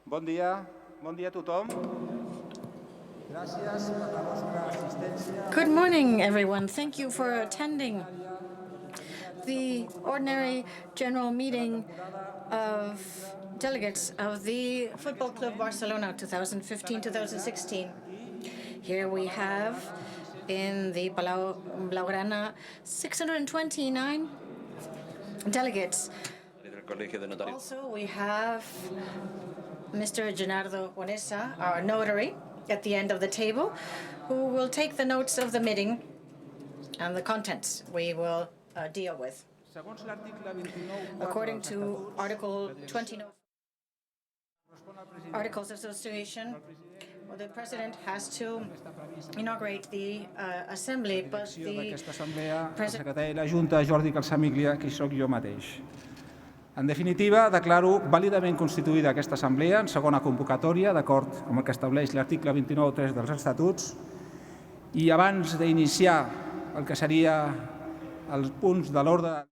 Bon dia a tothom. Good morning, everyone. Thank you for attending the ordinary general meeting of delegates of the Football Club Barcelona 2015-2016. Here we have in the Palau Blaugrana 629 delegates. Also, we have Mr. Gennaro Bonessa, our notary, at the end of the table, who will take the notes of the meeting and the contents we will deal with. According to Article 29, Articles of Association, the President has to inaugurate the Assembly, but the Secretari de la Junta, Jordi Calsamiglia, que sóc jo mateix. En definitiva, declaro vàlidament constituïda aquesta assemblea en segona convocatòria, d'acord amb el que estableix l'article 29.3 dels Estatuts, i abans d'iniciar el que seria els punts de l'ordre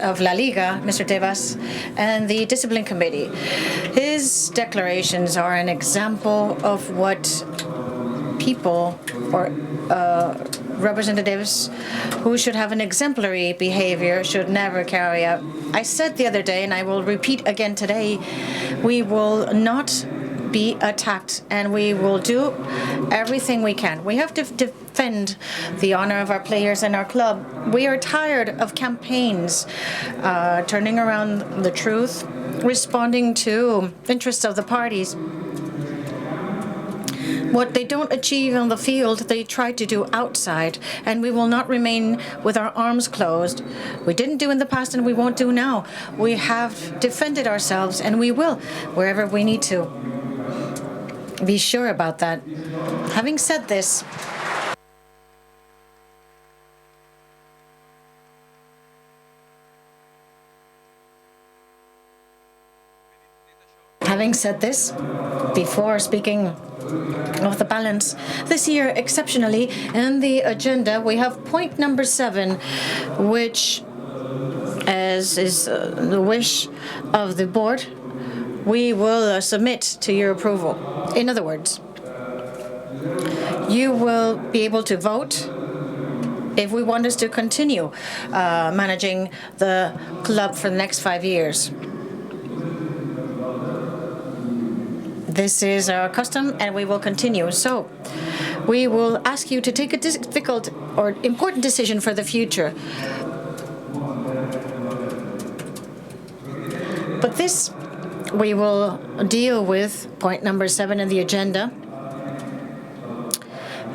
of La Liga, Mr. Tebas, and the Discipline Committee. His declarations are an example of what people or representatives who should have an exemplary behavior should never carry out. I said the other day, and I will repeat again today, we will not be attacked, and we will do everything we can. We have to defend the honor of our players and our club. We are tired of campaigns turning around the truth, responding to interests of the parties. What they don't achieve on the field, they try to do outside, and we will not remain with our arms closed. We didn't do in the past, and we won't do now. We have defended ourselves, and we will, wherever we need to. Be sure about that. Having said this, before speaking of the balance, this year, exceptionally, in the agenda, we have point number 7, which, as is the wish of the board, we will submit to your approval. In other words, you will be able to vote if we want us to continue managing the club for the next 5 years. This is our custom, and we will continue. So, we will ask you to take a difficult or important decision for the future. But this, we will deal with point number 7 in the agenda.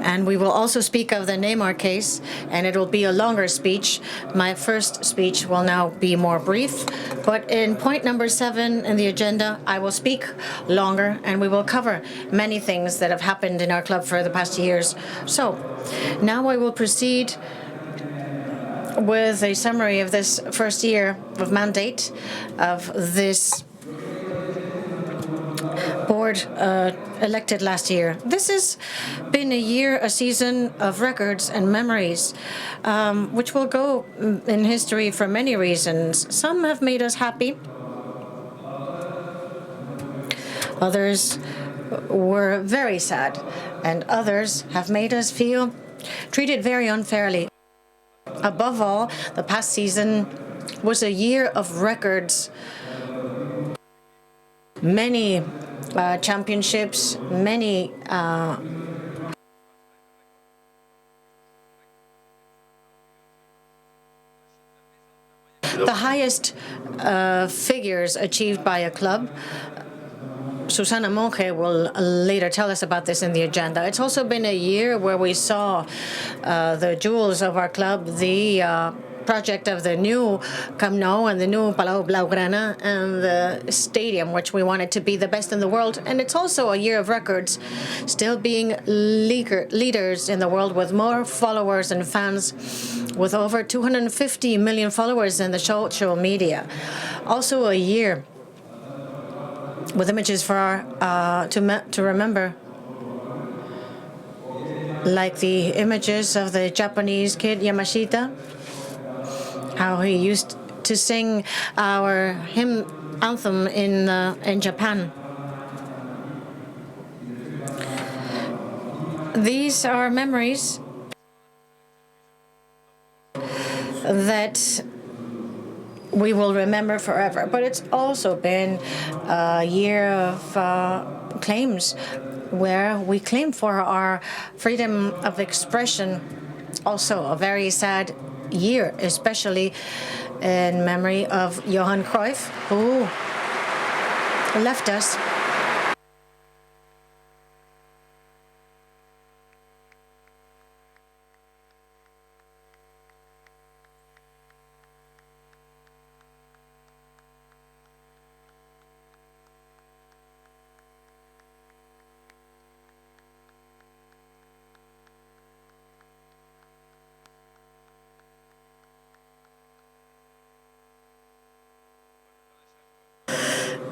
And we will also speak of the Neymar case, and it will be a longer speech. My first speech will now be more brief. But in point number 7 in the agenda, I will speak longer, and we will cover many things that have happened in our club for the past years. So now I will proceed with a summary of this first year of mandate of this board elected last year. This has been a season of records and memories, which will go in history for many reasons. Some have made us happy. Others were very sad, and others have made us feel treated very unfairly. Above all, the past season was a year of records. Many championships, many the highest figures achieved by a club. Susana Monge will later tell us about this in the agenda. It's also been a year where we saw the jewels of our club, the project of the new Camp Nou and the new Palau Blaugrana and the stadium, which we wanted to be the best in the world. And it's also a year of records, still being leaders in the world with more followers and fans, with over 250 million followers in the social media. Also a year with images for our, to remember, like the images of the Japanese kid Yamashita, how he used to sing our hymn anthem in Japan. These are memories that we will remember forever. But it's also been a year of claims, where we claim for our freedom of expression. Also a very sad year, especially in memory of Johan Cruyff, who left us.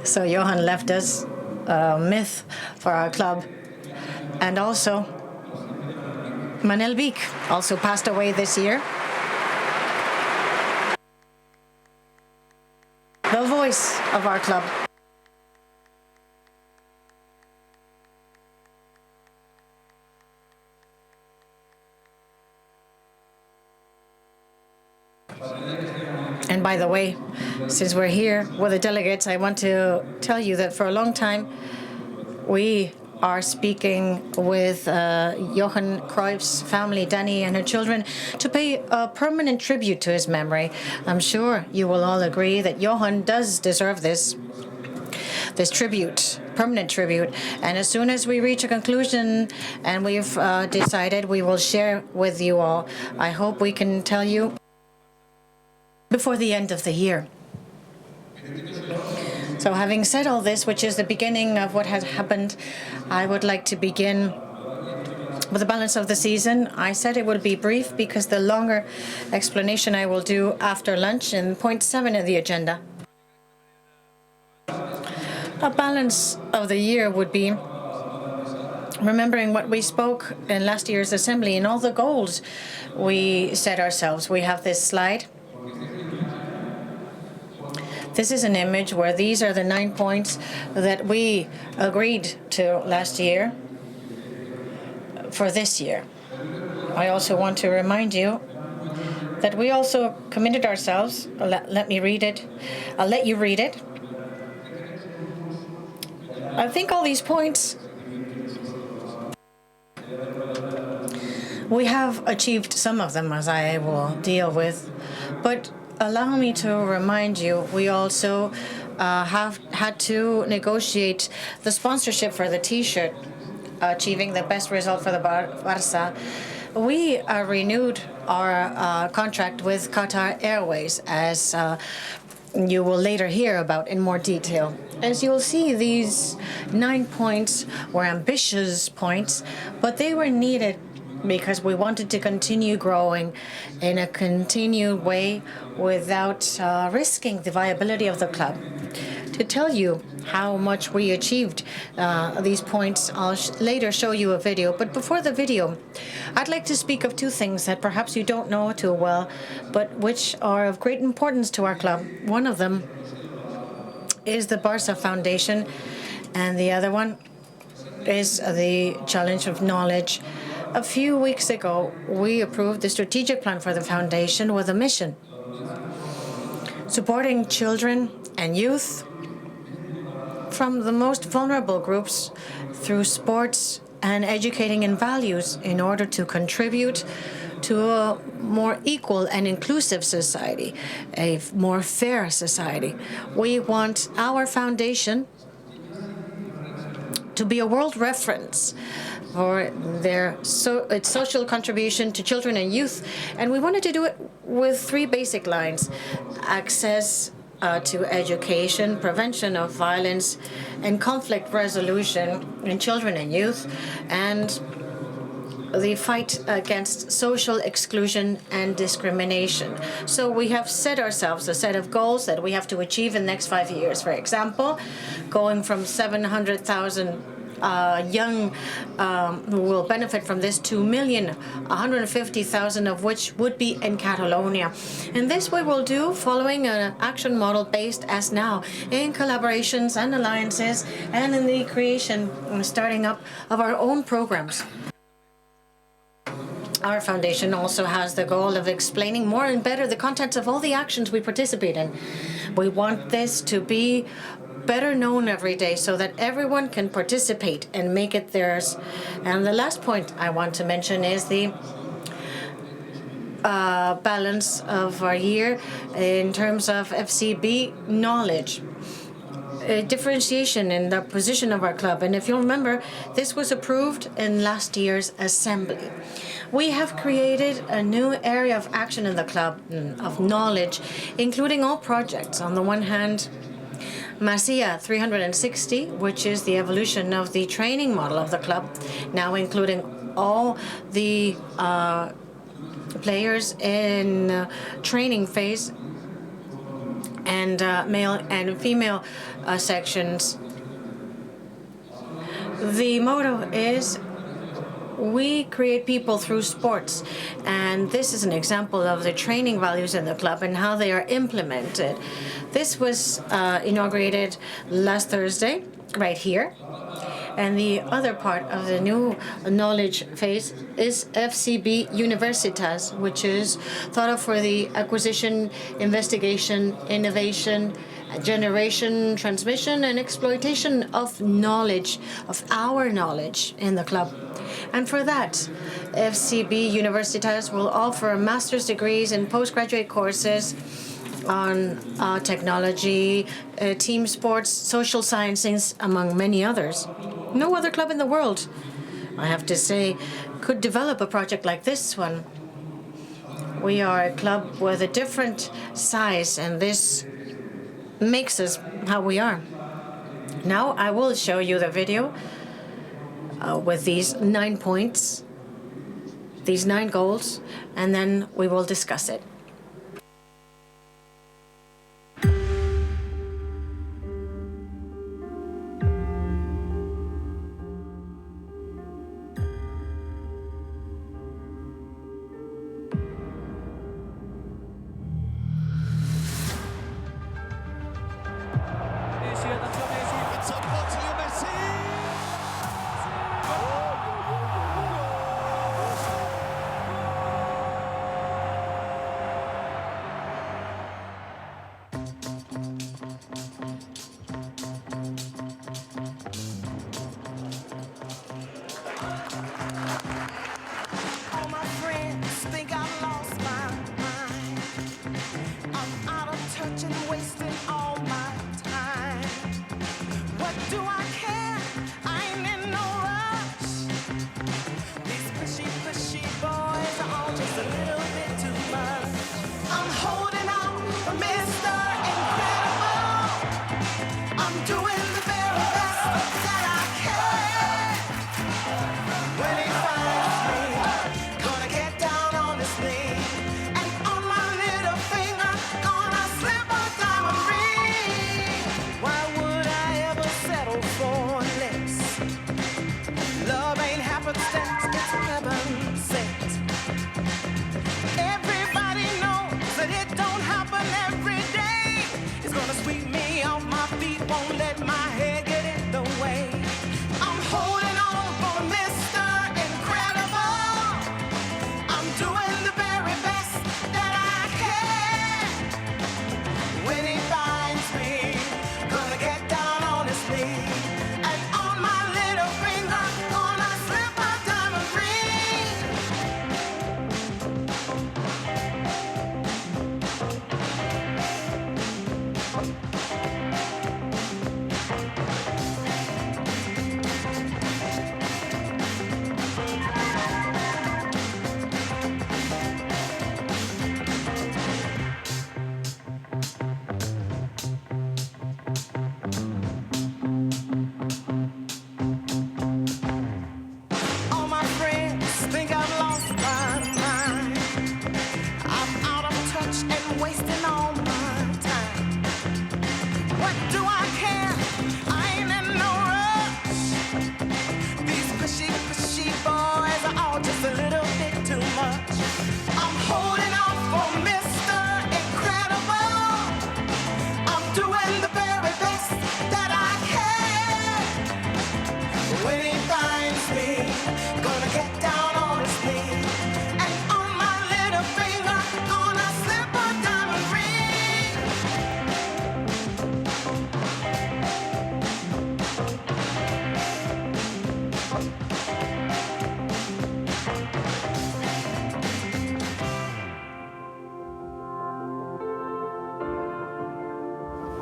So Johan left us a myth for our club. And also, Manel Beek also passed away this year. The voice of our club. And by the way, since we're here with the delegates, I want to tell you that for a long time, We are speaking with Johan Cruyff's family, Danny and her children, to pay a permanent tribute to his memory. I'm sure you will all agree that Johan does deserve this tribute, permanent tribute. And as soon as we reach a conclusion and we've decided, we will share with you all. I hope we can tell you before the end of the year. So having said all this, which is the beginning of what has happened, I would like to begin with the balance of the season. I said it would be brief because the longer explanation I will do after lunch in point 7 of the agenda. A balance of the year would be remembering what we spoke in last year's assembly and all the goals we set ourselves. We have this slide. This is an image where these are the 9 points that we agreed to last year for this year. I also want to remind you that we also committed ourselves. Let me read it. I'll let you read it. I think all these points we have achieved some of them, as I will deal with, but allow me to remind you, we also have had to negotiate the sponsorship for the T-shirt, achieving the best result for the Barça. We renewed our contract with Qatar Airways, as you will later hear about in more detail. As you'll see, these 9 points were ambitious points, but they were needed because we wanted to continue growing in a continued way without risking the viability of the club. To tell you how much we achieved these points, I'll later show you a video. But before the video, I'd like to speak of 2 things that perhaps you don't know too well, but which are of great importance to our club. One of them is the Barça Foundation, and the other one is the Challenge of Knowledge. A few weeks ago, we approved the strategic plan for the foundation with a mission: supporting children and youth from the most vulnerable groups through sports and educating in values in order to contribute to a more equal and inclusive society, a more fair society. We want our foundation to be a world reference for its social contribution to children and youth. And we wanted to do it with 3 basic lines: access to education, prevention of violence, and conflict resolution in children and youth, and the fight against social exclusion and discrimination. So we have set ourselves a set of goals that we have to achieve in the next 5 years. For example, going from 700,000 young who will benefit from this, 2,150,000 of which would be in Catalonia. And this we will do following an action model based as now in collaborations and alliances and in the creation and starting up of our own programs. Our foundation also has the goal of explaining more and better the contents of all the actions we participate in. We want this to be better known every day so that everyone can participate and make it theirs. And the last point I want to mention is the balance of our year in terms of FCB knowledge. A differentiation in the position of our club. And if you remember, this was approved in last year's assembly. We have created a new area of action in the club, of knowledge, including all projects. On the one hand, Masia 360, which is the evolution of the training model of the club, now including all the players in training phase and male and female sections. The motto is, we create people through sports, and this is an example of the training values in the club and how they are implemented. This was inaugurated last Thursday, right here. And the other part of the new knowledge phase is FCB Universitas, which is thought of for the acquisition, investigation, innovation, generation, transmission, and exploitation of knowledge, of our knowledge in the club. And for that, FCB universities will offer master's degrees and postgraduate courses on technology, team sports, social sciences, among many others. No other club in the world, I have to say, could develop a project like this one. We are a club with a different size, and this makes us how we are. Now I will show you the video with these 9 points, these 9 goals, and then we will discuss it.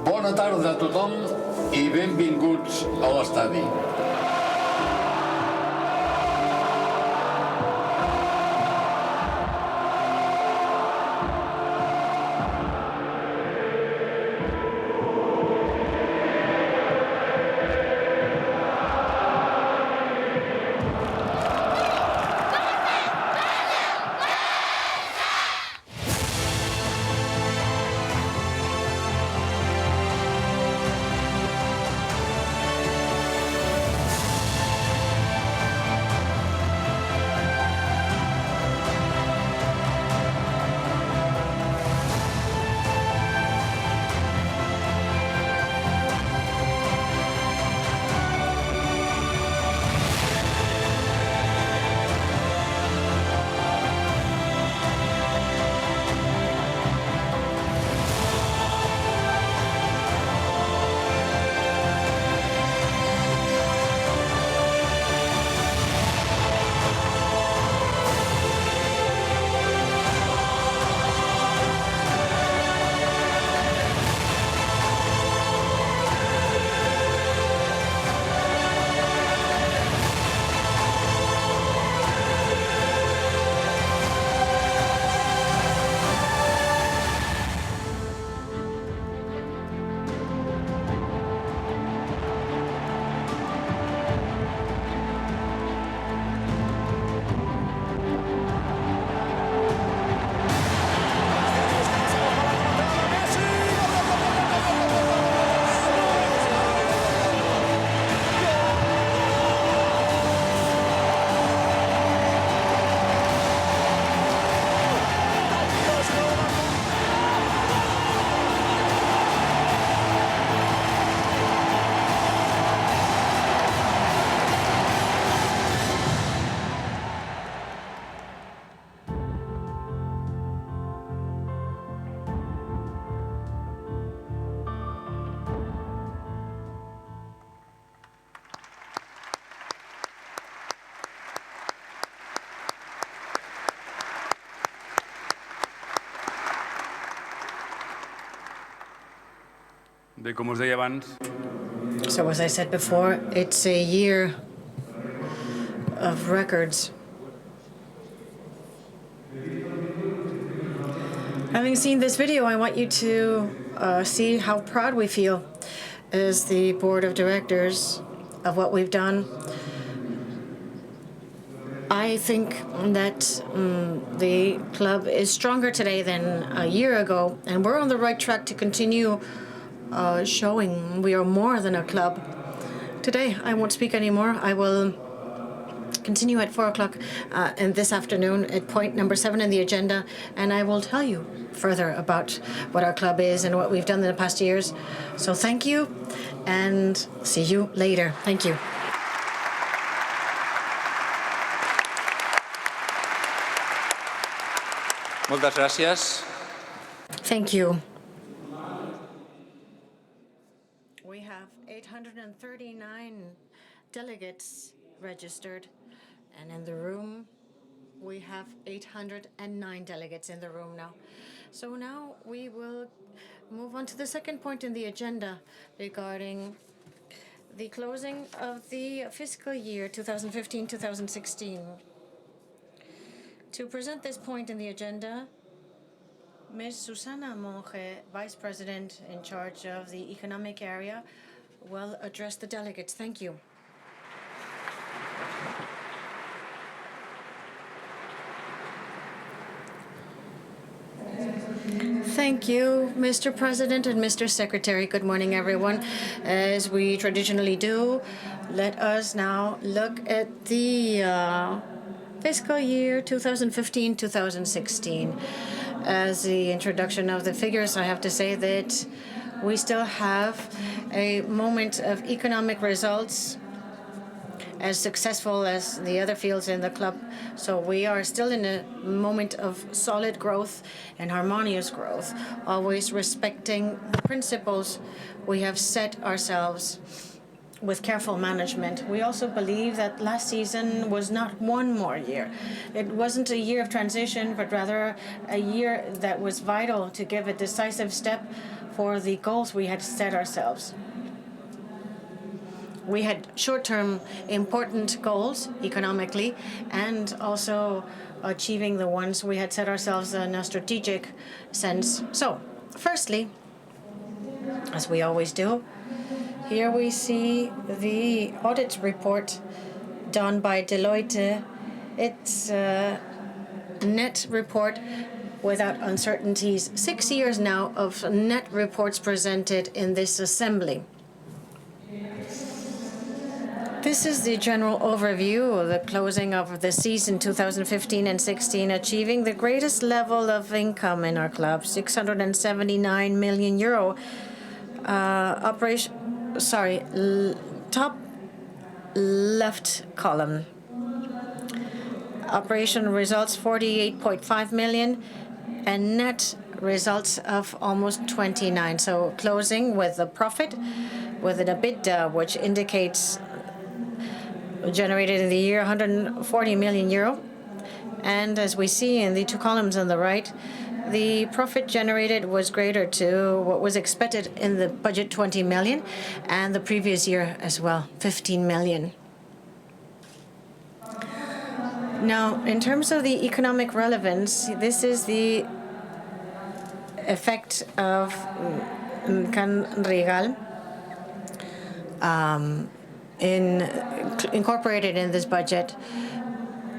Bona tarda a tothom i benvinguts a l'estadi. de, com us deia abans, So as I said before, it's a year of records. Having seen this video, I want you to see how proud we feel as the board of directors of what we've done. I think that the club is stronger today than a year ago, and we're on the right track to continue showing we are more than a club. Today, I won't speak anymore. I will continue at 4 o'clock and this afternoon at point number 7 in the agenda, and I will tell you further about what our club is and what we've done in the past years. So thank you, and see you later. Thank you. Moltes gràcies. Thank you. We have 839 delegates registered, and in the room, we have 809 delegates in the room now. So now we will move on to the second point in the agenda regarding the closing of the fiscal year 2015-2016. To present this point in the agenda, Ms. Susana Monge, Vice President in charge of the economic area, will address the delegates. Thank you. Thank you, Mr. President and Mr. Secretary. Good morning, everyone. As we traditionally do, let us now look at the fiscal year 2015-2016. As the introduction of the figures, I have to say that we still have a moment of economic results as successful as the other fields in the club. So we are still in a moment of solid growth and harmonious growth, always respecting the principles we have set ourselves with careful management. We also believe that last season was not one more year. It wasn't a year of transition, but rather a year that was vital to give a decisive step for the goals we had set ourselves. We had short-term important goals economically, and also achieving the ones we had set ourselves in a strategic sense. So, firstly, as we always do, here we see the audit report done by Deloitte. It's a net report without uncertainties. 6 years now of net reports presented in this assembly. This is the general overview of the closing of the season 2015 and 16, achieving the greatest level of income in our club, 679 million euro. Top left column. Operation results 48.5 million and net results of almost 29. So closing with a profit, with an EBITDA, which indicates generated in the year 140 million euro. And as we see in the two columns on the right, the profit generated was greater to what was expected in the budget, 20 million, and the previous year as well, 15 million. Now, in terms of the economic relevance, this is the effect of Can Regal incorporated in this budget.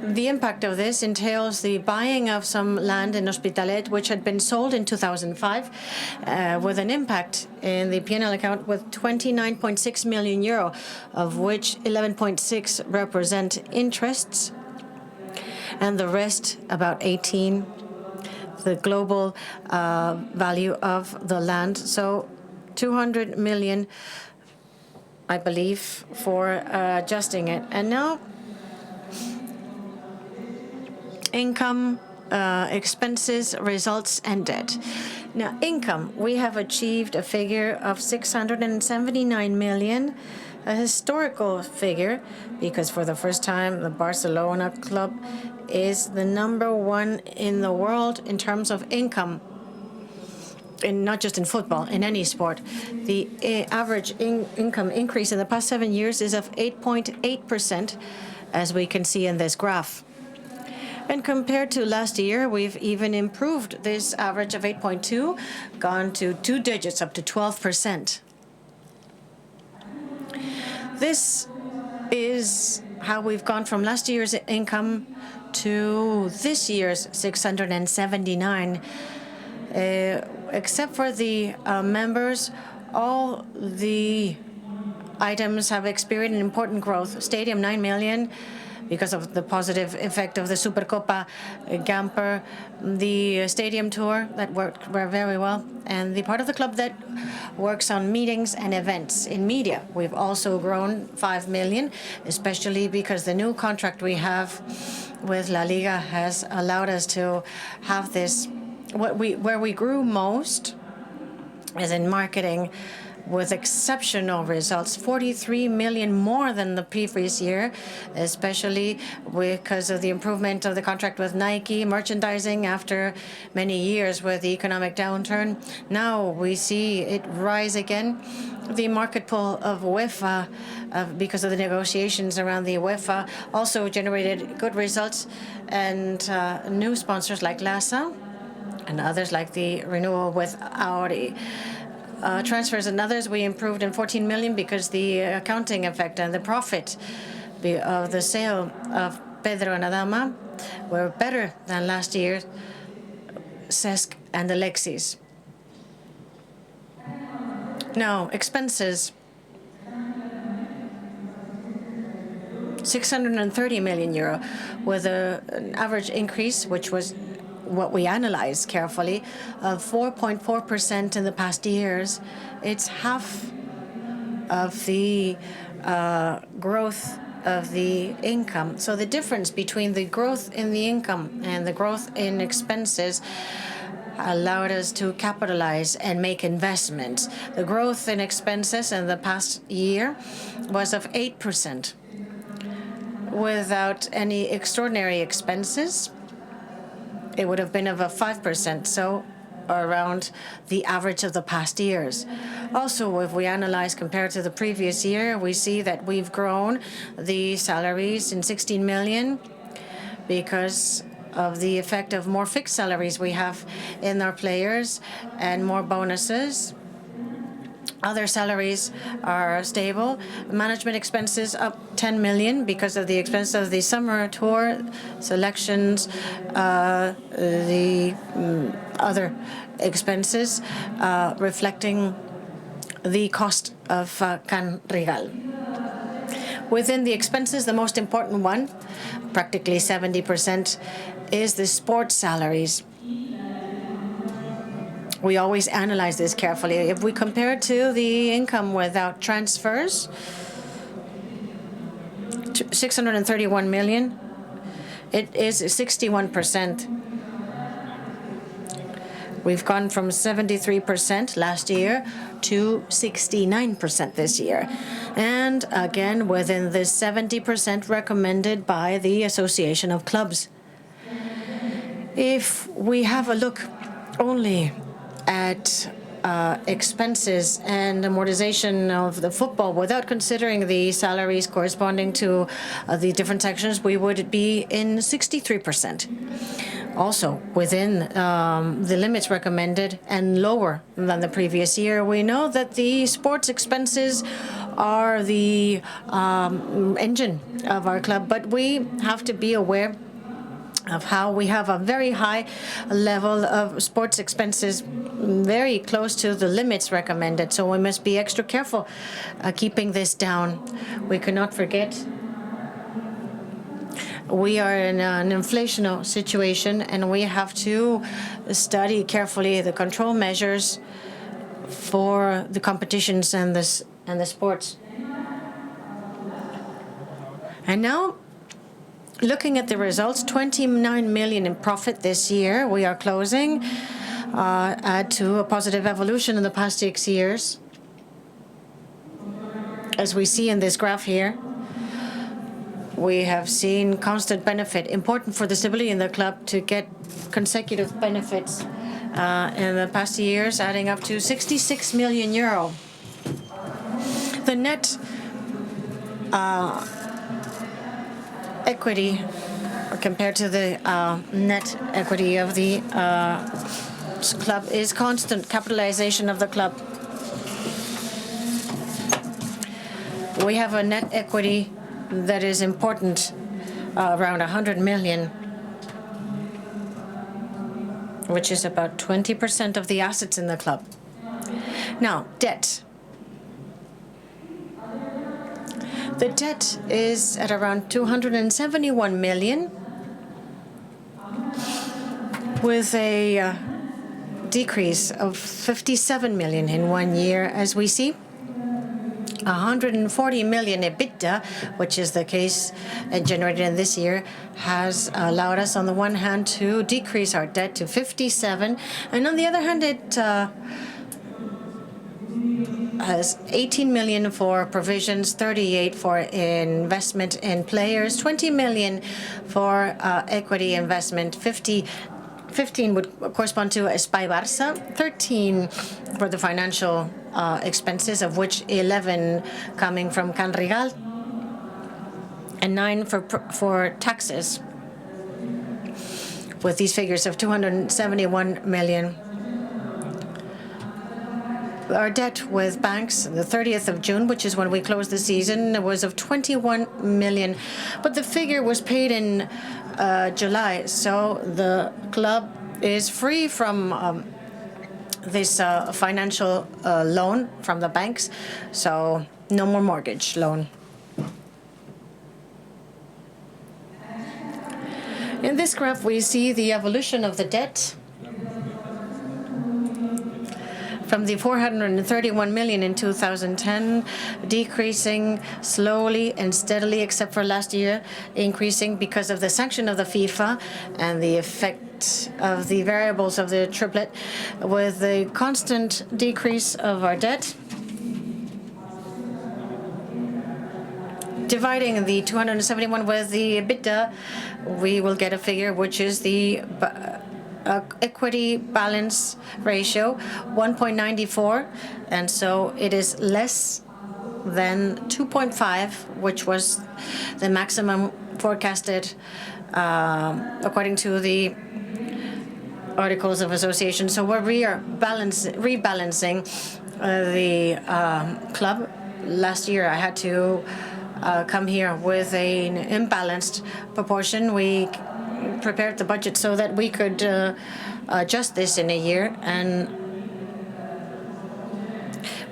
The impact of this entails the buying of some land in Hospitalet, which had been sold in 2005, with an impact in the P&L account with 29.6 million euro, of which 11.6 represent interests, and the rest, about 18, the global value of the land. So 200 million, I believe, for adjusting it. And now, income, expenses, results, and debt. Now, income, we have achieved a figure of 679 million, a historical figure, because for the first time, the Barcelona club is the #1 in the world in terms of income. not just in football, in any sport. The average income increase in the past 7 years is of 8.8%, as we can see in this graph. And compared to last year, we've even improved this average of 8.2, gone to 2 digits, up to 12%. This is how we've gone from last year's income to this year's 679. Except for the members, all the items have experienced an important growth. Stadium, 9 million, because of the positive effect of the Supercopa Gamper, the stadium tour that worked very well, and the part of the club that works on meetings and events in media. We've also grown 5 million, especially because the new contract we have with La Liga has allowed us to have this. Where we grew most is in marketing, with exceptional results, 43 million more than the previous year, especially because of the improvement of the contract with Nike, merchandising after many years with the economic downturn. Now we see it rise again. The market pull of UEFA, because of the negotiations around the UEFA, also generated good results, and new sponsors like LASA and others like the renewal with Audi. Transfers and others, we improved in 14 million because the accounting effect and the profit of the sale of Pedro and Adama were better than last year, Cesc and Alexis. Now, expenses, 630 million euro, with an average increase, which was what we analyzed carefully, of 4.4% in the past years. It's half of the growth of the income. So the difference between the growth in the income and the growth in expenses allowed us to capitalize and make investments. The growth in expenses in the past year was of 8%. Without any extraordinary expenses, it would have been of a 5%, so around the average of the past years. Also, if we analyze compared to the previous year, we see that we've grown the salaries in 16 million because of the effect of more fixed salaries we have in our players and more bonuses. Other salaries are stable. Management expenses up 10 million because of the expense of the summer tour, selections, the other expenses, reflecting the cost of Can Rigal. Within the expenses, the most important one, practically 70%, is the sports salaries. We always analyze this carefully. If we compare it to the income without transfers, 631 million, it is 61%. We've gone from 73% last year to 69% this year. And again, within the 70% recommended by the Association of Clubs. If we have a look only at expenses and amortization of the football without considering the salaries corresponding to the different sections, we would be in 63%. Also, within the limits recommended and lower than the previous year, we know that the sports expenses are the engine of our club, but we have to be aware of how we have a very high level of sports expenses, very close to the limits recommended. So we must be extra careful keeping this down. We cannot forget we are in an inflationary situation, and we have to study carefully the control measures for the competitions and the sports. And now, looking at the results, 29 million in profit this year. We are closing, add to a positive evolution in the past 6 years. As we see in this graph here, We have seen constant benefit, important for the stability in the club to get consecutive benefits in the past years, adding up to 66 million euro. The net equity compared to the net equity of the club is constant capitalization of the club. We have a net equity that is important, around 100 million, which is about 20% of the assets in the club. Now, debt. The debt is at around 271 million, with a decrease of 57 million in 1 year, as we see. 140 million EBITDA, which is the case generated in this year, has allowed us, on the one hand, to decrease our debt to 57, and on the other hand, it has 18 million for provisions, 38 for investment in players, 20 million for equity investment, 15 would correspond to FC Barcelona, 13 for the financial expenses, of which 11 coming from Can Rigal, and 9 for taxes, with these figures of 271 million. Our debt with banks, the 30th of June, which is when we closed the season, was of 21 million, but the figure was paid in July, so the club is free from this financial loan from the banks, so no more mortgage loan. In this graph, we see the evolution of the debt from the 431 million in 2010, decreasing slowly and steadily, except for last year, increasing because of the sanction of the FIFA and the effect of the variables of the triplet, with the constant decrease of our debt. Dividing the 271 with the EBITDA, we will get a figure which is the equity balance ratio, 1.94, and so it is less than 2.5, which was the maximum forecasted according to the Articles of Association. So we're rebalancing the club. Last year I had to come here with an imbalanced proportion. We prepared the budget so that we could adjust this in a year, and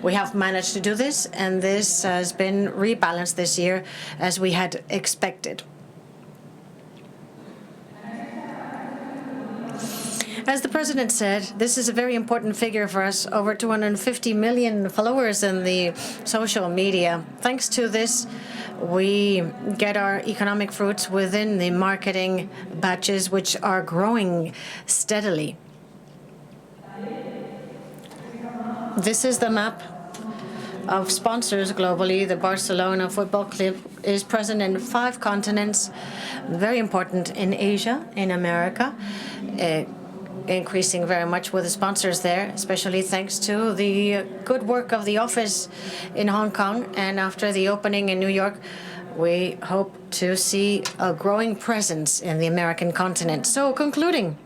we have managed to do this, and this has been rebalanced this year as we had expected. As the president said, this is a very important figure for us, over 250 million followers in the social media. Thanks to this, we get our economic fruits within the marketing batches, which are growing steadily. This is the map of sponsors globally. The Barcelona Football Club is present in 5 continents, very important in Asia, in America, increasing very much with the sponsors there, especially thanks to the good work of the office in Hong Kong. And after the opening in New York, we hope to see a growing presence in the American continent. So, concluding,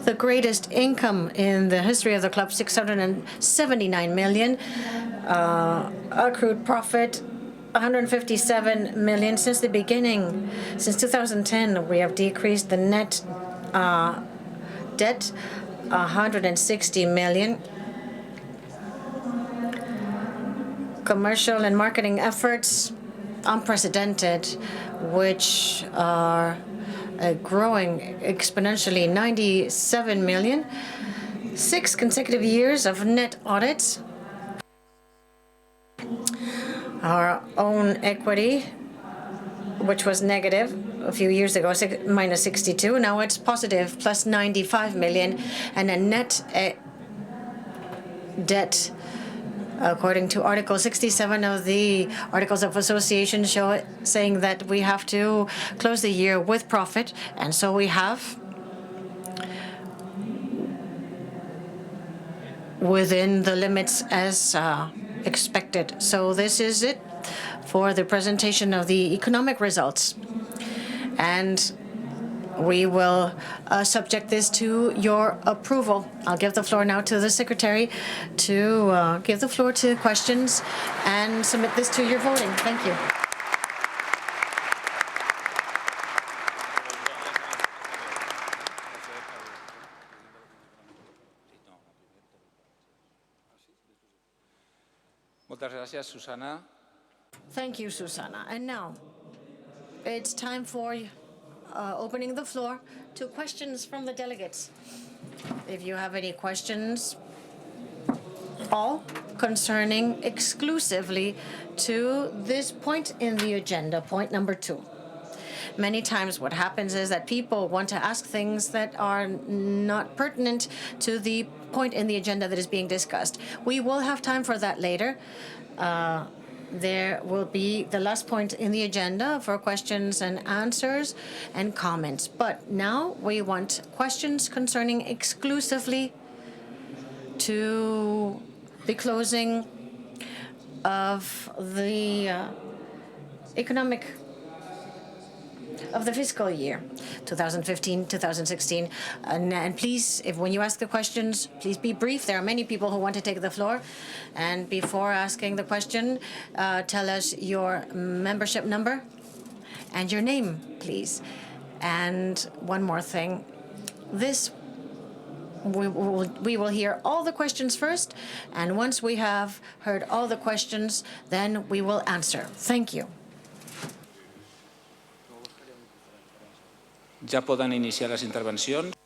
the greatest income in the history of the club, 679 million, accrued profit, 157 million. Since the beginning, since 2010, we have decreased the net debt, 160 million. Commercial and marketing efforts, unprecedented, which are growing exponentially, 97 million. 6 consecutive years of net audits. Our own equity, which was negative a few years ago, minus 62, now it's positive, plus 95 million, and a net debt according to Article 67 of the Articles of Association, saying that we have to close the year with profit, and so we have, within the limits as expected. So this is it for the presentation of the economic results. And we will subject this to your approval. I'll give the floor now to the Secretary to give the floor to questions and submit this to your voting. Thank you. Moltes gràcies, Susana. Thank you, Susana. And now it's time for opening the floor to questions from the delegates. If you have any questions, all concerning exclusively to this point in the agenda, point number 2. Many times what happens is that people want to ask things that are not pertinent to the point in the agenda that is being discussed. We will have time for that later. There will be the last point in the agenda for questions and answers and comments. But now we want questions concerning exclusively to the closing of the fiscal year, 2015-2016. And please, when you ask the questions, please be brief. There are many people who want to take the floor. And before asking the question, tell us your membership number and your name, please. And one more thing. We will hear all the questions first, and once we have heard all the questions, then we will answer. Thank you. Ja poden iniciar les intervencions.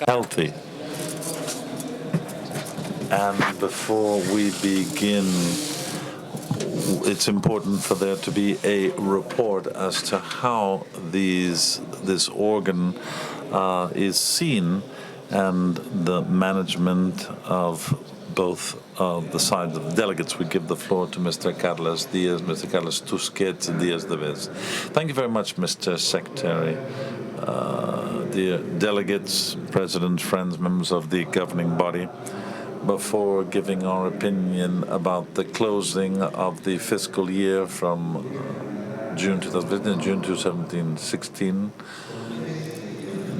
healthy. And before we begin, it's important for there to be a report as to how this organ is seen and the management of both the sides of the delegates. We give the floor to Mr. Carlos Diaz, Mr. Carlos Tusquets Diaz de Vez. Thank you very much, Mr. Secretary. Dear delegates, presidents, friends, members of the governing body, before giving our opinion about the closing of the fiscal year from June 2015 to June 2017-16,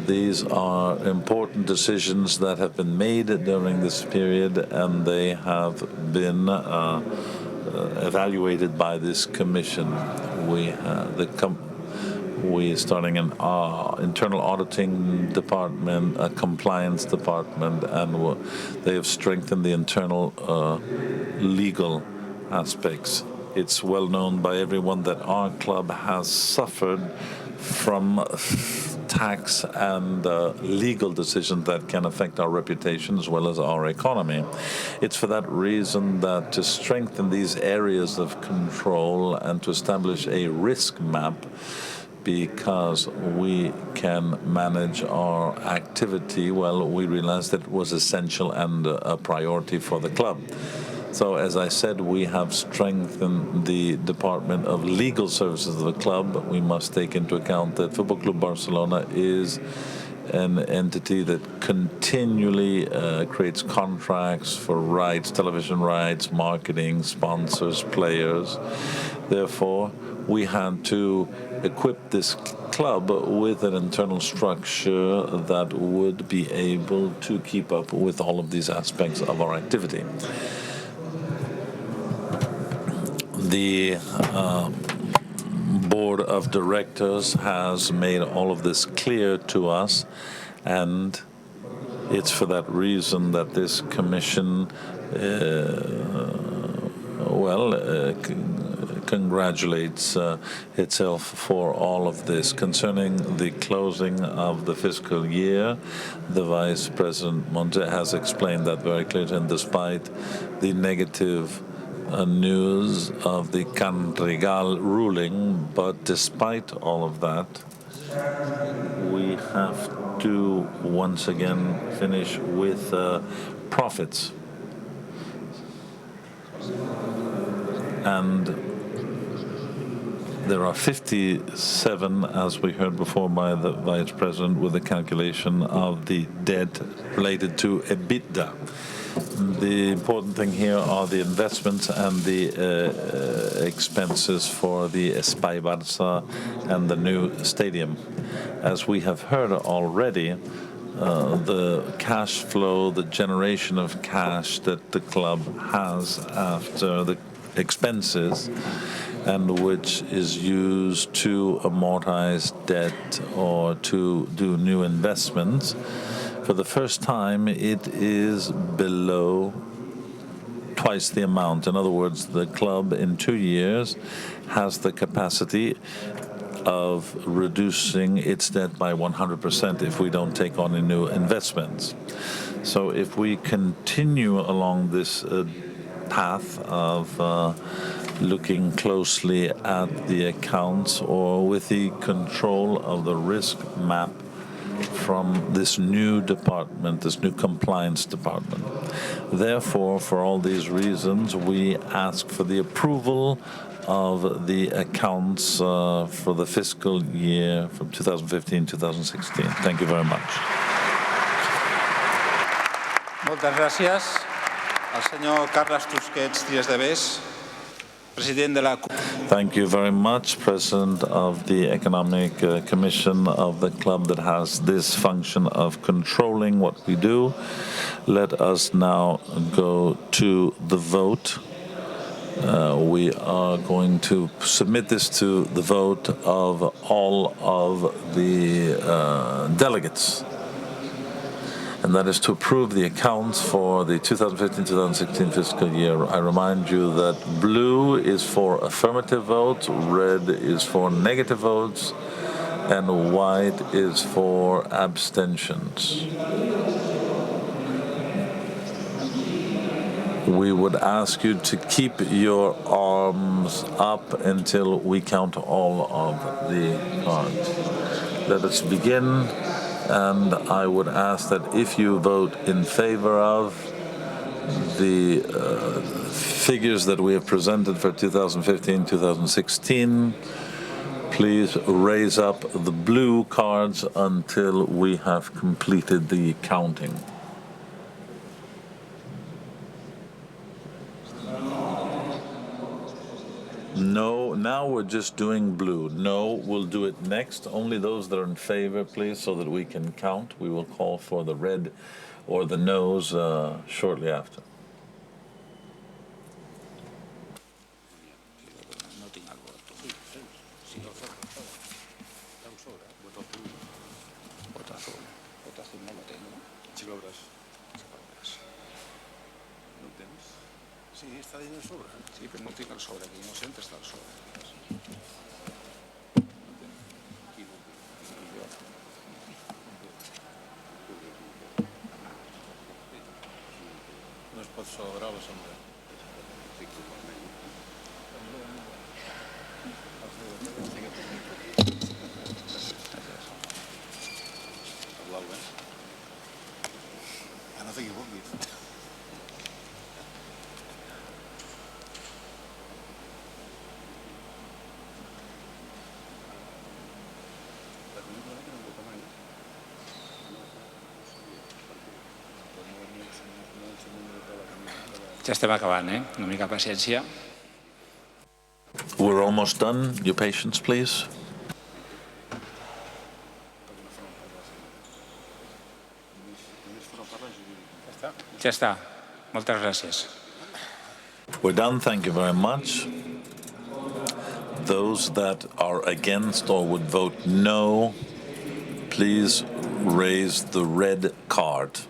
these are important decisions that have been made during this period, and they have been evaluated by this commission. We're starting an internal auditing department, a compliance department, and they have strengthened the internal legal aspects. It's well known by everyone that our club has suffered from tax and legal decisions that can affect our reputation as well as our economy. It's for that reason that to strengthen these areas of control and to establish a risk map, because we can manage our activity, well, we realized that it was essential and a priority for the club. So, as I said, we have strengthened the Department of Legal Services of the club. We must take into account that Football Club Barcelona is an entity that continually creates contracts for rights, television rights, marketing, sponsors, players. Therefore, we had to equip this club with an internal structure that would be able to keep up with all of these aspects of our activity. The board of directors has made all of this clear to us, and it's for that reason that this commission congratulates itself for all of this. Concerning the closing of the fiscal year, the Vice President Monte has explained that very clearly, and despite the negative news of the Canrigal ruling, but despite all of that, we have to once again finish with profits. And there are 57, as we heard before by the Vice President, with the calculation of the debt related to EBITDA. The important thing here are the investments and the expenses for the Espai Barça and the new stadium. As we have heard already, the cash flow, the generation of cash that the club has after the expenses, and which is used to amortize debt or to do new investments, for the first time it is below twice the amount. In other words, the club in 2 years has the capacity of reducing its debt by 100% if we don't take on any new investments. So if we continue along this path of looking closely at the accounts, or with the control of the risk map from this new department, this new compliance department. Therefore, for all these reasons, we ask for the approval of the accounts for the fiscal year from 2015-2016. Thank you very much. Moltes gràcies. El senyor Carlos Tusquets Diaz de Vez, president de la... Thank you very much, President of the Economic Commission of the club that has this function of controlling what we do. Let us now go to the vote. We are going to submit this to the vote of all of the delegates. And that is to approve the accounts for the 2015-2016 fiscal year. I remind you that blue is for affirmative votes, red is for negative votes, and white is for abstentions. We would ask you to keep your arms up until we count all of the cards. Let us begin, and I would ask that if you vote in favor of the figures that we have presented for 2015-2016, please raise up the blue cards until we have completed the counting. No, now we're just doing blue. No, we'll do it next. Only those that are in favor, please, so that we can count. We will call for the red or the noes shortly after. Sí, està dins el sobre. Sí, però no tinc el sobre aquí, no sé on està el sobre. No es pot sobrar la sombra. Blau, no t'equivoquis. Ja estem acabant, Una mica de paciència. We're almost done. Your patience, please. Ja està. Moltes gràcies. We're done. Thank you very much. Those that are against or would vote no, please raise the red card.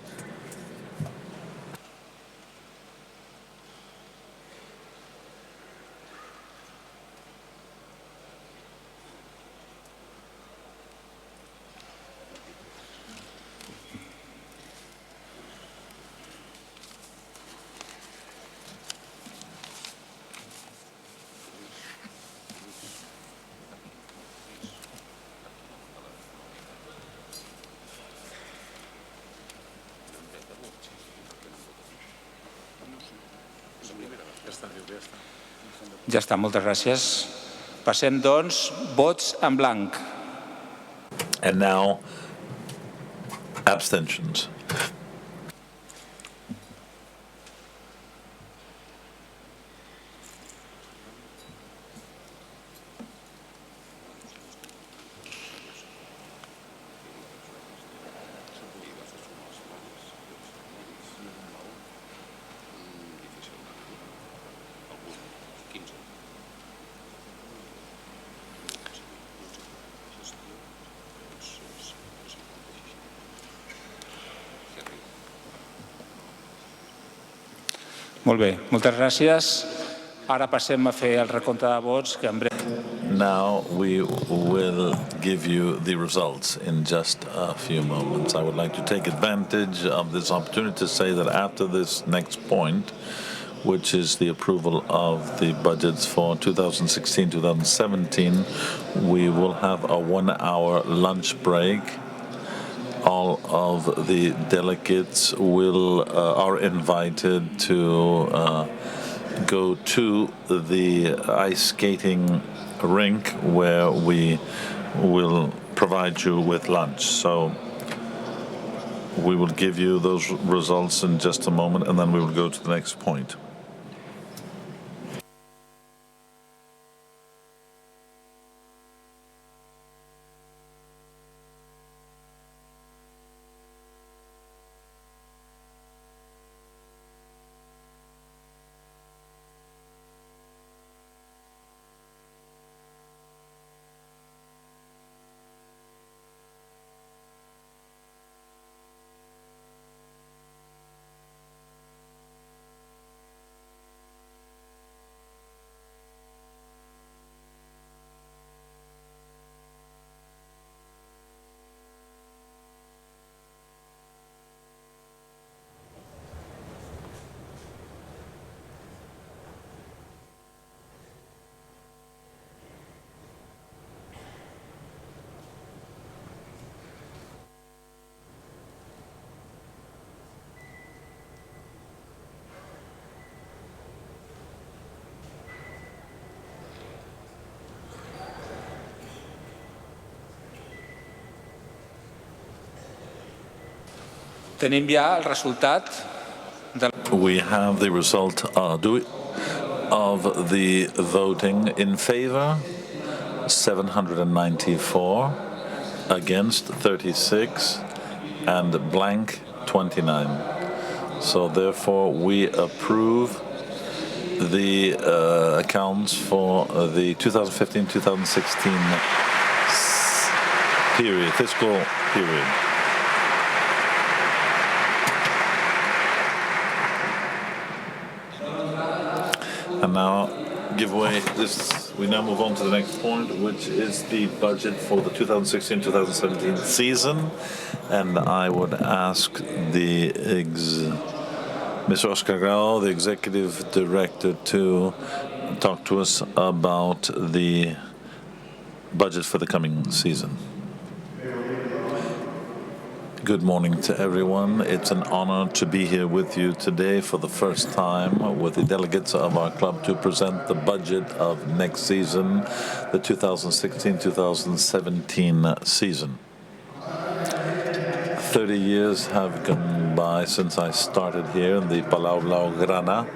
Ja està, moltes gràcies. Passem, doncs, vots en blanc. And now, abstentions. Molt bé, moltes gràcies. Ara passem a fer el recompte de vots, que en breu... Now we will give you the results in just a few moments. I would like to take advantage of this opportunity to say that after this next point, which is the approval of the budgets for 2016-2017, we will have a 1-hour lunch break. All of the delegates are invited to go to the ice skating rink where we will provide you with lunch. So we will give you those results in just a moment, and then we will go to the next point. Tenim ja el resultat del... We have the result of the voting in favor, 794, against 36, and blank 29. So therefore we approve the accounts for the 2015-2016 period, fiscal period. And now we now move on to the next point, which is the budget for the 2016-2017 season. And I would ask Mr. Oscar Grau, the Executive Director, to talk to us about the budget for the coming season. Good morning to everyone. It's an honor to be here with you today for the first time with the delegates of our club to present the budget of next season, the 2016-2017 season. 30 years have gone by since I started here in the Palau Blaugrana,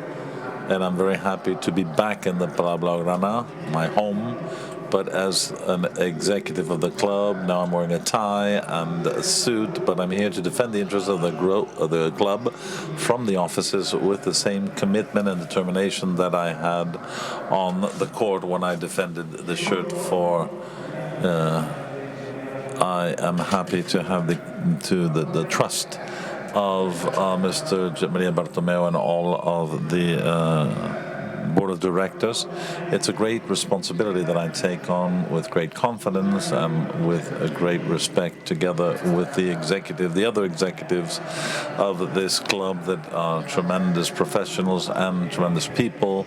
and I'm very happy to be back in the Palau Blaugrana, my home. But as an executive of the club, now I'm wearing a tie and a suit, but I'm here to defend the interests of the club from the offices with the same commitment and determination that I had on the court when I defended the shirt for... I am happy to have the trust of Mr. Maria Bartomeu and all of the Board of Directors. It's a great responsibility that I take on with great confidence and with a great respect, together with the other executives of this club that are tremendous professionals and tremendous people,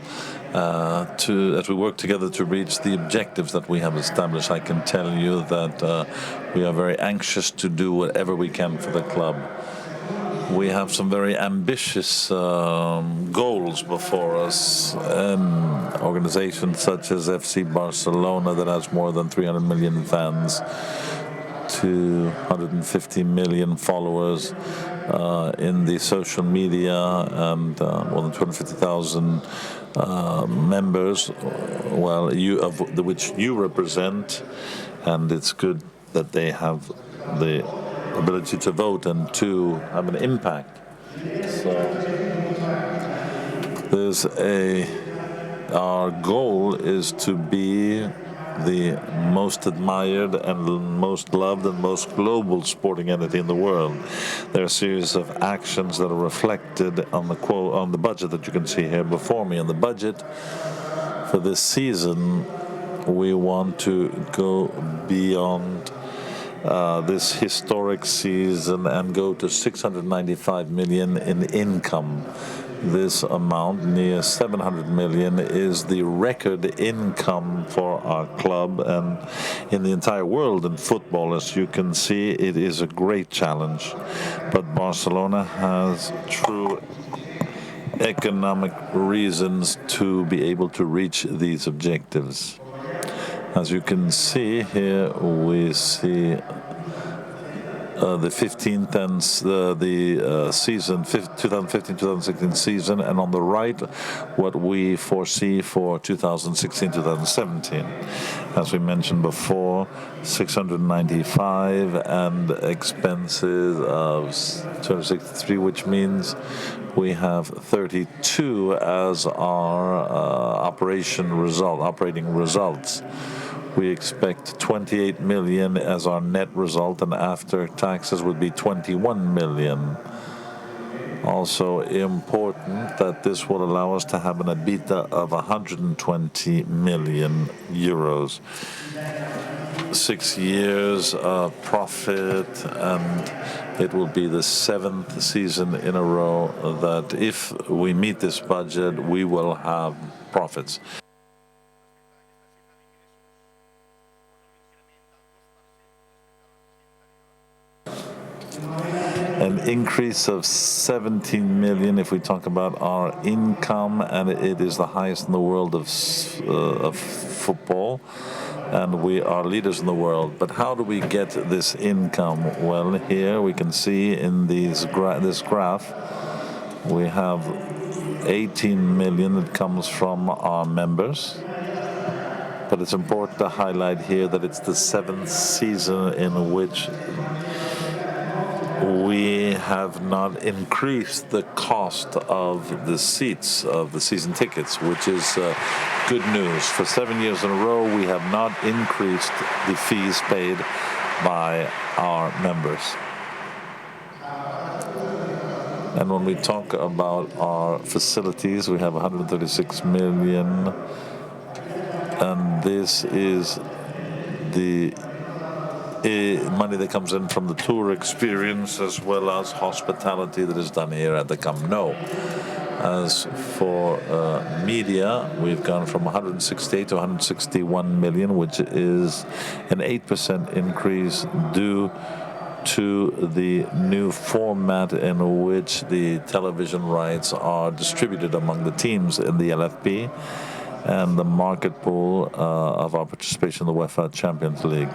as we work together to reach the objectives that we have established. I can tell you that we are very anxious to do whatever we can for the club. We have some very ambitious goals before us, and organizations such as FC Barcelona that has more than 300 million fans, 250 million followers in the social media, and more than 250,000 members, which you represent, and it's good that they have the ability to vote and to have an impact. So our goal is to be the most admired and most loved and most global sporting entity in the world. There are a series of actions that are reflected on the budget that you can see here before me. On the budget for this season, we want to go beyond this historic season and go to 695 million in income. This amount, near 700 million, is the record income for our club and in the entire world in football. As you can see, it is a great challenge. But Barcelona has true economic reasons to be able to reach these objectives. As you can see here, we see the 15th and the season 2015-2016 season, and on the right, what we foresee for 2016-2017. As we mentioned before, 695 and expenses of 263, which means we have 32 as our operating results. We expect 28 million as our net result, and after taxes would be 21 million. Also important that this will allow us to have an EBITDA of 120 million euros. 6 years of profit, and it will be the 7th season in a row that if we meet this budget, we will have profits. An increase of 17 million if we talk about our income, and it is the highest in the world of football. and we are leaders in the world. But how do we get this income? Well, here we can see in this graph, we have 18 million that comes from our members. But it's important to highlight here that it's the 7th season in which we have not increased the cost of the seats of the season tickets, which is good news. For 7 years in a row, we have not increased the fees paid by our members. And when we talk about our facilities, we have 136 million, and this is the money that comes in from the tour experience as well as hospitality that is done here at the Camp Nou. As for media, we've gone from 168 to 161 million, which is an 8% increase due to the new format in which the television rights are distributed among the teams in the LFP, and the market pool of our participation in the UEFA Champions League.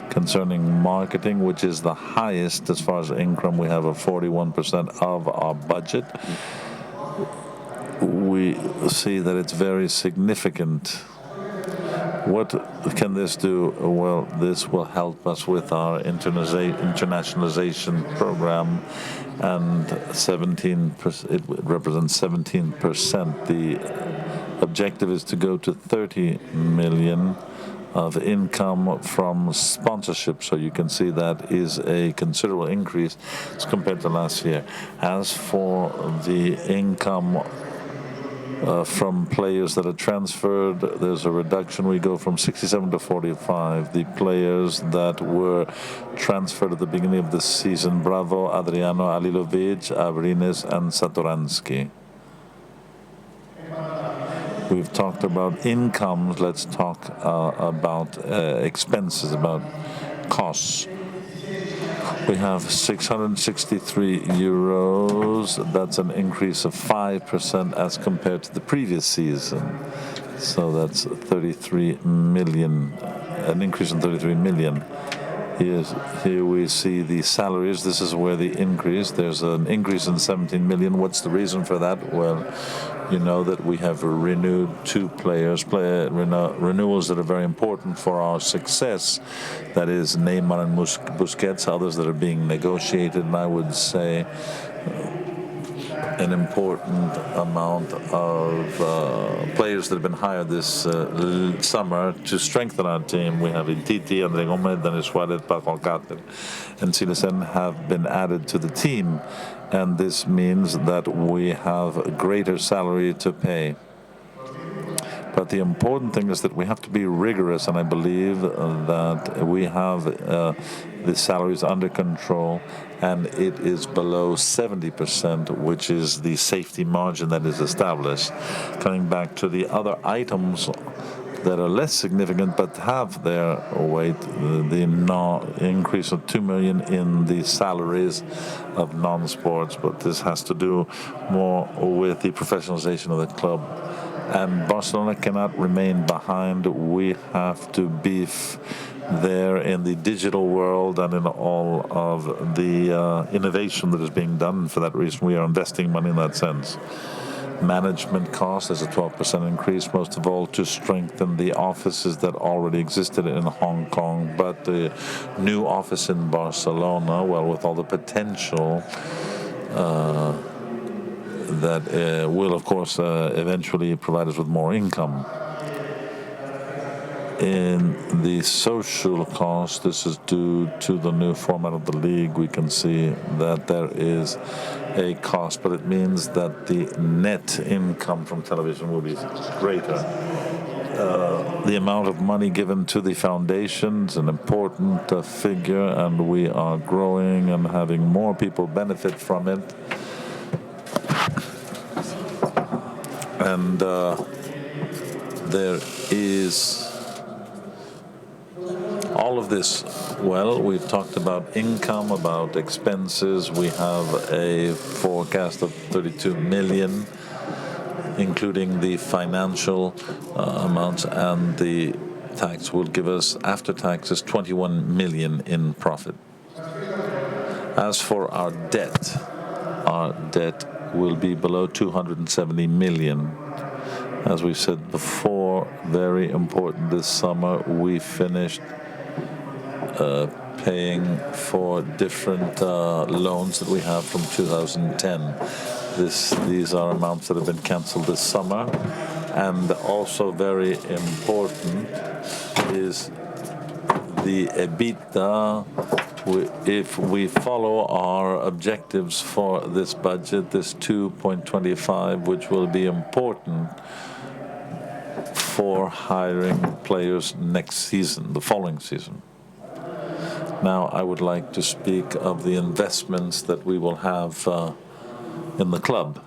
Concerning marketing, which is the highest as far as income, we have a 41% of our budget. We see that it's very significant. What can this do? Well, this will help us with our internationalization program, and 17%, it represents 17%. The objective is to go to 30 million of income from sponsorship. So you can see that is a considerable increase as compared to last year. As for the income from players that are transferred, there's a reduction. We go from 67 to 45. The players that were transferred at the beginning of the season: Bravo, Adriano, Alilovic, Abrines, and Satoransky. We've talked about incomes. Let's talk about expenses, about costs. We have 663 euros. That's an increase of 5% as compared to the previous season. So that's 33 million, an increase in 33 million. Here we see the salaries. This is where the increase. There's an increase in 17 million. What's the reason for that? Well, you know that we have renewed two renewals that are very important for our success. That is Neymar and Busquets, others that are being negotiated, and I would say an important amount of players that have been hired this summer to strengthen our team. We have Titi, André Gomes, Denis Suarez, Paco Alcácer, and Silesen have been added to the team, and this means that we have a greater salary to pay. But the important thing is that we have to be rigorous, and I believe that we have the salaries under control, and it is below 70%, which is the safety margin that is established. Coming back to the other items that are less significant but have their weight, the increase of 2 million in the salaries of non-sports, but this has to do more with the professionalization of the club. And Barcelona cannot remain behind. We have to be there in the digital world and in all of the innovation that is being done. For that reason, we are investing money in that sense. Management costs, there's a 12% increase, most of all to strengthen the offices that already existed in Hong Kong. But the new office in Barcelona, well, with all the potential that will, of course, eventually provide us with more income. In the social cost, this is due to the new format of the league. We can see that there is a cost, but it means that the net income from television will be greater. The amount of money given to the foundation is an important figure, and we are growing and having more people benefit from it. And there is all of this. Well, we've talked about income, about expenses. We have a forecast of 32 million, including the financial amounts and the tax will give us, after taxes, 21 million in profit. As for our debt will be below 270 million. As we said before, very important this summer, we finished paying for different loans that we have from 2010. These are amounts that have been cancelled this summer. And also very important is the EBITDA. If we follow our objectives for this budget, this 2.25, which will be important for hiring players next season, the following season. Now, I would like to speak of the investments that we will have in the club.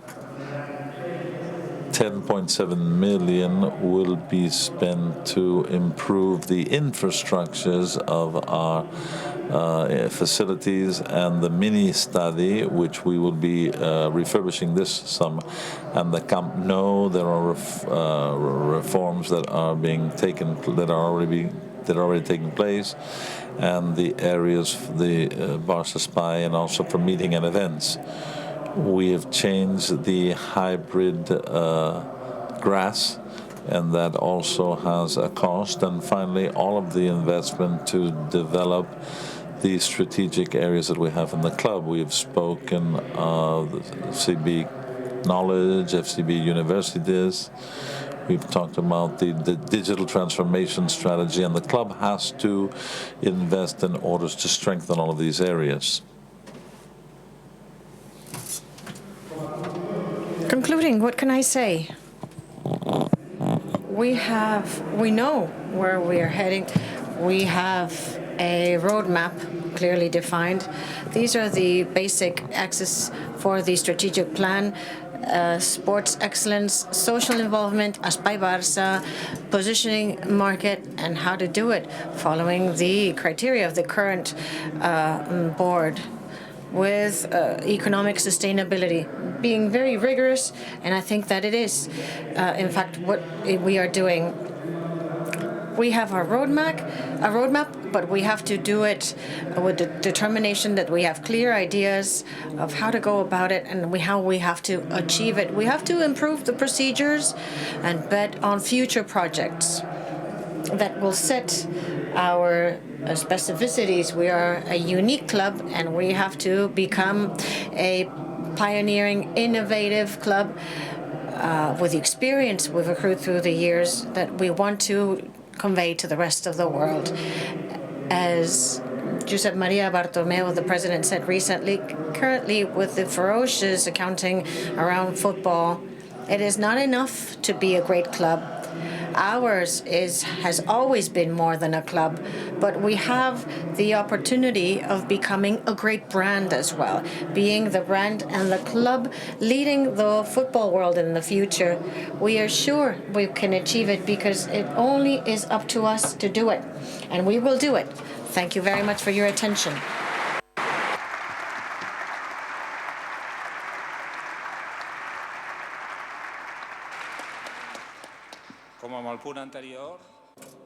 10.7 million will be spent to improve the infrastructures of our facilities and the mini study, which we will be refurbishing this summer, and the Camp Nou. There are reforms that are being taken, that are already taking place, and the areas for the Barca Spy, and also for meeting and events. We have changed the hybrid grass, and that also has a cost. And finally, all of the investment to develop the strategic areas that we have in the club. We have spoken of the FCB Knowledge, FCB Universities. We've talked about the digital transformation strategy, and the club has to invest in order to strengthen all of these areas. Concluding, what can I say? We know where we are heading. We have a roadmap clearly defined. These are the basic axes for the strategic plan. Sports excellence, social involvement, Espai Barça, positioning market, and how to do it following the criteria of the current board, with economic sustainability, being very rigorous, and I think that it is, in fact, what we are doing. We have a roadmap, but we have to do it with the determination that we have clear ideas of how to go about it and how we have to achieve it. We have to improve the procedures and bet on future projects that will set our specificities. We are a unique club, and we have to become a pioneering, innovative club with the experience we've accrued through the years that we want to convey to the rest of the world. As Josep Maria Bartomeu, the president, said recently, currently with the ferocious accounting around football, it is not enough to be a great club. Ours has always been more than a club, but we have the opportunity of becoming a great brand as well, being the brand and the club leading the football world in the future. We are sure we can achieve it because it only is up to us to do it, and we will do it. Thank you very much for your attention.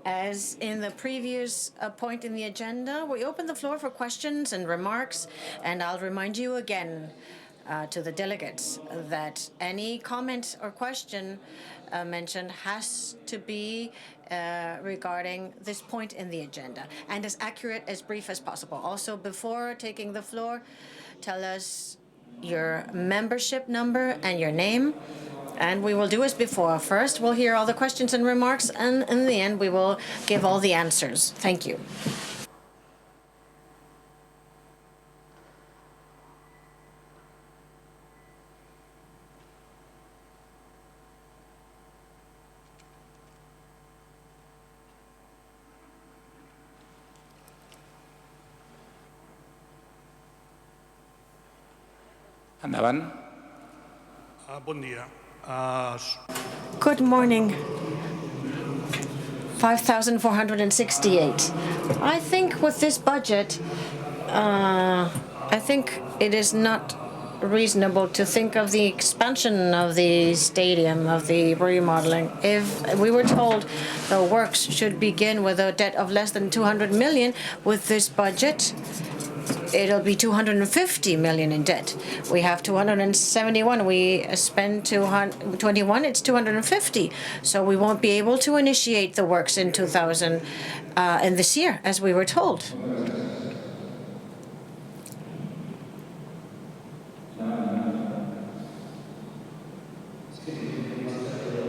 As in the previous point in the agenda, we open the floor for questions and remarks, and I'll remind you again to the delegates that any comment or question mentioned has to be regarding this point in the agenda, and as accurate, as brief as possible. Also, before taking the floor, tell us your membership number and your name. And we will do as before. First, we'll hear all the questions and remarks, and in the end, we will give all the answers. Thank you. Endavant. Bon dia. Good morning. 5,468. I think with this budget, I think it is not reasonable to think of the expansion of the stadium, of the remodeling. If we were told the works should begin with a debt of less than 200 million, with this budget, it'll be 250 million in debt. We have 271. We spend 221. It's 250. So we won't be able to initiate the works in in this year, as we were told.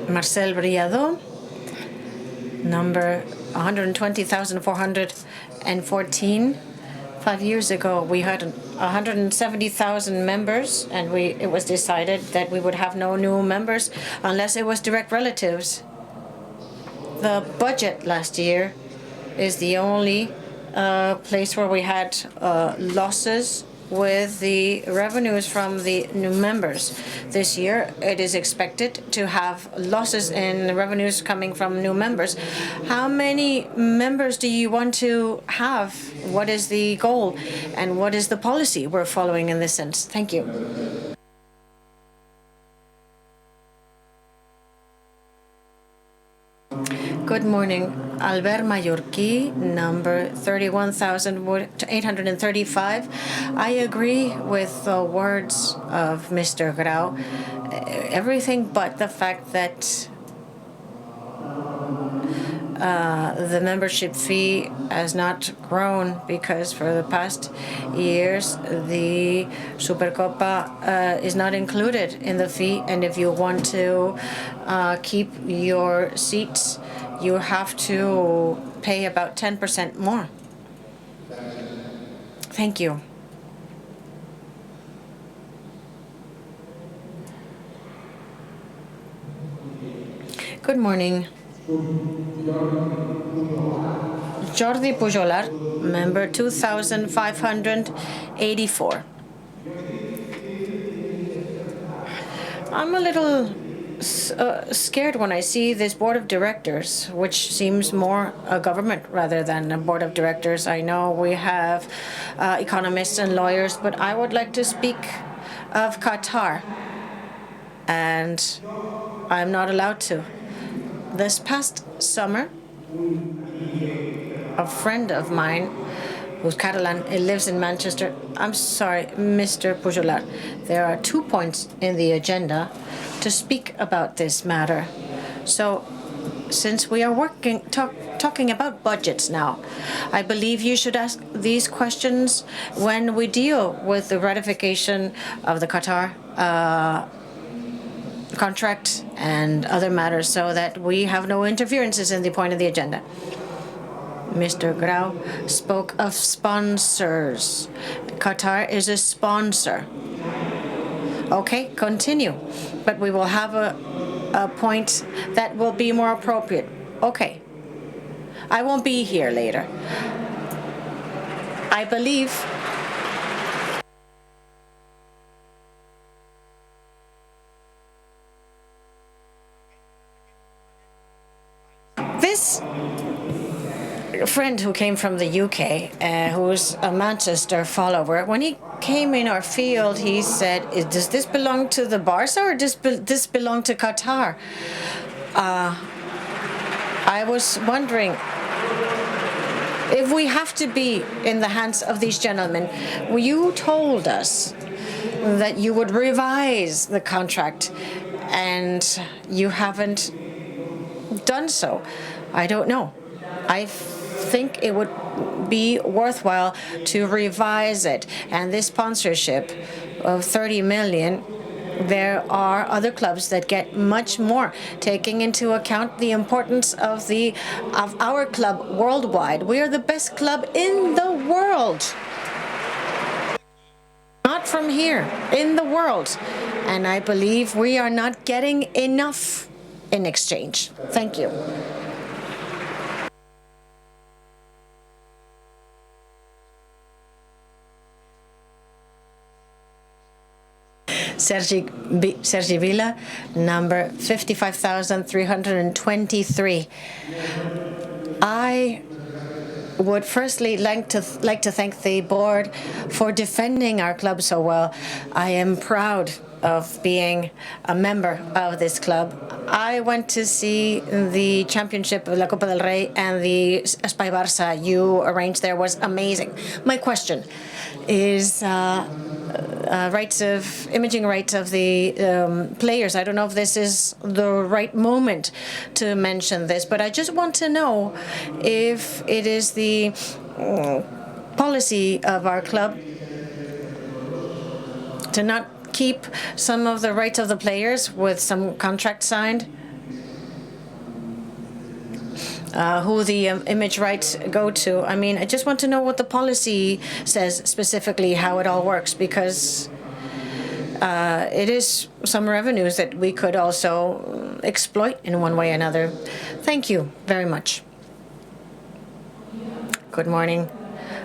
Marcel Briado, number 120,414. 5 years ago, we had 170,000 members, and it was decided that we would have no new members unless it was direct relatives. The budget last year is the only place where we had losses with the revenues from the new members. This year, it is expected to have losses in revenues coming from new members. How many members do you want to have? What is the goal? And what is the policy we're following in this sense? Thank you. Good morning. Albert Mallorquí, number 31,835. I agree with the words of Mr. Grau. Everything but the fact that the membership fee has not grown, because for the past years the Supercopa is not included in the fee, and if you want to keep your seats, you have to pay about 10% more. Thank you. Good morning. Jordi Pujolar, member 2584. I'm a little scared when I see this board of directors, which seems more a government rather than a board of directors. I know we have economists and lawyers, but I would like to speak of Qatar, and I'm not allowed to. This past summer, a friend of mine who's Catalan, lives in Manchester. I'm sorry, Mr. Pujolar. There are 2 points in the agenda to speak about this matter. So, since we are talking about budgets now, I believe you should ask these questions when we deal with the ratification of the Qatar contract and other matters, so that we have no interferences in the point of the agenda. Mr. Grau spoke of sponsors. Qatar is a sponsor. Okay, continue. But we will have a point that will be more appropriate. Okay. I won't be here later. I believe this friend who came from the UK, who's a Manchester follower, when he came in our field, he said, does this belong to the Barca or does this belong to Qatar? I was wondering, if we have to be in the hands of these gentlemen, you told us that you would revise the contract, and you haven't done so. I don't know. I think it would be worthwhile to revise it. And this sponsorship of 30 million, there are other clubs that get much more, taking into account the importance of our club worldwide. We are the best club in the world. Not from here, in the world. And I believe we are not getting enough in exchange. Thank you. Sergi Vila, number 55,323. I would firstly like to thank the board for defending our club so well. I am proud of being a member of this club. I went to see the championship of La Copa del Rey, and the FC Barça you arranged there was amazing. My question is imaging rights of the players. I don't know if this is the right moment to mention this, but I just want to know if it is the policy of our club to not keep some of the rights of the players with some contract signed, who the image rights go to. I mean, I just want to know what the policy says specifically, how it all works, because it is some revenues that we could also exploit in one way or another. Thank you very much. Good morning.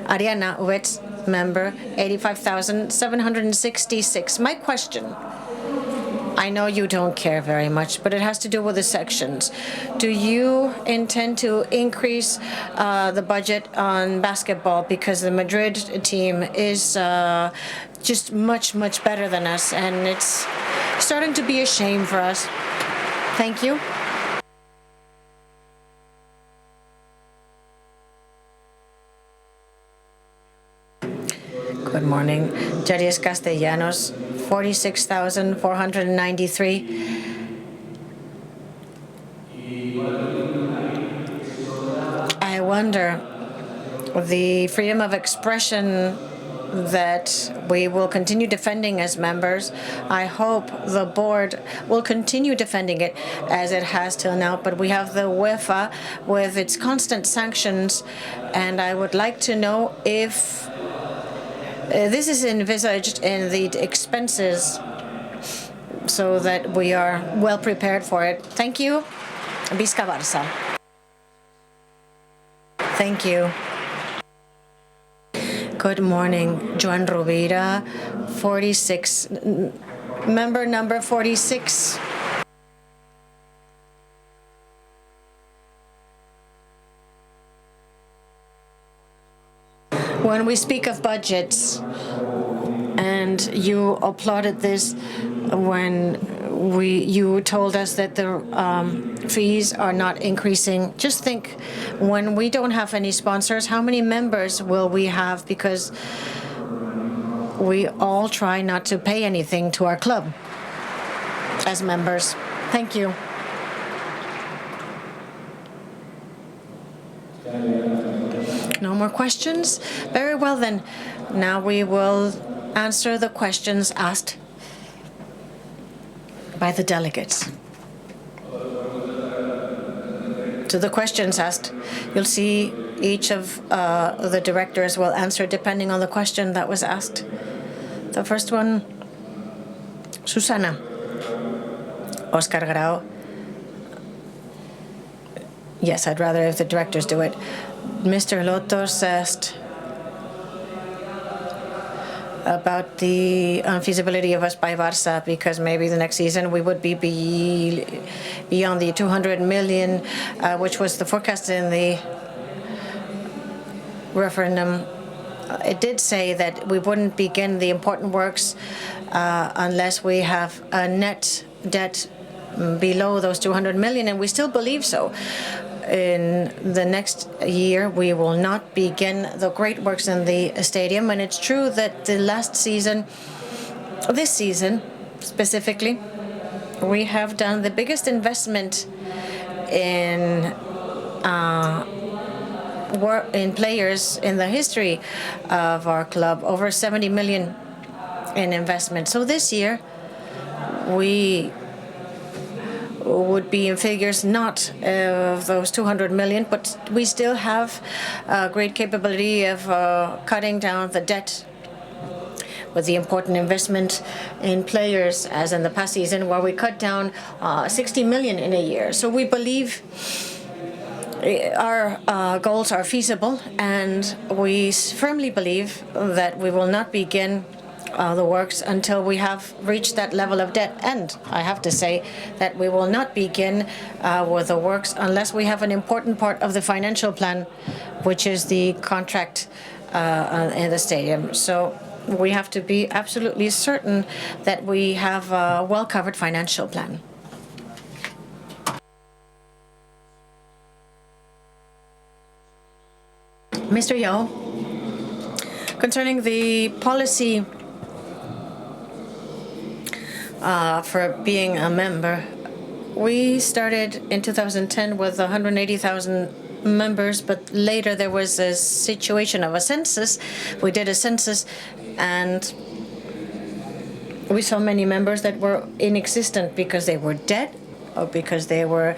Ariana Uwetz, member 85,766. My question, I know you don't care very much, but it has to do with the sections. Do you intend to increase the budget on basketball, because the Madrid team is just much, much better than us, and it's starting to be a shame for us? Thank you. Good morning. Jarius Castellanos, 46,493. I wonder, the freedom of expression that we will continue defending as members, I hope the board will continue defending it as it has till now, but we have the UEFA with its constant sanctions, and I would like to know if this is envisaged in the expenses so that we are well prepared for it. Thank you. Fiscal Barça. Thank you. Good morning. Joan Rovira, 46, member number 46. When we speak of budgets, and you applauded this when you told us that the fees are not increasing. Just think, when we don't have any sponsors, how many members will we have? Because we all try not to pay anything to our club as members. Thank you. No more questions? Very well then. Now we will answer the questions asked by the delegates. To the questions asked, you'll see each of the directors will answer depending on the question that was asked. The first one, Susana. Oscar Grau. Yes, I'd rather if the directors do it. Mr. Lotos asked about the feasibility of FC Barça, because maybe the next season we would be beyond the 200 million, which was the forecast in the referendum. It did say that we wouldn't begin the important works unless we have a net debt below those 200 million, and we still believe so. In the next year, we will not begin the great works in the stadium. And it's true that the last season, this season specifically, we have done the biggest investment in players in the history of our club, over 70 million in investment. So this year, we would be in figures not of those 200 million, but we still have a great capability of cutting down the debt with the important investment in players, as in the past season, where we cut down 60 million in a year. So we believe our goals are feasible, and we firmly believe that we will not begin the works until we have reached that level of debt. And I have to say that we will not begin with the works unless we have an important part of the financial plan, which is the contract in the stadium. So we have to be absolutely certain that we have a well-covered financial plan. Mr. Yao, concerning the policy for being a member, we started in 2010 with 180,000 members, but later there was a situation of a census. We did a census, and we saw many members that were inexistent because they were dead or because they were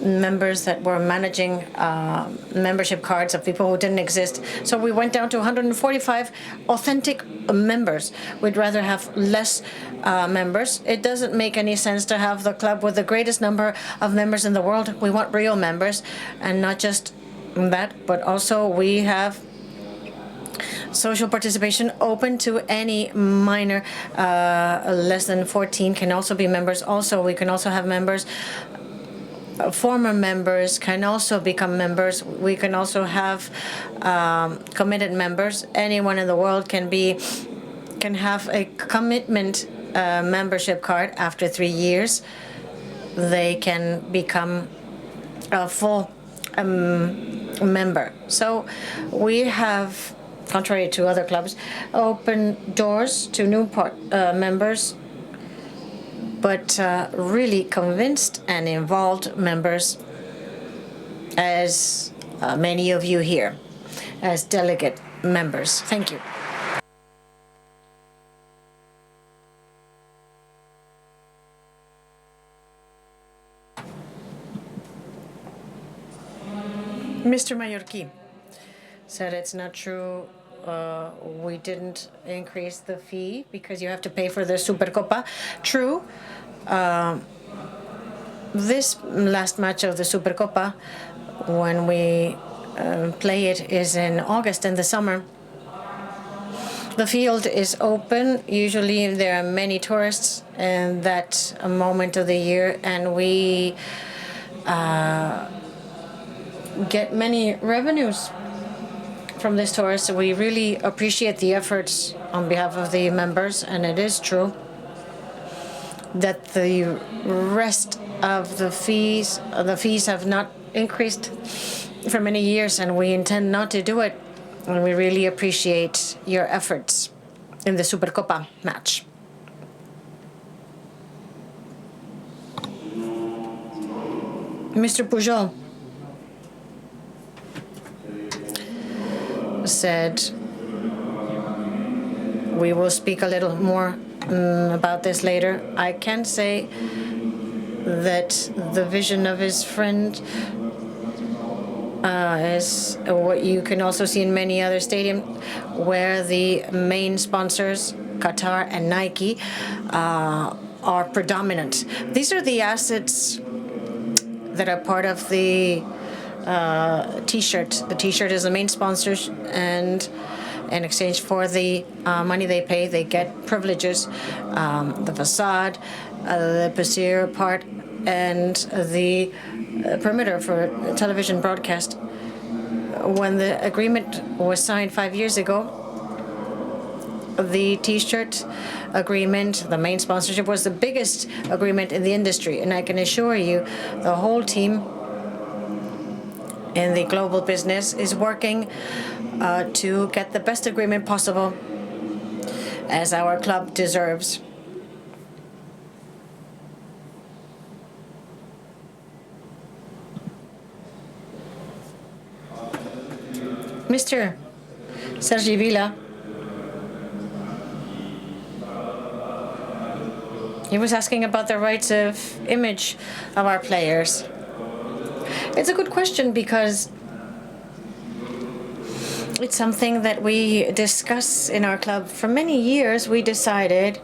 members that were managing membership cards of people who didn't exist. So we went down to 145 authentic members. We'd rather have less members. It doesn't make any sense to have the club with the greatest number of members in the world. We want real members, and not just that, but also we have social participation open to any minor. Less than 14 can also be members. Also, we can also have members. Former members can also become members. We can also have committed members. Anyone in the world can have a commitment membership card. After 3 years, they can become a full member. So we have, contrary to other clubs, open doors to new members, but really convinced and involved members, as many of you here, as delegate members. Thank you. Mr. Mallorquí said it's not true. We didn't increase the fee because you have to pay for the Supercopa. True. This last match of the Supercopa, when we play it, is in August in the summer. The field is open. Usually there are many tourists in that moment of the year, and we get many revenues from this tourist. We really appreciate the efforts on behalf of the members, and it is true that the rest of the fees have not increased for many years, and we intend not to do it. And we really appreciate your efforts in the Supercopa match. Mr. Pujol said we will speak a little more about this later. I can say that the vision of his friend is what you can also see in many other stadiums, where the main sponsors, Qatar and Nike, are predominant. These are the assets that are part of the T-shirt. The T-shirt is the main sponsor, and in exchange for the money they pay, they get privileges, the facade, the posterior part, and the perimeter for television broadcast. When the agreement was signed 5 years ago, the T-shirt agreement, the main sponsorship, was the biggest agreement in the industry. And I can assure you, the whole team in the global business is working to get the best agreement possible, as our club deserves. Mr. Sergi Vila, he was asking about the rights of image of our players. It's a good question because it's something that we discuss in our club. For many years, we decided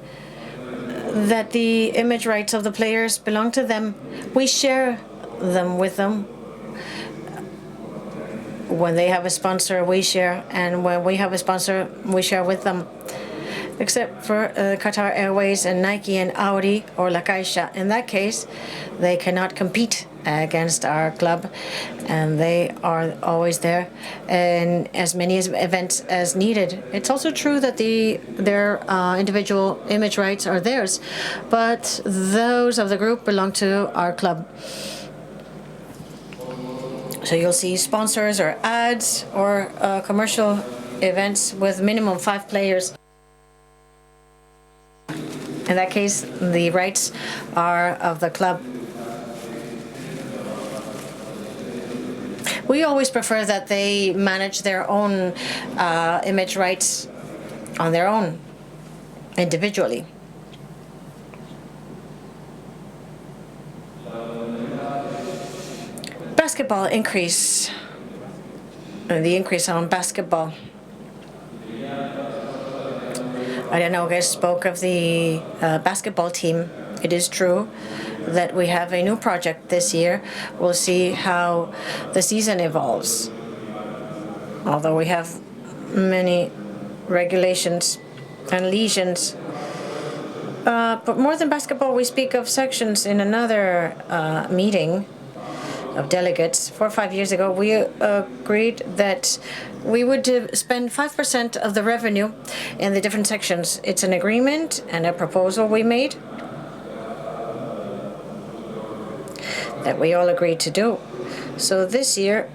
that the image rights of the players belong to them. We share them with them. When they have a sponsor, we share, and when we have a sponsor, we share with them. Except for Qatar Airways and Nike and Audi or La Caixa. In that case, they cannot compete against our club, and they are always there in as many events as needed. It's also true that their individual image rights are theirs, but those of the group belong to our club. So you'll see sponsors or ads or commercial events with minimum 5 players. In that case, the rights are of the club. We always prefer that they manage their own image rights on their own, individually. Basketball increase, the increase on basketball. Ariana spoke of the basketball team. It is true that we have a new project this year. We'll see how the season evolves. Although we have many regulations and lesions. But more than basketball, we speak of sections in another meeting of delegates. 4 or 5 years ago, we agreed that we would spend 5% of the revenue in the different sections. It's an agreement and a proposal we made that we all agreed to do. So this year,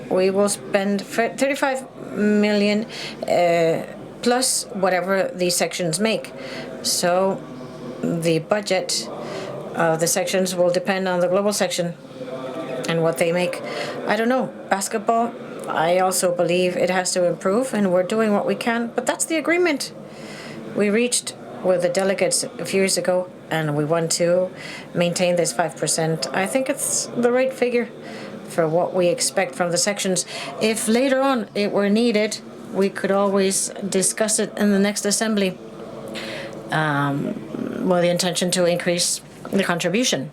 we will spend 35 million plus whatever these sections make. So the budget of the sections will depend on the global section and what they make. I don't know. Basketball, I also believe it has to improve, and we're doing what we can. But that's the agreement we reached with the delegates a few years ago, and we want to maintain this 5%. I think it's the right figure for what we expect from the sections. If later on it were needed, we could always discuss it in the next assembly with the intention to increase the contribution.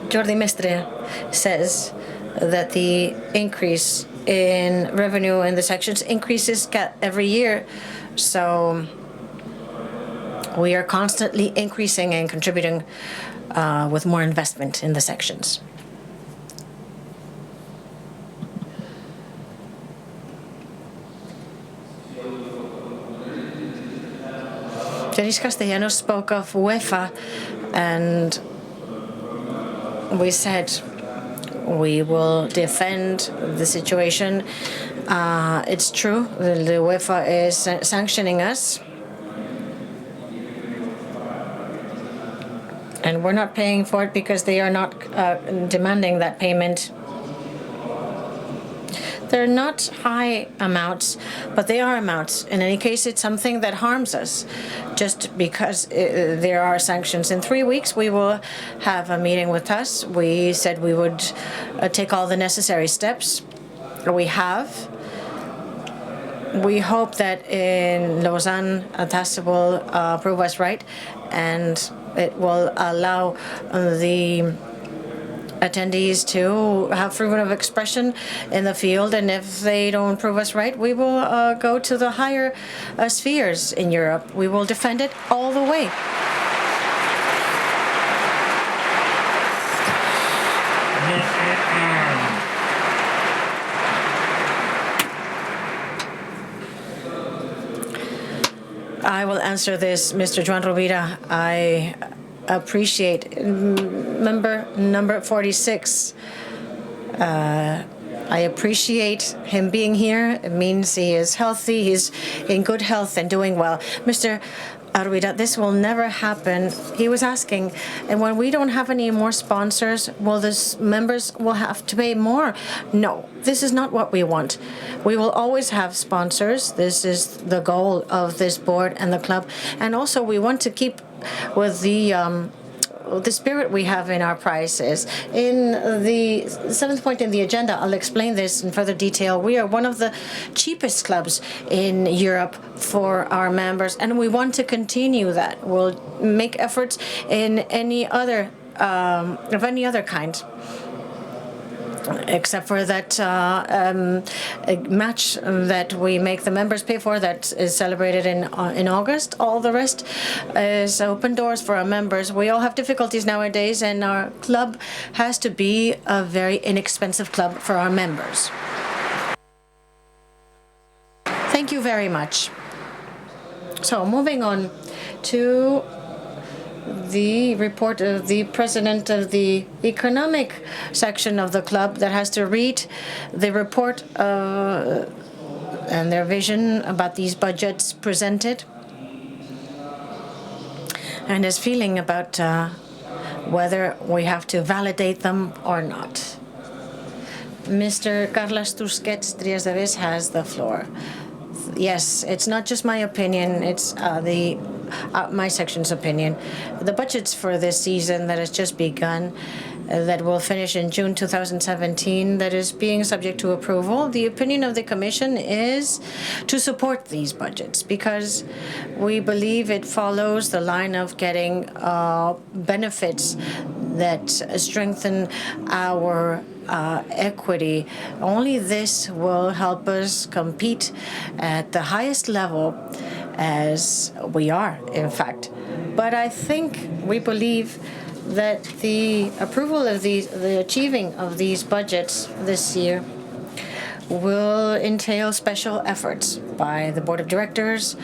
Jordi Mestre says that the increase in revenue in the sections increases every year. So we are constantly increasing and contributing with more investment in the sections. Denis Castellanos spoke of UEFA, and we said we will defend the situation. It's true, the UEFA is sanctioning us, and we're not paying for it because they are not demanding that payment. They're not high amounts, but they are amounts. In any case, it's something that harms us just because there are sanctions. In 3 weeks, we will have a meeting with us. We said we would take all the necessary steps. We have. We hope that in Lausanne, TAS will prove us right, and it will allow the attendees to have freedom of expression in the field, and if they don't prove us right, we will go to the higher spheres in Europe. We will defend it all the way. I will answer this, Mr. Joan Rovira. I appreciate number 46. I appreciate him being here. It means he is healthy, he's in good health and doing well. Mr. Arruida, this will never happen. He was asking, and when we don't have any more sponsors, will the members will have to pay more? No, this is not what we want. We will always have sponsors. This is the goal of this board and the club. And also we want to keep with the the spirit we have in our prices. In the seventh point in the agenda, I'll explain this in further detail. We are one of the cheapest clubs in Europe for our members, and we want to continue that. We'll make efforts in any other of any other kind, except for that match that we make the members pay for that is celebrated in August. All the rest is open doors for our members. We all have difficulties nowadays, and our club has to be a very inexpensive club for our members. Thank you very much. So moving on to the report of the president of the economic section of the club that has to read the report and their vision about these budgets presented and his feeling about whether we have to validate them or not. Mr. Carles Tusquets Trias de Ves has the floor. Yes, it's not just my opinion, it's my section's opinion. The budgets for this season that has just begun, that will finish in June 2017, that is being subject to approval. The opinion of the Commission is to support these budgets because we believe it follows the line of getting benefits that strengthen our equity. Only this will help us compete at the highest level as we are, in fact. But I think we believe that the approval of the achieving of these budgets this year will entail special efforts by the Board of Directors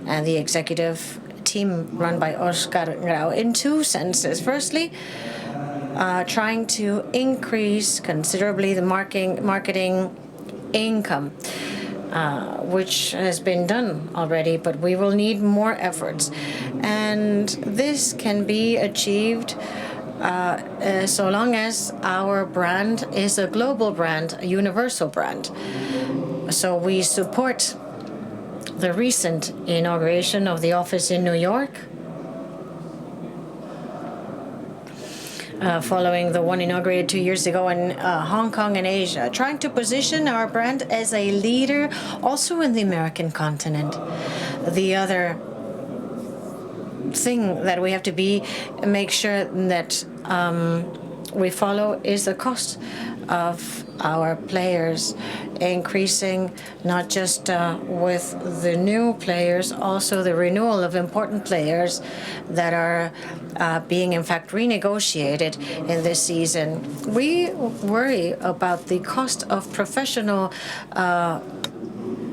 and the executive team run by Oscar Grau in two senses. Firstly, trying to increase considerably the marketing income, which has been done already, but we will need more efforts. And this can be achieved so long as our brand is a global brand, a universal brand. So we support the recent inauguration of the office in New York, following the one inaugurated 2 years ago in Hong Kong and Asia, trying to position our brand as a leader also in the American continent. The other thing that we have to make sure that we follow is the cost of our players increasing, not just with the new players, also the renewal of important players that are being in fact renegotiated in this season. We worry about the cost of professional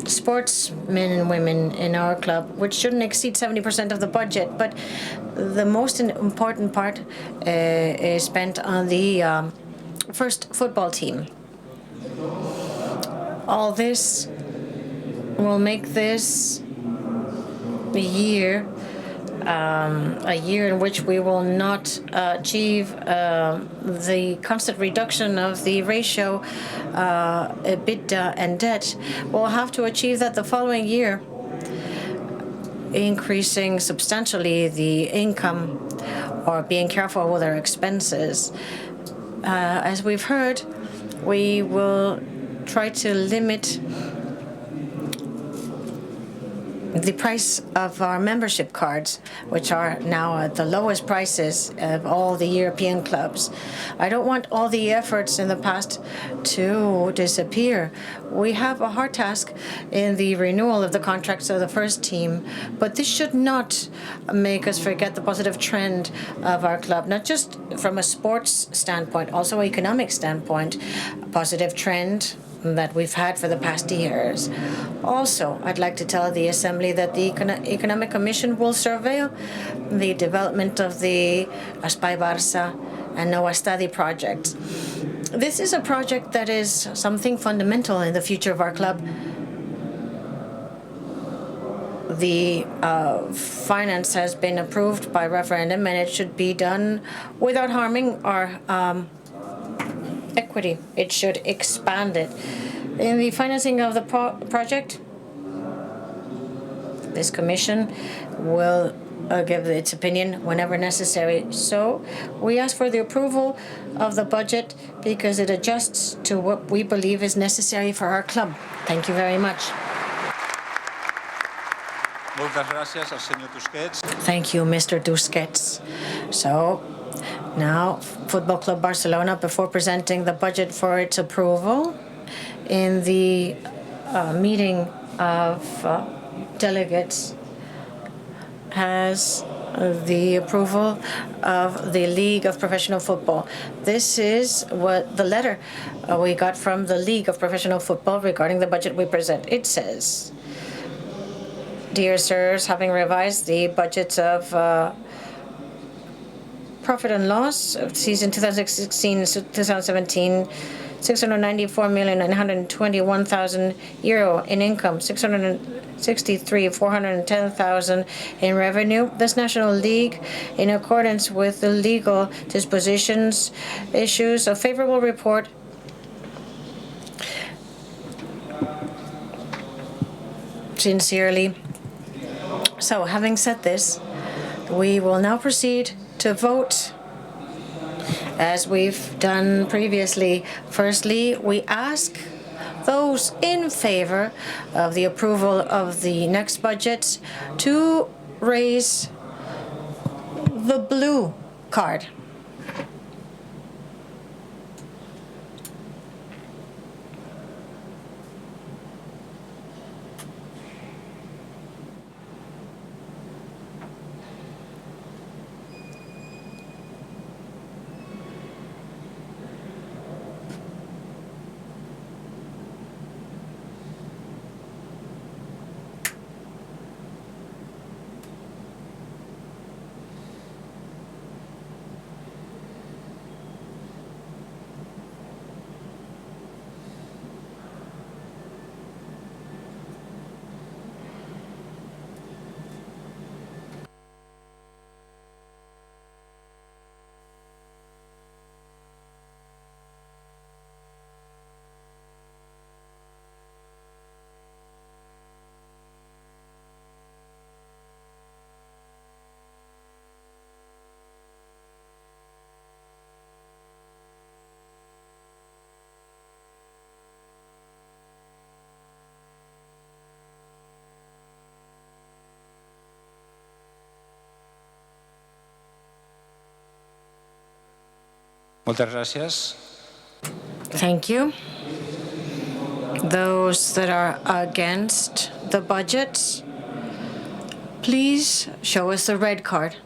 sportsmen and women in our club, which shouldn't exceed 70% of the budget, but the most important part is spent on the first football team. All this will make this a year in which we will not achieve the constant reduction of the ratio EBITDA and debt. We'll have to achieve that the following year, increasing substantially the income or being careful with our expenses. As we've heard, we will try to limit the price of our membership cards, which are now at the lowest prices of all the European clubs. I don't want all the efforts in the past to disappear. We have a hard task in the renewal of the contracts of the first team, but this should not make us forget the positive trend of our club, not just from a sports standpoint, also economic standpoint, a positive trend that we've had for the past years. Also, I'd like to tell the Assembly that the Economic Commission will surveil the development of the FC Barça and No Estadi projects. This is a project that is something fundamental in the future of our club. The finance has been approved by referendum, and it should be done without harming our equity. It should expand it. In the financing of the project, this commission will give its opinion whenever necessary. So we ask for the approval of the budget because it adjusts to what we believe is necessary for our club. Thank you very much. Moltes gràcies al senyor Tusquets. Thank you, Mr. Tusquets. So now, Football Club Barcelona, before presenting the budget for its approval in the meeting of delegates, has the approval of the League of Professional Football. This is what the letter we got from the League of Professional Football regarding the budget we present. It says, "Dear sirs, having revised the budgets of profit and loss of season 2016-2017, €694,921,000 in income, €663,410,000 in revenue. This National League, in accordance with the legal dispositions, issues a favorable report sincerely." So, having said this, we will now proceed to vote as we've done previously. Firstly, we ask those in favor of the approval of the next budget to raise the blue card. Moltes gràcies. Thank you. Those that are against the budget, please show us the red card.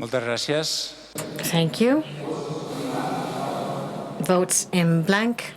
Moltes gràcies. Thank you. Votes in blank.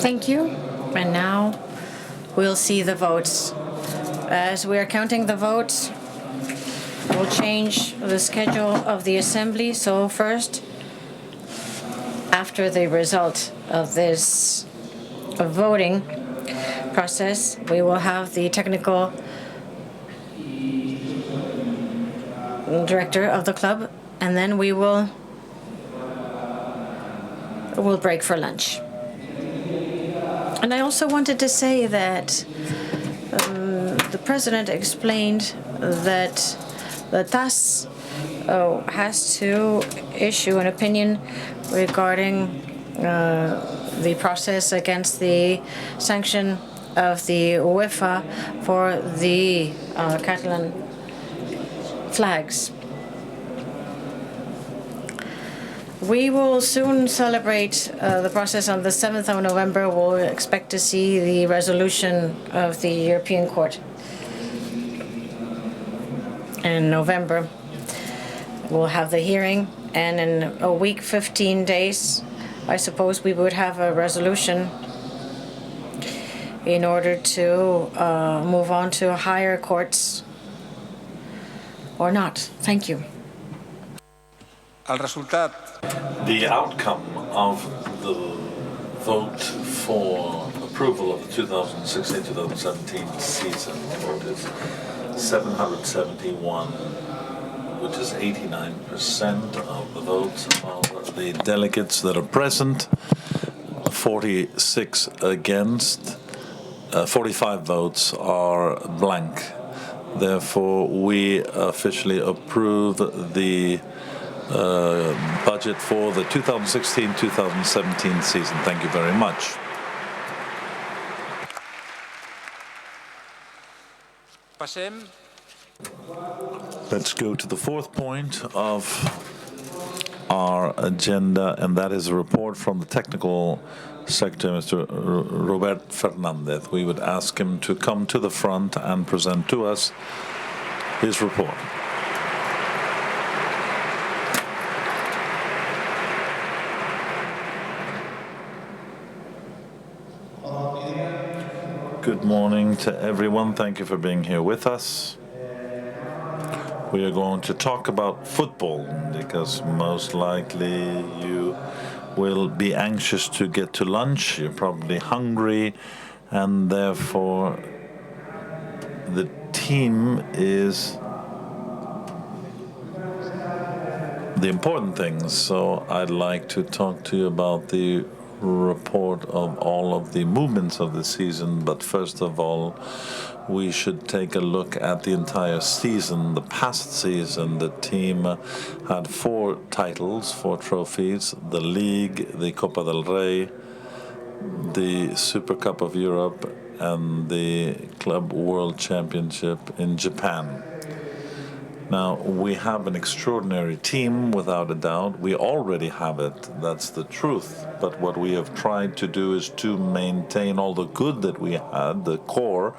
Thank you. And now we'll see the votes. As we are counting the votes, we'll change the schedule of the assembly. So first, after the result of this voting process, we will have the technical director of the club, and then we'll break for lunch. And I also wanted to say that the president explained that the TAS has to issue an opinion regarding the process against the sanction of the UEFA for the Catalan flags. We will soon celebrate the process on the 7th of November. We'll expect to see the resolution of the European Court. In November, we'll have the hearing, and in a week, 15 days, I suppose we would have a resolution in order to move on to higher courts or not. Thank you. El resultat. The outcome of the vote for approval of the 2016-2017 season vote is 771, which is 89% of the votes of the delegates that are present, 46 against, 45 votes are blank. Therefore, we officially approve the budget for the 2016-2017 season. Thank you very much. Passem. Let's go to the fourth point of our agenda, and that is a report from the technical secretary, Mr. Robert Fernandez. We would ask him to come to the front and present to us his report. Good morning to everyone. Thank you for being here with us. We are going to talk about football because most likely you will be anxious to get to lunch. You're probably hungry, and therefore the team is the important things. So I'd like to talk to you about the report of all of the movements of the season, but first of all, we should take a look at the entire season. The past season, the team had 4 titles, 4 trophies: the League, the Copa del Rey, the Super Cup of Europe, and the Club World Championship in Japan. Now, we have an extraordinary team, without a doubt. We already have it, that's the truth. But what we have tried to do is to maintain all the good that we had, the core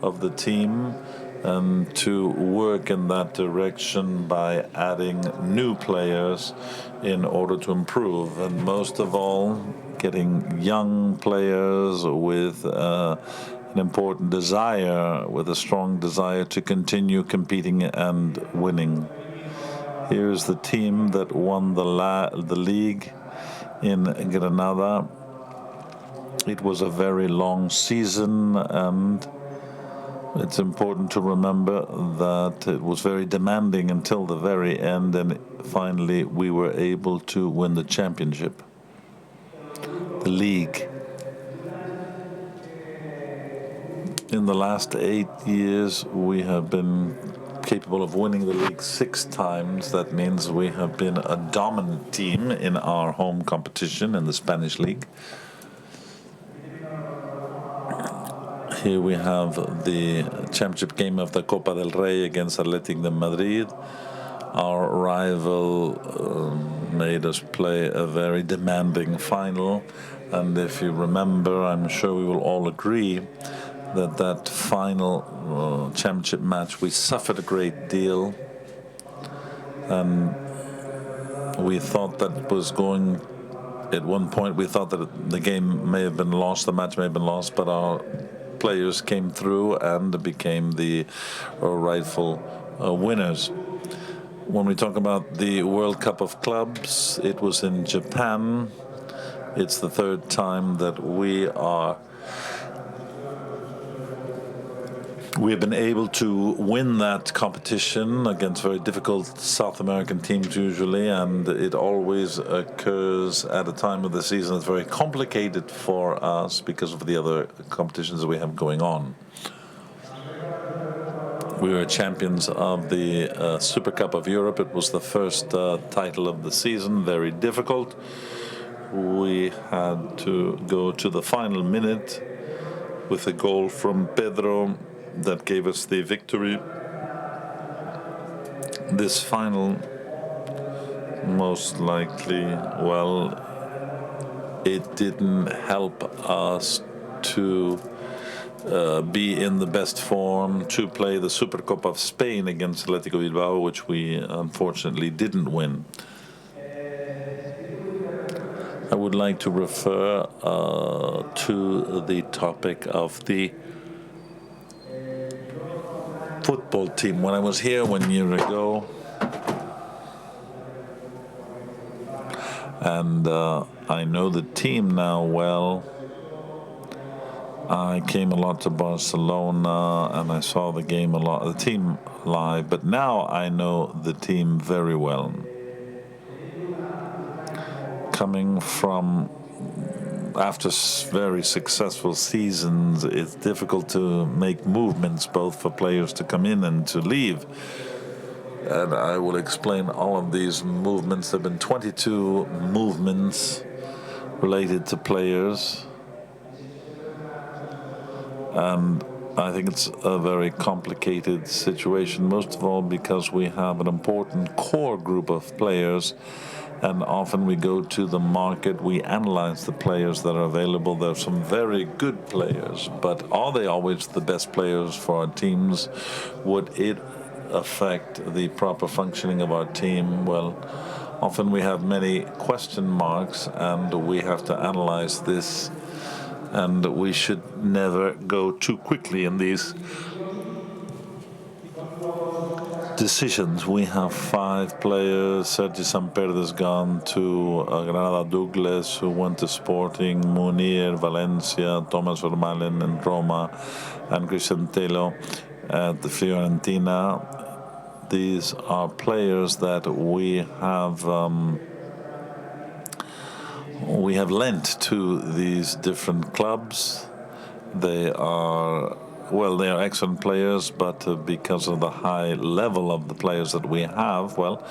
of the team, and to work in that direction by adding new players in order to improve. And most of all, getting young players with an important desire, with a strong desire to continue competing and winning. Here's the team that won the league in Granada. It was a very long season, and it's important to remember that it was very demanding until the very end, and finally we were able to win the championship, the league. In the last 8 years, we have been capable of winning the league 6 times. That means we have been a dominant team in our home competition in the Spanish league. Here we have the championship game of the Copa del Rey against Athletic de Madrid. Our rival made us play a very demanding final. And if you remember, I'm sure we will all agree that final championship match, we suffered a great deal, and we thought that it was going. At one point, we thought that the game may have been lost, the match may have been lost, but our players came through and became the rightful winners. When we talk about the World Cup of Clubs, it was in Japan. It's the 3rd time that we've been able to win that competition against very difficult South American teams usually, and it always occurs at a time of the season that's very complicated for us because of the other competitions that we have going on. We were champions of the Super Cup of Europe. It was the first title of the season, very difficult. We had to go to the final minute with a goal from Pedro that gave us the victory. This final, most likely, well, it didn't help us to be in the best form to play the Supercopa of Spain against Atletico Bilbao, which we unfortunately didn't win. I would like to refer to the topic of the football team. When I was here 1 year ago, and I know the team now well. I came a lot to Barcelona and I saw the game a lot, the team live, but now I know the team very well. Coming from after very successful seasons, it's difficult to make movements both for players to come in and to leave. And I will explain all of these movements. There have been 22 movements related to players. And I think it's a very complicated situation, most of all because we have an important core group of players, and often we go to the market, we analyze the players that are available. There are some very good players, but are they always the best players for our teams? Would it affect the proper functioning of our team? Well, often we have many question marks, and we have to analyze this. And we should never go too quickly in these decisions. We have 5 players. Sergi Samper has gone to Granada, Douglas, who went to Sporting, Munir, Valencia, Thomas Vermaelen in Roma, and Christian Telo at the Fiorentina. These are players that we have lent to these different clubs. They are excellent players, but because of the high level of the players that we have, well,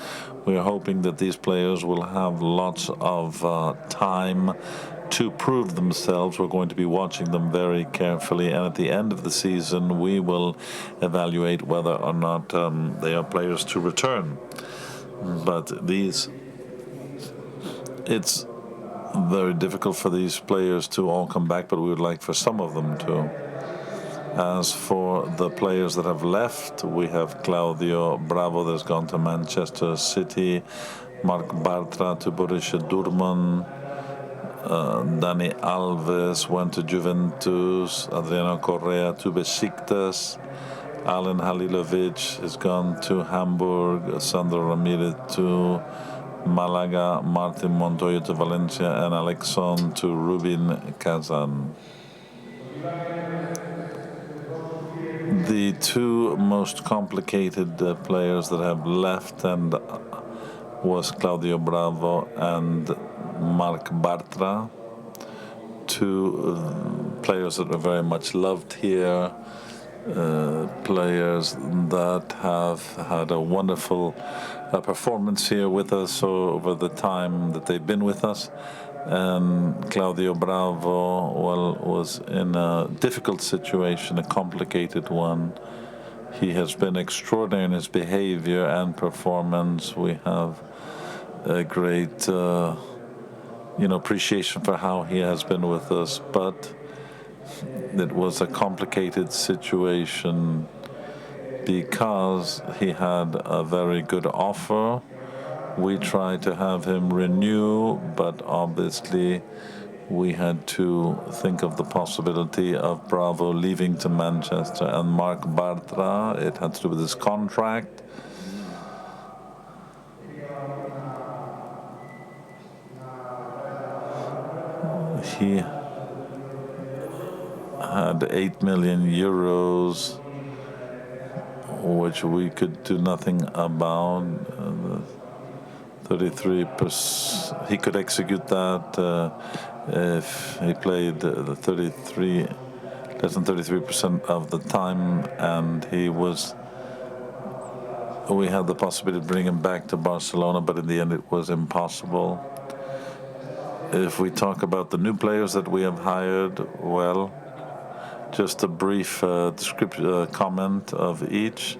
we're hoping that these players will have lots of time to prove themselves. We're going to be watching them very carefully, and at the end of the season, we will evaluate whether or not they are players to return. But it's very difficult for these players to all come back, but we would like for some of them to. As for the players that have left, we have Claudio Bravo that's gone to Manchester City, Marc Bartra to Borussia Dortmund, Dani Alves went to Juventus, Adriano Correa to Besiktas, Alen Halilovic has gone to Hamburg, Sandro Ramirez to Malaga, Martin Montoya to Valencia, and Alexon to Rubin Kazan. The 2 most complicated players that have left and was Claudio Bravo and Marc Bartra, 2 players that are very much loved here, players that have had a wonderful performance here with us over the time that they've been with us. And Claudio Bravo, was in a difficult situation, a complicated one. He has been extraordinary in his behavior and performance. We have a great, appreciation for how he has been with us, but it was a complicated situation because he had a very good offer. We tried to have him renew, but obviously we had to think of the possibility of Bravo leaving to Manchester, and Marc Bartra, it had to do with his contract. He had 8 million euros, which we could do nothing about. 33%. He could execute that if he played less than 33% of the time, and we had the possibility to bring him back to Barcelona, but in the end it was impossible. If we talk about the new players that we have hired, well, Just a brief comment of each.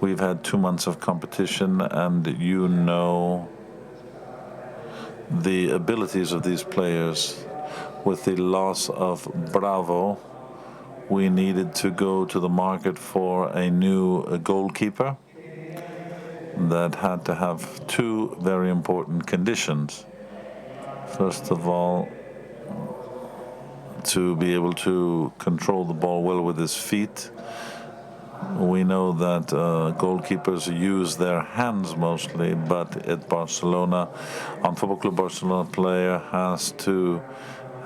We've had 2 months of competition, and you know the abilities of these players. With the loss of Bravo, we needed to go to the market for a new goalkeeper that had to have 2 very important conditions. First of all, to be able to control the ball well with his feet. We know that goalkeepers use their hands mostly, but at Barcelona, on Football Club Barcelona, a player has to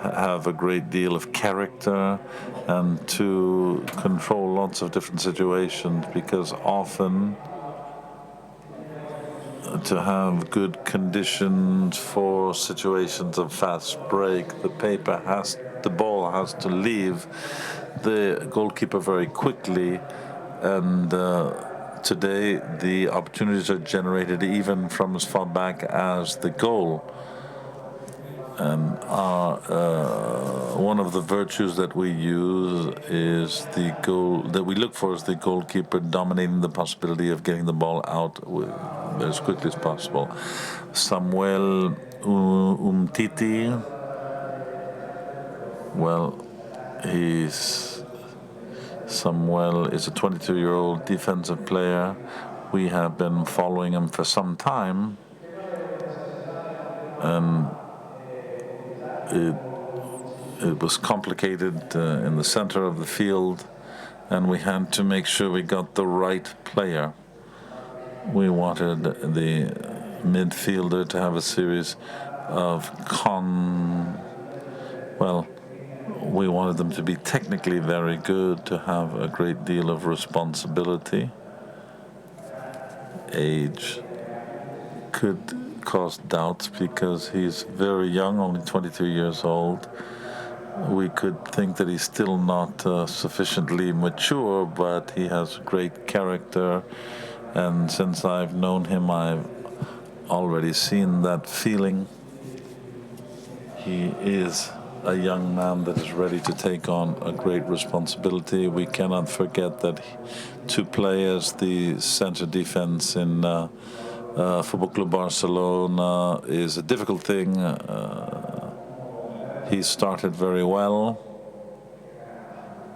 have a great deal of character and to control lots of different situations, because often to have good conditions for situations of fast break, the ball has to leave the goalkeeper very quickly, and today the opportunities are generated even from as far back as the goal. And one of the virtues that we use is the goal that we look for is the goalkeeper dominating the possibility of getting the ball out as quickly as possible. Samuel Umtiti, well, Samuel is a 22-year-old defensive player. We have been following him for some time, and it was complicated in the center of the field, and we had to make sure we got the right player. We wanted the midfielder to have a series of we wanted them to be technically very good, to have a great deal of responsibility. Age could cause doubts because he's very young, only 22 years old. We could think that he's still not sufficiently mature, but he has great character, and since I've known him, I've already seen that feeling. He is a young man that is ready to take on a great responsibility. We cannot forget that to play as the center defense in Football Club Barcelona is a difficult thing. He started very well,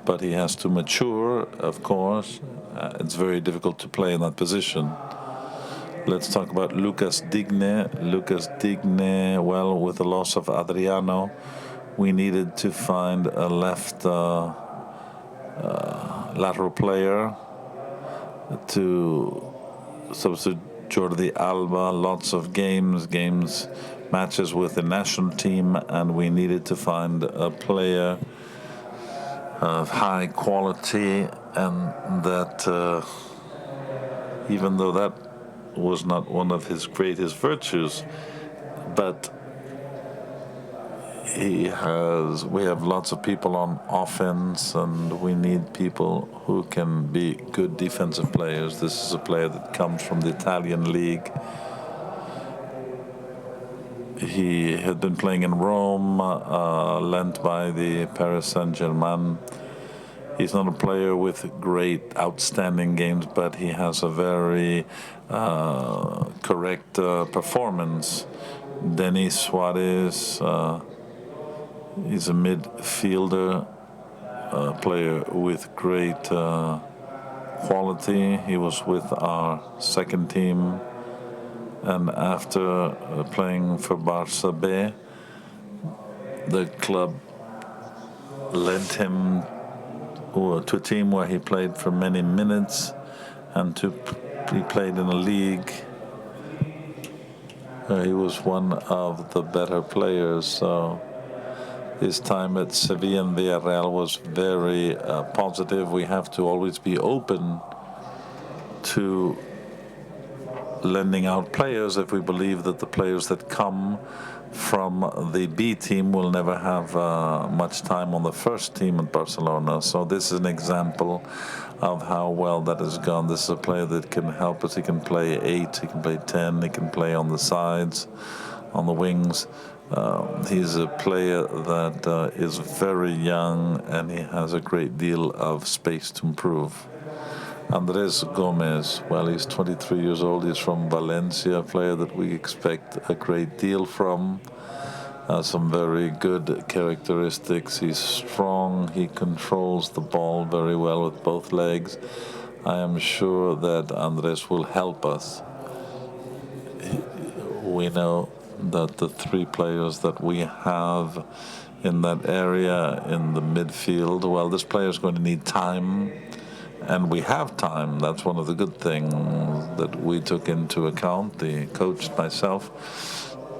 but he has to mature, of course. It's very difficult to play in that position. Let's talk about Lucas Digne. Lucas Digne, well, with the loss of Adriano, we needed to find a left lateral player to substitute Jordi Alba. Lots of matches with the national team, and we needed to find a player of high quality, and that even though that was not one of his greatest virtues, but we have lots of people on offense, and we need people who can be good defensive players. This is a player that comes from the Italian league. He had been playing in Rome, lent by the Paris Saint-Germain. He's not a player with great, outstanding games, but he has a very correct performance. Denis Suarez, he's a midfielder, player with great quality. He was with our second team, and after playing for Barça B, the club lent him to a team where he played for many minutes, and he played in a league. He was one of the better players, so his time at Sevilla and Villarreal was very positive. We have to always be open to lending out players if we believe that the players that come from the B team will never have much time on the first team at Barcelona. So this is an example of how well that has gone. This is a player that can help us. He can play 8, he can play 10, he can play on the sides. on the wings. He's a player that is very young, and he has a great deal of space to improve. Andres Gomez, well, he's 23 years old. He's from Valencia, a player that we expect a great deal from. Some very good characteristics. He's strong. He controls the ball very well with both legs. I am sure that Andres will help us. We know that the three players that we have in that area in the midfield, well, this player is going to need time, and we have time. That's one of the good things that we took into account, the coach and myself.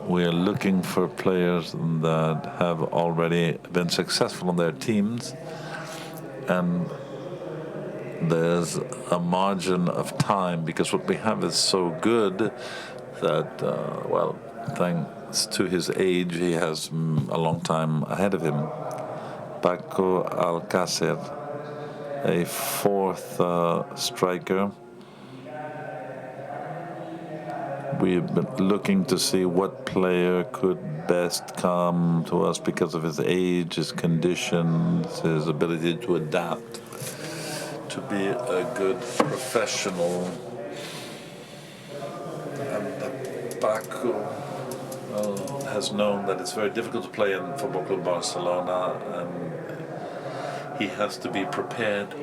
We are looking for players that have already been successful in their teams, and there's a margin of time because what we have is so good that, well, thanks to his age, he has a long time ahead of him. Paco Alcácer, a fourth striker. We've been looking to see what player could best come to us because of his age, his conditions, his ability to adapt, to be a good professional. And Paco has known that it's very difficult to play in Football Club Barcelona, and he has to be prepared.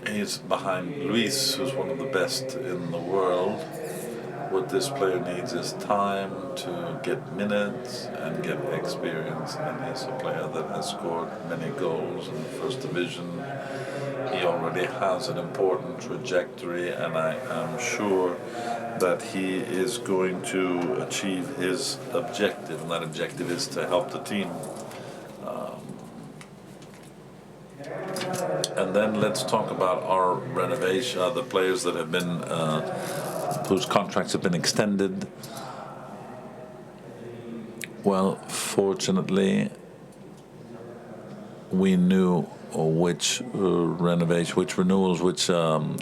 He's behind Luis, who's one of the best in the world. What this player needs is time to get minutes and get experience, and he's a player that has scored many goals in the first division. He already has an important trajectory, and I am sure that he is going to achieve his objective, and that objective is to help the team. And then let's talk about our renovation, the players that have been, whose contracts have been extended. Well, fortunately, we knew which renewals, which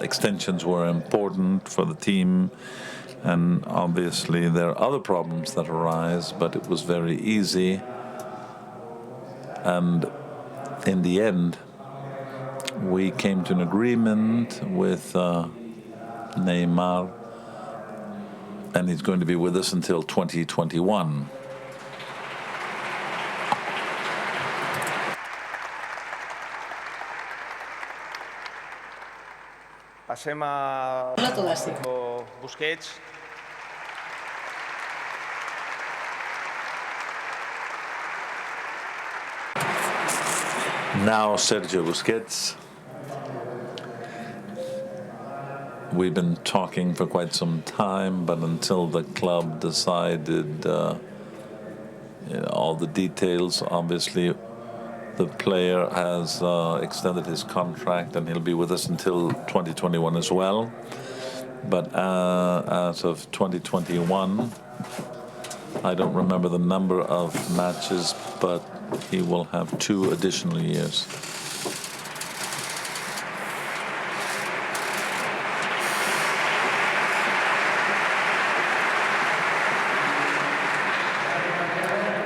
extensions were important for the team. And obviously there are other problems that arise, but it was very easy. And in the end, we came to an agreement with Neymar, and he's going to be with us until 2021. Passem a Busquets. Now Sergio Busquets. We've been talking for quite some time, but until the club decided all the details, obviously the player has extended his contract and he'll be with us until 2021 as well. But as of 2021, I don't remember the number of matches, but he will have 2 additional years.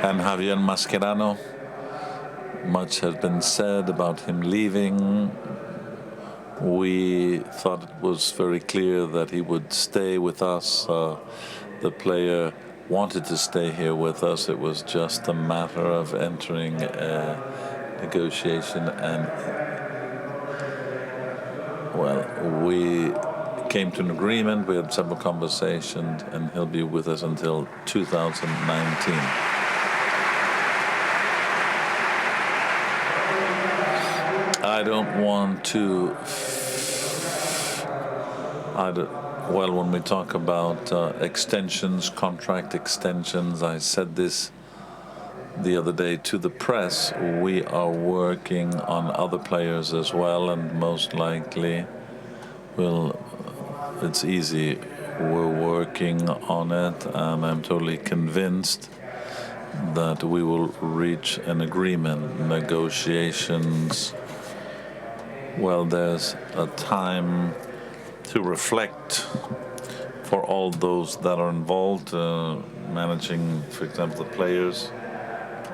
And Javier Mascherano, much has been said about him leaving. We thought it was very clear that he would stay with us. The player wanted to stay here with us. It was just a matter of entering a negotiation, and well, we came to an agreement. We had several conversations, and he'll be with us until 2019. I don't want to. Well, when we talk about extensions, contract extensions, I said this the other day to the press. We are working on other players as well, and most likely, it's easy. We're working on it, and I'm totally convinced that we will reach an agreement. Negotiations. Well, there's a time to reflect for all those that are involved, managing, for example, the players,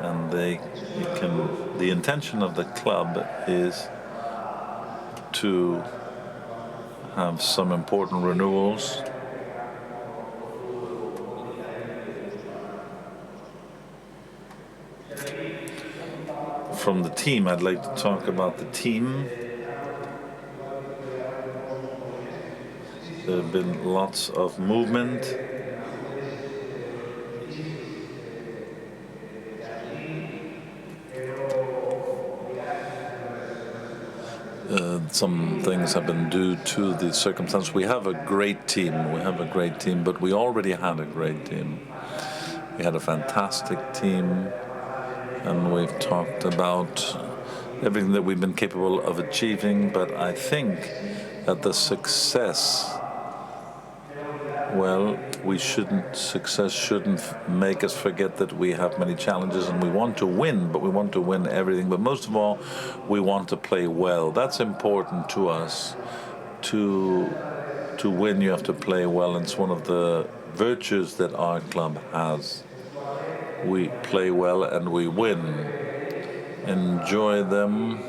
and the intention of the club is to have some important renewals. From the team, I'd like to talk about the team. There have been lots of movement. Some things have been due to the circumstance. We have a great team. But we already had a great team. We had a fantastic team, and we've talked about everything that we've been capable of achieving. But I think that the success, well, success shouldn't make us forget that we have many challenges and we want to win, but we want to win everything. But most of all, we want to play well. That's important to us. To win, you have to play well. And it's one of the virtues that our club has. We play well and we win. Enjoy them.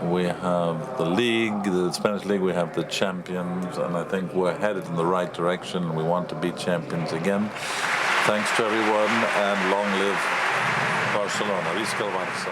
We have the league, the Spanish league, we have the champions, and I think we're headed in the right direction. We want to be champions again. Thanks to everyone, and long live Barcelona. Fiscal Barça.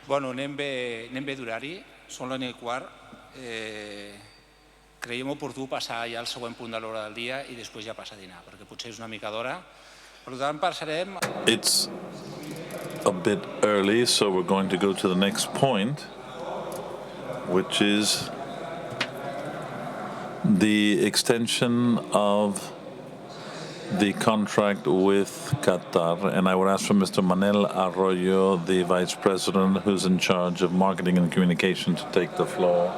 Bueno, anem bé d'horari, són l'1:15. Creiem oportú passar ja al següent punt de l'hora del dia i després ja passar a dinar, perquè potser és una mica d'hora. Per tant, passarem... It's a bit early, so we're going to go to the next point, which is the extension of the contract with Qatar, and I would ask for Mr. Manel Arroyo, the Vice President who's in charge of marketing and communication, to take the floor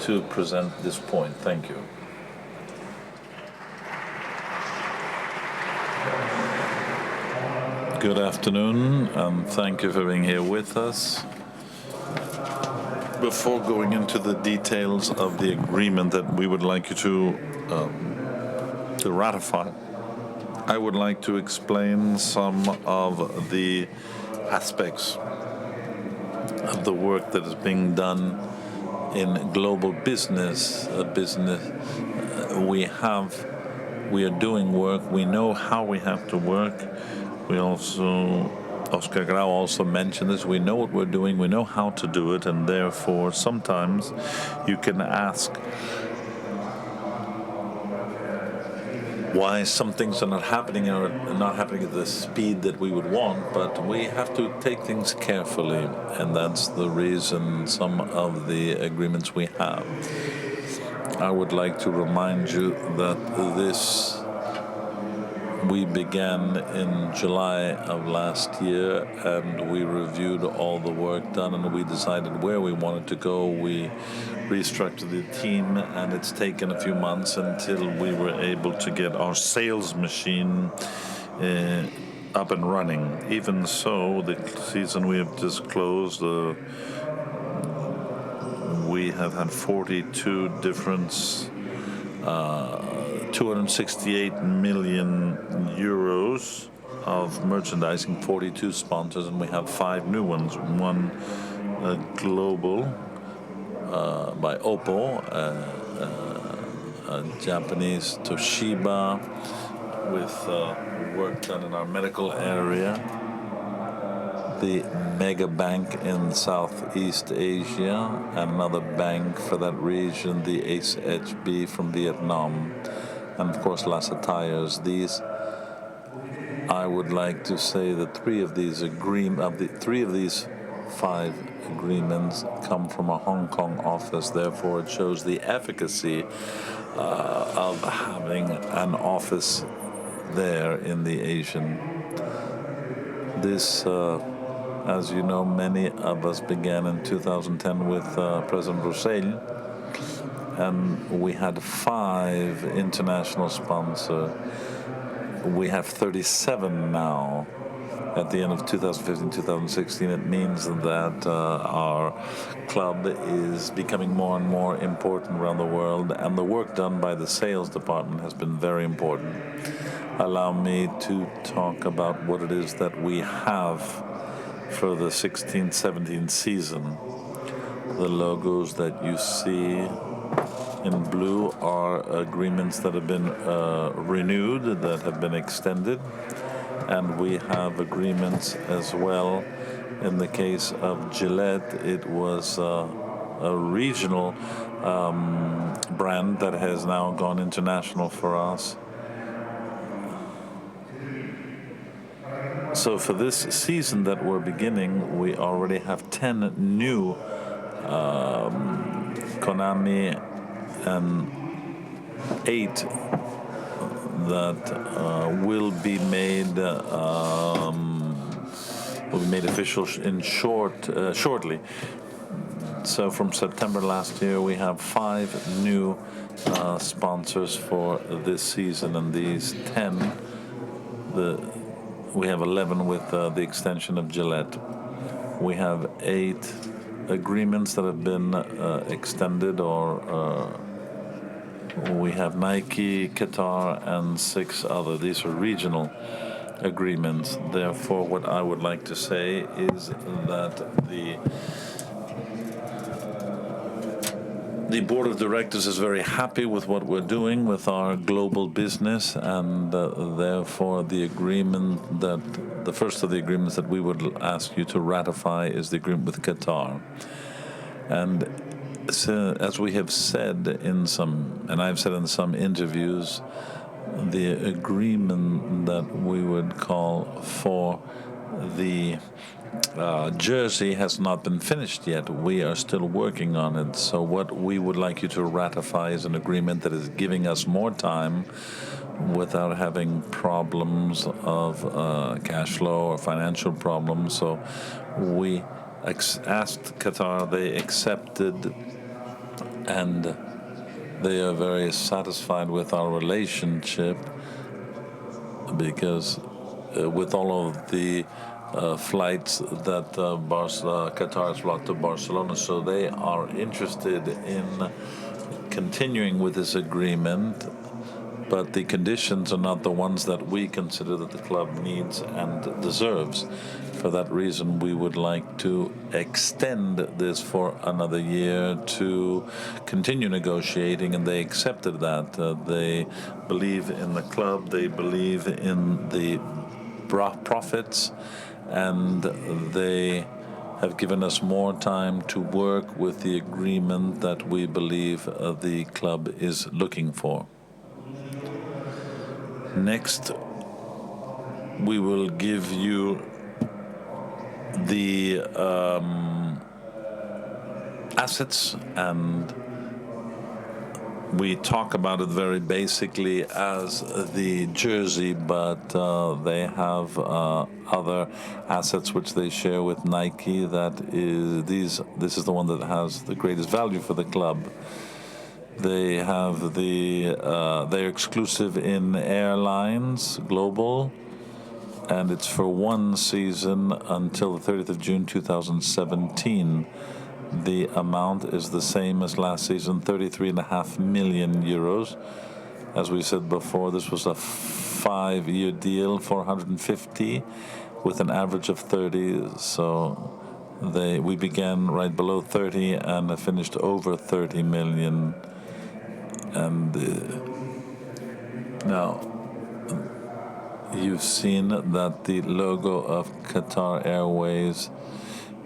to present this point. Thank you. Good afternoon, and thank you for being here with us. Before going into the details of the agreement that we would like you to ratify, I would like to explain some of the aspects of the work that is being done in global business. We are doing work. We know how we have to work. Oscar Grau also mentioned this. We know what we're doing. We know how to do it, and therefore sometimes you can ask why some things are not happening or not happening at the speed that we would want, but we have to take things carefully, and that's the reason some of the agreements we have. I would like to remind you that we began in July of last year, and we reviewed all the work done, and we decided where we wanted to go. We restructured the team, and it's taken a few months until we were able to get our sales machine up and running. Even so, the season we have just closed, we have had 42 different 268 million euros of merchandising, 42 sponsors, and we have 5 new ones. One global by Oppo, a Japanese Toshiba with work done in our medical area, the mega bank in Southeast Asia, and another bank for that region, the HSB from Vietnam, and of course Lhasa Tires. These, I would like to say that three of these 5 agreements come from a Hong Kong office. Therefore, it shows the efficacy of having an office there in the Asian. This, as you know, many of us began in 2010 with President Roussel, and we had 5 international sponsors. We have 37 now. At the end of 2015-2016, it means that our club is becoming more and more important around the world, and the work done by the sales department has been very important. Allow me to talk about what it is that we have for the 16-17 season. The logos that you see in blue are agreements that have been renewed, that have been extended, and we have agreements as well. In the case of Gillette, it was a regional brand that has now gone international for us. So for this season that we're beginning, we already have 10 new Konami and 8 that will be made official shortly. So from September last year, we have 5 new sponsors for this season, and these 10, we have 11 with the extension of Gillette. We have 8 agreements that have been extended, or we have Nike, Qatar, and 6 other. These are regional agreements. Therefore, what I would like to say is that the board of directors is very happy with what we're doing with our global business, and therefore the first of the agreements that we would ask you to ratify is the agreement with Qatar. And so, as we have said and I've said in some interviews, the agreement that we would call for the jersey has not been finished yet. We are still working on it. So what we would like you to ratify is an agreement that is giving us more time without having problems of cash flow or financial problems. So we asked Qatar, they accepted, and they are very satisfied with our relationship, because with all of the flights that Qatar has brought to Barcelona, so they are interested in continuing with this agreement, but the conditions are not the ones that we consider that the club needs and deserves. For that reason, we would like to extend this for another year to continue negotiating, and they accepted that. They believe in the club, they believe in the profits, and they have given us more time to work with the agreement that we believe the club is looking for. Next, we will give you the assets, and we talk about it very basically as the jersey, but they have other assets which they share with Nike. This is the one that has the greatest value for the club. They have they're exclusive in airlines, global, and it's for one season until the 30th of June 2017. The amount is the same as last season, 33.5 million euros. As we said before, this was a 5-year deal, 450, with an average of 30. So we began right below 30 and finished over 30 million. And now you've seen that the logo of Qatar Airways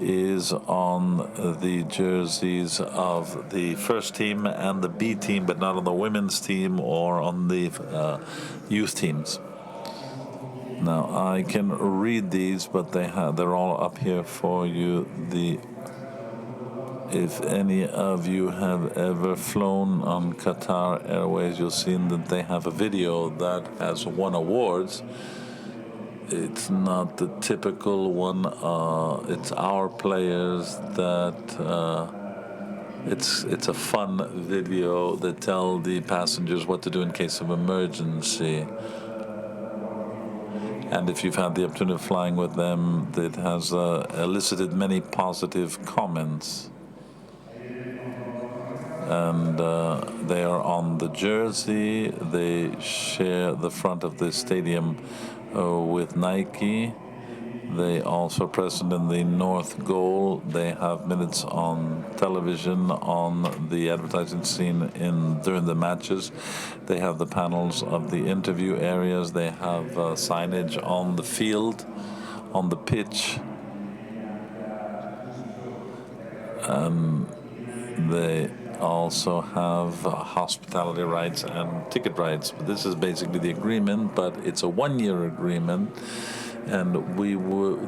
is on the jerseys of the first team and the B team, but not on the women's team or on the youth teams. Now, I can read these, but they're all up here for you. If any of you have ever flown on Qatar Airways, you'll see that they have a video that has won awards. It's not the typical one. It's our players that. It's a fun video that tell the passengers what to do in case of emergency. And if you've had the opportunity of flying with them, it has elicited many positive comments. And they are on the jersey. They share the front of the stadium with Nike. They also are present in the North Goal. They have minutes on television on the advertising scene during the matches. They have the panels of the interview areas. They have signage on the field, on the pitch. They also have hospitality rights and ticket rights. This is basically the agreement, but it's a one-year agreement, and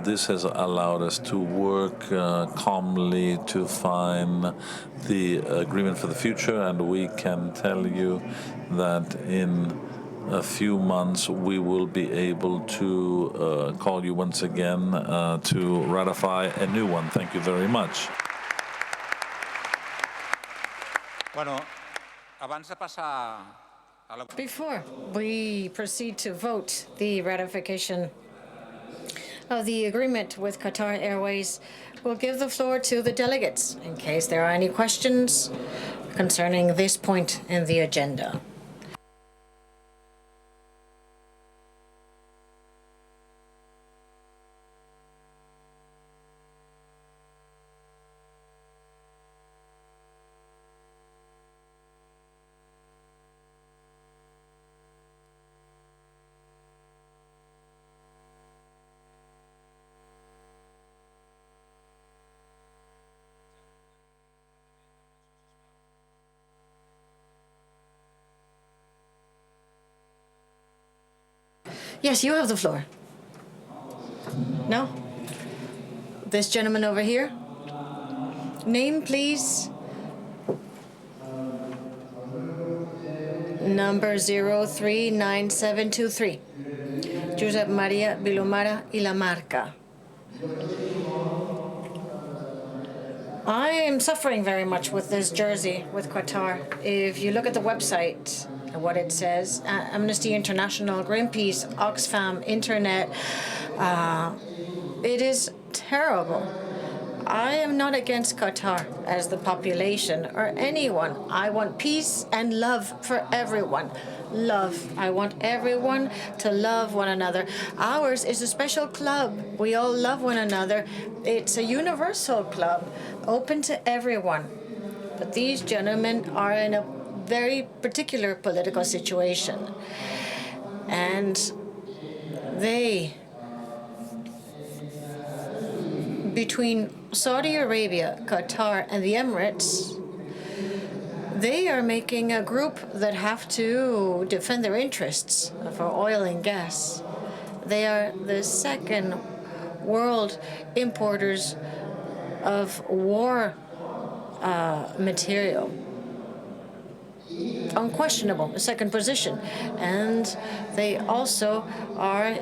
this has allowed us to work calmly to find the agreement for the future, and we can tell you that in a few months we will be able to call you once again to ratify a new one. Thank you very much. Before we proceed to vote the ratification of the agreement with Qatar Airways, we'll give the floor to the delegates in case there are any questions concerning this point in the agenda. Yes, you have the floor. No? This gentleman over here? Name, please. Number 039723. Josep Maria Vilomara y La Marca. I am suffering very much with this jersey with Qatar. If you look at the website, what it says, Amnesty International, Greenpeace, Oxfam, Internet, it is terrible. I am not against Qatar as the population or anyone. I want peace and love for everyone. Love. I want everyone to love one another. Ours is a special club. We all love one another. It's a universal club, open to everyone. But these gentlemen are in a very particular political situation. And between Saudi Arabia, Qatar, and the Emirates, They are making a group that have to defend their interests for oil and gas. They are the second world importers of war material. Unquestionable, second position. And they also are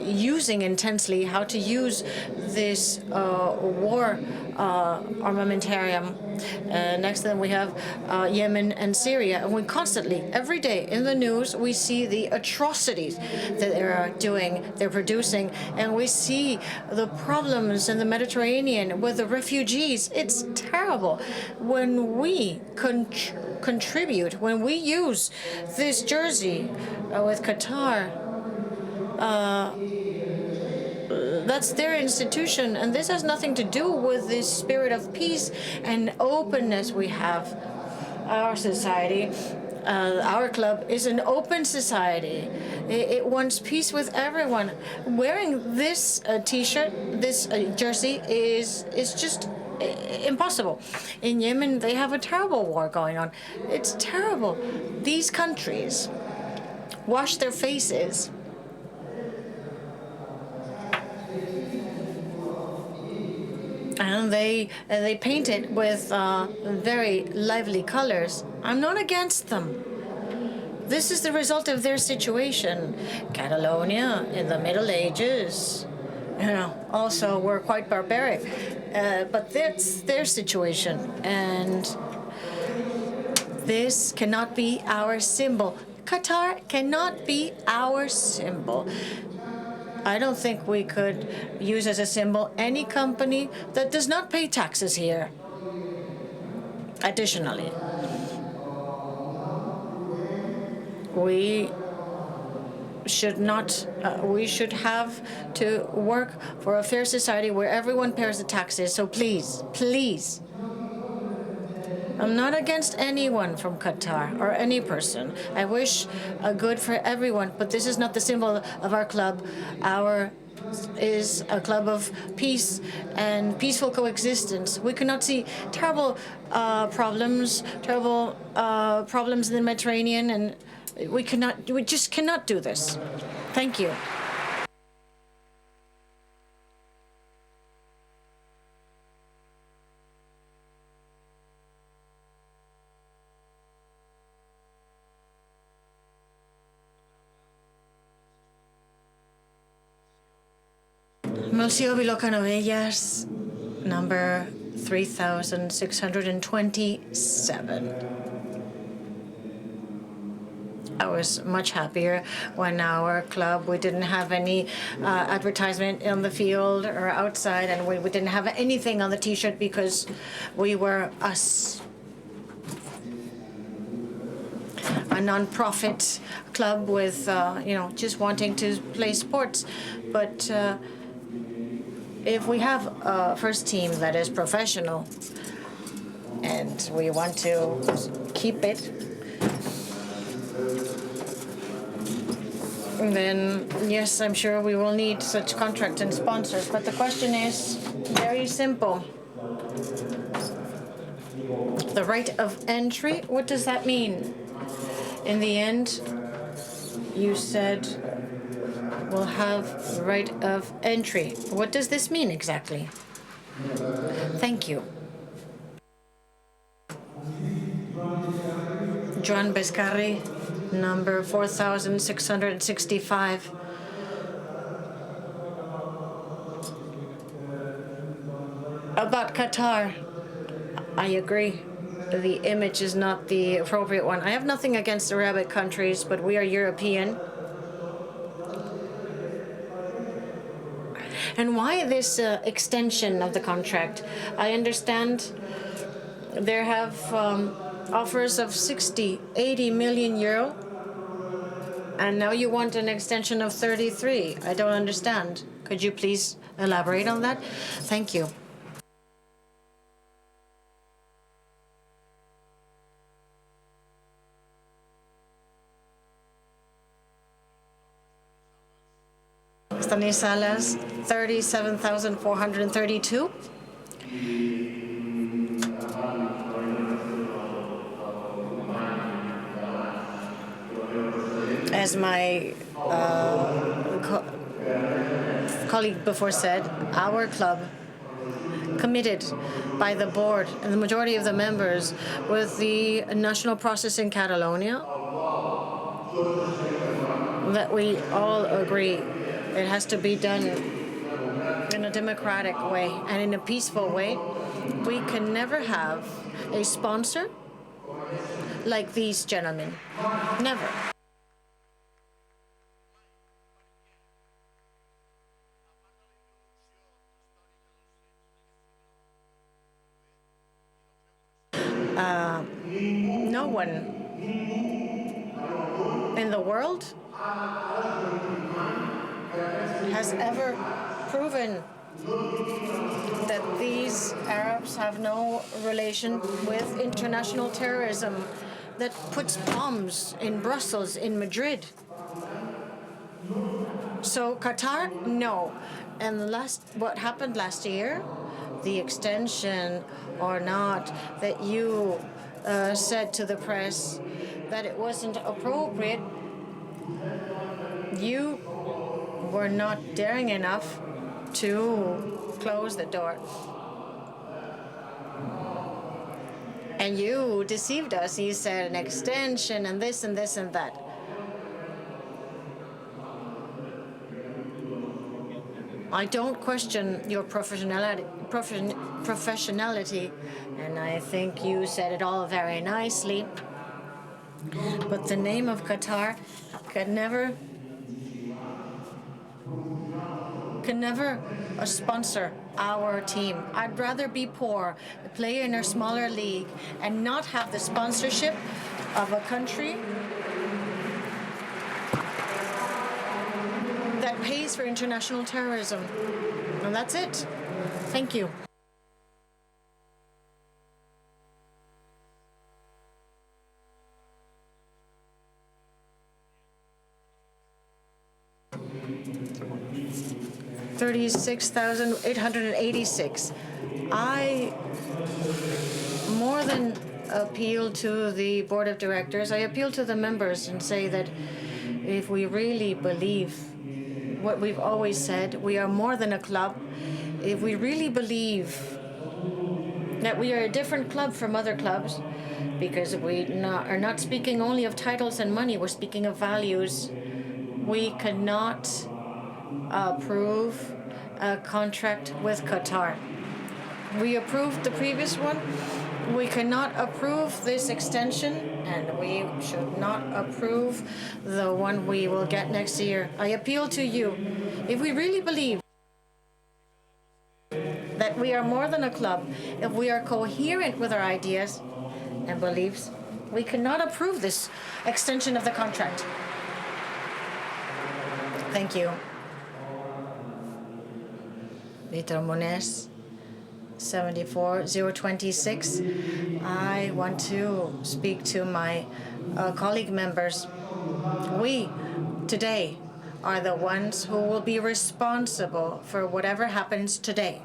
using intensely how to use this war armamentarium. Next to them we have Yemen and Syria. And we constantly, every day in the news, we see the atrocities that they're doing, they're producing, and we see the problems in the Mediterranean with the refugees. It's terrible. When we contribute, when we use this jersey with Qatar, that's their institution, and this has nothing to do with this spirit of peace and openness we have. Our society, our club is an open society. It wants peace with everyone. Wearing this T-shirt, this jersey is just impossible. In Yemen, they have a terrible war going on. It's terrible. These countries wash their faces. And they paint it with very lively colors. I'm not against them. This is the result of their situation. Catalonia in the Middle Ages, also were quite barbaric. But that's their situation. And this cannot be our symbol. Qatar cannot be our symbol. I don't think we could use as a symbol any company that does not pay taxes here. Additionally, we should not. We should have to work for a fair society where everyone pays the taxes. So please, please. I'm not against anyone from Qatar or any person. I wish good for everyone, but this is not the symbol of our club. Our is a club of peace and peaceful coexistence. We cannot see terrible problems in the Mediterranean, and we just cannot do this. Thank you. Monsieur Vilocanovellas, number 3627. I was much happier when our club, we didn't have any advertisement on the field or outside, and we didn't have anything on the T-shirt because we were us. A non-profit club with, just wanting to play sports. But if we have a first team that is professional and we want to keep it, then yes, I'm sure we will need such contracts and sponsors. But the question is very simple. The right of entry, what does that mean? In the end, you said we'll have the right of entry. What does this mean exactly? Thank you. Joan Bescarri, number 4665. About Qatar, I agree. The image is not the appropriate one. I have nothing against Arabic countries, but we are European. And why this extension of the contract? I understand there have offers of 60, 80 million euro, and now you want an extension of 33. I don't understand. Could you please elaborate on that? Thank you. Stanislas, 37,432. As my colleague before said, our club, committed by the board and the majority of the members with the national process in Catalonia, that we all agree it has to be done in a democratic way and in a peaceful way. We can never have a sponsor like these gentlemen. Never. No one in the world has ever proven that these Arabs have no relation with international terrorism that puts bombs in Brussels, in Madrid. So Qatar, no. And what happened last year, the extension or not, that you said to the press that it wasn't appropriate, you were not daring enough to close the door. And you deceived us. You said an extension and this and this and that. I don't question your professionality, and I think you said it all very nicely. But the name of Qatar can never sponsor our team. I'd rather be poor, play in a smaller league, and not have the sponsorship of a country that pays for international terrorism. And that's it. Thank you. $36,886. I more than appeal to the board of directors. I appeal to the members and say that if we really believe what we've always said, we are more than a club. If we really believe that we are a different club from other clubs, because we are not speaking only of titles and money, we're speaking of values, we cannot approve a contract with Qatar. We approved the previous one. We cannot approve this extension, and we should not approve the one we will get next year. I appeal to you. If we really believe that we are more than a club, if we are coherent with our ideas and beliefs, we cannot approve this extension of the contract. Thank you. Vitor Mones, 74026. I want to speak to my colleague members. We, today, are the ones who will be responsible for whatever happens today,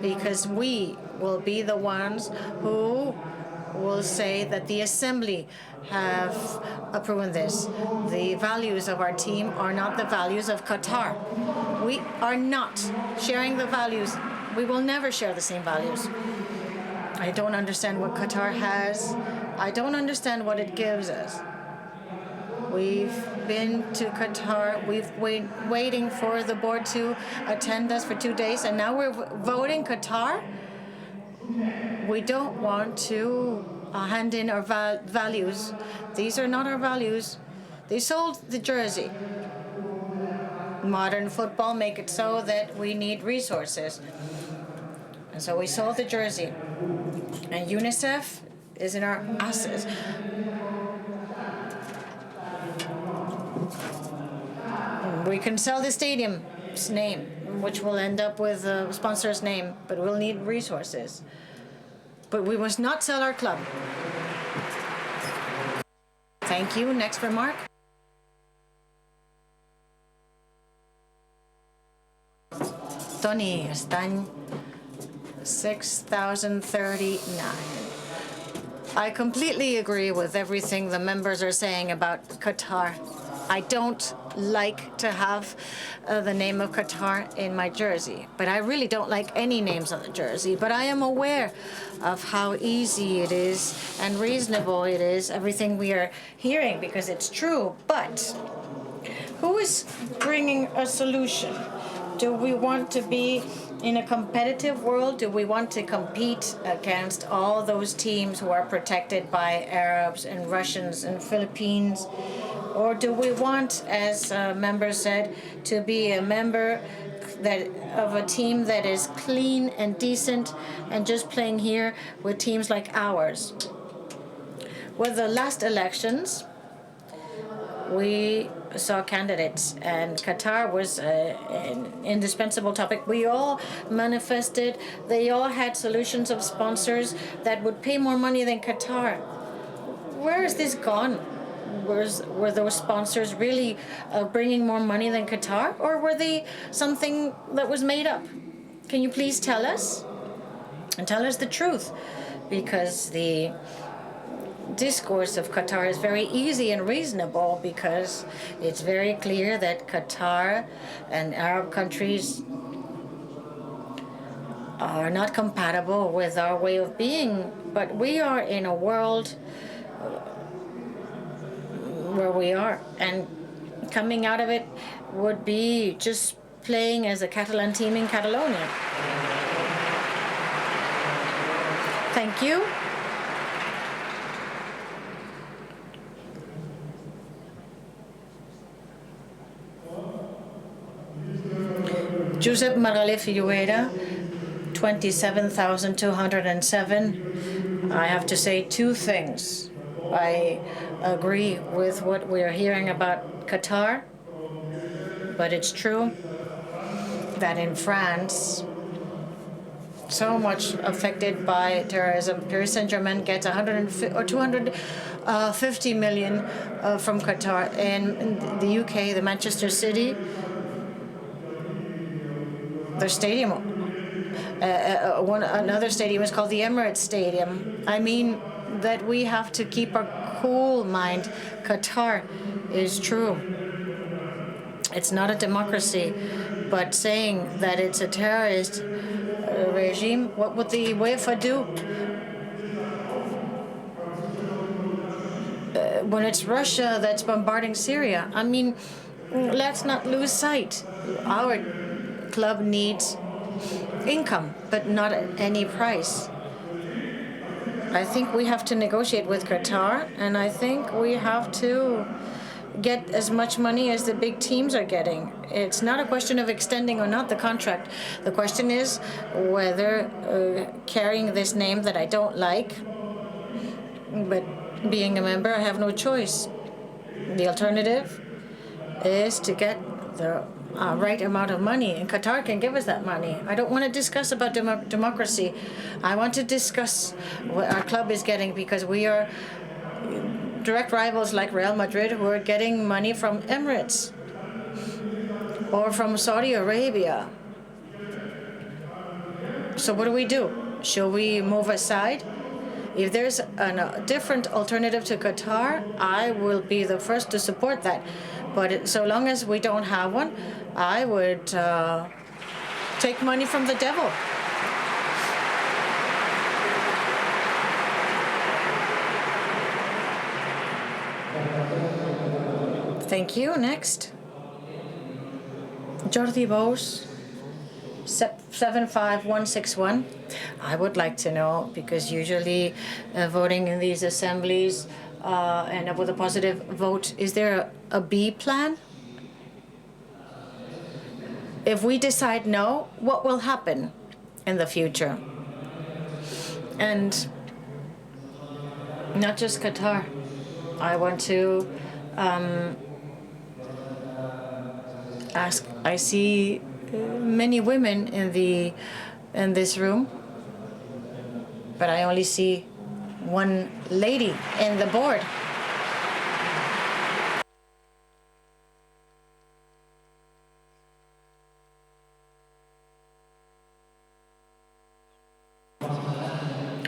because we will be the ones who will say that the Assembly have approved this. The values of our team are not the values of Qatar. We are not sharing the values. We will never share the same values. I don't understand what Qatar has. I don't understand what it gives us. We've been to Qatar. We've been waiting for the board to attend us for 2 days, and now we're voting Qatar. We don't want to hand in our values. These are not our values. They sold the jersey. Modern football make it so that we need resources. And so we sold the jersey. And UNICEF is in our assets. We can sell the stadium's name, which will end up with a sponsor's name, but we'll need resources. But we must not sell our club. Thank you. Next remark. Tony Estany, 6,039. I completely agree with everything the members are saying about Qatar. I don't like to have the name of Qatar in my jersey, but I really don't like any names on the jersey. But I am aware of how easy it is and reasonable it is, everything we are hearing, because it's true. But who is bringing a solution? Do we want to be in a competitive world? Do we want to compete against all those teams who are protected by Arabs and Russians and Philippines? Or do we want, as a member said, to be a member of a team that is clean and decent and just playing here with teams like ours? With the last elections, we saw candidates, and Qatar was an indispensable topic. We all manifested. They all had solutions of sponsors that would pay more money than Qatar. Where is this gone? Were those sponsors really bringing more money than Qatar, or were they something that was made up? Can you please tell us? And tell us the truth, because the discourse of Qatar is very easy and reasonable, because it's very clear that Qatar and Arab countries are not compatible with our way of being. But we are in a world where we are, and coming out of it would be just playing as a Catalan team in Catalonia. Thank you. Josep Margalef Figuera, 27,207. I have to say two things. I agree with what we're hearing about Qatar, but it's true that in France, so much affected by terrorism, Paris Saint-Germain gets 250 million from Qatar. In the UK, the Manchester City, their stadium, another stadium is called the Emirates Stadium. I mean that we have to keep our cool mind. Qatar is true. It's not a democracy, but saying that it's a terrorist regime, what would the UEFA do? When it's Russia that's bombarding Syria, I mean, let's not lose sight. Our club needs income, but not at any price. I think we have to negotiate with Qatar, and I think we have to get as much money as the big teams are getting. It's not a question of extending or not the contract. The question is whether carrying this name that I don't like, but being a member, I have no choice. The alternative is to get the right amount of money, and Qatar can give us that money. I don't want to discuss about democracy. I want to discuss what our club is getting, because we are direct rivals like Real Madrid, who are getting money from Emirates or from Saudi Arabia. So what do? Shall we move aside? If there's a different alternative to Qatar, I will be the first to support that. But so long as we don't have one, I would take money from the devil. Thank you. Next. Jordi Bous, 75161. I would like to know, because usually voting in these assemblies and with a positive vote, is there a B plan? If we decide no, what will happen in the future? And not just Qatar. I want to ask. I see many women in this room, but I only see one lady in the board.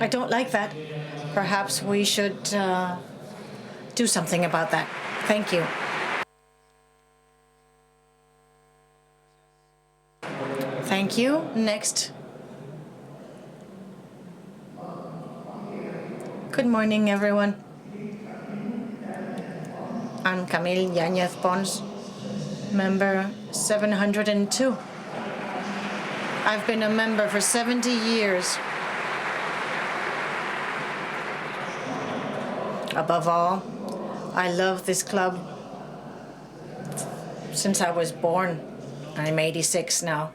I don't like that. Perhaps we should do something about that. Thank you. Thank you. Next. Good morning, everyone. I'm Camille Yanez Pons, member 702. I've been a member for 70 years. Above all, I love this club since I was born. I'm 86 now.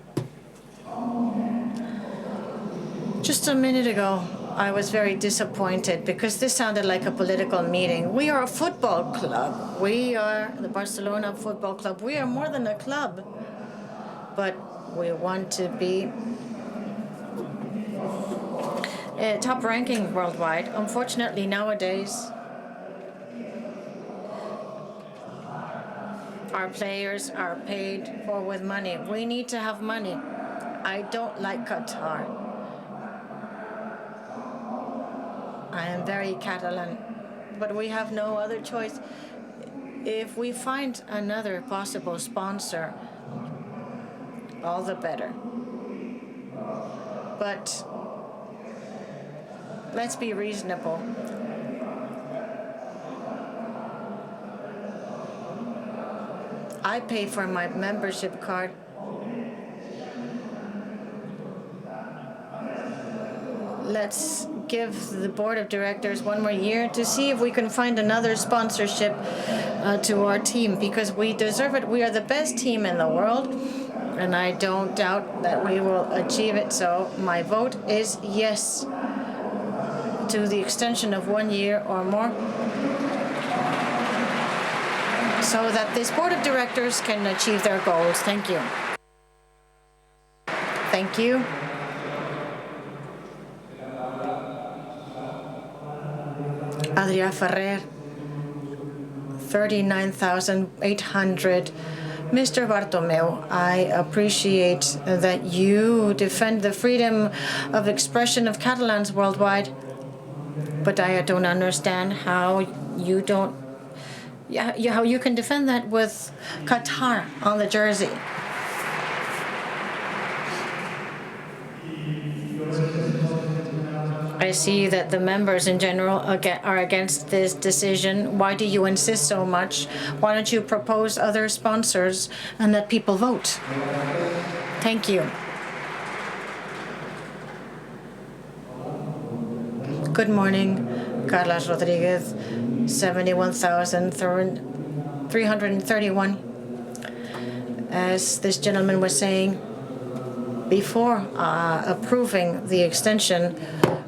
Just a minute ago, I was very disappointed because this sounded like a political meeting. We are a football club. We are the Barcelona Football Club. We are more than a club, but we want to be top ranking worldwide. Unfortunately, nowadays, our players are paid for with money. We need to have money. I don't like Qatar. I am very Catalan, but we have no other choice. If we find another possible sponsor, all the better. But let's be reasonable. I pay for my membership card. Let's give the board of directors one more year to see if we can find another sponsorship to our team, because we deserve it. We are the best team in the world, and I don't doubt that we will achieve it. So my vote is yes to the extension of 1 year or more, so that this board of directors can achieve their goals. Thank you. Thank you. Adrià Ferrer, 39,800. Mr. Bartomeu, I appreciate that you defend the freedom of expression of Catalans worldwide, but I don't understand how you how you can defend that with Qatar on the jersey. I see that the members in general are against this decision. Why do you insist so much? Why don't you propose other sponsors and let people vote? Thank you. Good morning, Carlos Rodriguez, 71,331. As this gentleman was saying before, approving the extension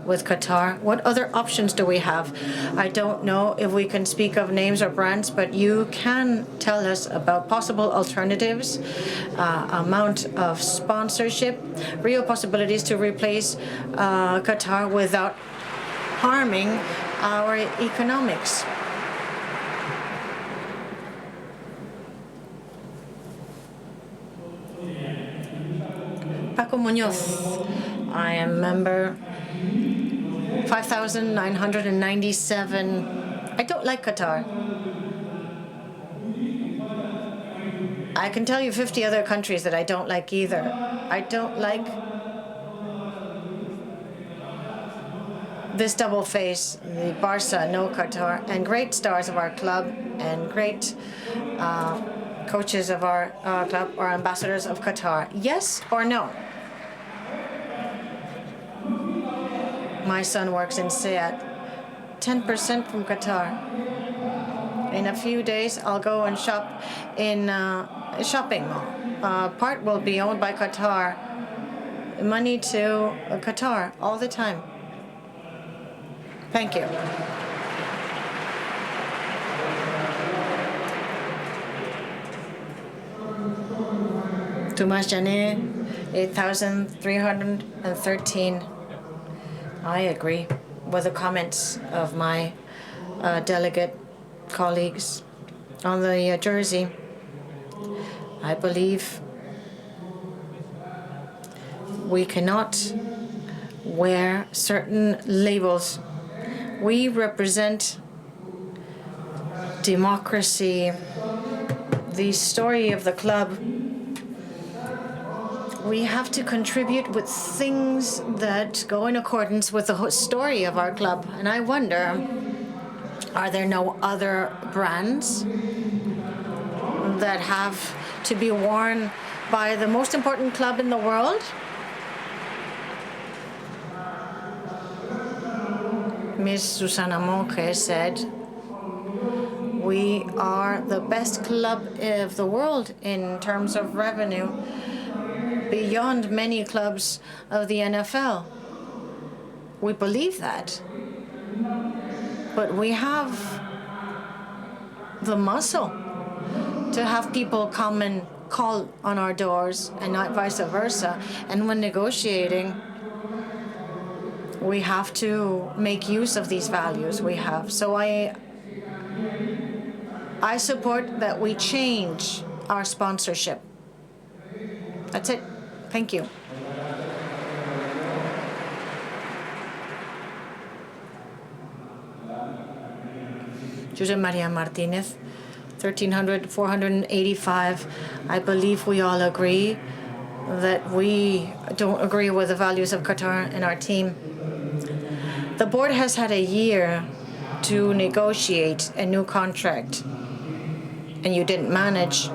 with Qatar, what other options do we have? I don't know if we can speak of names or brands, but you can tell us about possible alternatives, amount of sponsorship, real possibilities to replace Qatar without harming our economics. Paco Muñoz, I am member 5,997. I don't like Qatar. I can tell you 50 other countries that I don't like either. I don't like this double face, the Barca, no Qatar, and great stars of our club and great coaches of our club are ambassadors of Qatar. Yes or no? My son works in SEAT. 10% from Qatar. In a few days, I'll go and shop in a shopping mall. Part will be owned by Qatar. Money to Qatar all the time. Thank you. Tomas Janet, 8,313. I agree with the comments of my delegate colleagues on the jersey. I believe we cannot wear certain labels. We represent democracy, the story of the club. We have to contribute with things that go in accordance with the story of our club. And I wonder, are there no other brands that have to be worn by the most important club in the world? Ms. Susana Monge said, we are the best club of the world in terms of revenue, beyond many clubs of the NFL. We believe that. But we have the muscle to have people come and call on our doors and not vice versa. And when negotiating, we have to make use of these values we have. So I support that we change our sponsorship. That's it. Thank you. Jose Maria Martinez, 1300-485. I believe we all agree that we don't agree with the values of Qatar in our team. The board has had a year to negotiate a new contract, and you didn't manage.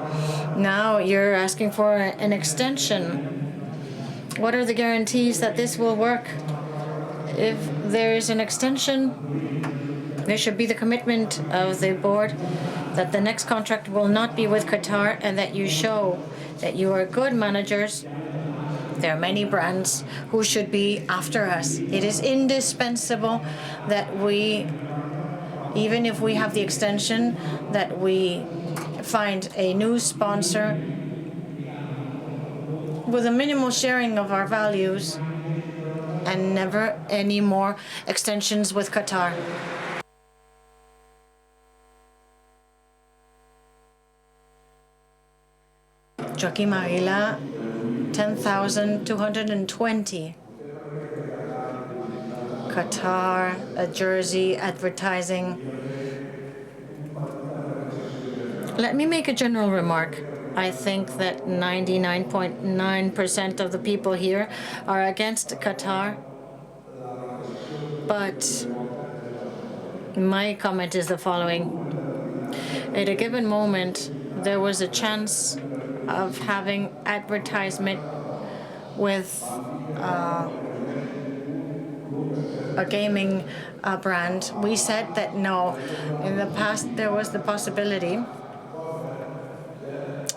Now you're asking for an extension. What are the guarantees that this will work? If there is an extension, there should be the commitment of the board that the next contract will not be with Qatar, and that you show that you are good managers. There are many brands who should be after us. It is indispensable that we, even if we have the extension, that we find a new sponsor with a minimal sharing of our values, and never any more extensions with Qatar. Joaquim Aguila, 10,220. Qatar, a jersey, advertising. Let me make a general remark. I think that 99.9% of the people here are against Qatar. But my comment is the following. At a given moment, there was a chance of having advertisement with a gaming brand. We said that no. In the past, there was the possibility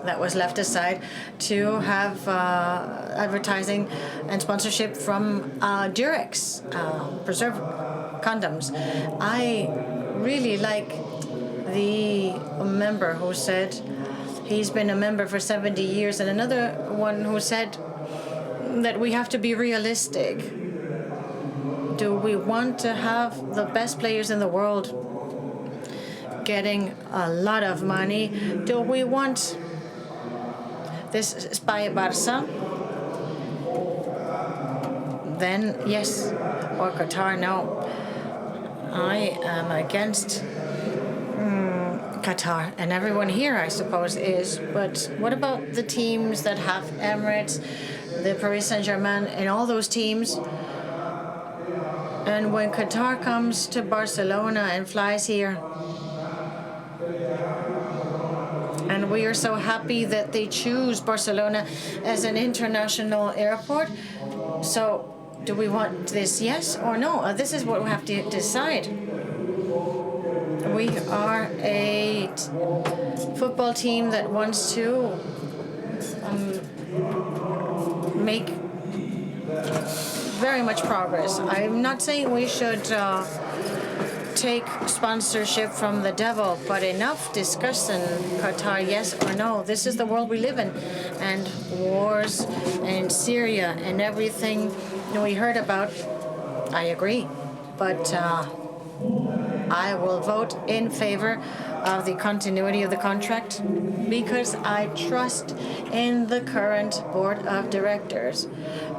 that was left aside to have advertising and sponsorship from Durex, preserve condoms. I really like the member who said he's been a member for 70 years, and another one who said that we have to be realistic. Do we want to have the best players in the world getting a lot of money? Do we want this spy Barca? Then yes, or Qatar, no. I am against Qatar, and everyone here, I suppose, is. But what about the teams that have Emirates, the Paris Saint-Germain, and all those teams? And when Qatar comes to Barcelona and flies here, and we are so happy that they choose Barcelona as an international airport. So do we want this, yes or no? This is what we have to decide. We are a football team that wants to make very much progress. I'm not saying we should take sponsorship from the devil, but enough discussion, Qatar, yes or no. This is the world we live in, and wars in Syria and everything we heard about, I agree, but I will vote in favor of the continuity of the contract because I trust in the current board of directors,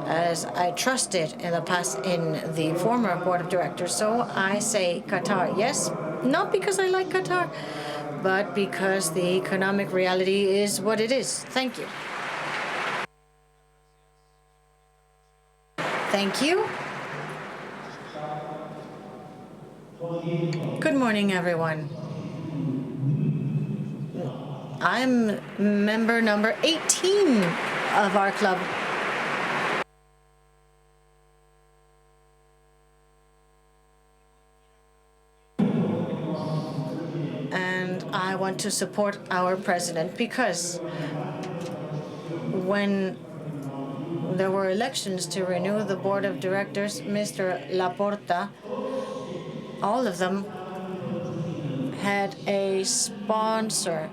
as I trusted in the past in the former board of directors. So I say Qatar, yes, not because I like Qatar, but because the economic reality is what it is. Thank you. Thank you. Good morning, everyone. I'm member number 18 of our club. And I want to support our president because when there were elections to renew the board of directors, Mr. Laporta, all of them had a sponsor.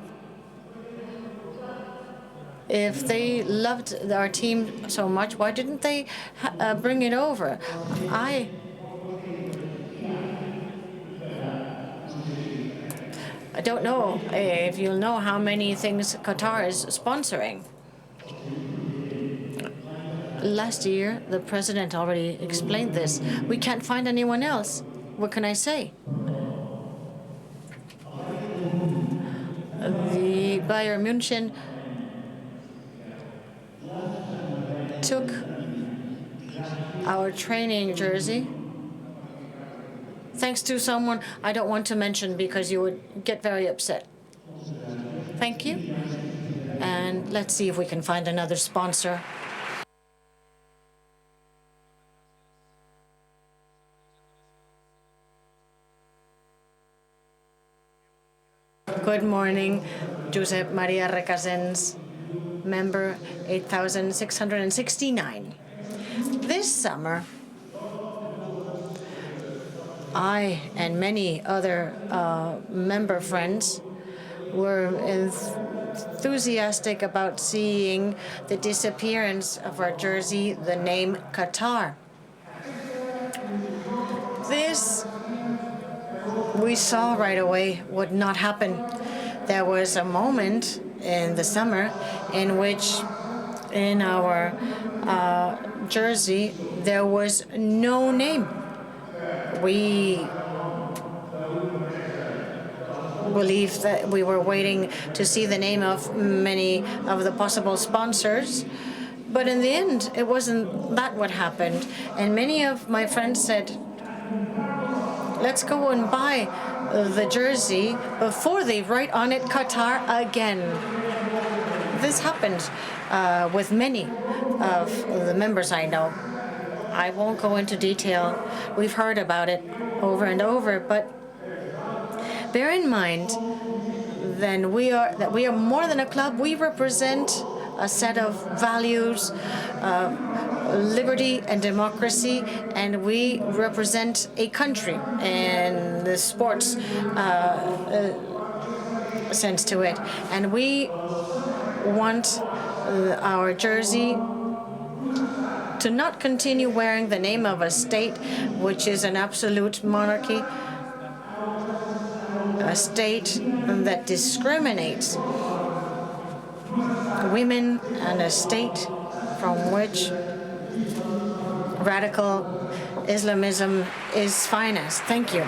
If they loved our team so much, why didn't they bring it over? I don't know if you'll know how many things Qatar is sponsoring. Last year, the president already explained this. We can't find anyone else. What can I say? The Bayern München took our training jersey, thanks to someone I don't want to mention because you would get very upset. Thank you. And let's see if we can find another sponsor. Good morning, Josep Maria Recasens, member 8669. This summer, I and many other member friends were enthusiastic about seeing the disappearance of our jersey, the name Qatar. This we saw right away would not happen. There was a moment in the summer in which in our jersey there was no name. We believe that we were waiting to see the name of many of the possible sponsors, but in the end it wasn't that what happened. And many of my friends said, let's go and buy the jersey before they write on it Qatar again. This happened with many of the members I know. I won't go into detail. We've heard about it over and over, but bear in mind that we are more than a club. We represent a set of values, liberty and democracy, and we represent a country and the sports sense to it. And we want our jersey to not continue wearing the name of a state which is an absolute monarchy, a state that discriminates women, and a state from which radical Islamism is finest. Thank you.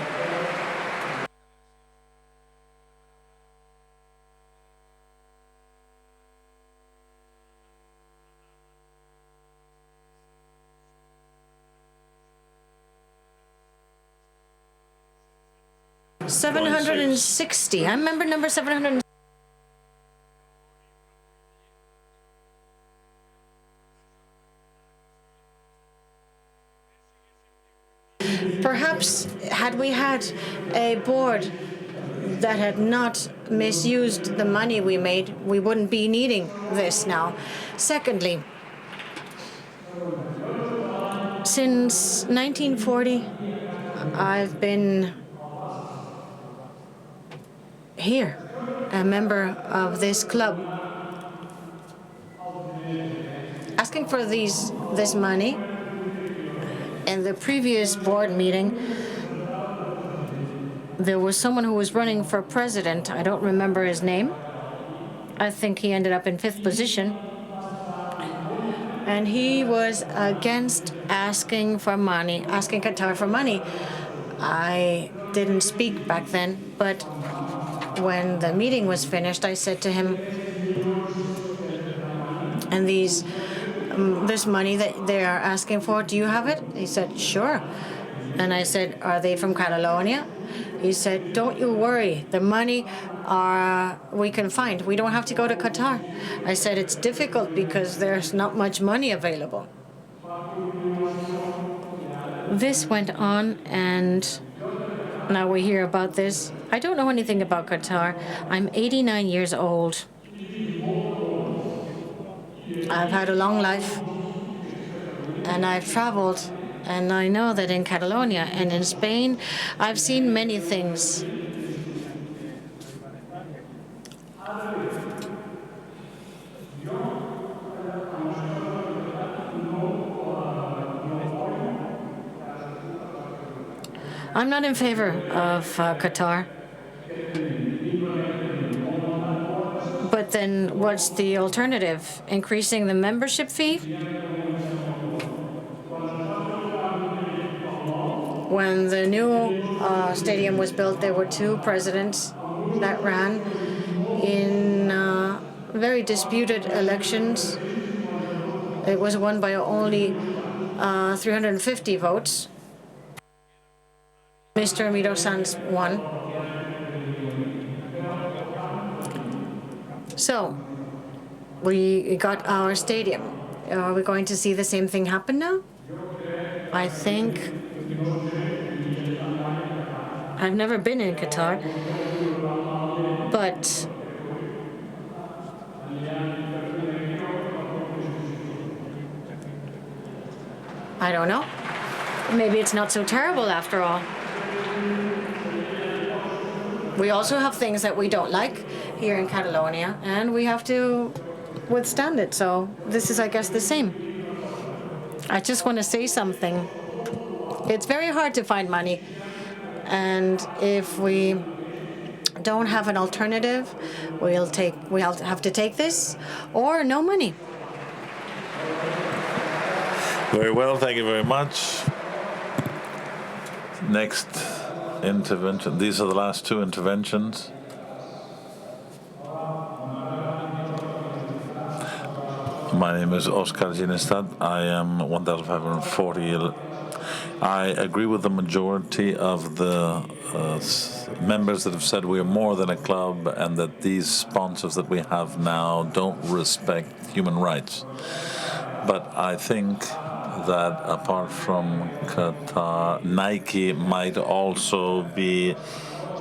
$760. I'm member number 700. Perhaps had we had a board that had not misused the money we made, we wouldn't be needing this now. Secondly, since 1940, I've been here, a member of this club, asking for this money. In the previous board meeting, there was someone who was running for president. I don't remember his name. I think he ended up in 5th position. And he was against asking for money, asking Qatar for money. I didn't speak back then, but when the meeting was finished, I said to him, and these this money that they are asking for, do you have it? He said, sure. And I said, are they from Catalonia? He said, don't you worry. The money we can find. We don't have to go to Qatar. I said, it's difficult because there's not much money available. This went on, and now we hear about this. I don't know anything about Qatar. I'm 89 years old. I've had a long life, and I've traveled, and I know that in Catalonia and in Spain, I've seen many things. I'm not in favor of Qatar. But then what's the alternative? Increasing the membership fee? When the new stadium was built, there were two presidents that ran in very disputed elections. It was won by only 350 votes. Mr. Miro Sanz won. So, we got our stadium. Are we going to see the same thing happen now? I think. I've never been in Qatar, but I don't know. Maybe it's not so terrible after all. We also have things that we don't like here in Catalonia, and we have to withstand it. So this is, I guess, the same. I just want to say something. It's very hard to find money. And if we don't have an alternative, we'll have to take this or no money. Very well, thank you very much. Next intervention. These are the last two interventions. My name is Oscar Ginestad. I am 1,540. I agree with the majority of the members that have said we are more than a club and that these sponsors that we have now don't respect human rights. But I think that apart from Qatar, Nike might also be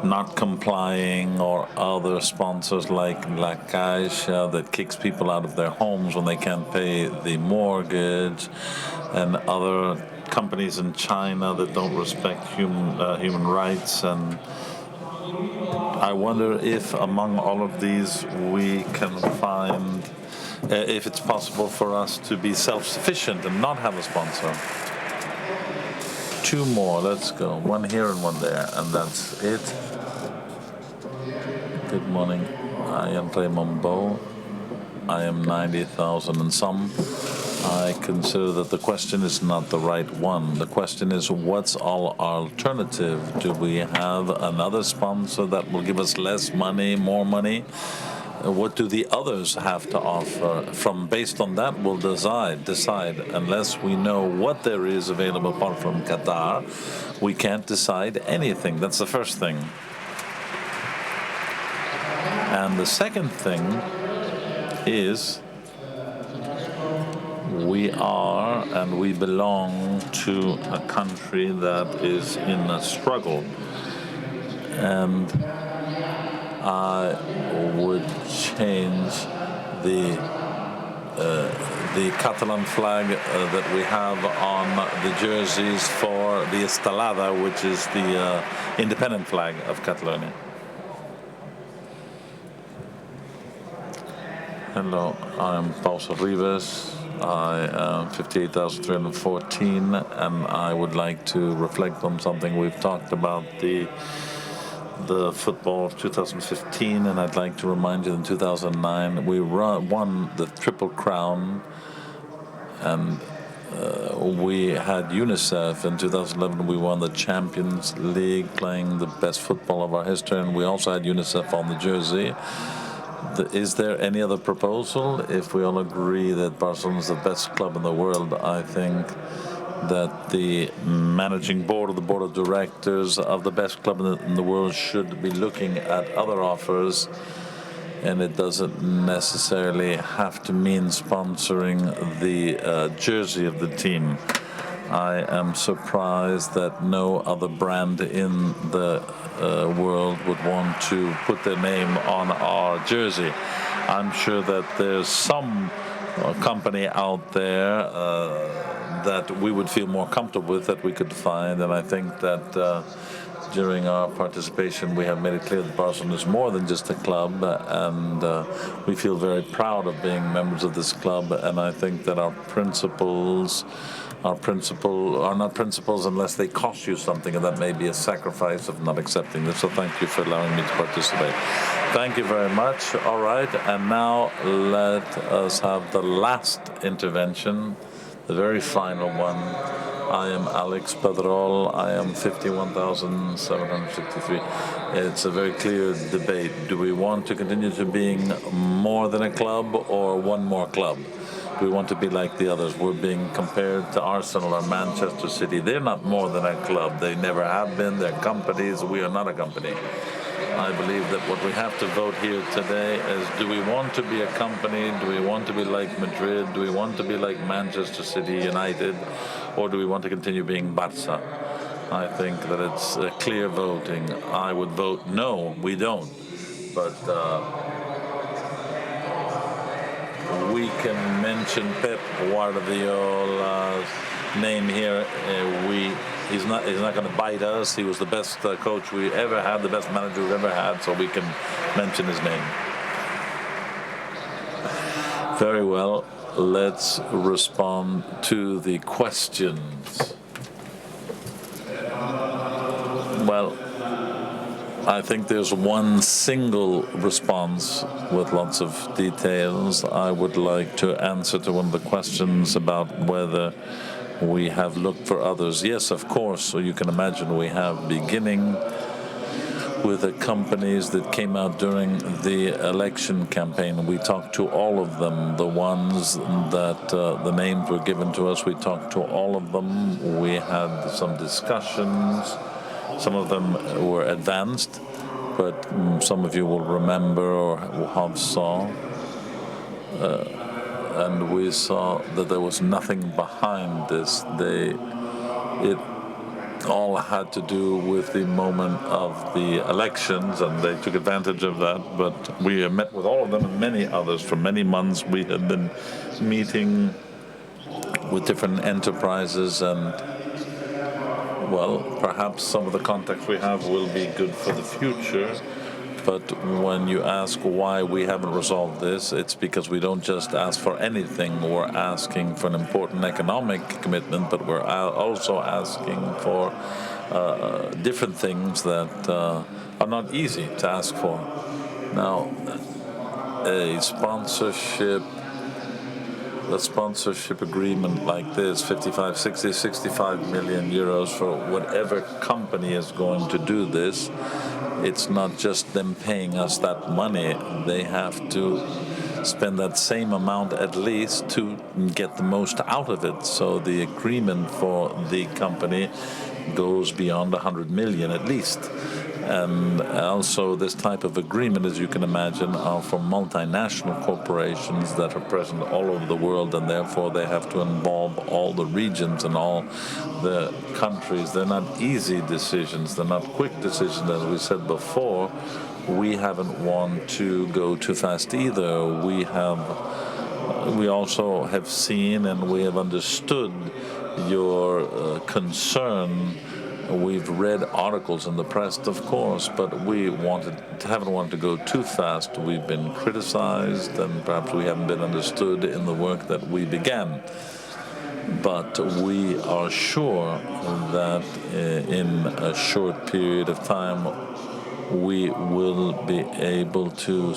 not complying, or other sponsors like La Caixa that kicks people out of their homes when they can't pay the mortgage, and other companies in China that don't respect human rights. And I wonder if among all of these we can find if it's possible for us to be self-sufficient and not have a sponsor. Two more, let's go. One here and one there, and that's it. Good morning. I am Raymond Beau. I am 90,000 and some. I consider that the question is not the right one. The question is, what's our alternative? Do we have another sponsor that will give us less money, more money? What do the others have to offer? Based on that, we'll decide. Unless we know what there is available apart from Qatar, we can't decide anything. That's the first thing. And the second thing is, we are and we belong to a country that is in a struggle. And I would change the Catalan flag that we have on the jerseys for the Estelada, which is the independent flag of Catalonia. Hello, I'm Paulo Rivas. I am 58,314, and I would like to reflect on something we've talked about, the football of 2015, and I'd like to remind you in 2009 we won the Triple Crown, and we had UNICEF. In 2011 we won the Champions League, playing the best football of our history, and we also had UNICEF on the jersey. Is there any other proposal? If we all agree that Barcelona is the best club in the world, I think that the managing board of the board of directors of the best club in the world should be looking at other offers, and it doesn't necessarily have to mean sponsoring the jersey of the team. I am surprised that no other brand in the world would want to put their name on our jersey. I'm sure that there's some company out there that we would feel more comfortable with, that we could find, and I think that during our participation we have made it clear that Barcelona is more than just a club, and we feel very proud of being members of this club, and I think that our principles are not principles unless they cost you something, and that may be a sacrifice of not accepting this. So thank you for allowing me to participate. Thank you very much. All right, and now let us have the last intervention, the very final one. I am Alex Pedrol. I am 51,763. It's a very clear debate. Do we want to continue to being more than a club or one more club? We want to be like the others. We're being compared to Arsenal or Manchester City. They're not more than a club. They never have been. They're companies. We are not a company. I believe that what we have to vote here today is, do we want to be a company? Do we want to be like Madrid? Do we want to be like Manchester City United? Or do we want to continue being Barça? I think that it's a clear voting. I would vote no, we don't. But we can mention Pep Guardiola's name here. He's not going to bite us. He was the best coach we ever had, the best manager we've ever had, so we can mention his name. Very well. Let's respond to the questions. Well, I think there's one single response with lots of details. I would like to answer to one of the questions about whether we have looked for others. Yes, of course. So you can imagine we have, beginning with the companies that came out during the election campaign. We talked to all of them. The ones that the names were given to us, we talked to all of them. We had some discussions. Some of them were advanced, but some of you will remember or have saw. And we saw that there was nothing behind this. It all had to do with the moment of the elections, and they took advantage of that. But we have met with all of them and many others. For many months we had been meeting with different enterprises, and well, perhaps some of the contacts we have will be good for the future. But when you ask why we haven't resolved this, it's because we don't just ask for anything. We're asking for an important economic commitment, but we're also asking for different things that are not easy to ask for. Now, a sponsorship agreement like this, 55, 60, 65 million euros for whatever company is going to do this, it's not just them paying us that money. They have to spend that same amount at least to get the most out of it. So the agreement for the company goes beyond 100 million at least. And also this type of agreement, as you can imagine, are for multinational corporations that are present all over the world, and therefore they have to involve all the regions and all the countries. They're not easy decisions. They're not quick decisions, as we said before. We haven't wanted to go too fast either. We also have seen and we have understood your concern. We've read articles in the press, of course, but we haven't wanted to go too fast. We've been criticized, and perhaps we haven't been understood in the work that we began. But we are sure that in a short period of time, we will be able to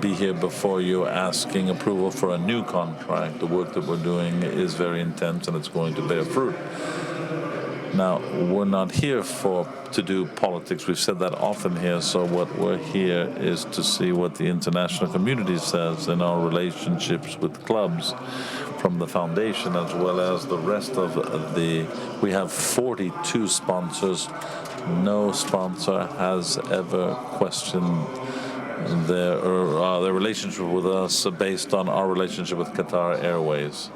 be here before you asking approval for a new contract. The work that we're doing is very intense, and it's going to bear fruit. Now, we're not here to do politics. We've said that often here. So what we're here is to see what the international community says in our relationships with clubs, from the foundation as well as the rest of the. We have 42 sponsors. No sponsor has ever questioned their relationship with us based on our relationship with Qatar Airways.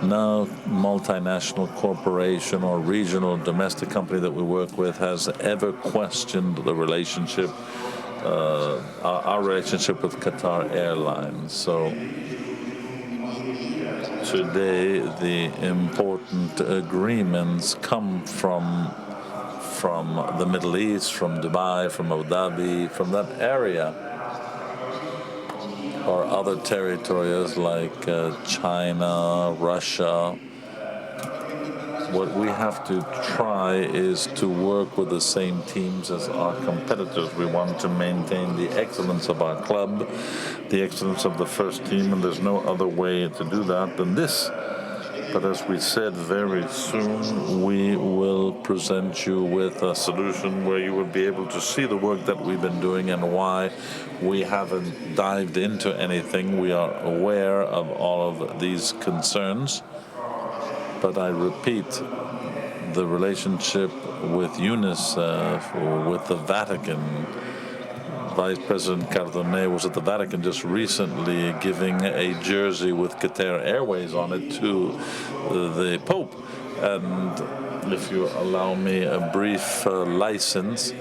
No multinational corporation or regional domestic company that we work with has ever questioned the relationship, our relationship with Qatar Airlines. So today, the important agreements come from the Middle East, from Dubai, from Abu Dhabi, from that area, or other territories like China, Russia. What we have to try is to work with the same teams as our competitors. We want to maintain the excellence of our club, the excellence of the first team, and there's no other way to do that than this. But as we said, very soon we will present you with a solution where you will be able to see the work that we've been doing and why we haven't dived into anything. We are aware of all of these concerns. But I repeat, the relationship with UNICEF or with the Vatican. Vice President Cardone was at the Vatican just recently giving a jersey with Qatar Airways on it to the Pope. And if you allow me a brief license,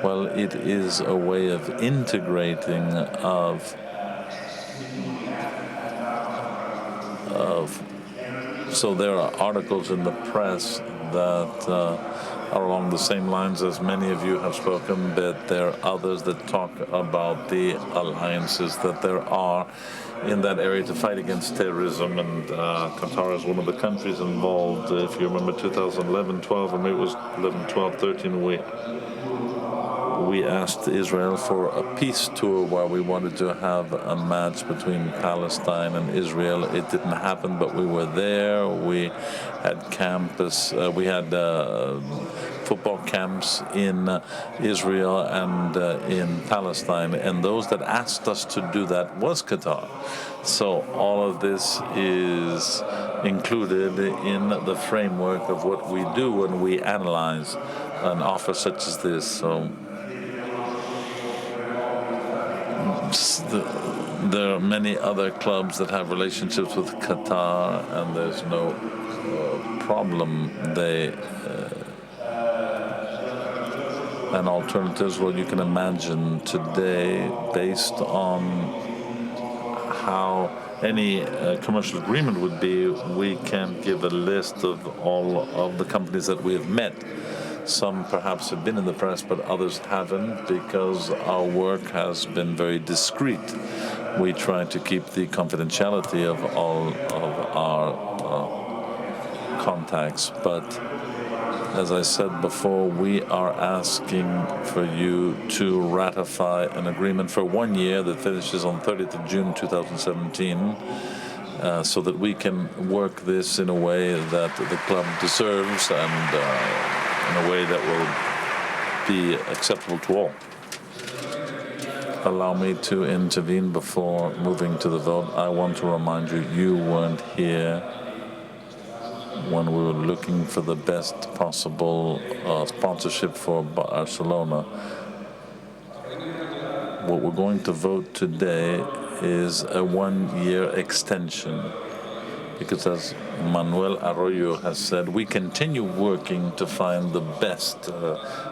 well, it is a way of integrating so there are articles in the press that are along the same lines as many of you have spoken, but there are others that talk about the alliances that there are in that area to fight against terrorism, and Qatar is one of the countries involved. If you remember 2011, 12, or maybe it was 11, 12, 13, we asked Israel for a peace tour where we wanted to have a match between Palestine and Israel. It didn't happen, but we were there. We had football camps in Israel and in Palestine, and those that asked us to do that was Qatar. So all of this is included in the framework of what we do when we analyze an offer such as this. So there are many other clubs that have relationships with Qatar, and there's no problem. And alternatives, well, you can imagine today, based on how any commercial agreement would be, we can't give a list of all of the companies that we have met. Some perhaps have been in the press, but others haven't, because our work has been very discreet. We try to keep the confidentiality of all of our contacts. But as I said before, we are asking for you to ratify an agreement for 1 year that finishes on 30th of June 2017, so that we can work this in a way that the club deserves and in a way that will be acceptable to all. Allow me to intervene before moving to the vote. I want to remind you, you weren't here when we were looking for the best possible sponsorship for Barcelona. What we're going to vote today is a 1-year extension, because as Manuel Arroyo has said, we continue working to find the best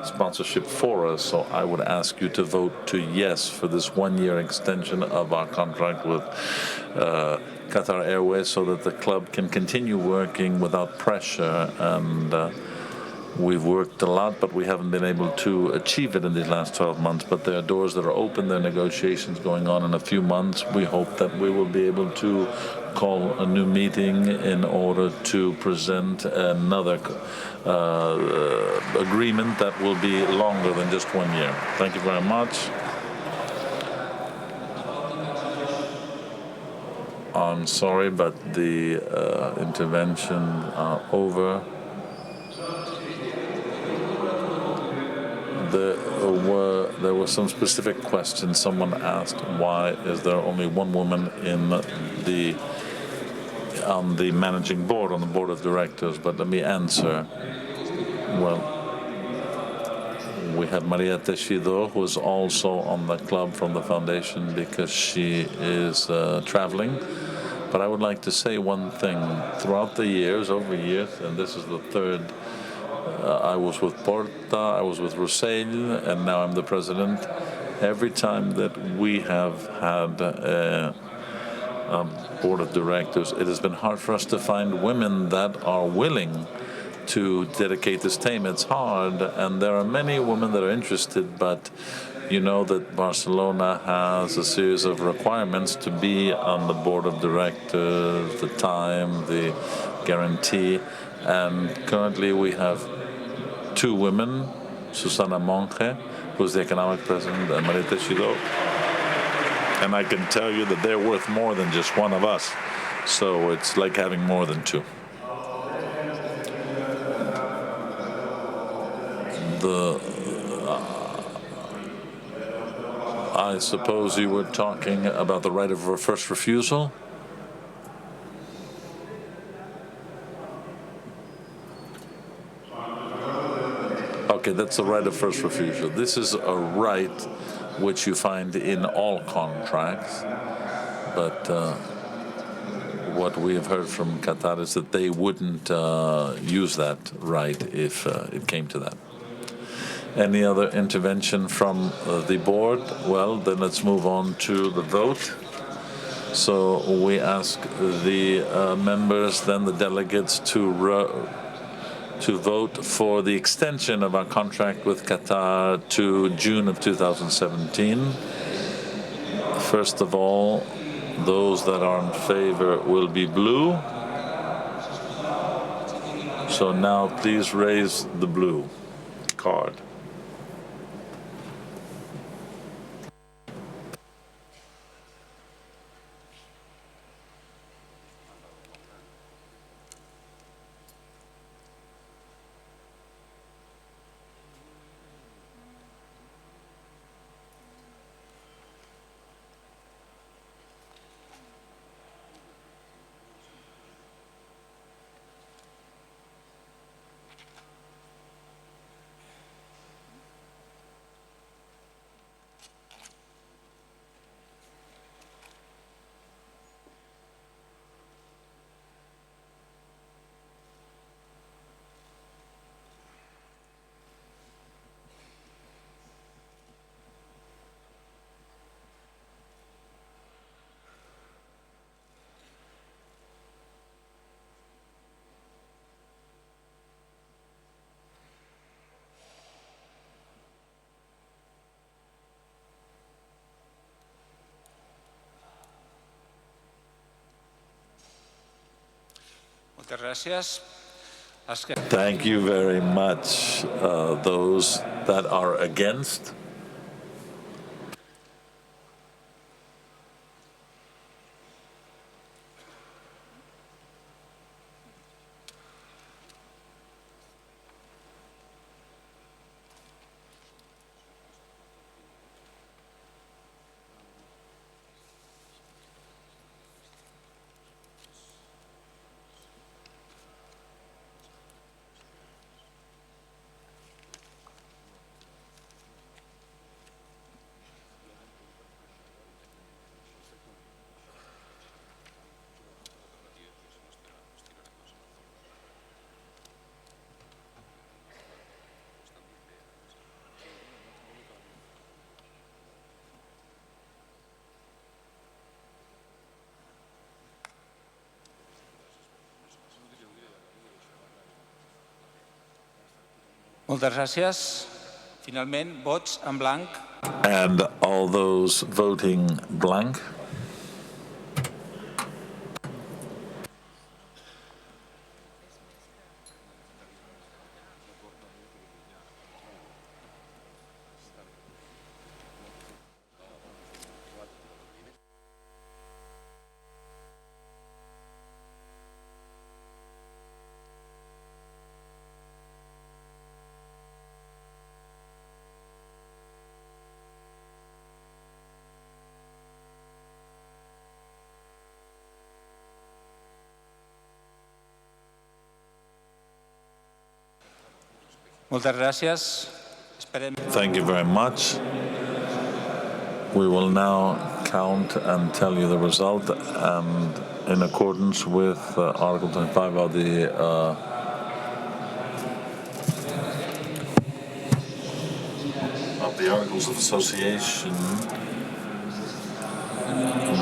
sponsorship for us. So I would ask you to vote to yes for this 1-year extension of our contract with Qatar Airways, so that the club can continue working without pressure. And we've worked a lot, but we haven't been able to achieve it in these last 12 months. But there are doors that are open. There are negotiations going on in a few months. We hope that we will be able to call a new meeting in order to present another agreement that will be longer than just 1 year. Thank you very much. I'm sorry, but the interventions are over. there were some specific questions. Someone asked, why is there only one woman on the managing board, on the board of directors? But let me answer. Well, we have Maria Tejido, who is also on the club from the foundation because she is traveling. But I would like to say one thing. Throughout the years, over years, and this is the third, I was with Porta, I was with Rossell, and now I'm the president. Every time that we have had a board of directors, it has been hard for us to find women that are willing to dedicate this time. It's hard, and there are many women that are interested, but you know that Barcelona has a series of requirements to be on the board of directors, the time, the guarantee, and currently we have two women, Susana Monge, who's the economic president, and Maria Tejido. And I can tell you that they're worth more than just one of us. So it's like having more than two. I suppose you were talking about the right of first refusal? Okay, that's the right of first refusal. This is a right which you find in all contracts, but what we have heard from Qatar is that they wouldn't use that right if it came to that. Any other intervention from the board? Well, then let's move on to the vote. So we ask the members, then the delegates, to vote for the extension of our contract with Qatar to June of 2017. First of all, those that are in favor will be blue. So now please raise the blue card. Thank you very much. Those that are against? Moltes gràcies. Finalment, vots en blanc. And all those voting blank? Moltes gràcies. Esperem. Thank you very much. We will now count and tell you the result, and in accordance with Article 25 of the Articles of Association,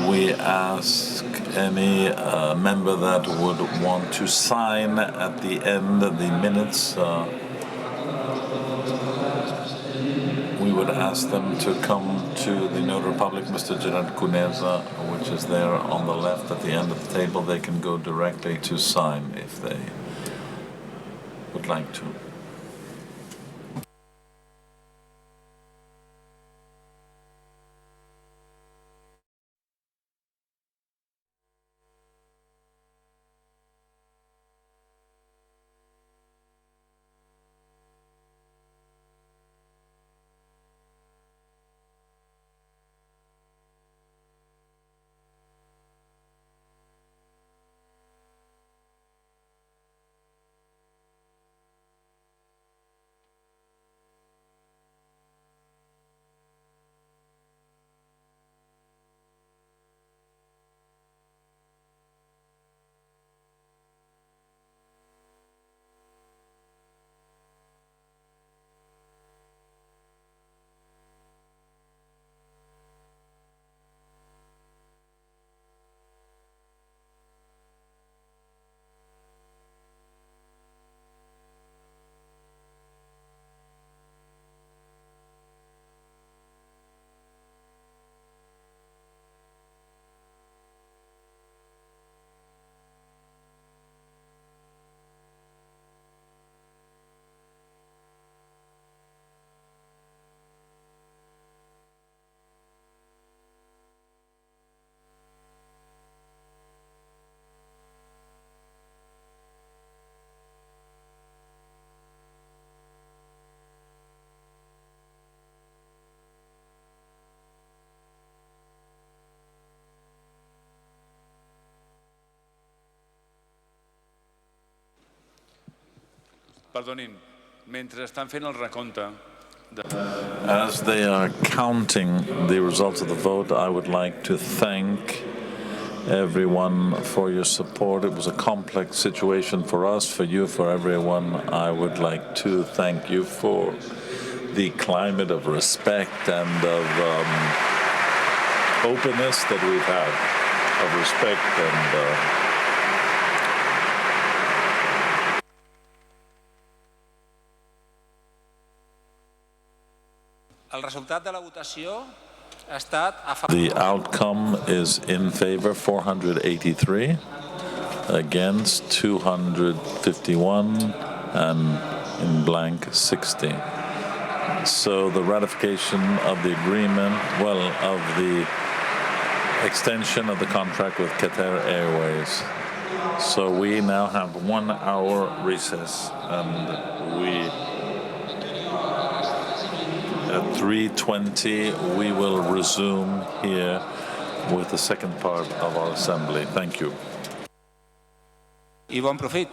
we ask any member that would want to sign at the end of the minutes. We would ask them to come to the Notary Public, Mr. Gerard Cuneza, which is there on the left at the end of the table. They can go directly to sign if they would like to. Perdonin, mentre estan fent el recompte... As they are counting the results of the vote, I would like to thank everyone for your support. It was a complex situation for us, for you, for everyone. I would like to thank you for the climate of respect and of openness that we've had, of respect and... El resultat de la votació ha estat a favor. The outcome is in favor 483, against 251, and in blank 60. So the ratification of the agreement, of the extension of the contract with Qatar Airways. So we now have 1 hour recess, and at 3:20, we will resume here with the second part of our assembly. Thank you. I bon profit.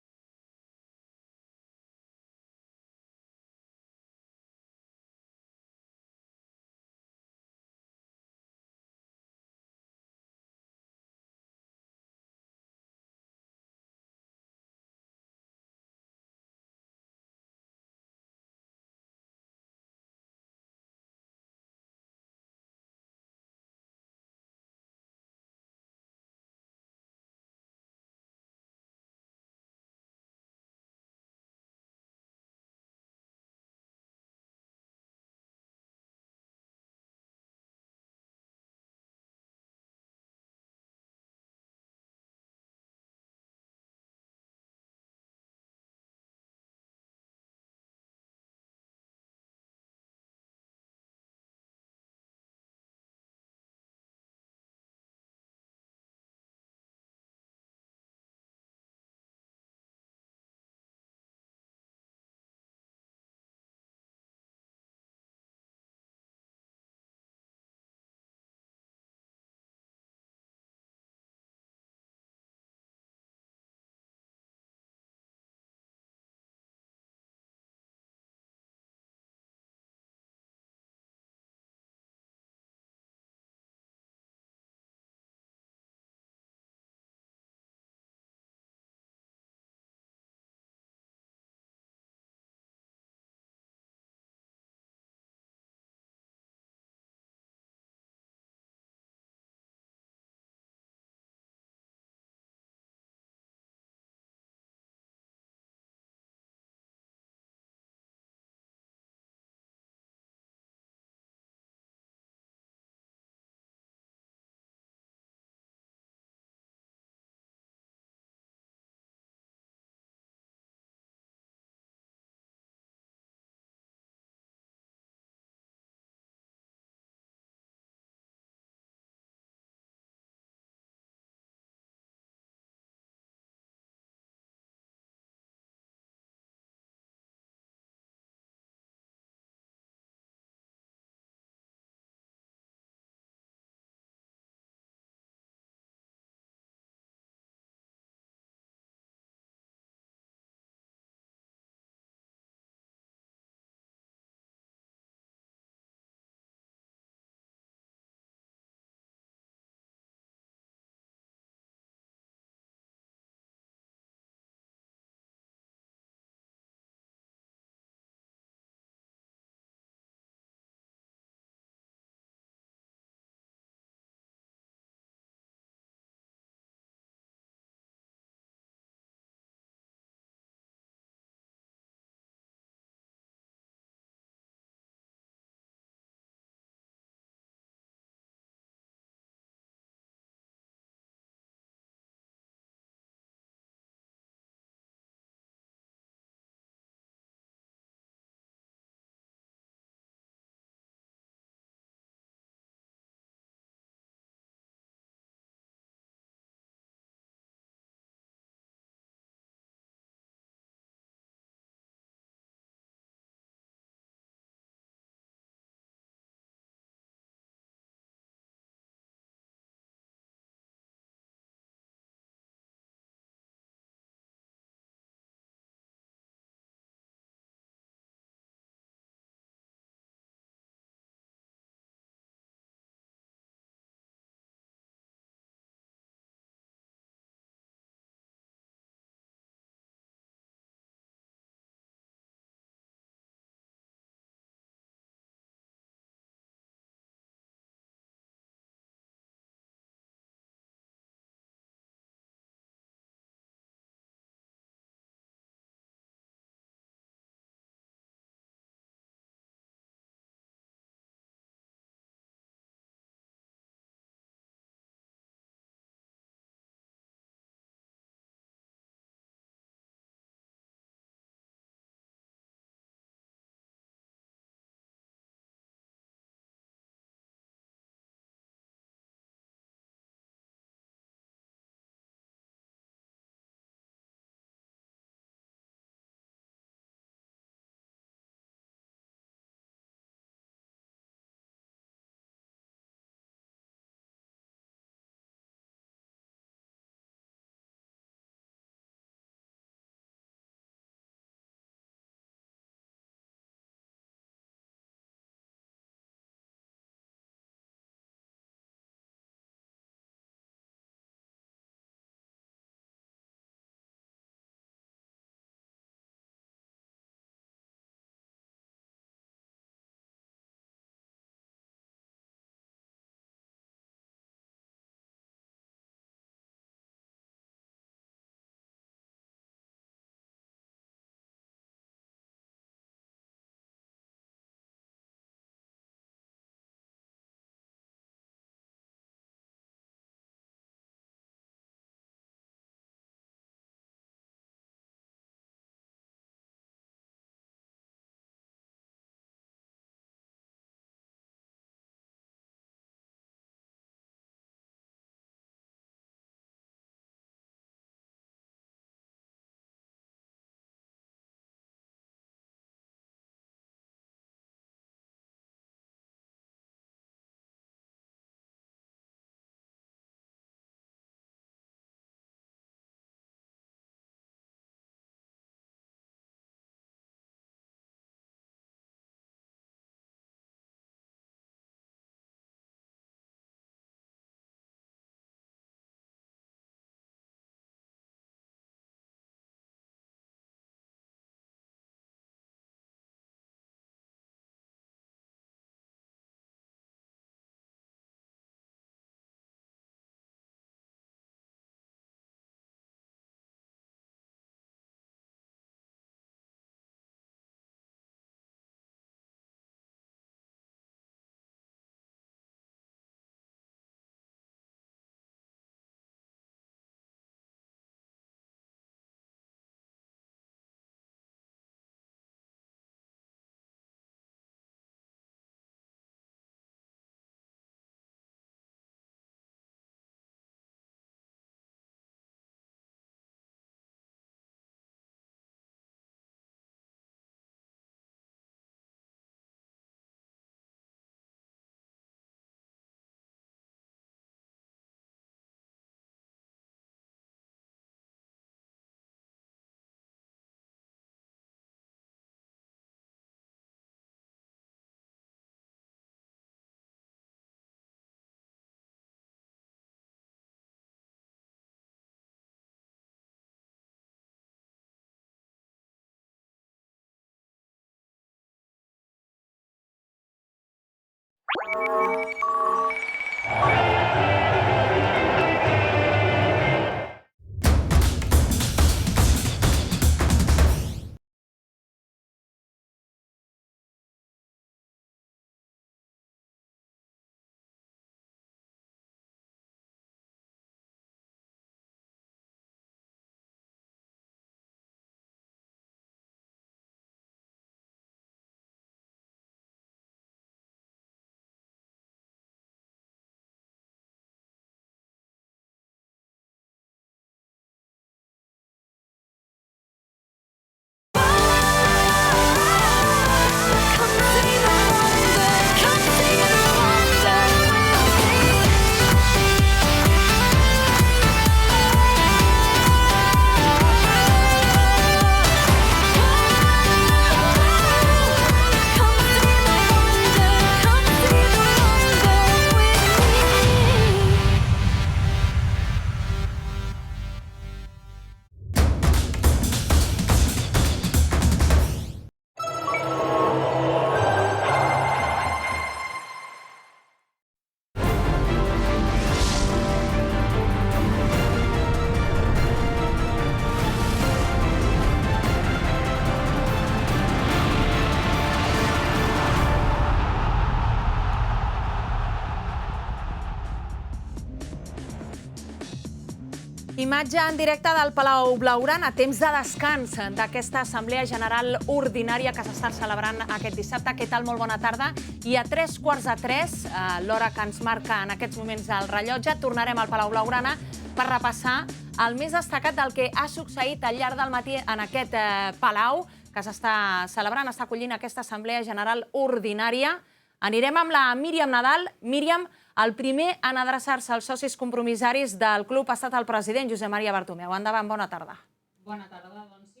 Imatge en directe del Palau Blaugrana, a temps de descans d'aquesta Assemblea General Ordinària que s'està celebrant aquest dissabte. Què tal? Molt bona tarda. I a 3:15, l'hora que ens marca en aquests moments el rellotge, tornarem al Palau Blaugrana per repassar el més destacat del que ha succeït al llarg del matí en aquest Palau que s'està celebrant, està acollint aquesta Assemblea General Ordinària. Anirem amb la Míriam Nadal. Míriam, el primer en adreçar-se als socis compromissaris del club ha estat el president Josep Maria Bartomeu. Endavant, bona tarda. Bona tarda, doncs sí.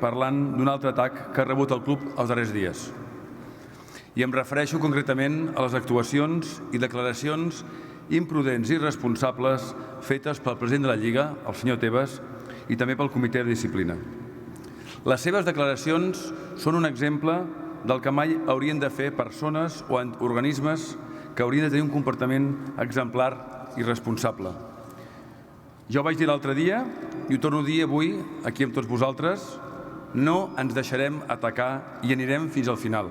parlant d'un altre atac que ha rebut el club els darrers dies. I em refereixo concretament a les actuacions i declaracions imprudents i irresponsables fetes pel president de la Lliga, el senyor Tebas, i també pel comitè de disciplina. Les seves declaracions són un exemple del que mai haurien de fer persones o organismes que haurien de tenir un comportament exemplar i responsable. Jo ho vaig dir l'altre dia i ho torno a dir avui aquí amb tots vosaltres: no ens deixarem atacar i anirem fins al final.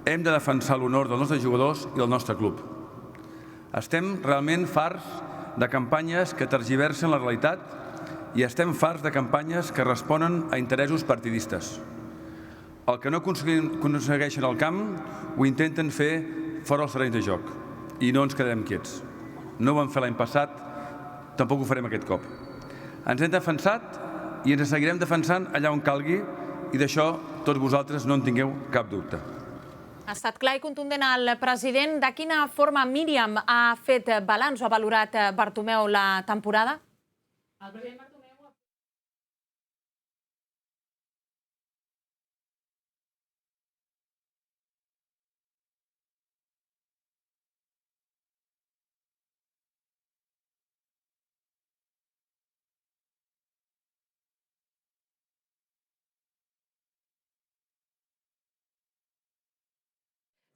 Hem de defensar l'honor dels nostres jugadors i del nostre club. Estem realment farts de campanyes que tergiversen la realitat i estem farts de campanyes que responen a interessos partidistes. El que no aconsegueixen al camp ho intenten fer fora dels terrenys de joc i no ens quedarem quiets. No ho vam fer l'any passat, tampoc ho farem aquest cop. Ens hem defensat i ens seguirem defensant allà on calgui, i d'això tots vosaltres no en tingueu cap dubte. Ha estat clar i contundent el president. De quina forma, Míriam, ha fet balanç o ha valorat Bartomeu la temporada? El president Bartomeu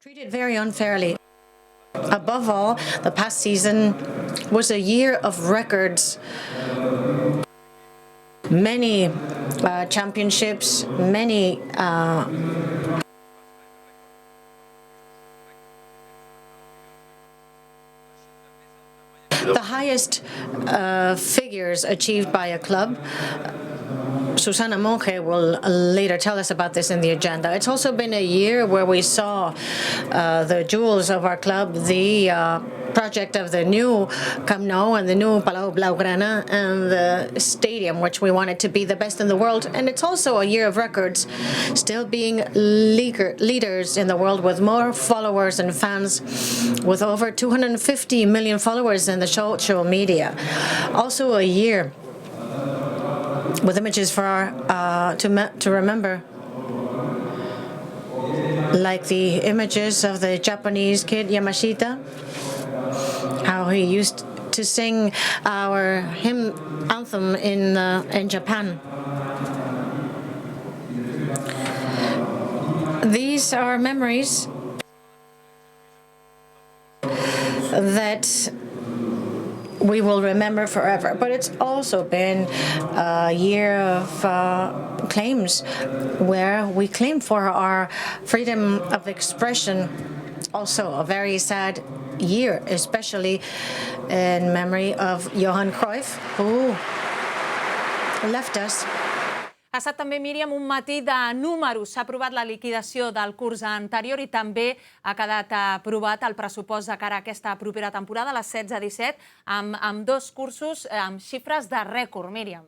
treated very unfairly. Above all, the past season was a year of records. Many championships, many the highest figures achieved by a club. Susana Monge will later tell us about this in the agenda. It's also been a year where we saw the jewels of our club, the project of the new Camp Nou and the new Palau Blaugrana and the stadium, which we wanted to be the best in the world. And it's also a year of records, still being leaders in the world with more followers and fans, with over 250 million followers in the social media. Also a year with images for our, to remember, like the images of the Japanese kid Yamashita, how he used to sing our hymn anthem in Japan. These are memories that we will remember forever. But it's also been a year of claims where we claim for our freedom of expression. Also a very sad year, especially in memory of Johan Cruyff, who left us. Ha estat també, Míriam, un matí de números. S'ha aprovat la liquidació del curs anterior i també ha quedat aprovat el pressupost de cara a aquesta propera temporada, la 16-17, amb dos cursos amb xifres de rècord, Míriam.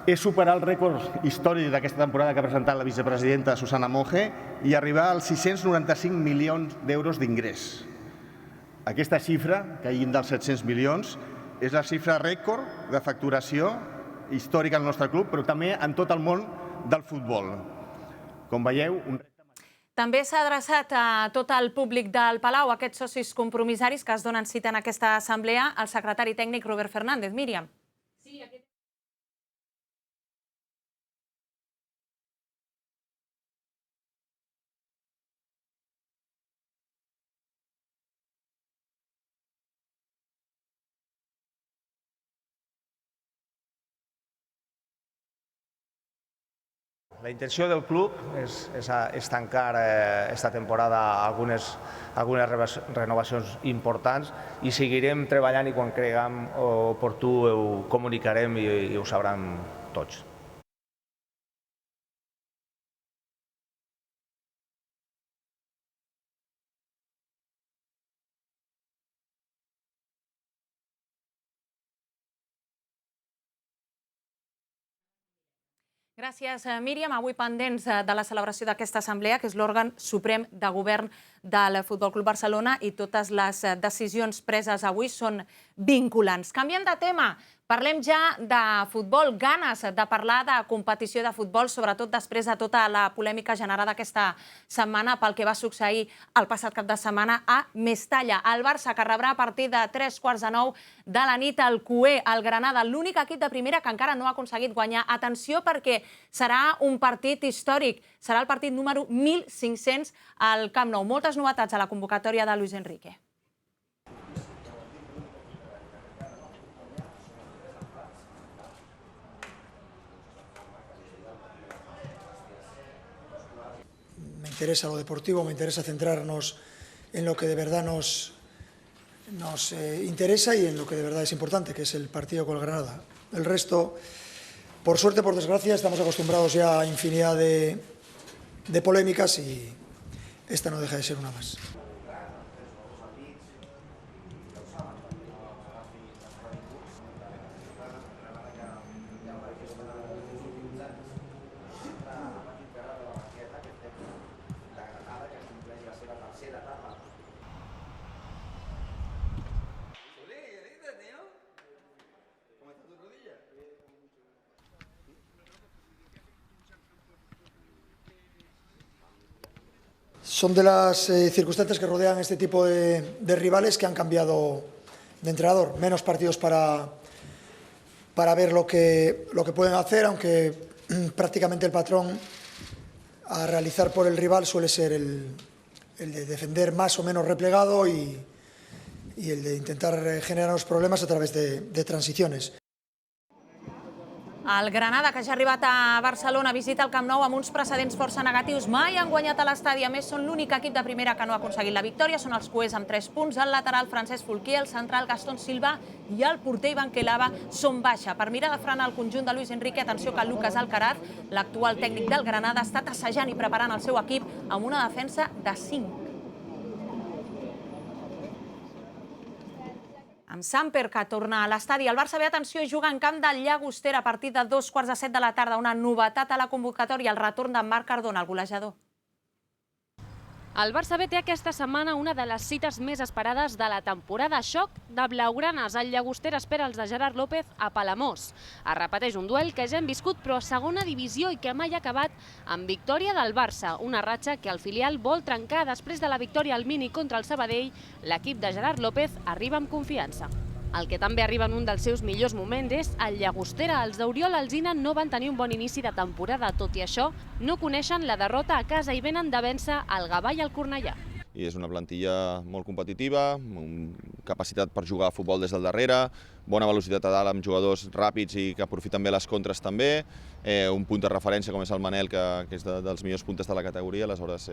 És superar el rècord històric d'aquesta temporada que ha presentat la vicepresidenta Susana Monge i arribar als 695 milions d'euros d'ingrés. Aquesta xifra, que llinda dels 700 milions, és la xifra rècord de facturació històrica al nostre club, però també en tot el món del futbol. Com veieu, un repte... També s'ha adreçat a tot el públic del Palau, aquests socis compromissaris que es donen cita en aquesta assemblea, el secretari tècnic Robert Fernández. Míriam. Sí, aquest... La intenció del club és tancar esta temporada algunes renovacions importants i seguirem treballant i quan creguem oportú ho comunicarem i ho sabran tots. Gràcies, Míriam. Avui pendents de la celebració d'aquesta assemblea, que és l'òrgan suprem de govern del Futbol Club Barcelona, i totes les decisions preses avui són vinculants. Canviem de tema. Parlem ja de futbol, ganes de parlar de competició de futbol, sobretot després de tota la polèmica generada aquesta setmana pel que va succeir el passat cap de setmana a Mestalla. El Barça, que rebrà a partir de 3:45 de la nit el CUE, el Granada, l'únic equip de primera que encara no ha aconseguit guanyar. Atenció, perquè serà un partit històric. Serà el partit número 1500 al Camp Nou. Moltes novetats a la convocatòria de Luis Enrique. Me interesa lo deportivo, me interesa centrarnos en lo que de verdad nos interesa y en lo que de verdad es importante, que es el partido con el Granada. El resto, por suerte, por desgracia, estamos acostumbrados ya a infinidad de polémicas y esta no deja de ser una más. Son de las circunstancias que rodean este tipo de rivales que han cambiado de entrenador. Menos partidos para ver lo que pueden hacer, aunque prácticamente el patrón a realizar por el rival suele ser el de defender más o menos replegado y y el de intentar generar los problemas a través de transiciones. El Granada, que ja ha arribat a Barcelona, visita el Camp Nou amb uns precedents força negatius. Mai han guanyat a l'estadi. A més, són l'únic equip de primera que no ha aconseguit la victòria. Són els cuers amb 3 punts. El lateral Francesc Fulquier, el central Gastón Silva i el porter Ivan Kelava són baixa. Per mirar de frenar el conjunt de Luis Enrique, atenció que Lucas Alcaraz, l'actual tècnic del Granada, ha estat assajant i preparant el seu equip amb una defensa de 5. Amb Samper, que torna a l'estadi. El Barça B, atenció, juga en camp del Llagostera a partir de 2:15 de la tarda. Una novetat a la convocatòria, el retorn de Marc Cardona, el golejador. El Barça B té aquesta setmana una de les cites més esperades de la temporada. Xoc de blaugranes. El Llagostera espera els de Gerard López a Palamós. Es repeteix un duel que ja hem viscut, però a segona divisió i que mai ha acabat amb victòria del Barça. Una ratxa que el filial vol trencar. Després de la victòria al Mini contra el Sabadell, l'equip de Gerard López arriba amb confiança. El que també arriba en un dels seus millors moments és el Llagostera. Els d'Oriol Alsina no van tenir un bon inici de temporada. Tot i això, no coneixen la derrota a casa i venen de vèncer el Gavà i el Cornellà. I és una plantilla molt competitiva, amb capacitat per jugar a futbol des del darrere, bona velocitat a dalt amb jugadors ràpids i que aprofiten bé les contres també, un punt de referència com és el Manel, que és dels millors puntes de la categoria. Aleshores,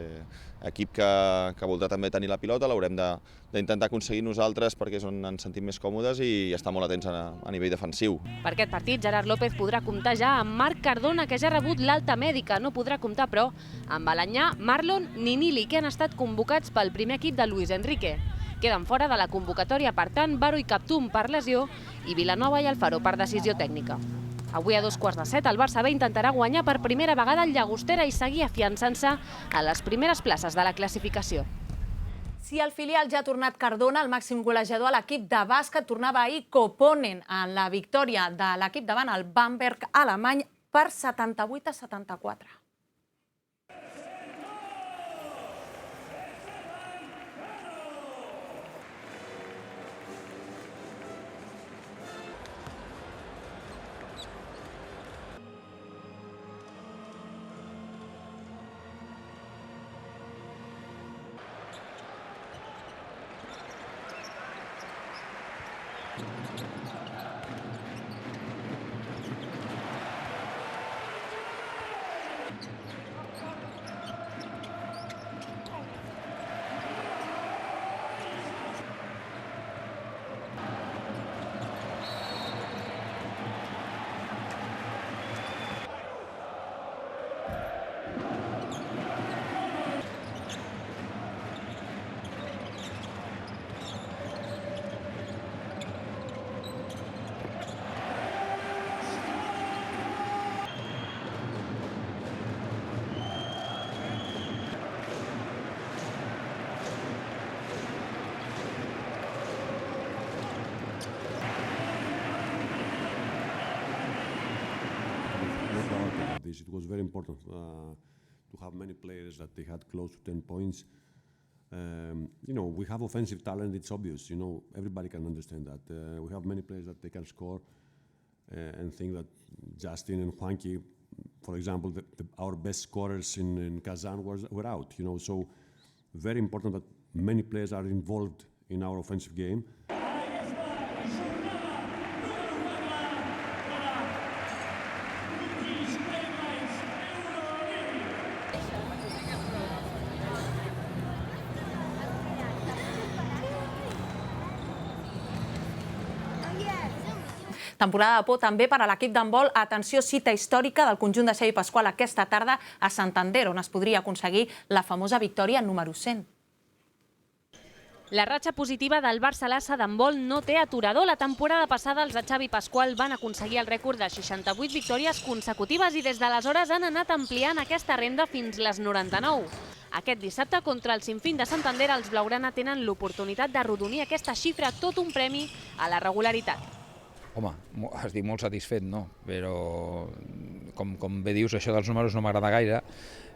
equip que voldrà també tenir la pilota, l'haurem d'intentar aconseguir nosaltres perquè és on ens sentim més còmodes i estar molt atents a nivell defensiu. Per aquest partit, Gerard López podrà comptar ja amb Marc Cardona, que ja ha rebut l'alta mèdica. No podrà comptar, però, amb Balanyà, Marlon ni Nili, que han estat convocats pel primer equip de Luis Enrique. Queden fora de la convocatòria, per tant, Baro i Captum per lesió i Vilanova i Alfaro per decisió tècnica. Avui a 2:15 el Barça B intentarà guanyar per primera vegada el Llagostera i seguir afiançant-se a les primeres places de la classificació. Si el filial ja ha tornat Cardona, el màxim golejador a l'equip de bàsquet, tornava ahir Koponen en la victòria de l'equip davant el Bamberg alemany per 78-74. It was very important to have many players that they had close to 10 points. We have offensive talent, it's obvious, everybody can understand that. We have many players that they can score and think that Justin and Juanqui, for example, our best scorers in Kazan were out, so very important that many players are involved in our offensive game. Temporada de por també per a l'equip d'handbol. Atenció, cita històrica del conjunt de Xavi Pasqual aquesta tarda a Santander, on es podria aconseguir la famosa victòria número 100. La ratxa positiva del Barça Lassa d'handbol no té aturador. La temporada passada els de Xavi Pasqual van aconseguir el rècord de 68 victòries consecutives i des d'aleshores han anat ampliant aquesta renda fins les 99. Aquest dissabte, contra el Sinfín de Santander, els blaugrana tenen l'oportunitat d'arrodonir aquesta xifra, tot un premi a la regularitat. Home, estic molt satisfet, no? Però, com bé dius, això dels números no m'agrada gaire.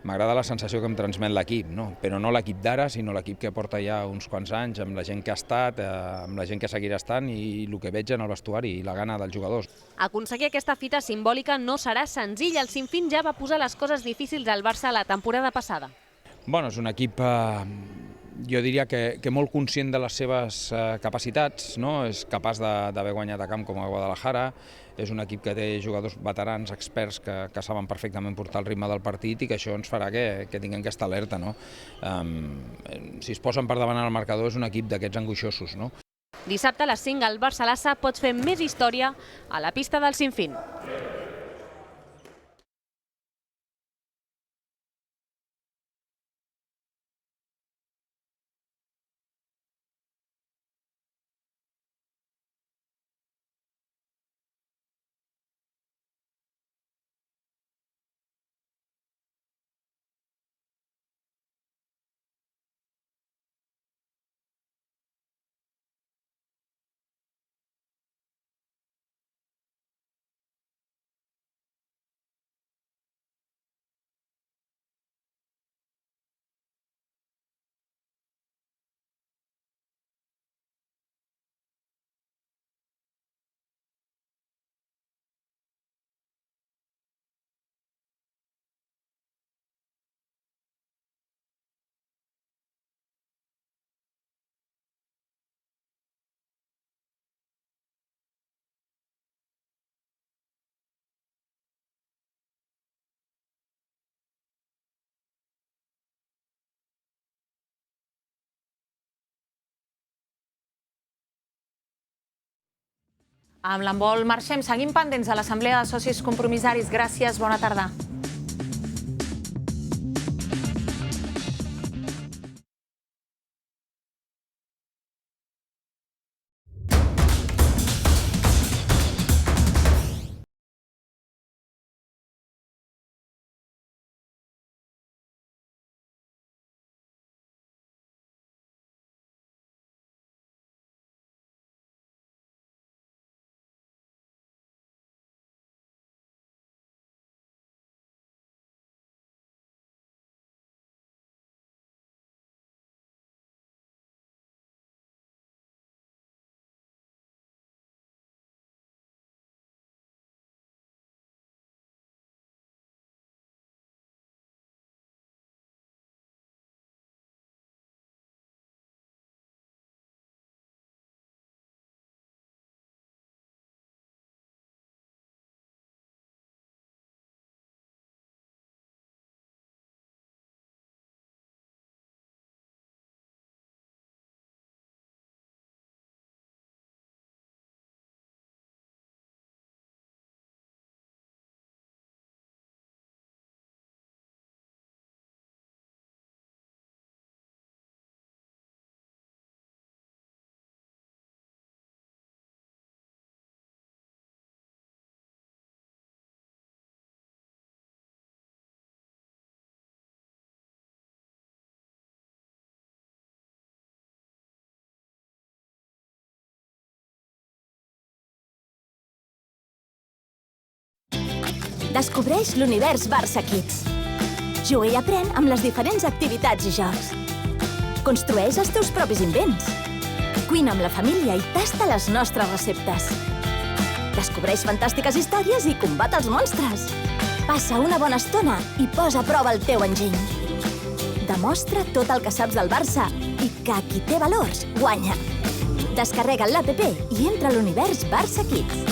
M'agrada la sensació que em transmet l'equip, no? Però no l'equip d'ara, sinó l'equip que porta ja uns quants anys, amb la gent que ha estat, amb la gent que seguirà estant i el que veig en el vestuari i la gana dels jugadors. Aconseguir aquesta fita simbòlica no serà senzill. El Sinfín ja va posar les coses difícils al Barça la temporada passada. Bueno, és un equip jo diria que molt conscient de les seves capacitats, és capaç d'haver guanyat a camp com a Guadalajara, és un equip que té jugadors veterans, experts, que saben perfectament portar el ritme del partit i que això ens farà que tinguem aquesta alerta. Si es posen per davant el marcador és un equip d'aquests angoixosos. Dissabte a les 5 el Barça-Lassa pot fer més història a la pista del Sinfín. Amb l'handbol marxem, seguim pendents de l'Assemblea de Socis Compromissaris. Gràcies, bona tarda. Descobreix l'univers Barça Kids. Juga i aprèn amb les diferents activitats i jocs. Construeix els teus propis invents. Cuina amb la família i tasta les nostres receptes. Descobreix fantàstiques històries i combat els monstres. Passa una bona estona i posa a prova el teu enginy. Demostra tot el que saps del Barça i que qui té valors guanya. Descarrega l'APP i entra a l'univers Barça Kids.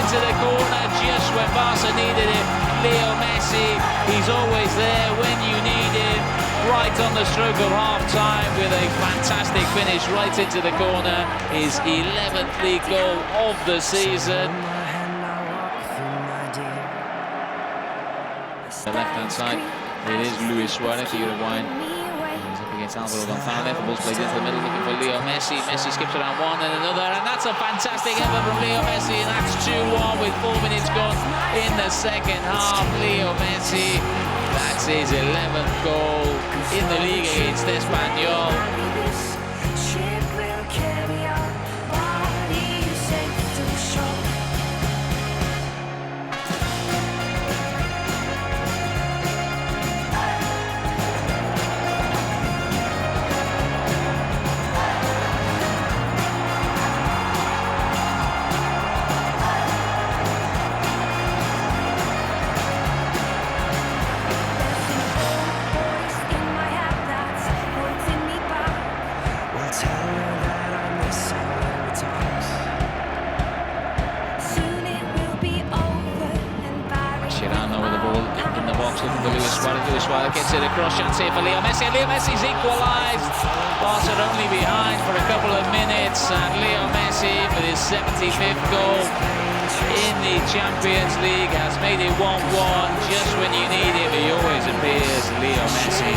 into the corner just when Barca needed it. Leo Messi, he's always there when you need him. Right on the stroke of half-time with a fantastic finish right into the corner. His 11th league goal of the season. The left-hand side, it is Luis Suarez, the Uruguayan. He's up against Alvaro Gonzalez. The ball's played into the middle, looking for Leo Messi. Messi skips around one and another, and that's a fantastic effort from Leo Messi, and that's 2-1 with 4 minutes gone in the second half. Leo Messi, that's his 11th goal in the league against Espanyol. Luis Suarez gets it across, chance here for Leo Messi, and Leo Messi's equalised. Barca are only behind for a couple of minutes, and Leo Messi, with his 75th goal in the Champions League, has made it 1-1 just when you need him. He always appears, Leo Messi.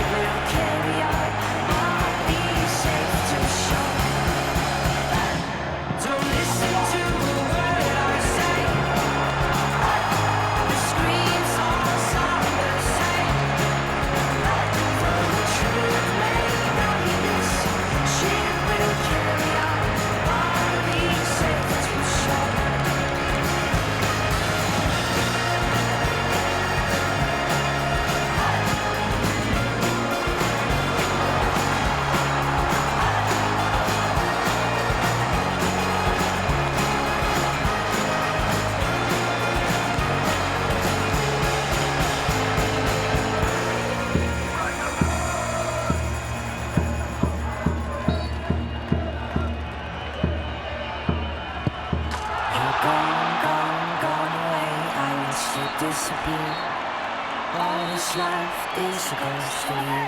Disappear. All that's left is a ghost for you.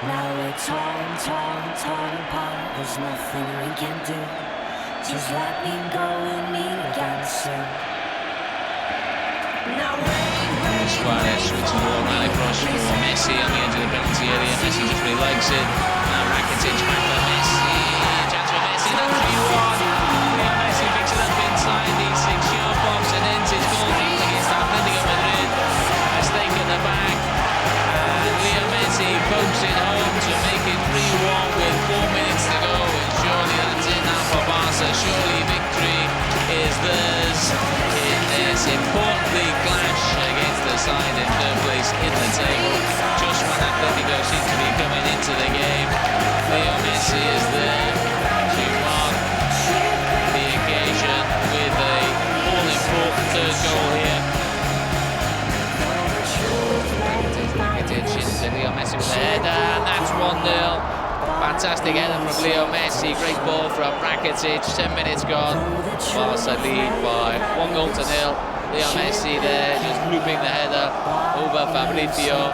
Now we're torn apart. There's nothing we can do. Just let me go and meet again soon. Now Suarez switching the ball right across for Messi on the edge of the penalty area. Messi just really likes it. Now Rakitic back for Messi. Chance for Messi. That's 3-1. Leo Messi picks it up inside the 6-yard box and ends his goal against Atletico Madrid. Mistake at the back. And Leo Messi pokes it home to make it 3-1 with 4 minutes to go. And surely that's it now for Barca. Surely victory is theirs in this important league clash against the side in third place in the table. Just when Atletico seems to be coming into the game, Leo Messi is there to mark the occasion with a all-important third goal here. Rakitic into Leo Messi with the header, and that's 1-0. Fantastic header from Leo Messi, great ball from Rakitic, 10 minutes gone. Barca lead by 1-0. Leo Messi there, just looping the header over Fabrizio.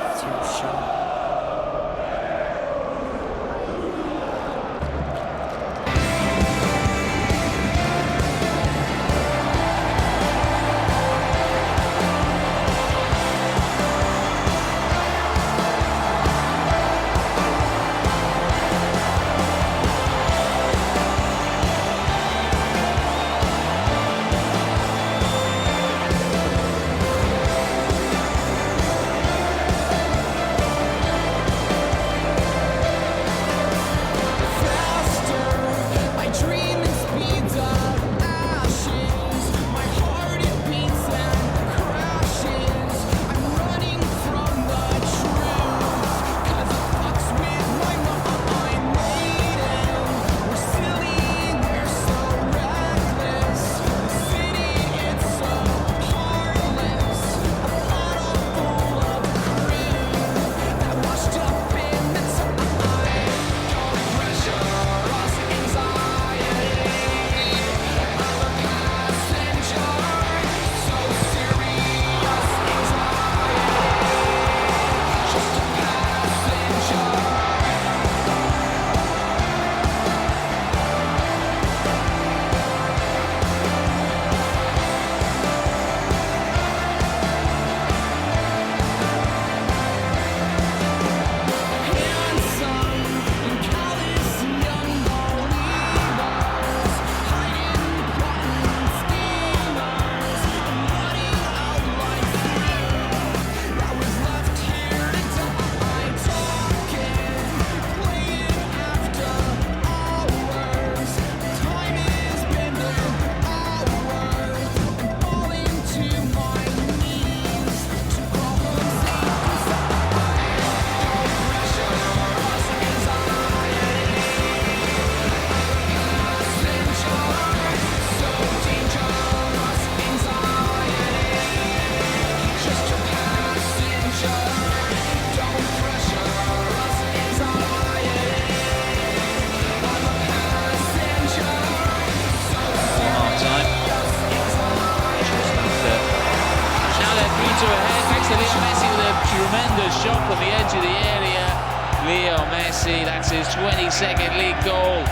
Leo Messi, that's his 22nd league goal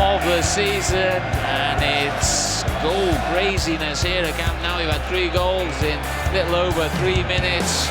of the season, and it's goal craziness here at Camp Nou. We've had 3 goals in a little over 3 minutes.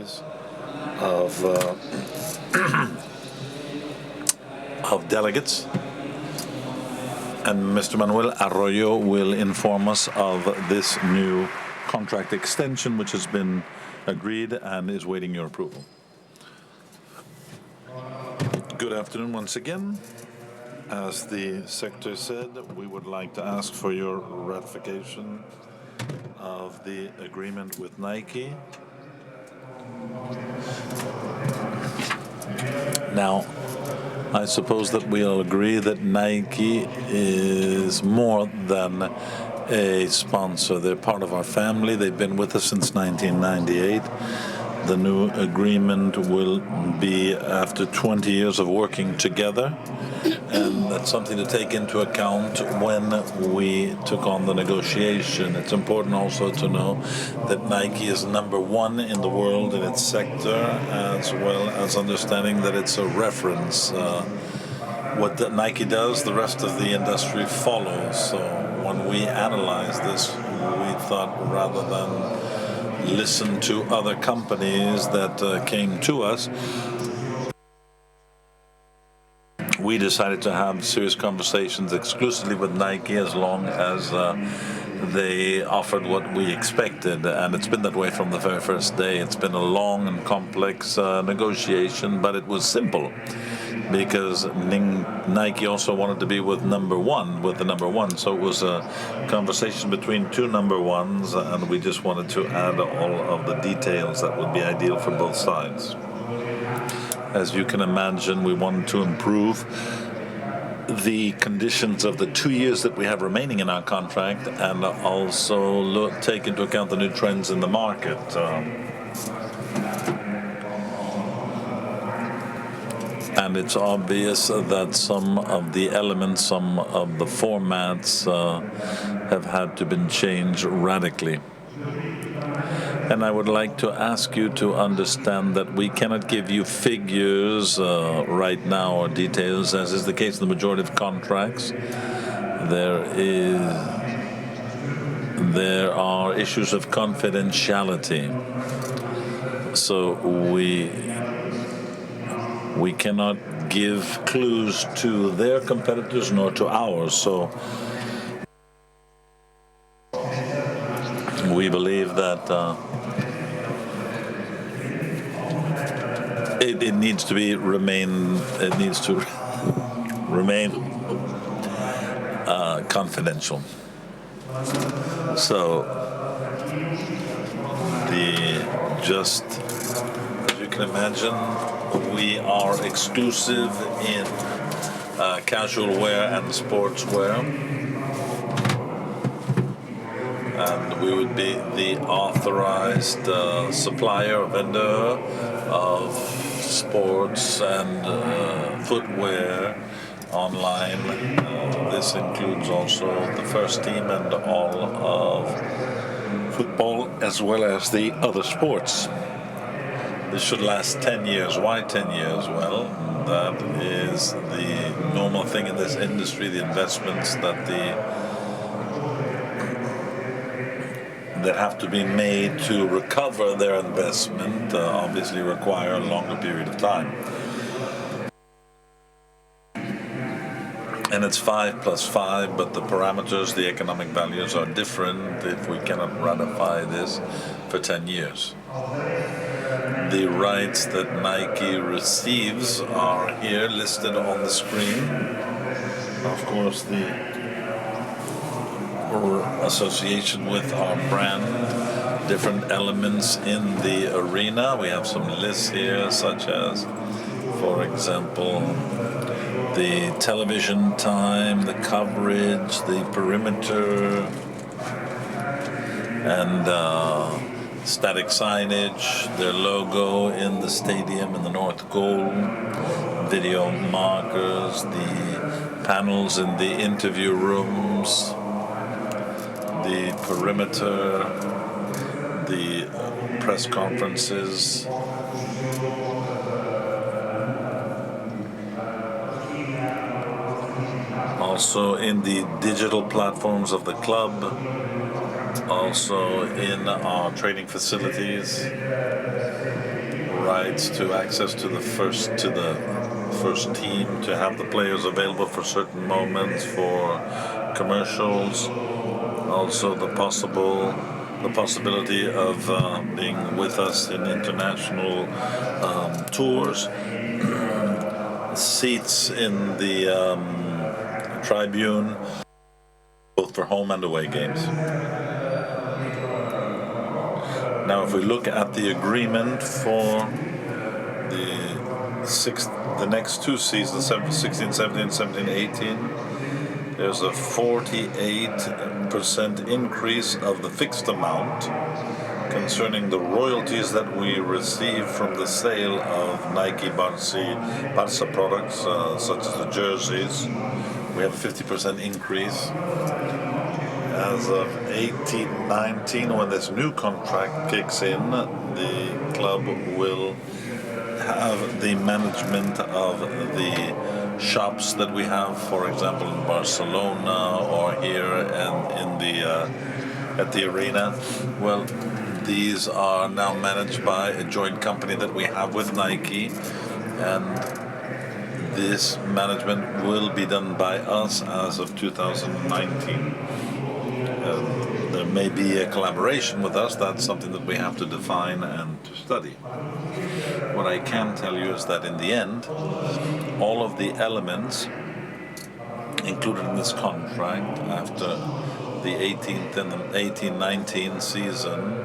committees of delegates, and Mr. Manuel Arroyo will inform us of this new contract extension, which has been agreed and is waiting your approval. Good afternoon once again. As the Secretary said, we would like to ask for your ratification of the agreement with Nike. Now, I suppose that we all agree that Nike is more than a sponsor. They're part of our family. They've been with us since 1998. The new agreement will be after 20 years of working together, and that's something to take into account when we took on the negotiation. It's important also to know that Nike is #1 in the world in its sector, as well as understanding that it's a reference. What Nike does, the rest of the industry follows. So when we analyzed this, we thought rather than listen to other companies that came to us, we decided to have serious conversations exclusively with Nike as long as they offered what we expected. And it's been that way from the very first day. It's been a long and complex negotiation, but it was simple because Nike also wanted to be with the number one. So it was a conversation between two number ones, and we just wanted to add all of the details that would be ideal for both sides. As you can imagine, we wanted to improve the conditions of the 2 years that we have remaining in our contract, and also take into account the new trends in the market. And it's obvious that some of the elements, some of the formats have had to been changed radically. And I would like to ask you to understand that we cannot give you figures right now or details, as is the case in the majority of contracts. There are issues of confidentiality. So we cannot give clues to their competitors nor to ours. So we believe that it needs to remain confidential. So as you can imagine, we are exclusive in casual wear and sportswear, and we would be the authorized supplier, vendor of sports and footwear online. This includes also the first team and all of football, as well as the other sports. This should last 10 years. Why 10 years? Well, that is the normal thing in this industry. The investments that have to be made to recover their investment obviously require a longer period of time. And it's 5 + 5, but the parameters, the economic values are different if we cannot ratify this for 10 years. The rights that Nike receives are here listed on the screen. Of course, the association with our brand, different elements in the arena. We have some lists here, such as, for example, the television time, the coverage, the perimeter, and static signage, their logo in the stadium in the North Goal, video markers, the panels in the interview rooms, the perimeter, the press conferences. Also in the digital platforms of the club, also in our training facilities. rights to access to the first team, to have the players available for certain moments, for commercials, also the possibility of being with us in international tours, seats in the tribune, both for home and away games. Now, if we look at the agreement for the next two seasons, 16, 17, 17, 18, there's a 48% increase of the fixed amount concerning the royalties that we receive from the sale of Nike Barça products, such as the jerseys. We have a 50% increase. As of 18-19, when this new contract kicks in, the club will have the management of the shops that we have, for example, in Barcelona or here and at the arena. Well, these are now managed by a joint company that we have with Nike, and this management will be done by us as of 2019. There may be a collaboration with us. That's something that we have to define and to study. What I can tell you is that in the end, all of the elements included in this contract after the 18th and the 18-19 season,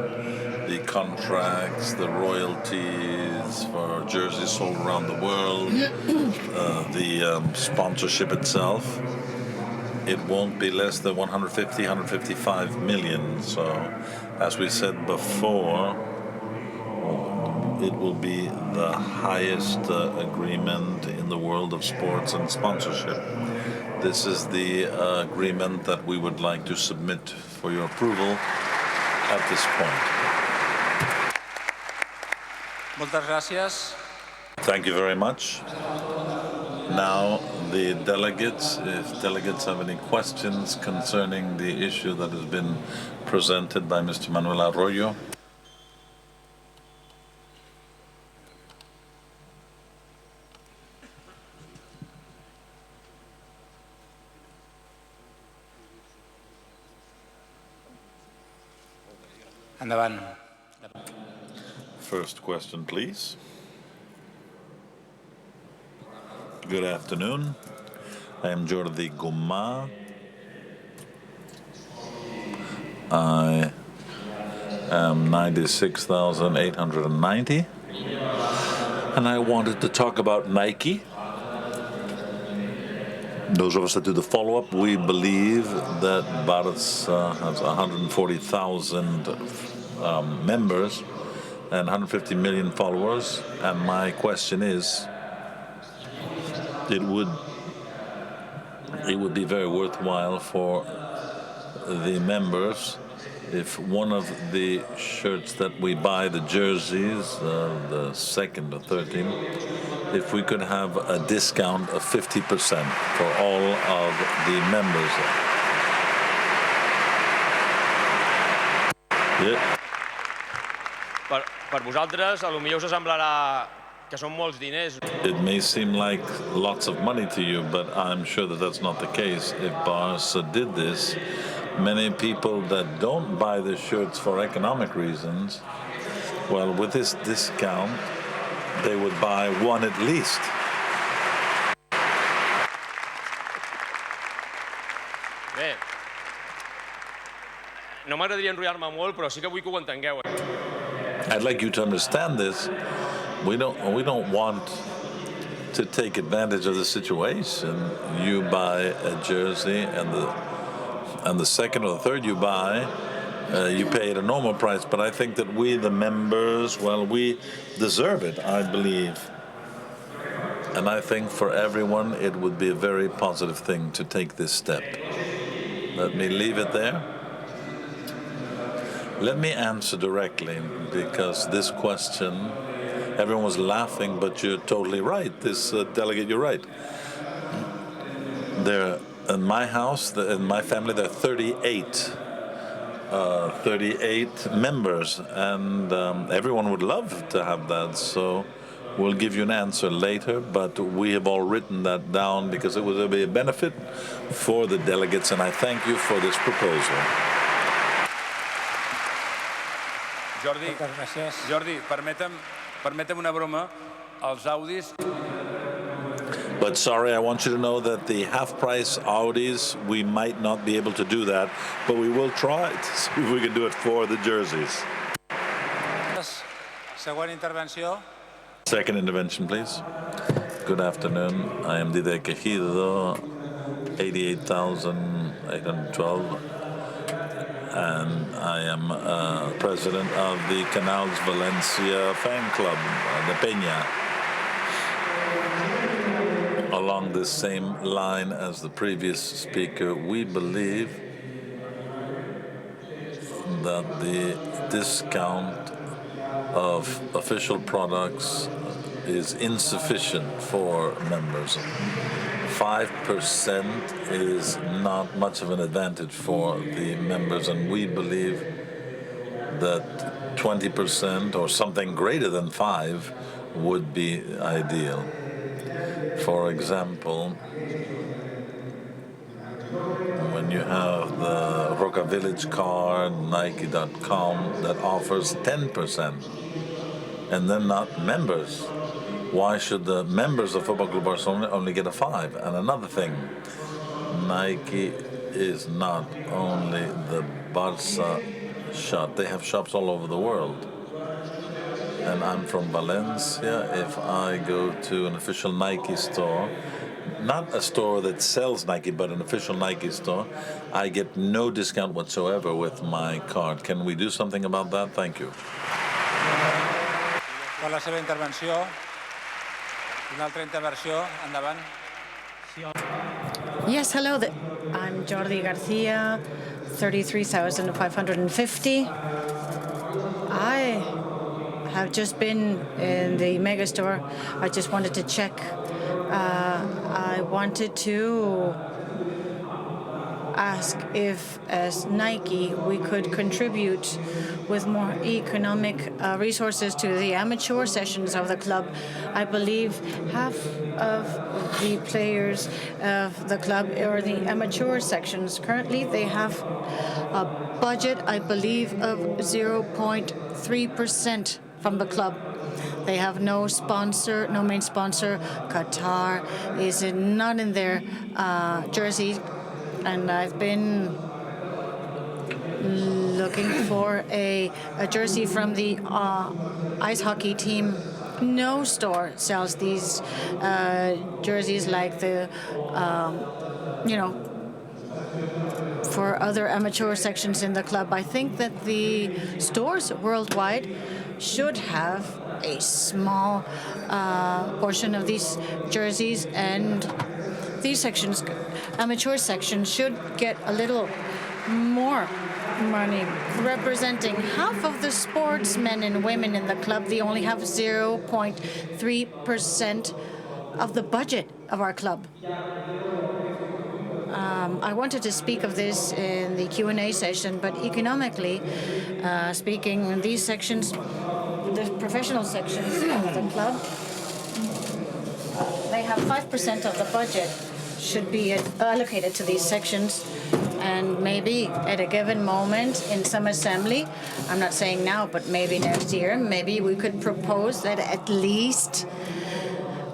the contracts, the royalties for jerseys sold around the world, the sponsorship itself, it won't be less than 150, 155 million. So, as we said before, it will be the highest agreement in the world of sports and sponsorship. This is the agreement that we would like to submit for your approval at this point. Moltes gràcies. Thank you very much. Now, the delegates, if delegates have any questions concerning the issue that has been presented by Mr. Manuel Arroyo. Endavant. First question, please. Good afternoon. I am Jordi Gomà. I am 96,890. And I wanted to talk about Nike. Those of us that do the follow-up, we believe that Barça has 140,000 members and 150 million followers. And my question is, it would be very worthwhile for the members if one of the shirts that we buy, the jerseys, the second or third team, if we could have a discount of 50% for all of the members. Yeah. Per vosaltres, potser us semblarà que són molts diners. It may seem like lots of money to you, but I'm sure that that's not the case. If Barca did this, many people that don't buy the shirts for economic reasons, well, with this discount, they would buy one at least. Bé, no m'agradaria enrotllar-me molt, però sí que vull que ho entengueu. I'd like you to understand this. We don't want to take advantage of the situation. You buy a jersey, and the second or the third you buy, you pay at a normal price. But I think that we, the members, well, we deserve it, I believe. And I think for everyone, it would be a very positive thing to take this step. Let me leave it there. Let me answer directly, because this question, everyone was laughing, but you're totally right. This delegate, you're right. There, in my house, in my family, there are 38 38 members, and everyone would love to have that. So we'll give you an answer later, but we have all written that down because it will be a benefit for the delegates, and I thank you for this proposal. Jordi, permetem una broma. Els Audis... But sorry, I want you to know that the half-price Audis, we might not be able to do that, but we will try to see if we can do it for the jerseys. Següent intervenció. Second intervention, please. Good afternoon. I am Didier Quejido, 88,812, and I am president of the Canals Valencia fan club, the Peña. Along this same line as the previous speaker, we believe that the discount of official products is insufficient for members. 5% is not much of an advantage for the members, and we believe that 20% or something greater than 5 would be ideal. For example, when you have the Roca Village card, Nike.com, that offers 10%, and then not members. Why should the members of Football Club Barcelona only get a 5? And another thing, Nike is not only the Barca shop, they have shops all over the world. And I'm from Valencia. If I go to an official Nike store, not a store that sells Nike, but an official Nike store, I get no discount whatsoever with my card. Can we do something about that? Thank you. Per la seva intervenció. Una altra intervenció. Endavant. Yes, hello. I'm Jordi Garcia, 33,550. I have just been in the mega store. I just wanted to check. I wanted to ask if, as Nike, we could contribute with more economic resources to the amateur sessions of the club. I believe half of the players of the club are the amateur sections. Currently, they have a budget, I believe, of 0.3% from the club. They have no sponsor, no main sponsor. Qatar is not in their jersey. And I've been looking for a jersey from the ice hockey team. No store sells these jerseys like the, for other amateur sections in the club. I think that the stores worldwide should have a small portion of these jerseys, and these sections, amateur sections, should get a little more money. Representing half of the sportsmen and women in the club, they only have 0.3% of the budget of our club. I wanted to speak of this in the Q&A session, but economically speaking, in these sections, the professional sections of the club, they have 5% of the budget should be allocated to these sections, and maybe at a given moment in some assembly, I'm not saying now, but maybe next year, maybe we could propose that at least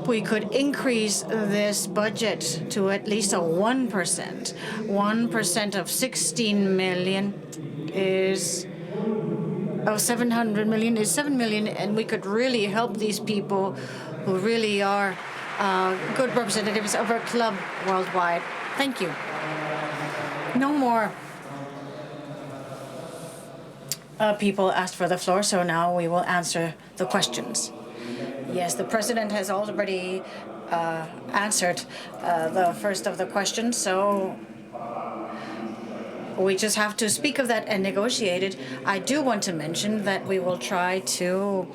we could increase this budget to at least a 1%. 1% of 16 million is, of 700 million is 7 million, and we could really help these people who really are good representatives of our club worldwide. Thank you. No more people asked for the floor, so now we will answer the questions. Yes, the President has already answered the first of the questions, so we just have to speak of that and negotiate it. I do want to mention that we will try to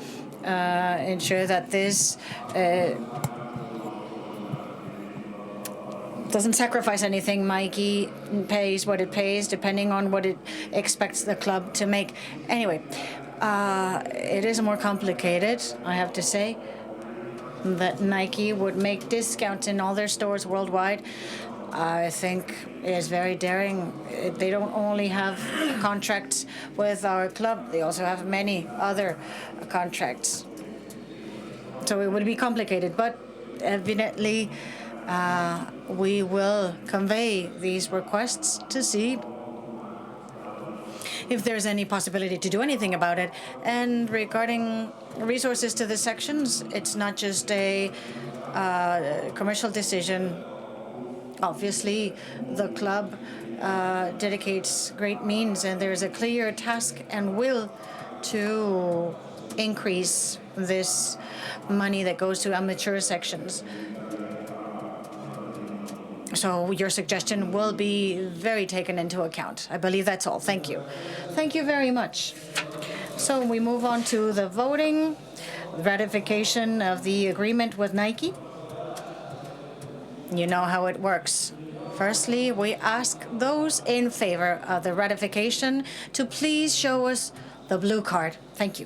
ensure that this doesn't sacrifice anything. Nike pays what it pays, depending on what it expects the club to make. Anyway, it is more complicated, I have to say, that Nike would make discounts in all their stores worldwide. I think is very daring. They don't only have contracts with our club, they also have many other contracts. So it would be complicated, but evidently we will convey these requests to see if there's any possibility to do anything about it. And regarding resources to the sections, it's not just a commercial decision. Obviously, the club dedicates great means, and there's a clear task and will to increase this money that goes to amateur sections. So your suggestion will be very taken into account. I believe that's all. Thank you. Thank you very much. So we move on to the voting, ratification of the agreement with Nike. You know how it works. Firstly, we ask those in favor of the ratification to please show us the blue card. Thank you.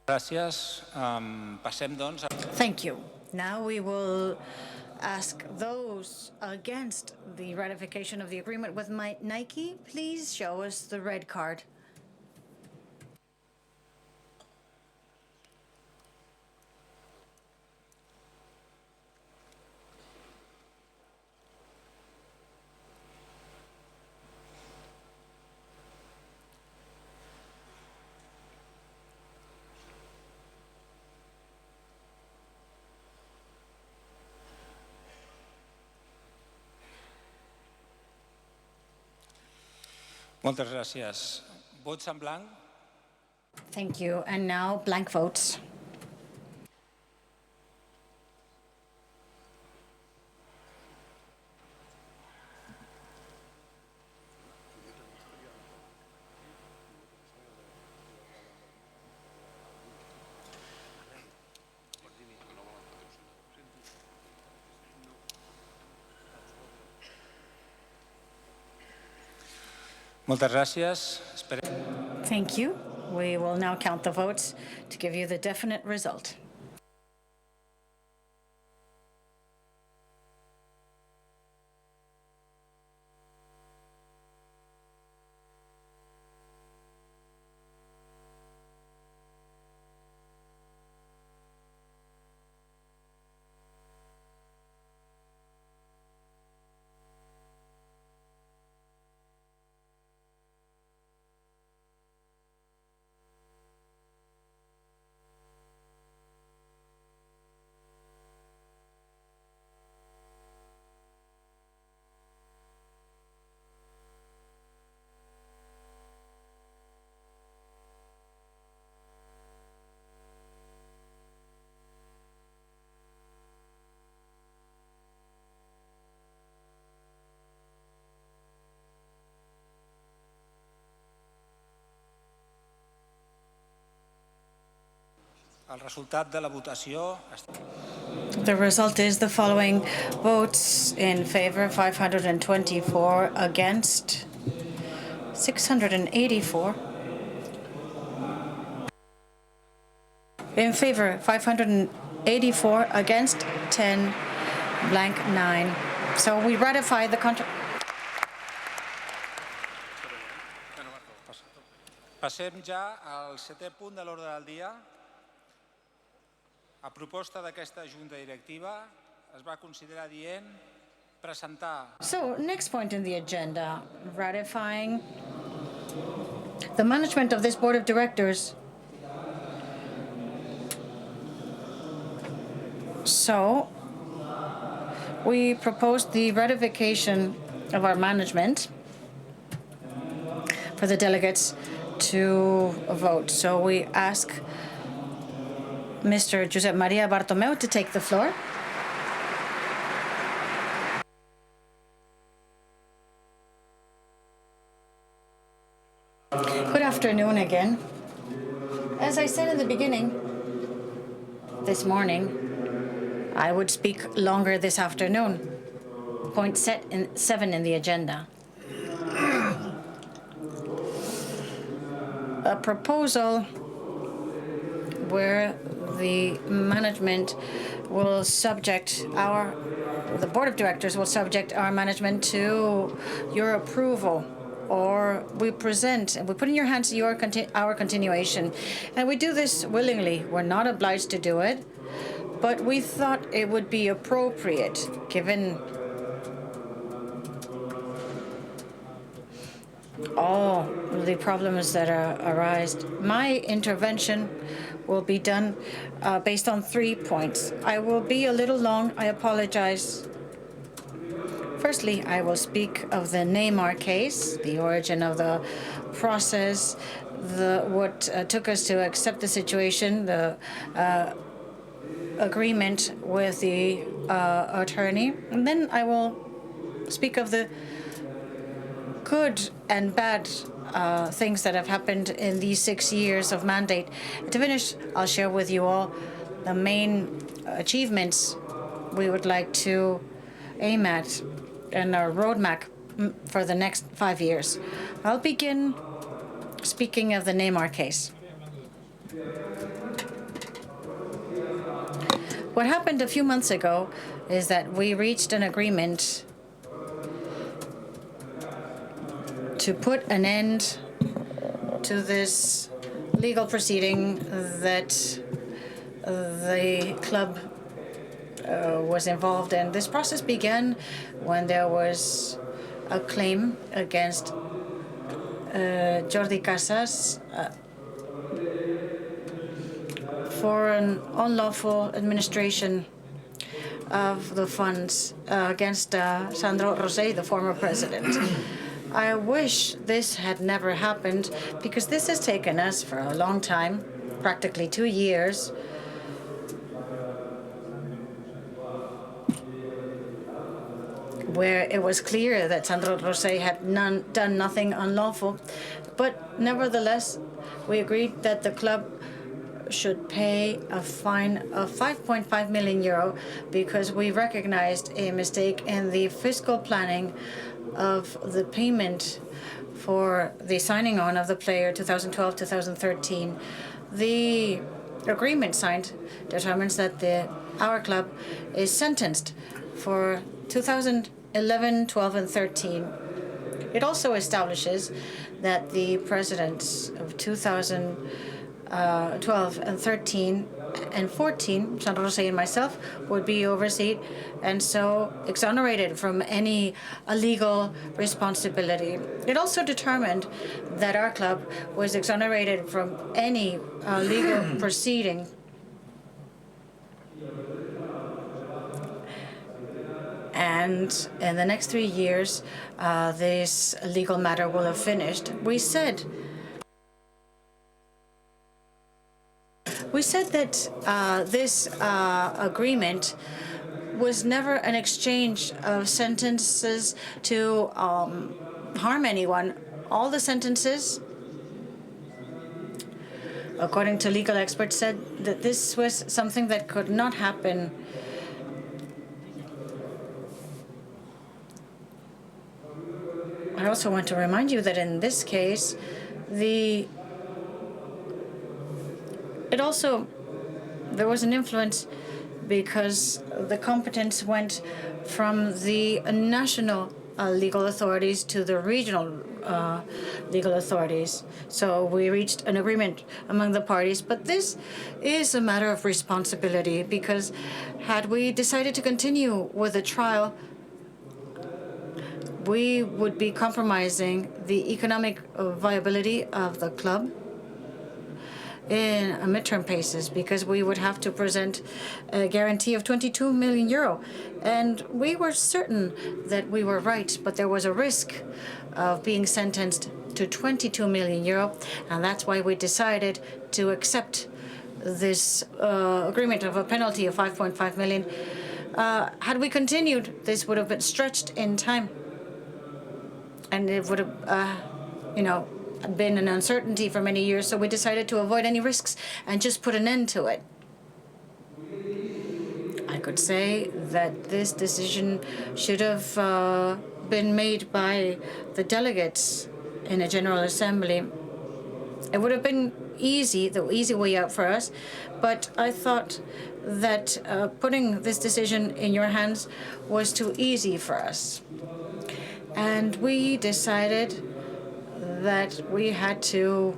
Gràcies. Passem, doncs... Thank you. Now we will ask those against the ratification of the agreement with Nike, please show us the red card. Moltes gràcies. Vots en blanc? Thank you. And now blank votes. Moltes gràcies. Thank you. We will now count the votes to give you the definite result. El resultat de la votació... The result is the following: votes in favor 524, against 684. In favor 584, against 10, blank 9. So we ratify the contract. Passem ja al setè punt de l'ordre del dia. A proposta d'aquesta Junta Directiva es va considerar adient presentar... So, next point in the agenda, ratifying the management of this Board of Directors. So, we proposed the ratification of our management for the delegates to vote. So we ask Mr. Josep Maria Bartomeu to take the floor. Good afternoon again. As I said in the beginning, this morning, I would speak longer this afternoon. Point 7 in the agenda. A proposal where the management will subject the Board of Directors will subject our management to your approval, or we put in your hands our continuation. And we do this willingly. We're not obliged to do it, but we thought it would be appropriate given all the problems that arise. My intervention will be done based on 3 points. I will be a little long. I apologize. Firstly, I will speak of the Neymar case, the origin of the process, what took us to accept the situation, the agreement with the attorney. And then I will speak of the good and bad things that have happened in these 6 years of mandate. To finish, I'll share with you all the main achievements we would like to aim at and our roadmap for the next 5 years. I'll begin speaking of the Neymar case. What happened a few months ago is that we reached an agreement to put an end to this legal proceeding that the club was involved in. This process began when there was a claim against Jordi Casas for an unlawful administration of the funds against Sandro Rosell, the former president. I wish this had never happened, because this has taken us for a long time, practically 2 years, where it was clear that Sandro Rosell had done nothing unlawful. But nevertheless, we agreed that the club should pay a fine of 5.5 million euro because we recognized a mistake in the fiscal planning of the payment for the signing on of the player 2012-2013. The agreement signed determines that our club is sentenced for 2011, 12, and 13. It also establishes that the presidents of 2012 and 13 and 14, Sandro Rosell and myself, would be overseen and so exonerated from any illegal responsibility. It also determined that our club was exonerated from any legal proceeding. And in the next 3 years, this legal matter will have finished. We said that this agreement was never an exchange of sentences to harm anyone. All the sentences according to legal experts, said that this was something that could not happen. I also want to remind you that in this case, there was an influence because the competence went from the national legal authorities to the regional legal authorities. So we reached an agreement among the parties, but this is a matter of responsibility because had we decided to continue with the trial, we would be compromising the economic viability of the club in a midterm basis because we would have to present a guarantee of 22 million euro. And we were certain that we were right, but there was a risk of being sentenced to 22 million euro, and that's why we decided to accept this agreement of a penalty of 5.5 million. Had we continued, this would have been stretched in time, and it would have, been an uncertainty for many years, so we decided to avoid any risks and just put an end to it. I could say that this decision should have been made by the delegates in a General Assembly. It would have been the easy way out for us, but I thought that putting this decision in your hands was too easy for us. And we decided that we had to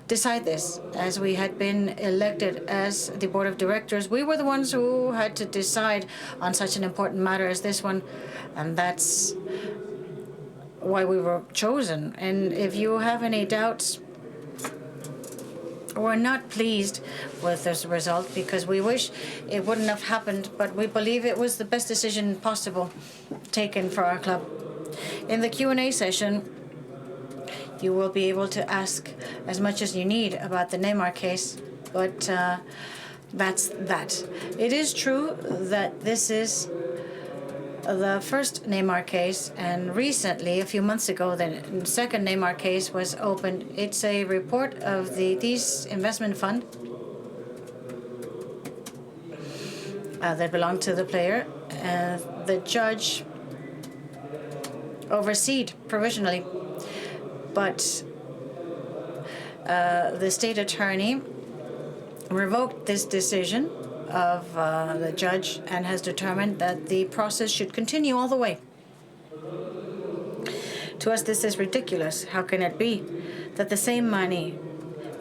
decide this. As we had been elected as the board of directors, we were the ones who had to decide on such an important matter as this one, and that's why we were chosen. And if you have any doubts, we're not pleased with this result because we wish it wouldn't have happened, but we believe it was the best decision possible taken for our club. In the Q&A session, you will be able to ask as much as you need about the Neymar case, but that's that. It is true that this is the first Neymar case, and recently, a few months ago, the second Neymar case was opened. It's a report of the Thies investment fund that belonged to the player. The judge overseed provisionally, but the state attorney revoked this decision of the judge and has determined that the process should continue all the way. To us, this is ridiculous. How can it be that the same money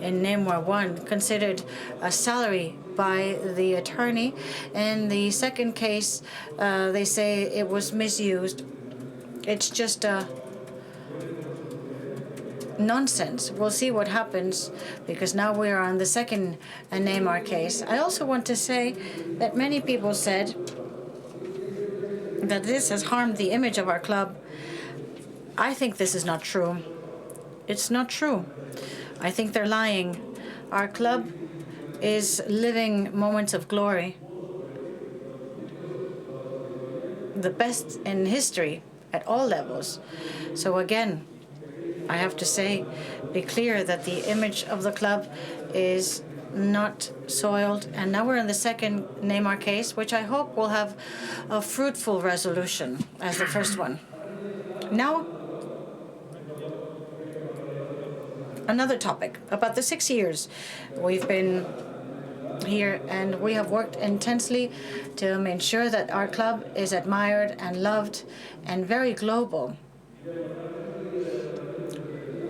in Neymar 1 considered a salary by the attorney, in the second case, they say it was misused? It's just nonsense. We'll see what happens because now we are on the second Neymar case. I also want to say that many people said that this has harmed the image of our club. I think this is not true. It's not true. I think they're lying. Our club is living moments of glory, the best in history at all levels. So again, I have to say, be clear that the image of the club is not soiled. And now we're in the second Neymar case, which I hope will have a fruitful resolution as the first one. Now, another topic about the 6 years we've been here, and we have worked intensely to make sure that our club is admired and loved and very global.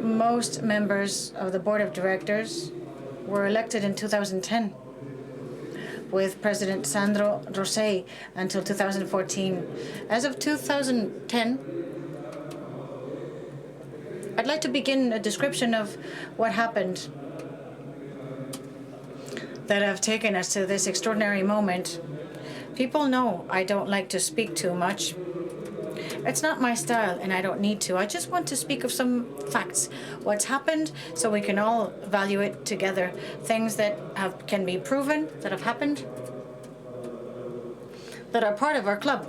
Most members of the board of directors were elected in 2010, with President Sandro Rosell until 2014. As of 2010, I'd like to begin a description of what happened that have taken us to this extraordinary moment. People know I don't like to speak too much. It's not my style, and I don't need to. I just want to speak of some facts, what's happened, so we can all evaluate it together. Things that can be proven, that have happened, that are part of our club,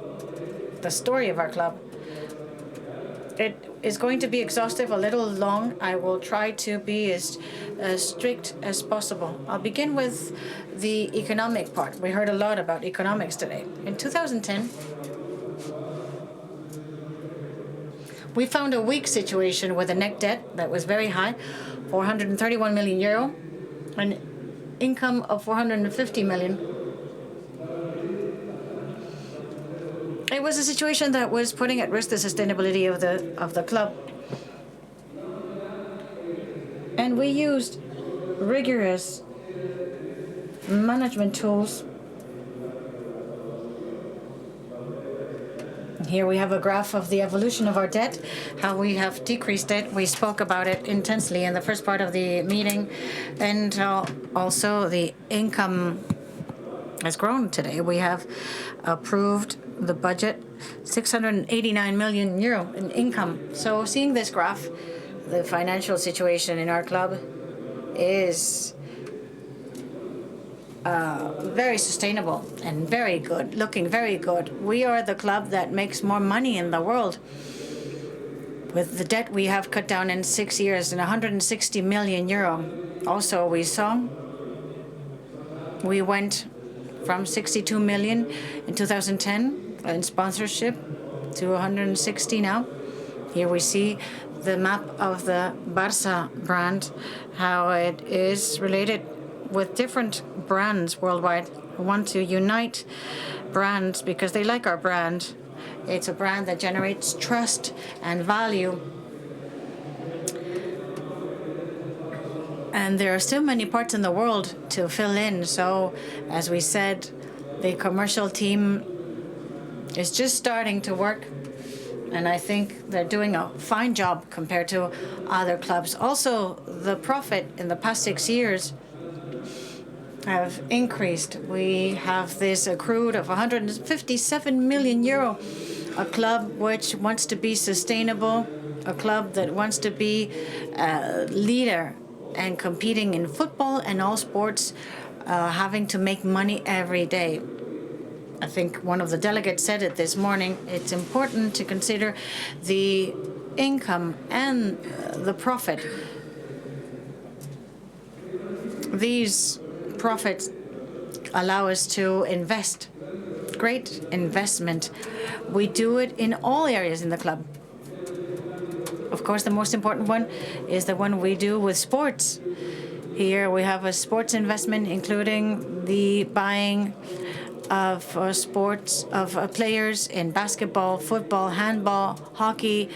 the story of our club. It is going to be exhaustive, a little long. I will try to be as strict as possible. I'll begin with the economic part. We heard a lot about economics today. In 2010, we found a weak situation with a net debt that was very high, 431 million euro, an income of 450 million. It was a situation that was putting at risk the sustainability of the club. And we used rigorous management tools. Here we have a graph of the evolution of our debt, how we have decreased it. We spoke about it intensely in the first part of the meeting. And also the income has grown today. We have approved the budget, 689 million euro in income. So seeing this graph, the financial situation in our club is very sustainable and very good, looking very good. We are the club that makes more money in the world. With the debt we have cut down in 6 years and 160 million euro. Also, we went from 62 million in 2010 in sponsorship to 160 now. Here we see the map of the Barça brand, how it is related with different brands worldwide. We want to unite brands because they like our brand. It's a brand that generates trust and value. And there are still many parts in the world to fill in. So, as we said, the commercial team is just starting to work. And I think they're doing a fine job compared to other clubs. Also, the profit in the past 6 years have increased. We have this accrued of 157 million euro. A club which wants to be sustainable, a club that wants to be a leader and competing in football and all sports, having to make money every day. I think one of the delegates said it this morning. It's important to consider the income and the profit. These profits allow us to invest. Great investment. We do it in all areas in the club. Of course, the most important one is the one we do with sports. Here we have a sports investment, including the buying of sports, of players in basketball, football, handball, hockey.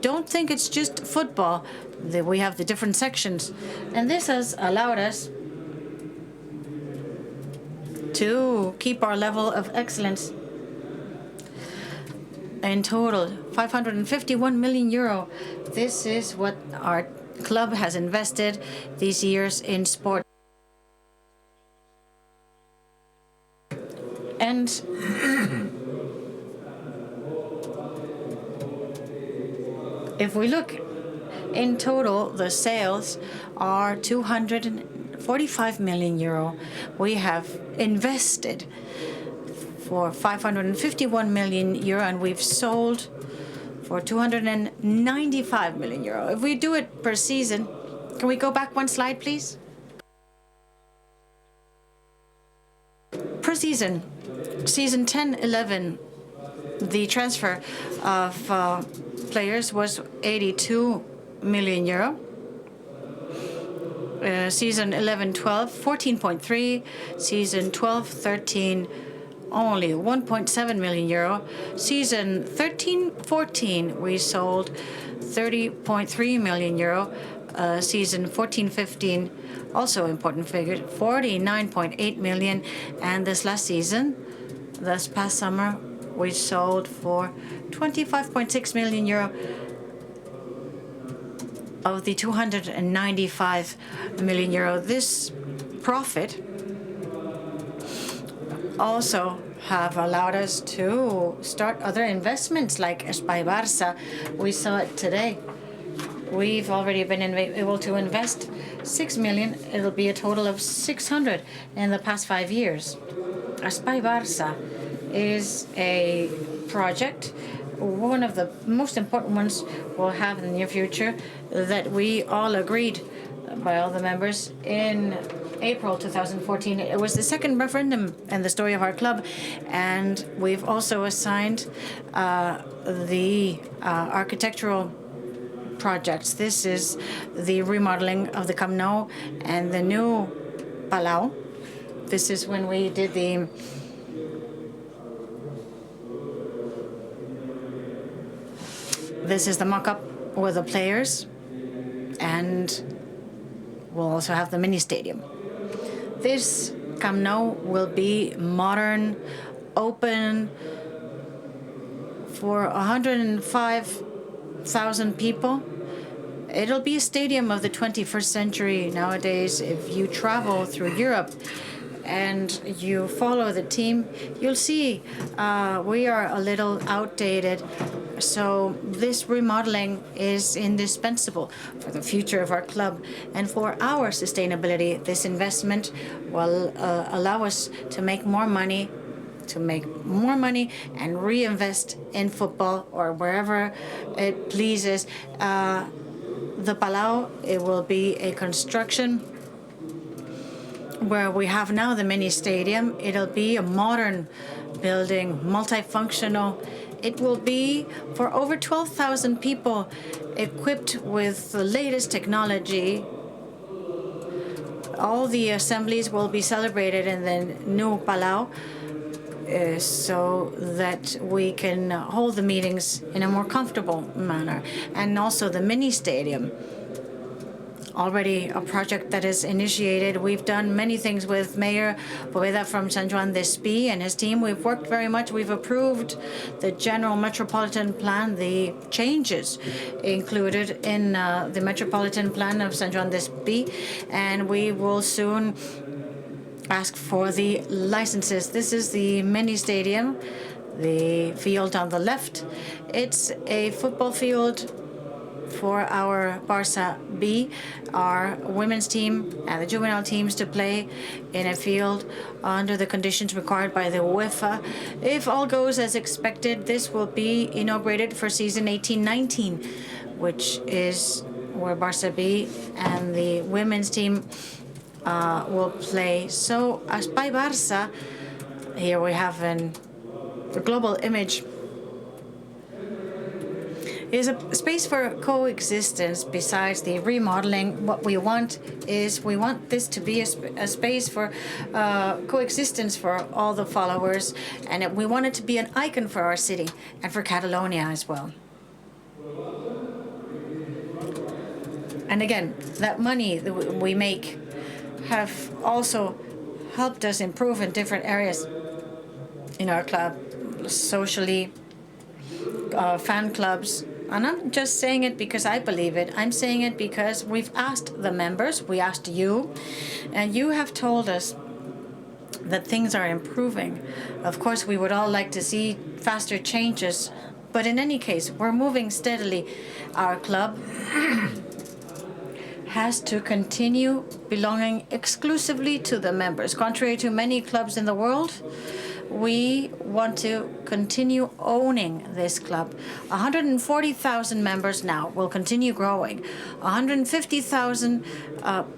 Don't think it's just football. We have the different sections. And this has allowed us to keep our level of excellence. In total, 551 million euro. This is what our club has invested these years in sport. And if we look in total, the sales are 245 million euro. We have invested for 551 million euro, and we've sold for 295 million euro. If we do it per season, can we go back one slide, please? Per season, season 10-11, the transfer of players was 82 million euro. Season 11-12, 14.3. Season 12-13, only 1.7 million euro. Season 13-14, we sold 30.3 million euro. Season 14-15, also important figure, 49.8 million. And this last season, this past summer, we sold for 25.6 million euro of the 295 million euro. This profit also have allowed us to start other investments like FC Barcelona. We saw it today. We've already been able to invest 6 million. It'll be a total of 600 in the past 5 years. FC Barcelona is a project one of the most important ones we'll have in the near future that we all agreed by all the members in April 2014. It was the second referendum in the story of our club, and we've also assigned the architectural projects. This is the remodeling of the Camp Nou and the new Palau. This is when we did the This is the mock-up with the players, and we'll also have the mini stadium. This Camp Nou will be modern, open for 105,000 people. It'll be a stadium of the 21st century nowadays. If you travel through Europe and you follow the team, you'll see we are a little outdated. So this remodeling is indispensable for the future of our club and for our sustainability. This investment will allow us to make more money and reinvest in football or wherever it pleases. The Palau, it will be a construction where we have now the mini stadium. It'll be a modern building, multifunctional. It will be for over 12,000 people, equipped with the latest technology. All the assemblies will be celebrated in the new Palau, so that we can hold the meetings in a more comfortable manner. And also the mini stadium, already a project that is initiated. We've done many things with Mayor Poveda from San Juan de Espí and his team. We've worked very much. We've approved the general metropolitan plan, the changes included in the metropolitan plan of San Juan de Espí, and we will soon ask for the licenses. This is the mini stadium, the field on the left. It's a football field for our Barça B, our women's team and the juvenile teams to play in a field under the conditions required by the UEFA. If all goes as expected, this will be inaugurated for season 18-19, which is where Barça B and the women's team will play. So, as by Barça, here we have the global image is a space for coexistence. Besides the remodeling, what we want is this to be a space for coexistence for all the followers, and we want it to be an icon for our city and for Catalonia as well. And again, that money that we make have also helped us improve in different areas in our club, socially, fan clubs. And I'm just saying it because I believe it. I'm saying it because we've asked the members, we asked you, and you have told us that things are improving. Of course, we would all like to see faster changes, but in any case, we're moving steadily. Our club has to continue belonging exclusively to the members. Contrary to many clubs in the world, we want to continue owning this club. 140,000 members now, will continue growing. 150,000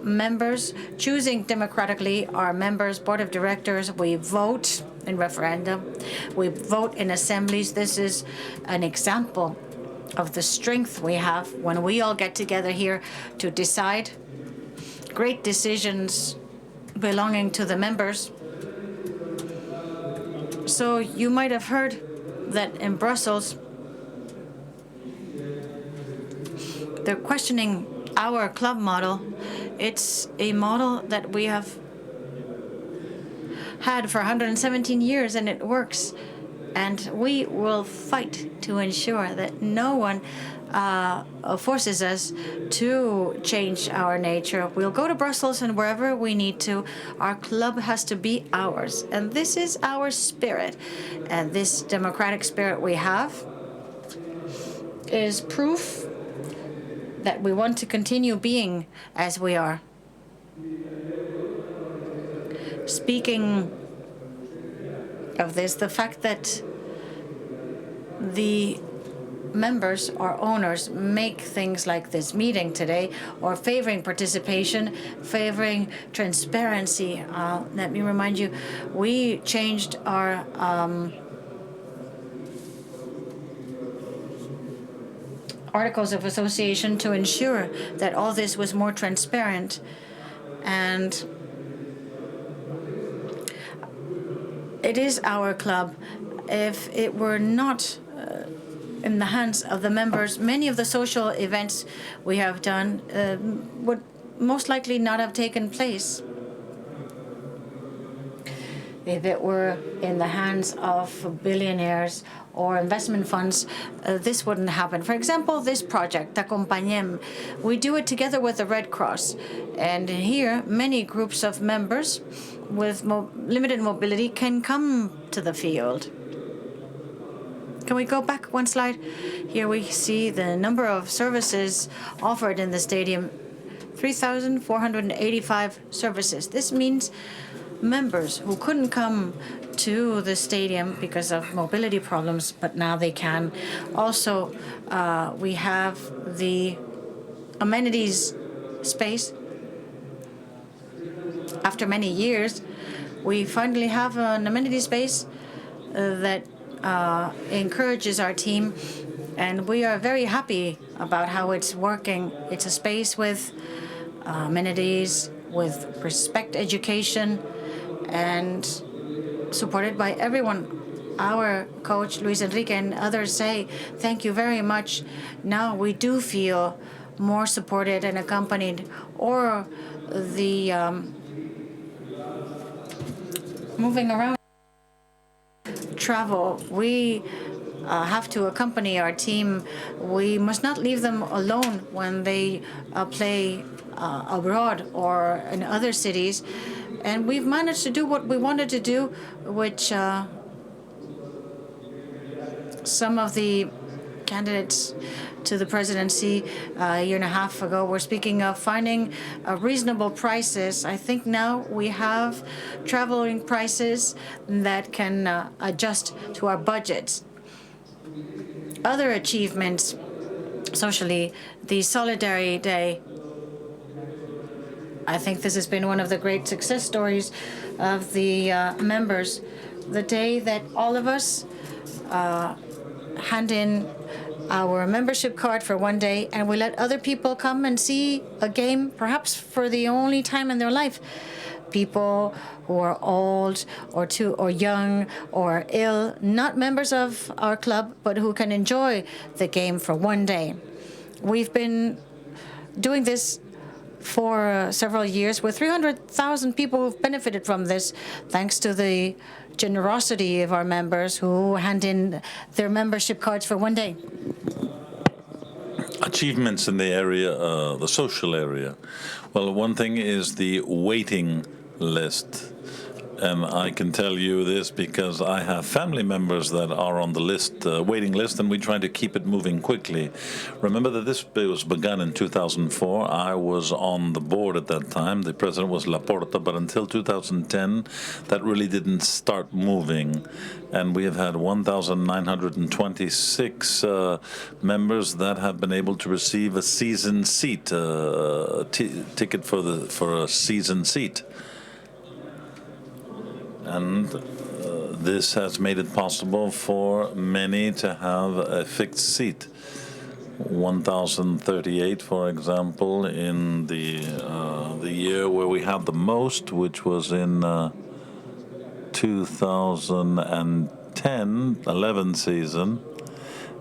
members choosing democratically our members, board of directors. We vote in referendum. We vote in assemblies. This is an example of the strength we have when we all get together here to decide great decisions belonging to the members. So you might have heard that in Brussels, they're questioning our club model. It's a model that we have had for 117 years, and it works. And we will fight to ensure that no one forces us to change our nature. We'll go to Brussels, and wherever we need to, our club has to be ours. And this is our spirit. And this democratic spirit we have is proof that we want to continue being as we are. Speaking of this, the fact that the members or owners make things like this meeting today, or favoring participation, favoring transparency. Let me remind you, we changed our articles of association to ensure that all this was more transparent. And it is our club. If it were not in the hands of the members, many of the social events we have done would most likely not have taken place. If it were in the hands of billionaires or investment funds, this wouldn't happen. For example, this project, T'Acompagnem, we do it together with the Red Cross. And here, many groups of members with limited mobility can come to the field. Can we go back one slide? Here we see the number of services offered in the stadium, 3,485 services. This means members who couldn't come to the stadium because of mobility problems, but now they can. Also, we have the amenities space. After many years, we finally have an amenity space that encourages our team, and we are very happy about how it's working. It's a space with amenities, with respect education, and supported by everyone. Our coach, Luis Enrique, and others say, thank you very much. Now we do feel more supported and accompanied. Or the moving around travel, we have to accompany our team. We must not leave them alone when they play abroad or in other cities. And we've managed to do what we wanted to do, which some of the candidates to the presidency a year and a half ago were speaking of finding reasonable prices. I think now we have traveling prices that can adjust to our budgets. Other achievements socially, the Solidarity Day. I think this has been one of the great success stories of the members. The day that all of us hand in our membership card for one day, and we let other people come and see a game, perhaps for the only time in their life. People who are old or young or ill, not members of our club, but who can enjoy the game for one day. We've been doing this for several years, with 300,000 people who've benefited from this, thanks to the generosity of our members who hand in their membership cards for one day. Achievements in the area, the social area. Well, one thing is the waiting list. And I can tell you this because I have family members that are on the list, waiting list, and we try to keep it moving quickly. Remember that this was begun in 2004. I was on the board at that time. The president was Laporta, but until 2010, that really didn't start moving. And we have had 1,926 members that have been able to receive a season seat, ticket for a season seat. And this has made it possible for many to have a fixed seat. 1,038, for example, in the year where we had the most, which was in 2010-11 season.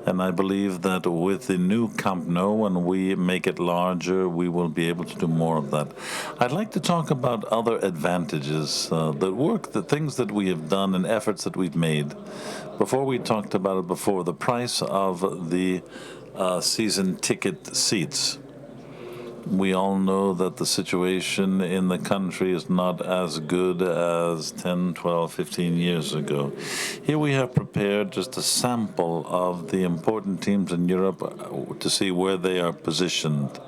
And I believe that with the new Camp Nou, when we make it larger, we will be able to do more of that. I'd like to talk about other advantages, the things that we have done and efforts that we've made. Before, we talked about it before, the price of the season ticket seats. We all know that the situation in the country is not as good as 10, 12, 15 years ago. Here we have prepared just a sample of the important teams in Europe to see where they are positioned.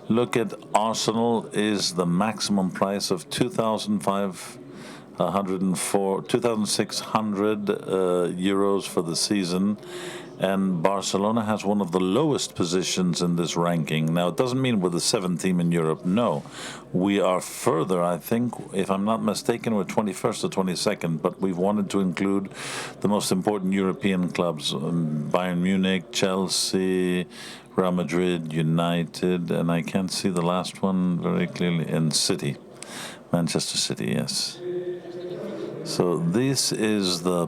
Look at Arsenal is the maximum price of 2,500 2,600 euros for the season, and Barcelona has one of the lowest positions in this ranking. Now, it doesn't mean we're the seventh team in Europe. No, we are further, I think, if I'm not mistaken, we're 21st or 22nd, but we've wanted to include the most important European clubs, Bayern Munich, Chelsea, Real Madrid, United, and I can't see the last one very clearly, and City, Manchester City, yes. So this is the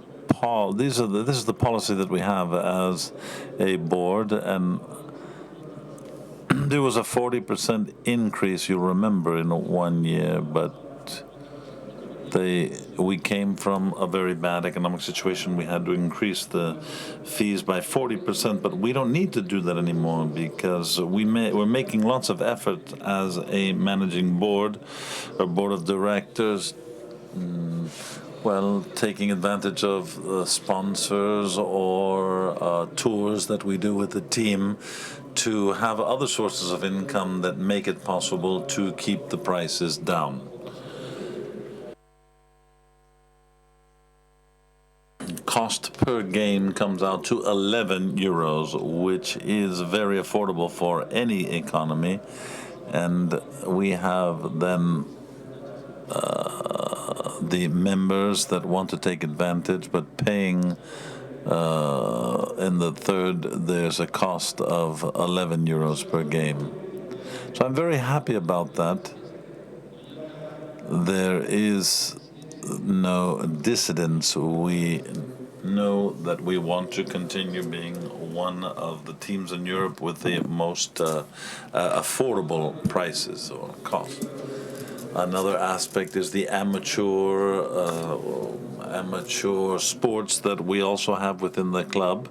policy that we have as a board, and there was a 40% increase, you remember, in 1 year, but we came from a very bad economic situation. We had to increase the fees by 40%, but we don't need to do that anymore because we're making lots of effort as a managing board or board of directors. Well, taking advantage of sponsors or tours that we do with the team to have other sources of income that make it possible to keep the prices down. Cost per game comes out to 11 euros, which is very affordable for any economy. And we have then the members that want to take advantage, but paying in the third, there's a cost of 11 euros per game. So I'm very happy about that. There is no dissidence. We know that we want to continue being one of the teams in Europe with the most affordable prices or costs. Another aspect is the amateur sports that we also have within the club,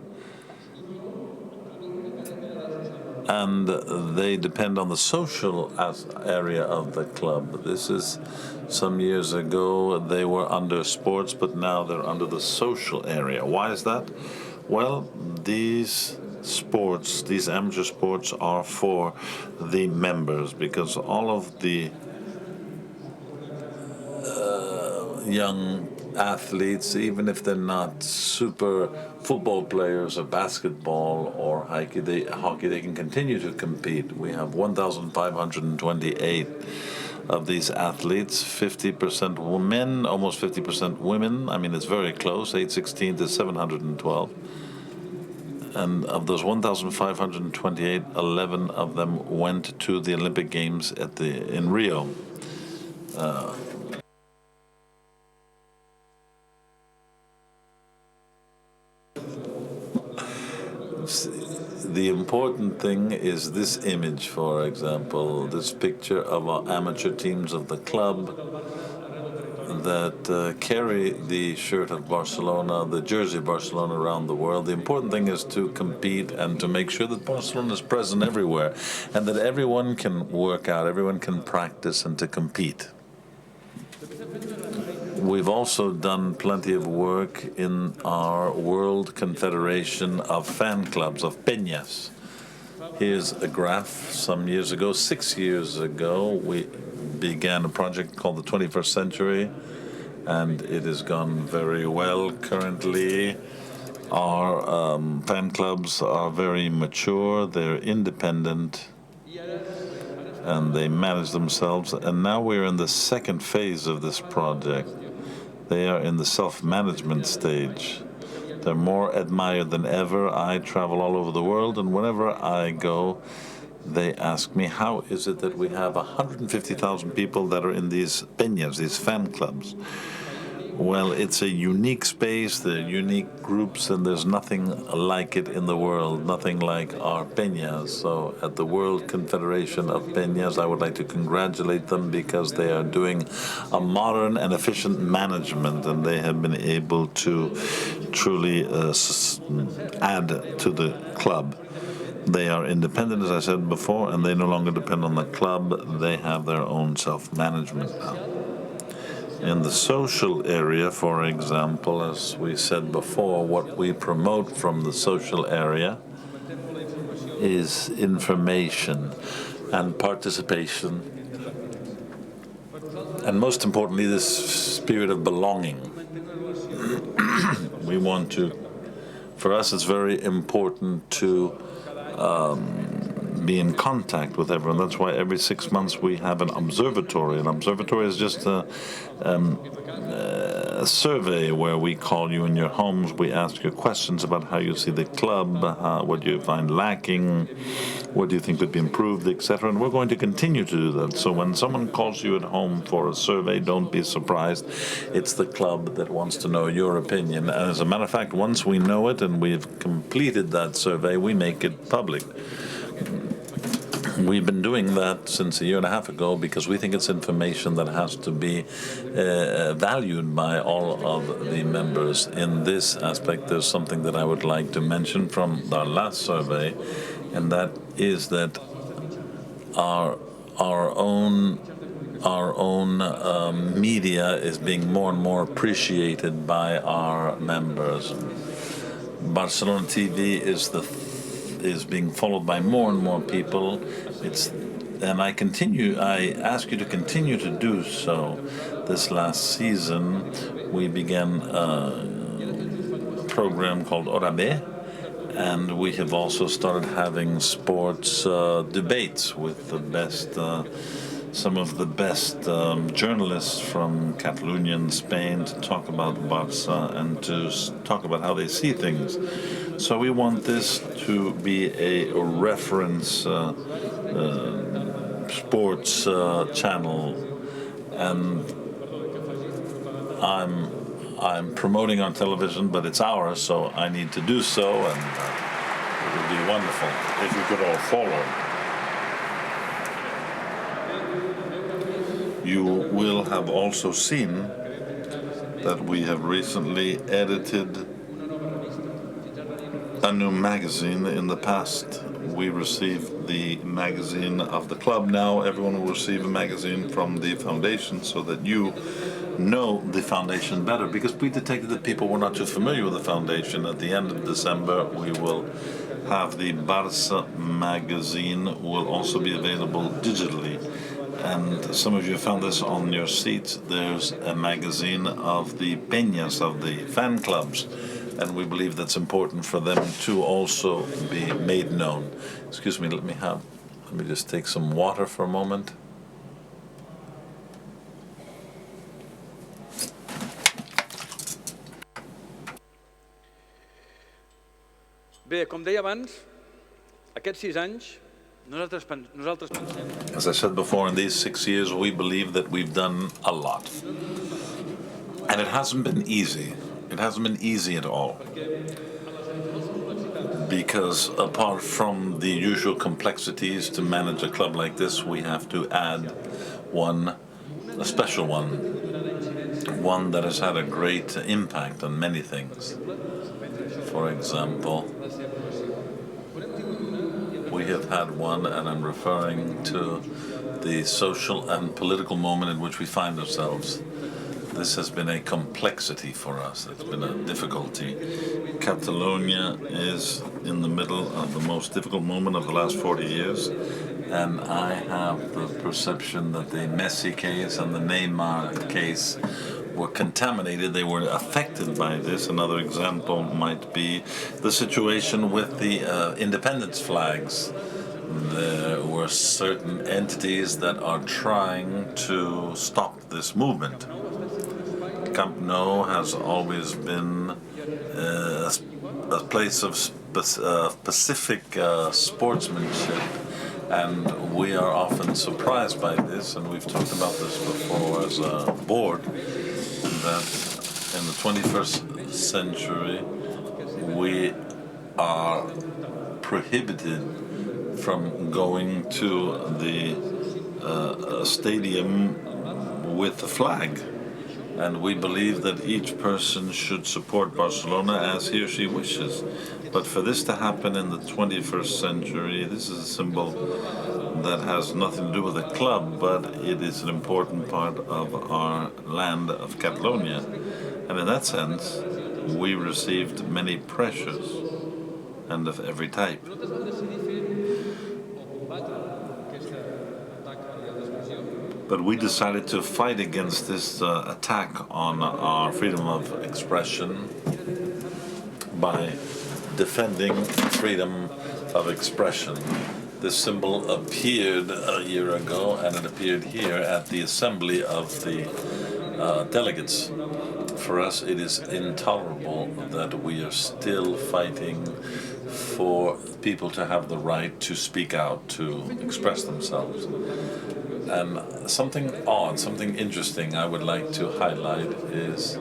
and they depend on the social area of the club. This is some years ago they were under sports, but now they're under the social area. Why is that? Well, these sports, these amateur sports, are for the members, because all of the young athletes, even if they're not super football players or basketball or hockey, they can continue to compete. We have 1,528 of these athletes, 50% men, almost 50% women. I mean, it's very close, 816 to 712. And of those 1,528, 11 of them went to the Olympic Games in Rio. The important thing is this image, for example, this picture of our amateur teams of the club that carry the shirt of Barcelona, the jersey of Barcelona around the world. The important thing is to compete and to make sure that Barcelona is present everywhere and that everyone can work out, everyone can practice and to compete. We've also done plenty of work in our World Confederation of Fan Clubs, of Peñas. Here's a graph. Some years ago, 6 years ago, we began a project called the 21st Century, and it has gone very well. Currently, our fan clubs are very mature, they're independent, and they manage themselves. And now we're in the second phase of this project. They are in the self-management stage. They're more admired than ever. I travel all over the world, and whenever I go, they ask me, how is it that we have 150,000 people that are in these peñas, these fan clubs? Well, it's a unique space, they're unique groups, and there's nothing like it in the world, nothing like our peñas. So at the World Confederation of Peñas, I would like to congratulate them because they are doing a modern and efficient management, and they have been able to truly add to the club. They are independent, as I said before, and they no longer depend on the club. They have their own self-management now. In the social area, for example, as we said before, what we promote from the social area is information and participation And most importantly, this spirit of belonging. We want to, for us, it's very important to be in contact with everyone. That's why every 6 months we have an observatory. An observatory is just a survey where we call you in your homes. We ask you questions about how you see the club, what do you find lacking, what do you think could be improved, etc. And we're going to continue to do that. So when someone calls you at home for a survey, don't be surprised. It's the club that wants to know your opinion. And as a matter of fact, once we know it and we've completed that survey, we make it public. We've been doing that since a year and a half ago because we think it's information that has to be valued by all of the members. In this aspect, there's something that I would like to mention from our last survey, and that is that our own media is being more and more appreciated by our members. Barcelona TV is being followed by more and more people. I ask you to continue to do so. This last season, we began a program called Orabe, and we have also started having sports debates with the best, some of the best journalists from Catalonia and Spain to talk about Barca and to talk about how they see things. So we want this to be a reference sports channel, and I'm promoting on television, but it's ours, so I need to do so, and it would be wonderful if you could all follow. You will have also seen that we have recently edited a new magazine. In the past, we received the magazine of the club. Now everyone will receive a magazine from the foundation so that you know the foundation better, because we detected that people were not too familiar with the foundation. At the end of December, we will have the Barca magazine will also be available digitally. And some of you found this on your seats. There's a magazine of the peñas, of the fan clubs, and we believe that's important for them to also be made known. Excuse me, let me just take some water for a moment. Bé, com deia abans, aquests 6 anys, nosaltres pensem... As I said before, in these 6 years, we believe that we've done a lot. And it hasn't been easy. It hasn't been easy at all. Because apart from the usual complexities to manage a club like this, we have to add a special one that has had a great impact on many things. For example, we have had one, and I'm referring to the social and political moment in which we find ourselves. This has been a complexity for us. It's been a difficulty. Catalonia is in the middle of the most difficult moment of the last 40 years, and I have the perception that the Messi case and the Neymar case were contaminated. They were affected by this. Another example might be the situation with the independence flags. There were certain entities that are trying to stop this movement. Camp Nou has always been a place of specific sportsmanship, and we are often surprised by this, and we've talked about this before as a board, that in the 21st century we are prohibited from going to the stadium with the flag. And we believe that each person should support Barcelona as he or she wishes. But for this to happen in the 21st century, this is a symbol that has nothing to do with the club, but it is an important part of our land of Catalonia. And in that sense, we received many pressures, and of every type. But we decided to fight against this attack on our freedom of expression by defending freedom of expression. This symbol appeared a year ago, and it appeared here at the assembly of the delegates. For us, it is intolerable that we are still fighting for people to have the right to speak out, to express themselves. And something odd, something interesting I would like to highlight is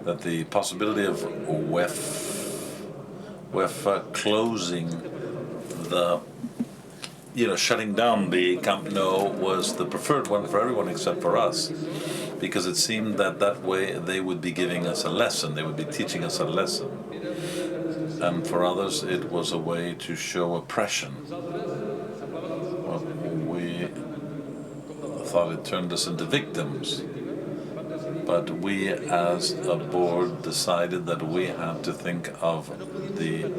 that the possibility of UEFA closing the, shutting down the Camp Nou was the preferred one for everyone except for us, because it seemed that way they would be giving us a lesson, they would be teaching us a lesson. And for others, it was a way to show oppression. Well, we thought it turned us into victims. But we, as a board, decided that we had to think of the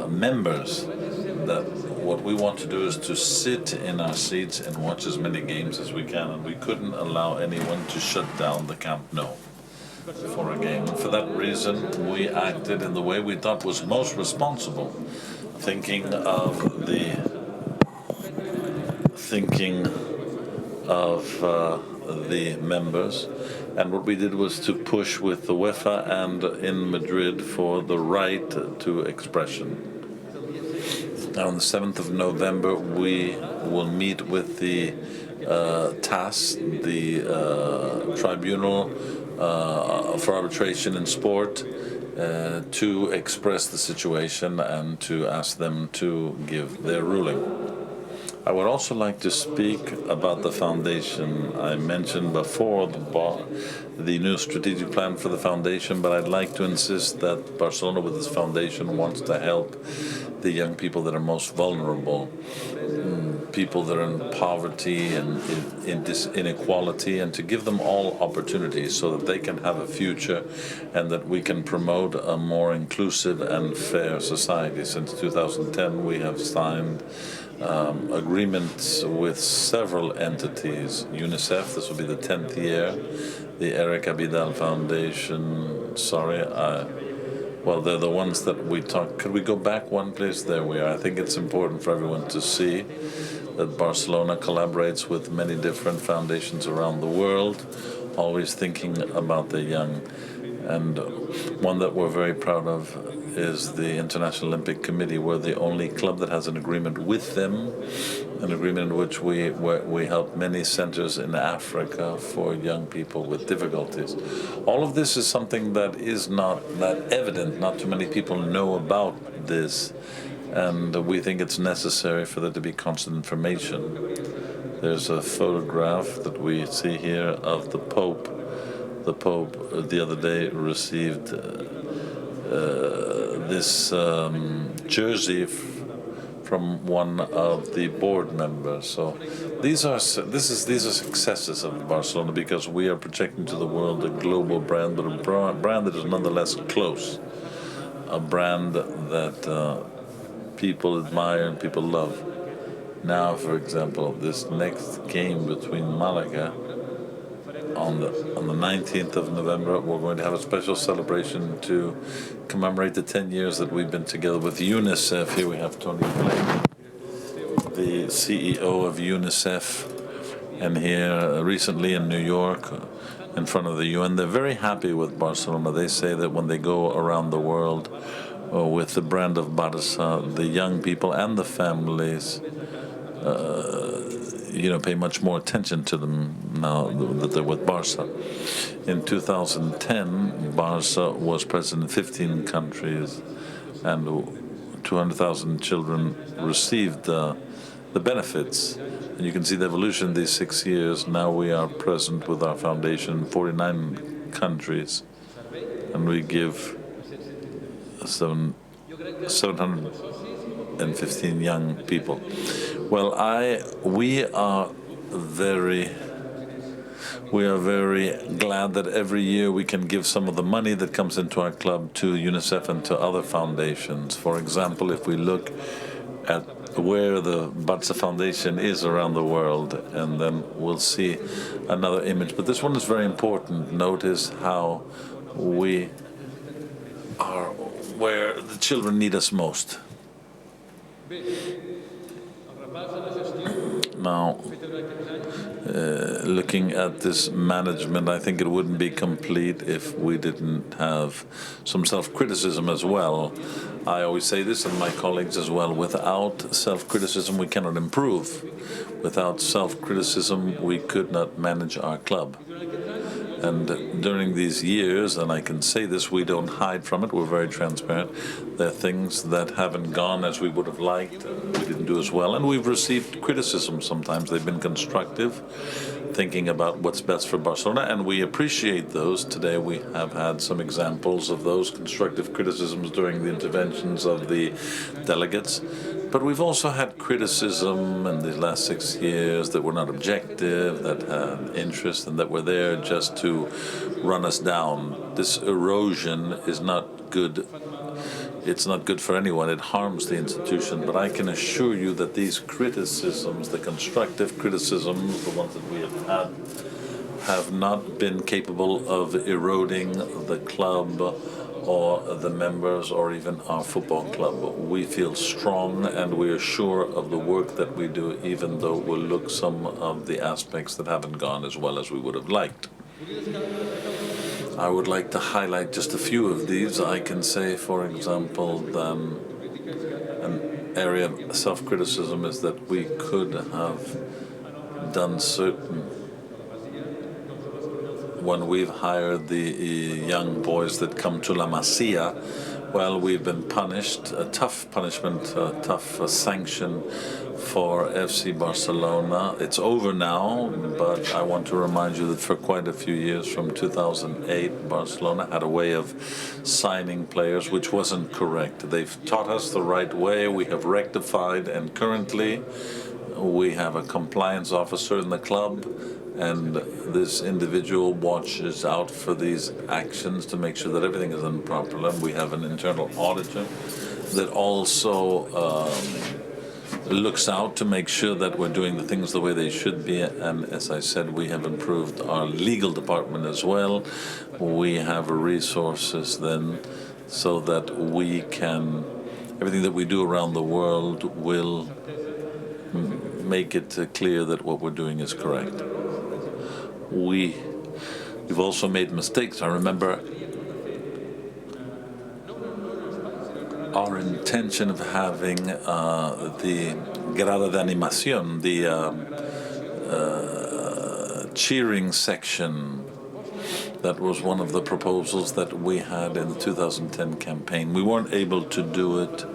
members, that what we want to do is to sit in our seats and watch as many games as we can, and we couldn't allow anyone to shut down the Camp Nou for a game. For that reason, we acted in the way we thought was most responsible, thinking of the members. And what we did was to push with the UEFA and in Madrid for the right to expression. Now, on the 7th of November, we will meet with the TAS, the Tribunal for Arbitration in Sport, to express the situation and to ask them to give their ruling. I would also like to speak about the foundation. I mentioned before the new strategic plan for the foundation, but I'd like to insist that Barcelona, with this foundation, wants to help the young people that are most vulnerable, people that are in poverty and in inequality, and to give them all opportunities so that they can have a future and that we can promote a more inclusive and fair society. Since 2010, we have signed agreements with several entities. UNICEF, this will be the 10th year. The Eric Abidal Foundation, well, they're the ones that we talk. Could we go back one, please? There we are. I think it's important for everyone to see that Barcelona collaborates with many different foundations around the world, always thinking about the young. And one that we're very proud of is the International Olympic Committee. We're the only club that has an agreement with them, an agreement in which we help many centers in Africa for young people with difficulties. All of this is something that is not that evident. Not too many people know about this, and we think it's necessary for there to be constant information. There's a photograph that we see here of the Pope. The Pope the other day received this jersey from one of the board members. So these are successes of Barcelona, because we are projecting to the world a global brand, but a brand that is nonetheless close, a brand that people admire and people love. Now, for example, this next game between Malaga on the 19th of November, we're going to have a special celebration to commemorate the 10 years that we've been together with UNICEF. Here we have Tony Blake, the CEO of UNICEF, and here recently in New York in front of the UN. They're very happy with Barcelona. They say that when they go around the world with the brand of Barça, the young people and the families pay much more attention to them now that they're with Barça. In 2010, Barça was present in 15 countries, and 200,000 children received the benefits. And you can see the evolution in these 6 years. Now we are present with our foundation in 49 countries, and we give 715 young people. Well, we are very glad that every year we can give some of the money that comes into our club to UNICEF and to other foundations. For example, if we look at where the Barça Foundation is around the world, and then we'll see another image. But this one is very important. Notice how we are where the children need us most. Now, looking at this management, I think it wouldn't be complete if we didn't have some self-criticism as well. I always say this, and my colleagues as well, without self-criticism we cannot improve. Without self-criticism we could not manage our club. And during these years, and I can say this, we don't hide from it, we're very transparent, there are things that haven't gone as we would have liked, we didn't do as well, and we've received criticism sometimes. They've been constructive, thinking about what's best for Barcelona, and we appreciate those. Today we have had some examples of those constructive criticisms during the interventions of the delegates. But we've also had criticism in the last 6 years that were not objective, that had interest, and that were there just to run us down. This erosion is not good. It's not good for anyone. It harms the institution. But I can assure you that these criticisms, the constructive criticisms, the ones that we have not been capable of eroding the club or the members or even our football club. We feel strong and we are sure of the work that we do, even though we'll look some of the aspects that haven't gone as well as we would have liked. I would like to highlight just a few of these. I can say, for example, an area of self-criticism is that we could have done certain. When we've hired the young boys that come to La Masia, well, we've been punished, a tough punishment, a tough sanction for FC Barcelona. It's over now, but I want to remind you that for quite a few years, from 2008, Barcelona had a way of signing players which wasn't correct. They've taught us the right way, we have rectified, and currently we have a compliance officer in the club, and this individual watches out for these actions to make sure that everything is done properly. We have an internal auditor that also looks out to make sure that we're doing the things the way they should be. And as I said, we have improved our legal department as well. We have resources then so that we can, everything that we do around the world will make it clear that what we're doing is correct. We've also made mistakes. I remember our intention of having the grada de animación, the cheering section. That was one of the proposals that we had in the 2010 campaign. We weren't able to do it.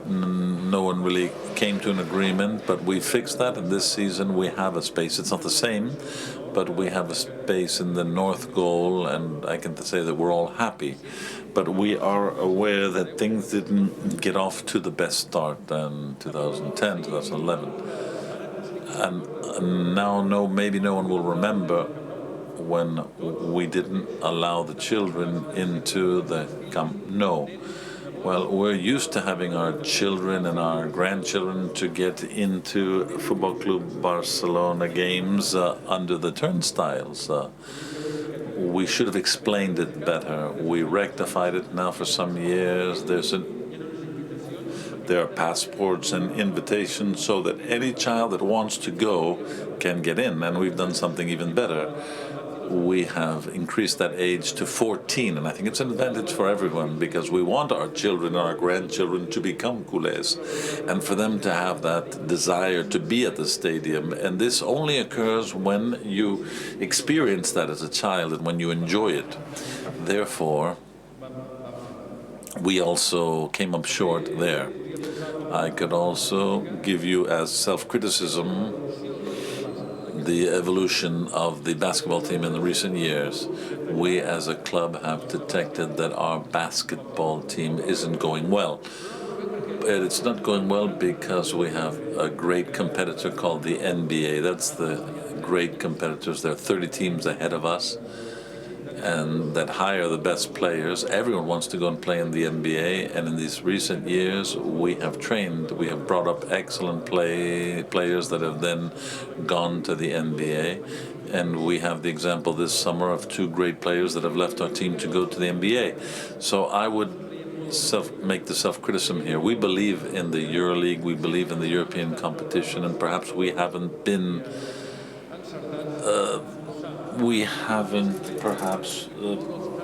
No one really came to an agreement, but we fixed that, and this season we have a space. It's not the same, but we have a space in the north goal, and I can say that we're all happy. But we are aware that things didn't get off to the best start in 2010, 2011. And now, maybe no one will remember when we didn't allow the children into the Camp Nou. Well, we're used to having our children and our grandchildren to get into Football Club Barcelona games under the turnstiles. We should have explained it better. We rectified it now for some years. There are passports and invitations so that any child that wants to go can get in, and we've done something even better. We have increased that age to 14, and I think it's an advantage for everyone because we want our children, our grandchildren to become culés and for them to have that desire to be at the stadium. And this only occurs when you experience that as a child and when you enjoy it. Therefore, we also came up short there. I could also give you as self-criticism the evolution of the basketball team in the recent years. We as a club have detected that our basketball team isn't going well. But it's not going well because we have a great competitor called the NBA. That's the great competitors. There are 30 teams ahead of us. and that hire the best players. Everyone wants to go and play in the NBA, and in these recent years we have brought up excellent players that have then gone to the NBA, and we have the example this summer of two great players that have left our team to go to the NBA. So I would make the self-criticism here. We believe in the EuroLeague, we believe in the European competition, and perhaps we haven't been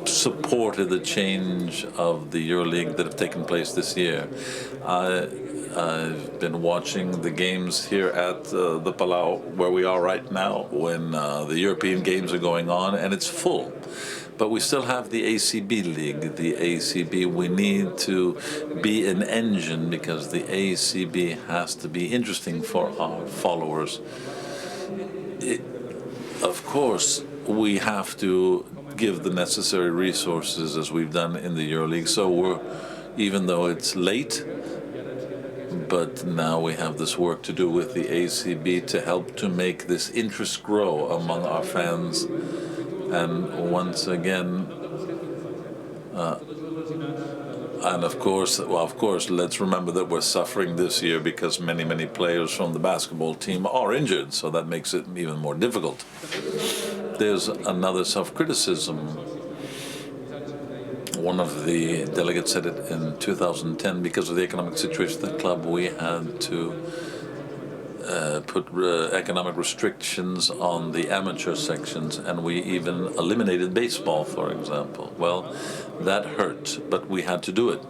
supported the change of the EuroLeague that have taken place this year. I've been watching the games here at the Palau, where we are right now, when the European games are going on, and it's full. But we still have the ACB League. The ACB, we need to be an engine because the ACB has to be interesting for our followers. Of course, we have to give the necessary resources as we've done in the EuroLeague. So even though it's late, but now we have this work to do with the ACB to help to make this interest grow among our fans. And once again, and of course, let's remember that we're suffering this year because many players from the basketball team are injured, so that makes it even more difficult. There's another self-criticism. One of the delegates said it in 2010, because of the economic situation of the club, we had to put economic restrictions on the amateur sections, and we even eliminated baseball, for example. Well, that hurt, but we had to do it.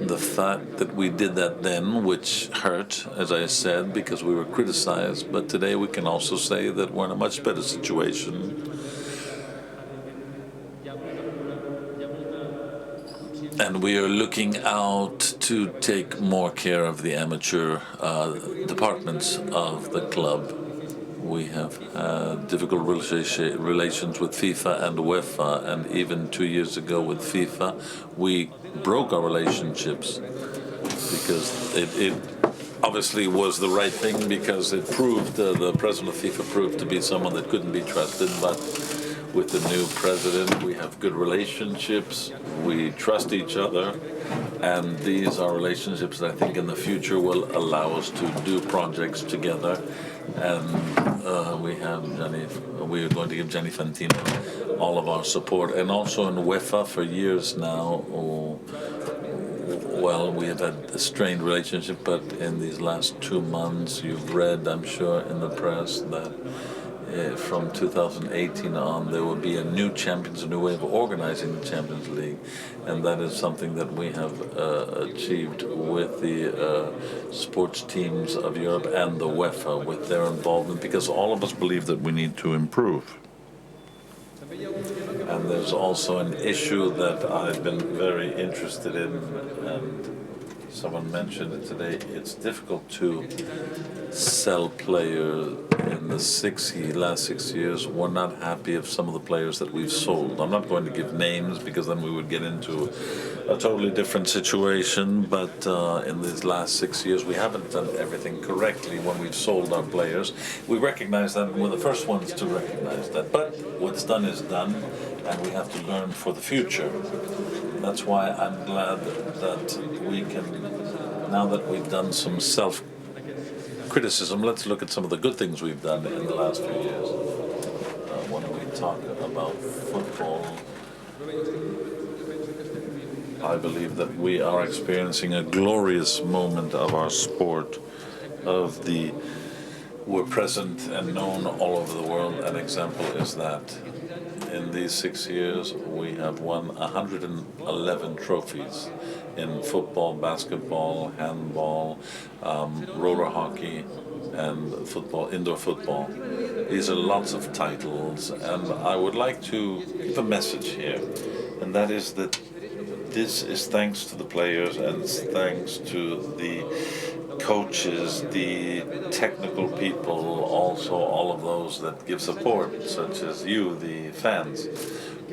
The fact that we did that then, which hurt, as I said, because we were criticized, but today we can also say that we're in a much better situation. And we are looking out to take more care of the amateur departments of the club. We have had difficult relations with FIFA and UEFA, and even 2 years ago with FIFA, we broke our relationships because it obviously was the right thing, because it proved, the president of FIFA proved to be someone that couldn't be trusted, but with the new president, we have good relationships, we trust each other, and these are relationships that I think in the future will allow us to do projects together. And we are going to give Gianni Fantino all of our support. And also in UEFA for years now, well, we have had a strained relationship, but in these last 2 months, you've read, I'm sure, in the press that from 2018 on, there will be a new way of organizing the Champions League, and that is something that we have achieved with the sports teams of Europe and the UEFA with their involvement, because all of us believe that we need to improve. And there's also an issue that I've been very interested in, and someone mentioned it today. It's difficult to sell players. In the last 6 years, we're not happy of some of the players that we've sold. I'm not going to give names because then we would get into a totally different situation, but in these last 6 years, we haven't done everything correctly when we've sold our players. We recognize that, and we're the first ones to recognize that. But what's done is done, and we have to learn for the future. That's why I'm glad that we can, now that we've done some self-criticism, let's look at some of the good things we've done in the last few years. When we talk about football, I believe that we are experiencing a glorious moment of our sport, we're present and known all over the world. An example is that in these 6 years, we have won 111 trophies in football, basketball, handball, roller hockey, and football, indoor football. These are lots of titles, and I would like to give a message here, and that is that this is thanks to the players and thanks to the coaches, the technical people, also all of those that give support, such as you, the fans.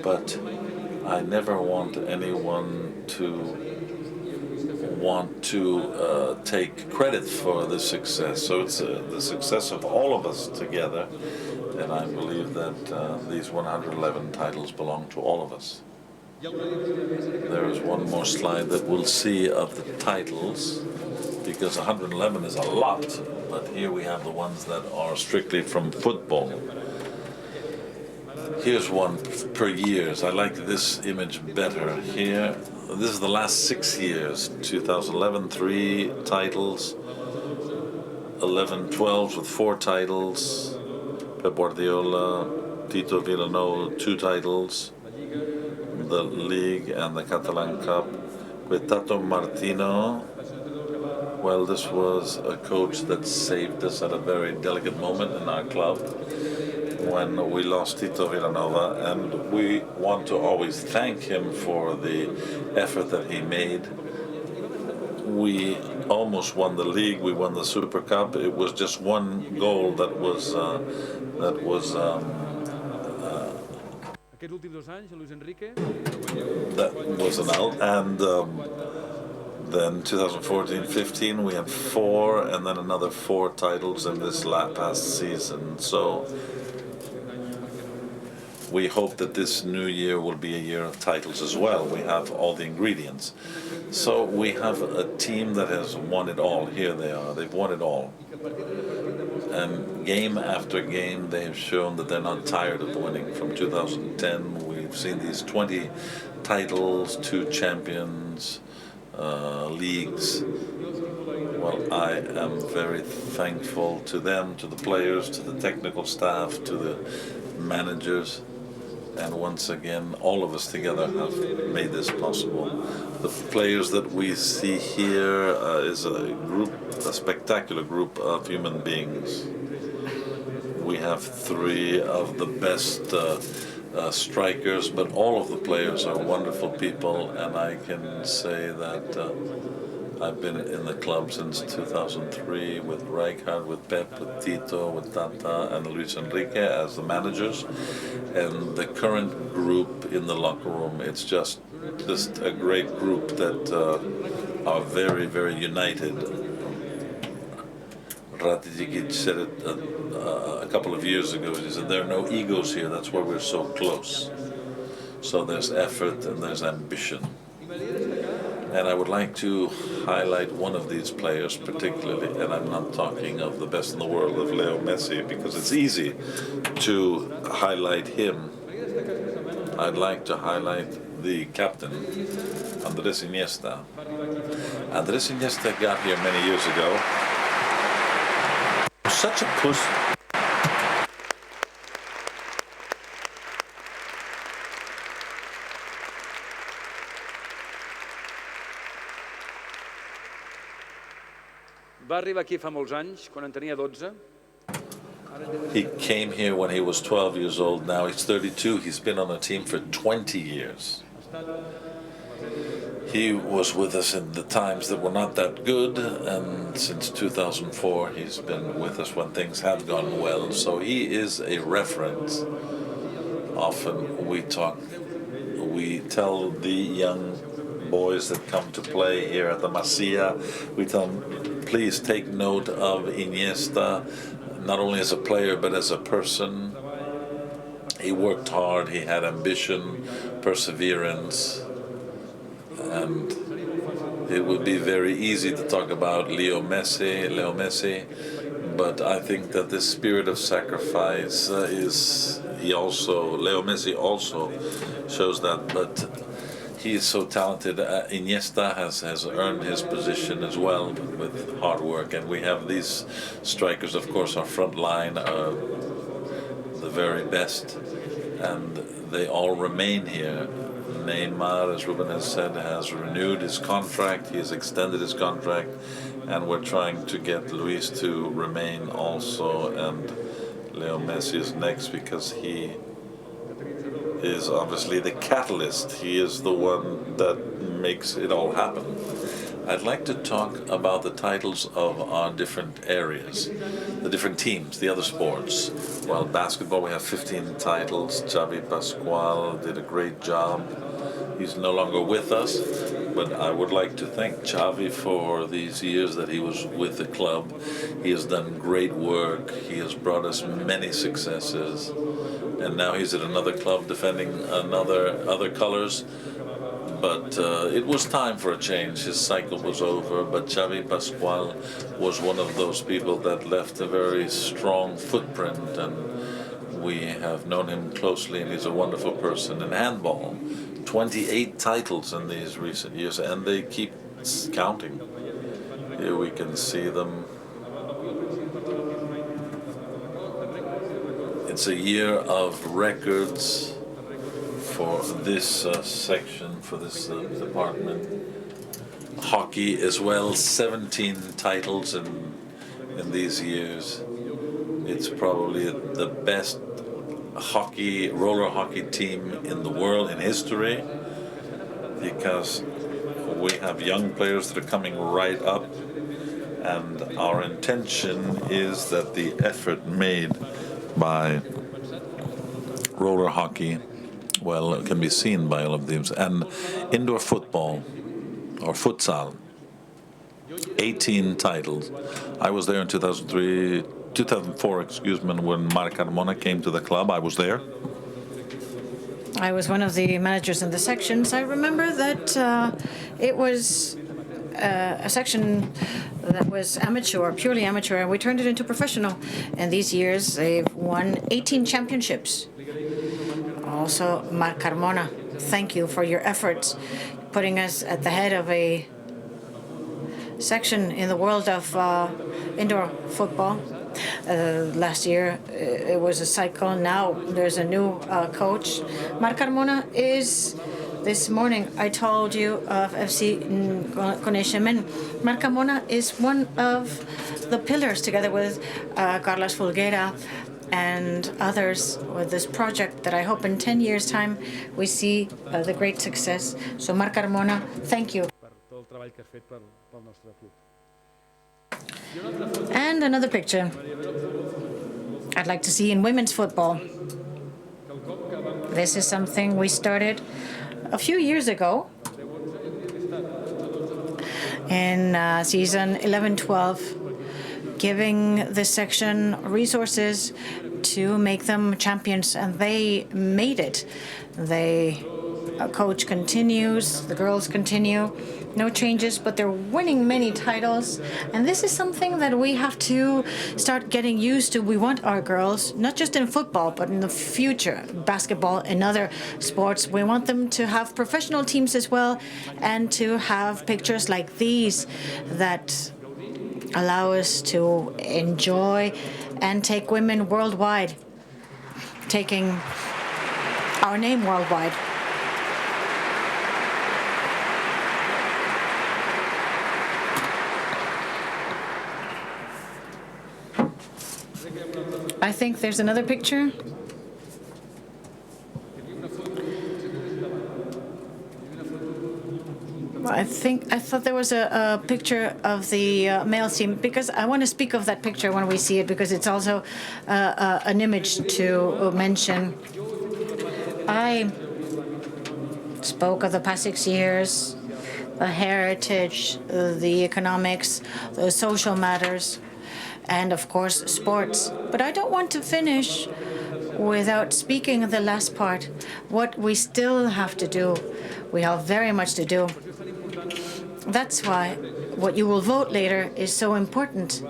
But I never want anyone to take credit for this success. So it's the success of all of us together. And I believe that these 111 titles belong to all of us. There is one more slide that we'll see of the titles, because 111 is a lot, but here we have the ones that are strictly from football. Here's one per years. I like this image better. Here, this is the last 6 years. 2011, 3 titles. 11-12 with 4 titles. Pep Guardiola, Tito Villanova, 2 titles. The League and the Catalan Cup. With Tato Martino, well, this was a coach that saved us at a very delicate moment in our club when we lost Tito Villanova, and we want to always thank him for the effort that he made. We almost won the league, we won the Super Cup. It was just one goal that was an out, and then 2014-15 we had 4, and then another 4 titles in this past season. So we hope that this new year will be a year of titles as well. We have all the ingredients. So we have a team that has won it all. Here they are. They've won it all. And game after game, they have shown that they're not tired of winning. From 2010, we've seen these 20 titles, 2 champions, leagues. Well, I am very thankful to them, to the players, to the technical staff, to the managers. And once again, all of us together have made this possible. The players that we see here is a group, a spectacular group of human beings. We have 3 of the best strikers, but all of the players are wonderful people, and I can say that I've been in the club since 2003 with Rijkaard, with Pep, with Tito, with Tata, and Luis Enrique as the managers. And the current group in the locker room, it's just a great group that are very, very united. Ratification said it a couple of years ago. He said, there are no egos here, that's why we're so close. So there's effort and there's ambition. And I would like to highlight one of these players particularly, and I'm not talking of the best in the world, of Leo Messi, because it's easy to highlight him. I'd like to highlight the captain, Andrés Iniesta. Andrés Iniesta got here many years ago. Such a push. Va arribar aquí fa molts anys, quan en tenia 12. He came here when he was 12 years old. Now he's 32. He's been on a team for 20 years. He was with us in the times that were not that good, and since 2004 he's been with us when things have gone well. So he is a reference. Often we tell the young boys that come to play here at the Masia, we tell them, please take note of Iniesta, not only as a player but as a person. He worked hard, he had ambition, perseverance, and it would be very easy to talk about Leo Messi, but I think that this spirit of sacrifice Leo Messi also shows that, but he is so talented. Iniesta has earned his position as well with hard work, and we have these strikers, of course. Our front line are the very best, and they all remain here. Neymar, as Ruben has said, has renewed his contract. He has extended his contract, and we're trying to get Luis to remain also, and Leo Messi is next because he is obviously the catalyst. He is the one that makes it all happen. I'd like to talk about the titles of our different areas, the different teams, the other sports. Well, basketball, we have 15 titles. Xavi Pascual did a great job. He's no longer with us, but I would like to thank Xavi for these years that he was with the club. He has done great work. He has brought us many successes. And now he's at another club defending other colors. But it was time for a change. His cycle was over, but Xavi Pascual was one of those people that left a very strong footprint, and we have known him closely, and he's a wonderful person. In handball, 28 titles in these recent years, and they keep counting. Here we can see them. It's a year of records for this section, for this department. Hockey as well, 17 titles in these years. It's probably the best roller hockey team in the world, in history, because we have young players that are coming right up, and our intention is that the effort made by roller hockey, well, it can be seen by all of these. And indoor football, or futsal, 18 titles. I was there in 2004, when Marc Carmona came to the club. I was there. I was one of the managers in the sections. I remember that it was a section that was amateur, purely amateur, and we turned it into professional. And these years, they've won 18 championships. Also, Marc Carmona, thank you for your efforts, putting us at the head of a section in the world of indoor football. Last year, it was a cycle. Now there's a new coach. Marc Carmona is, this morning, I told you of FC Coneixement. Marc Carmona is one of the pillars, together with Carles Folguera and others, with this project that I hope in 10 years' time we see the great success. So, Marc Carmona, thank you. And another picture I'd like to see in women's football. This is something we started a few years ago in season 11-12, giving this section resources to make them champions, and they made it. Coach continues, the girls continue, no changes, but they're winning many titles, and this is something that we have to start getting used to. We want our girls, not just in football, but in the future, basketball and other sports, we want them to have professional teams as well, and to have pictures like these that allow us to enjoy and take women worldwide, taking our name worldwide. I think there's another picture. I thought there was a picture of the male team, because I want to speak of that picture when we see it, because it's also an image to mention. I spoke of the past 6 years, the heritage, the economics, the social matters, and of course sports. But I don't want to finish without speaking of the last part, what we still have to do. We have very much to do. That's why what you will vote later is so important.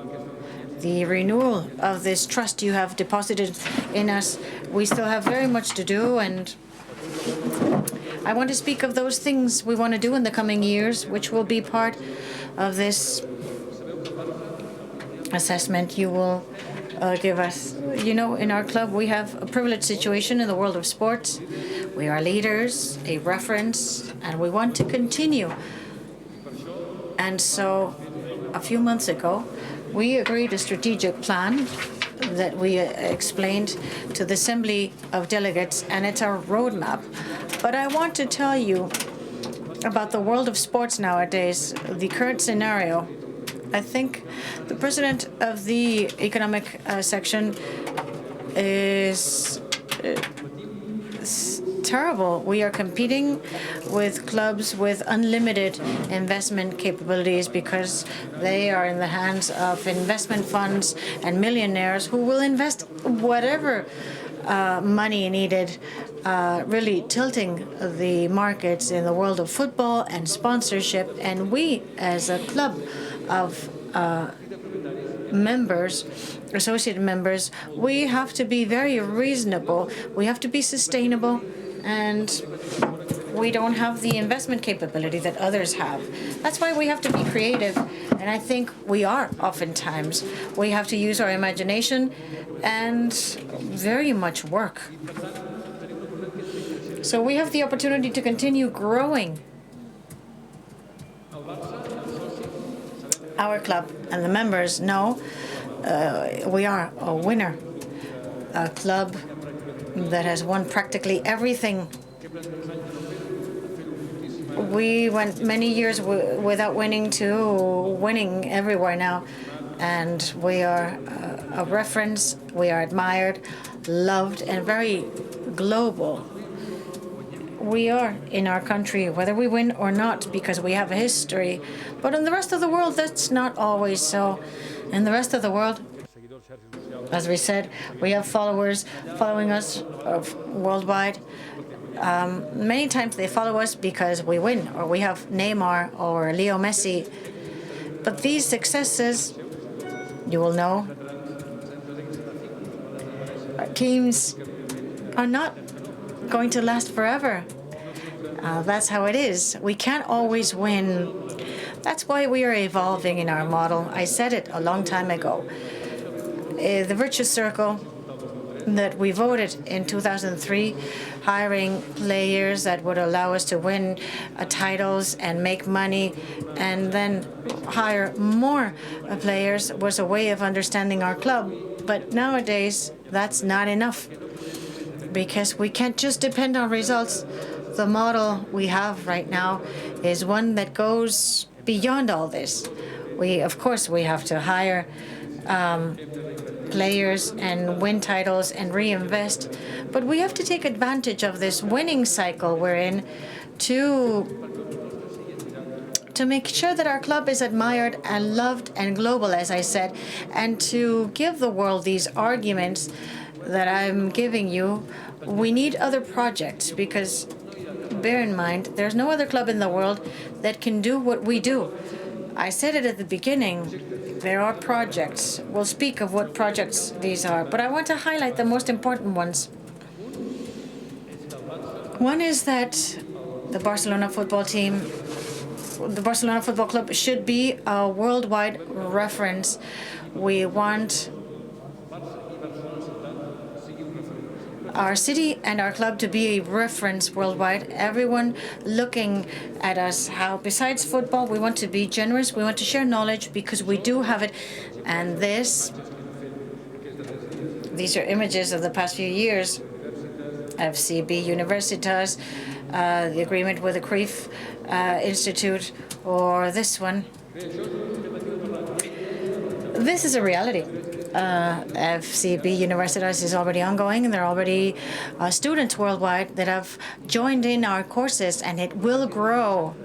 The renewal of this trust you have deposited in us. We still have very much to do, and I want to speak of those things we want to do in the coming years, which will be part of this assessment you will give us. You know, in our club, we have a privileged situation in the world of sports. We are leaders, a reference, and we want to continue. And so, a few months ago, we agreed a strategic plan that we explained to the Assembly of Delegates, and it's our roadmap. But I want to tell you about the world of sports nowadays, the current scenario, I think the president of the economic section is terrible. We are competing with clubs with unlimited investment capabilities because they are in the hands of investment funds and millionaires who will invest whatever money needed, really tilting the markets in the world of football and sponsorship. And we, as a club of members, associated members, we have to be very reasonable. We have to be sustainable, and we don't have the investment capability that others have. That's why we have to be creative, and I think we are oftentimes. We have to use our imagination and very much work. So we have the opportunity to continue growing our club, and the members know we are a winner, a club that has won practically everything. We went many years without winning to winning everywhere now, and we are a reference. We are admired, loved, and very global. We are in our country, whether we win or not, because we have a history. But in the rest of the world, that's not always so. In the rest of the world, as we said, we have followers following us worldwide. Many times they follow us because we win, or we have Neymar or Leo Messi. But these successes, you will know, our teams are not going to last forever. That's how it is. We can't always win. That's why we are evolving in our model. I said it a long time ago. The virtuous circle that we voted in 2003, hiring players that would allow us to win titles and make money, and then hire more players, was a way of understanding our club. But nowadays, that's not enough, because we can't just depend on results. The model we have right now is one that goes beyond all this. Of course, we have to hire players and win titles and reinvest, but we have to take advantage of this winning cycle we're in to make sure that our club is admired and loved and global, as I said, and to give the world these arguments that I'm giving you. We need other projects, because bear in mind, there's no other club in the world that can do what we do. I said it at the beginning. There are projects. We'll speak of what projects these are, but I want to highlight the most important ones. One is that the Barcelona football team, the Barcelona Football Club, should be a worldwide reference. We want our city and our club to be a reference worldwide. Everyone looking at us, how besides football, we want to be generous, we want to share knowledge, because we do have it. And these are images of the past few years. FCB Universitas, the agreement with the Cruyff Institute, or this one. This is a reality. FCB Universitas is already ongoing, and there are already students worldwide that have joined in our courses, and it will grow.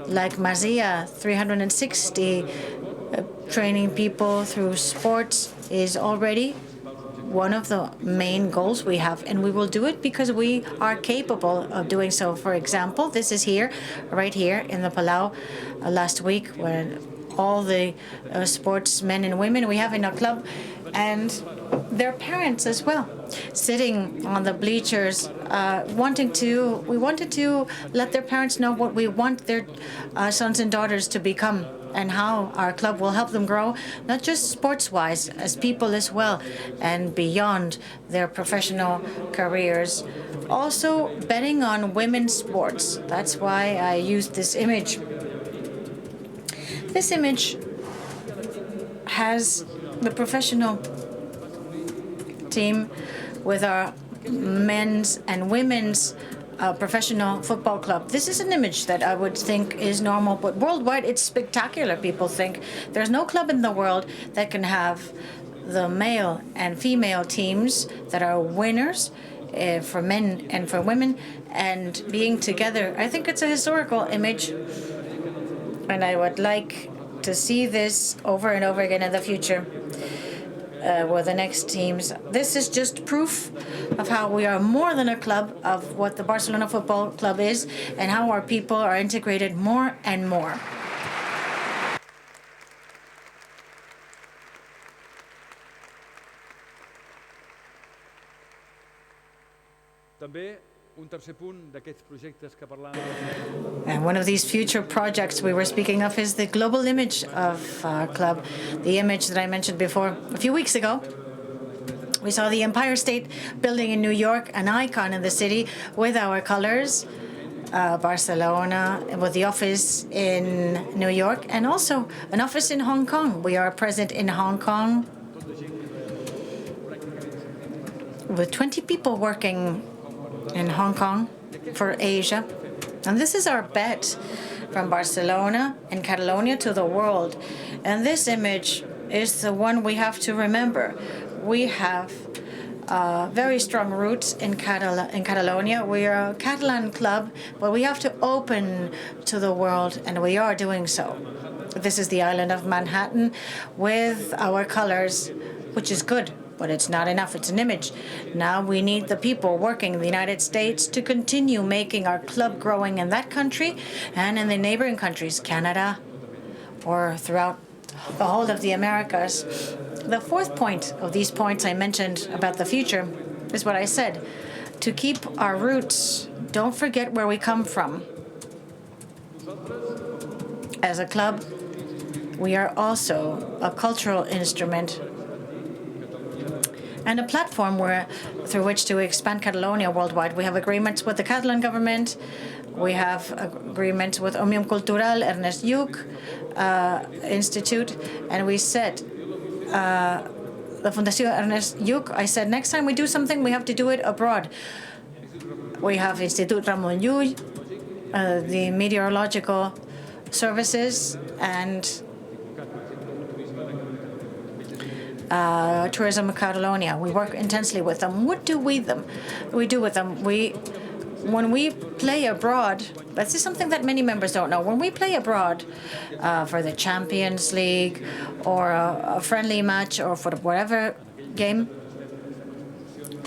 Like Mazia, 360 training people through sports is already one of the main goals we have, and we will do it because we are capable of doing so. For example, this is here, right here in the Palau last week, when all the sportsmen and women we have in our club, and their parents as well, sitting on the bleachers, we wanted to let their parents know what we want their sons and daughters to become, and how our club will help them grow, not just sports-wise, as people as well, and beyond their professional careers. Also betting on women's sports. That's why I used this image. This image has the professional team with our men's and women's a professional football club. This is an image that I would think is normal, but worldwide it's spectacular, people think. There's no club in the world that can have the male and female teams that are winners for men and for women and being together. I think it's a historical image, and I would like to see this over and over again in the future with the next teams. This is just proof of how we are more than a club, of what the Barcelona Football Club is, and how our people are integrated more and more. And one of these future projects we were speaking of is the global image of our club, the image that I mentioned before. A few weeks ago, we saw the Empire State Building in New York, an icon in the city, with our colors, Barcelona, with the office in New York, and also an office in Hong Kong. We are present in Hong Kong with 20 people working in Hong Kong for Asia. And this is our bet from Barcelona and Catalonia to the world. And this image is the one we have to remember. We have very strong roots in Catalonia. We are a Catalan club, but we have to open to the world, and we are doing so. This is the island of Manhattan with our colors, which is good. But it's not enough. It's an image. Now we need the people working in the United States to continue making our club growing in that country and in the neighboring countries, Canada, or throughout the whole of the Americas. The fourth point of these points I mentioned about the future is what I said. To keep our roots, don't forget where we come from. As a club, we are also a cultural instrument and a platform through which to expand Catalonia worldwide. We have agreements with the Catalan government. We have agreements with Òmnium Cultural, Ernest Lluch Institute, and we said, the Fundació Ernest Lluch, I said, next time we do something, we have to do it abroad. We have Institut Ramon Llull, the meteorological services, and Tourism Catalonia. We work intensely with them. What do we do with them? When we play abroad, this is something that many members don't know. When we play abroad for the Champions League or a friendly match or for whatever game,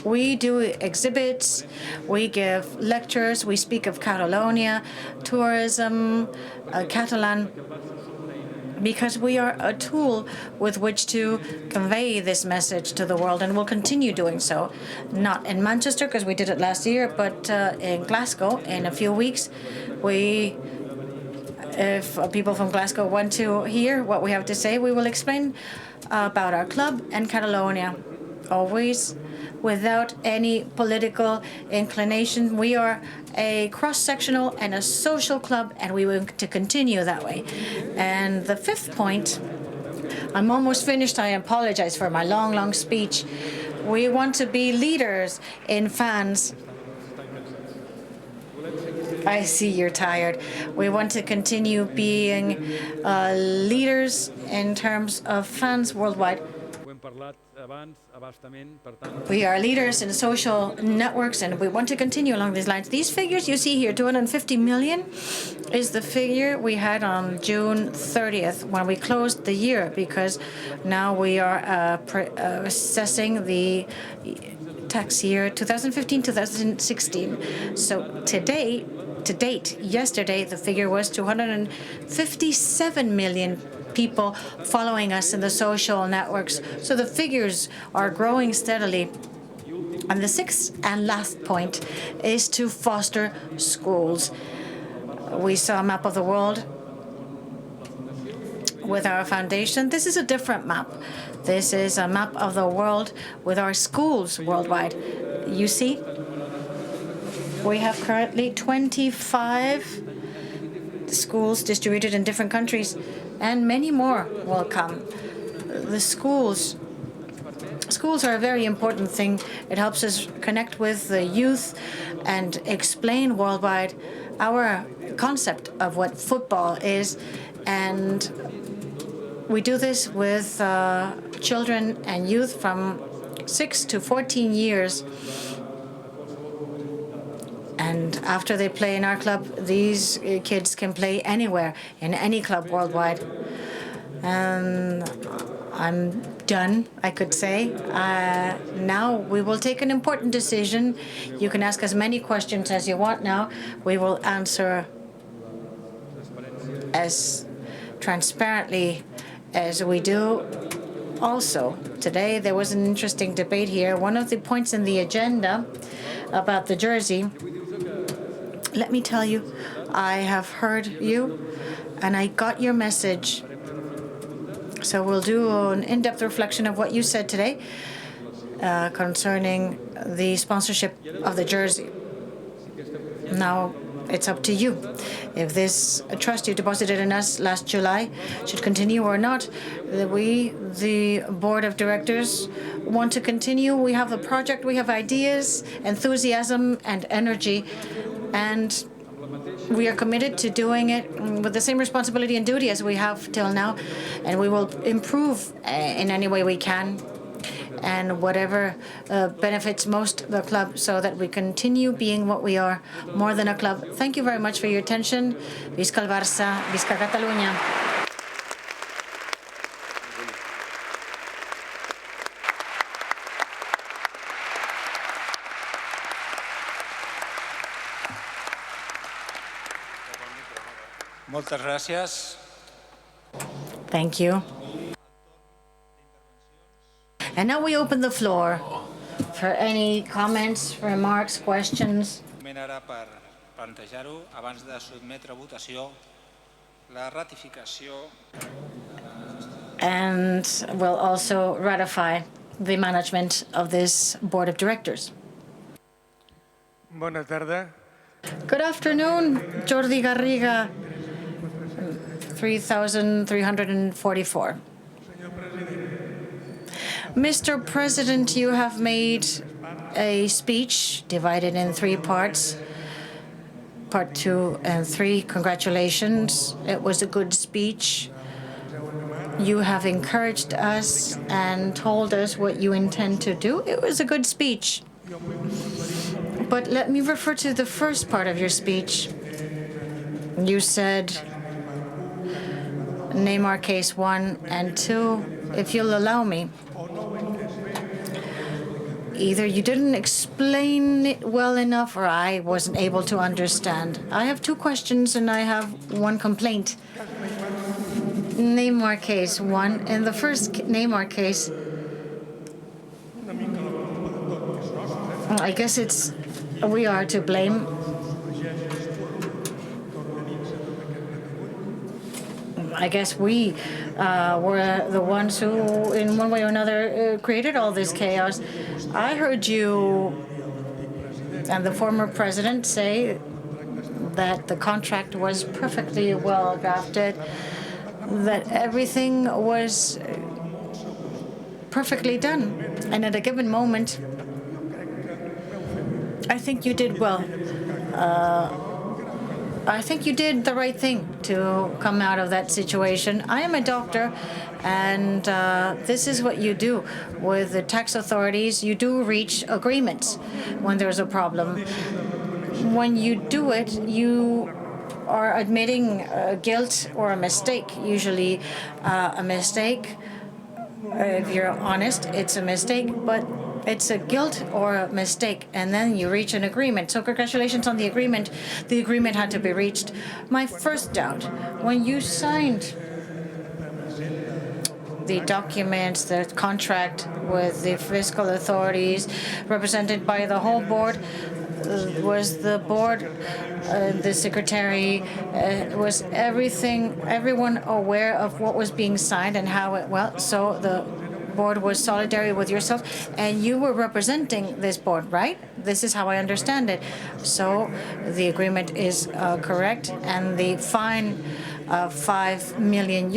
we do exhibits, we give lectures, we speak of Catalonia, tourism, Catalan, because we are a tool with which to convey this message to the world, and we'll continue doing so. Not in Manchester, because we did it last year, but in Glasgow in a few weeks. If people from Glasgow want to hear what we have to say, we will explain about our club and Catalonia, always without any political inclination. We are a cross-sectional and a social club, and we want to continue that way. And the fifth point, I'm almost finished. I apologize for my long speech. We want to be leaders in fans. I see you're tired. We want to continue being leaders in terms of fans worldwide. We are leaders in social networks, and we want to continue along these lines. These figures you see here, 250 million, is the figure we had on June 30th when we closed the year, because now we are assessing the tax year 2015-2016. So to date, yesterday, the figure was 257 million people following us in the social networks. So the figures are growing steadily. And the sixth and last point is to foster schools. We saw a map of the world with our foundation. This is a different map. This is a map of the world with our schools worldwide. You see, we have currently 25 schools distributed in different countries, and many more will come. The schools Schools are a very important thing. It helps us connect with the youth and explain worldwide our concept of what football is. And we do this with children and youth from 6 to 14 years. And after they play in our club, these kids can play anywhere, in any club worldwide. And I'm done, I could say. Now we will take an important decision. You can ask as many questions as you want now. We will answer as transparently as we do. Also, today there was an interesting debate here. One of the points in the agenda about the jersey, let me tell you, I have heard you and I got your message. So we'll do an in-depth reflection of what you said today concerning the sponsorship of the jersey. Now, it's up to you. If this trust you deposited in us last July should continue or not, we, the board of directors, want to continue. We have a project, we have ideas, enthusiasm, and energy, and we are committed to doing it with the same responsibility and duty as we have till now, and we will improve in any way we can and whatever benefits most the club so that we continue being what we are, more than a club. Thank you very much for your attention. Fiscal Barça, Visca Catalunya. Moltes gràcies. Thank you. And now we open the floor for any comments, remarks, questions. Ara per plantejar-ho, abans de sotmetre a votació la ratificació. And we'll also ratify the management of this board of directors. Bona tarda. Good afternoon, Jordi Garriga, 3,344. Mr. President, you have made a speech divided in 3 parts. Part 2 and 3, congratulations. It was a good speech. You have encouraged us and told us what you intend to do. It was a good speech. But let me refer to the first part of your speech. You said, Neymar case 1 and 2, if you'll allow me. Either you didn't explain it well enough or I wasn't able to understand. I have 2 questions and I have 1 complaint. Neymar case 1. In the first Neymar case, I guess we are to blame. I guess we were the ones who, in one way or another, created all this chaos. I heard you and the former president say that the contract was perfectly well drafted, that everything was perfectly done. And at a given moment, I think you did well. I think you did the right thing to come out of that situation. I am a doctor, and this is what you do with the tax authorities. You do reach agreements when there's a problem. When you do it, you are admitting guilt or a mistake, usually a mistake. If you're honest, it's a mistake, but it's a guilt or a mistake, and then you reach an agreement. So congratulations on the agreement. The agreement had to be reached. My first doubt, when you signed the documents, the contract with the fiscal authorities, represented by the whole board, was the board, the secretary, was everyone aware of what was being signed and how it went? So the board was solidary with yourself, and you were representing this board, right? This is how I understand it. So the agreement is correct, and the fine of €5 million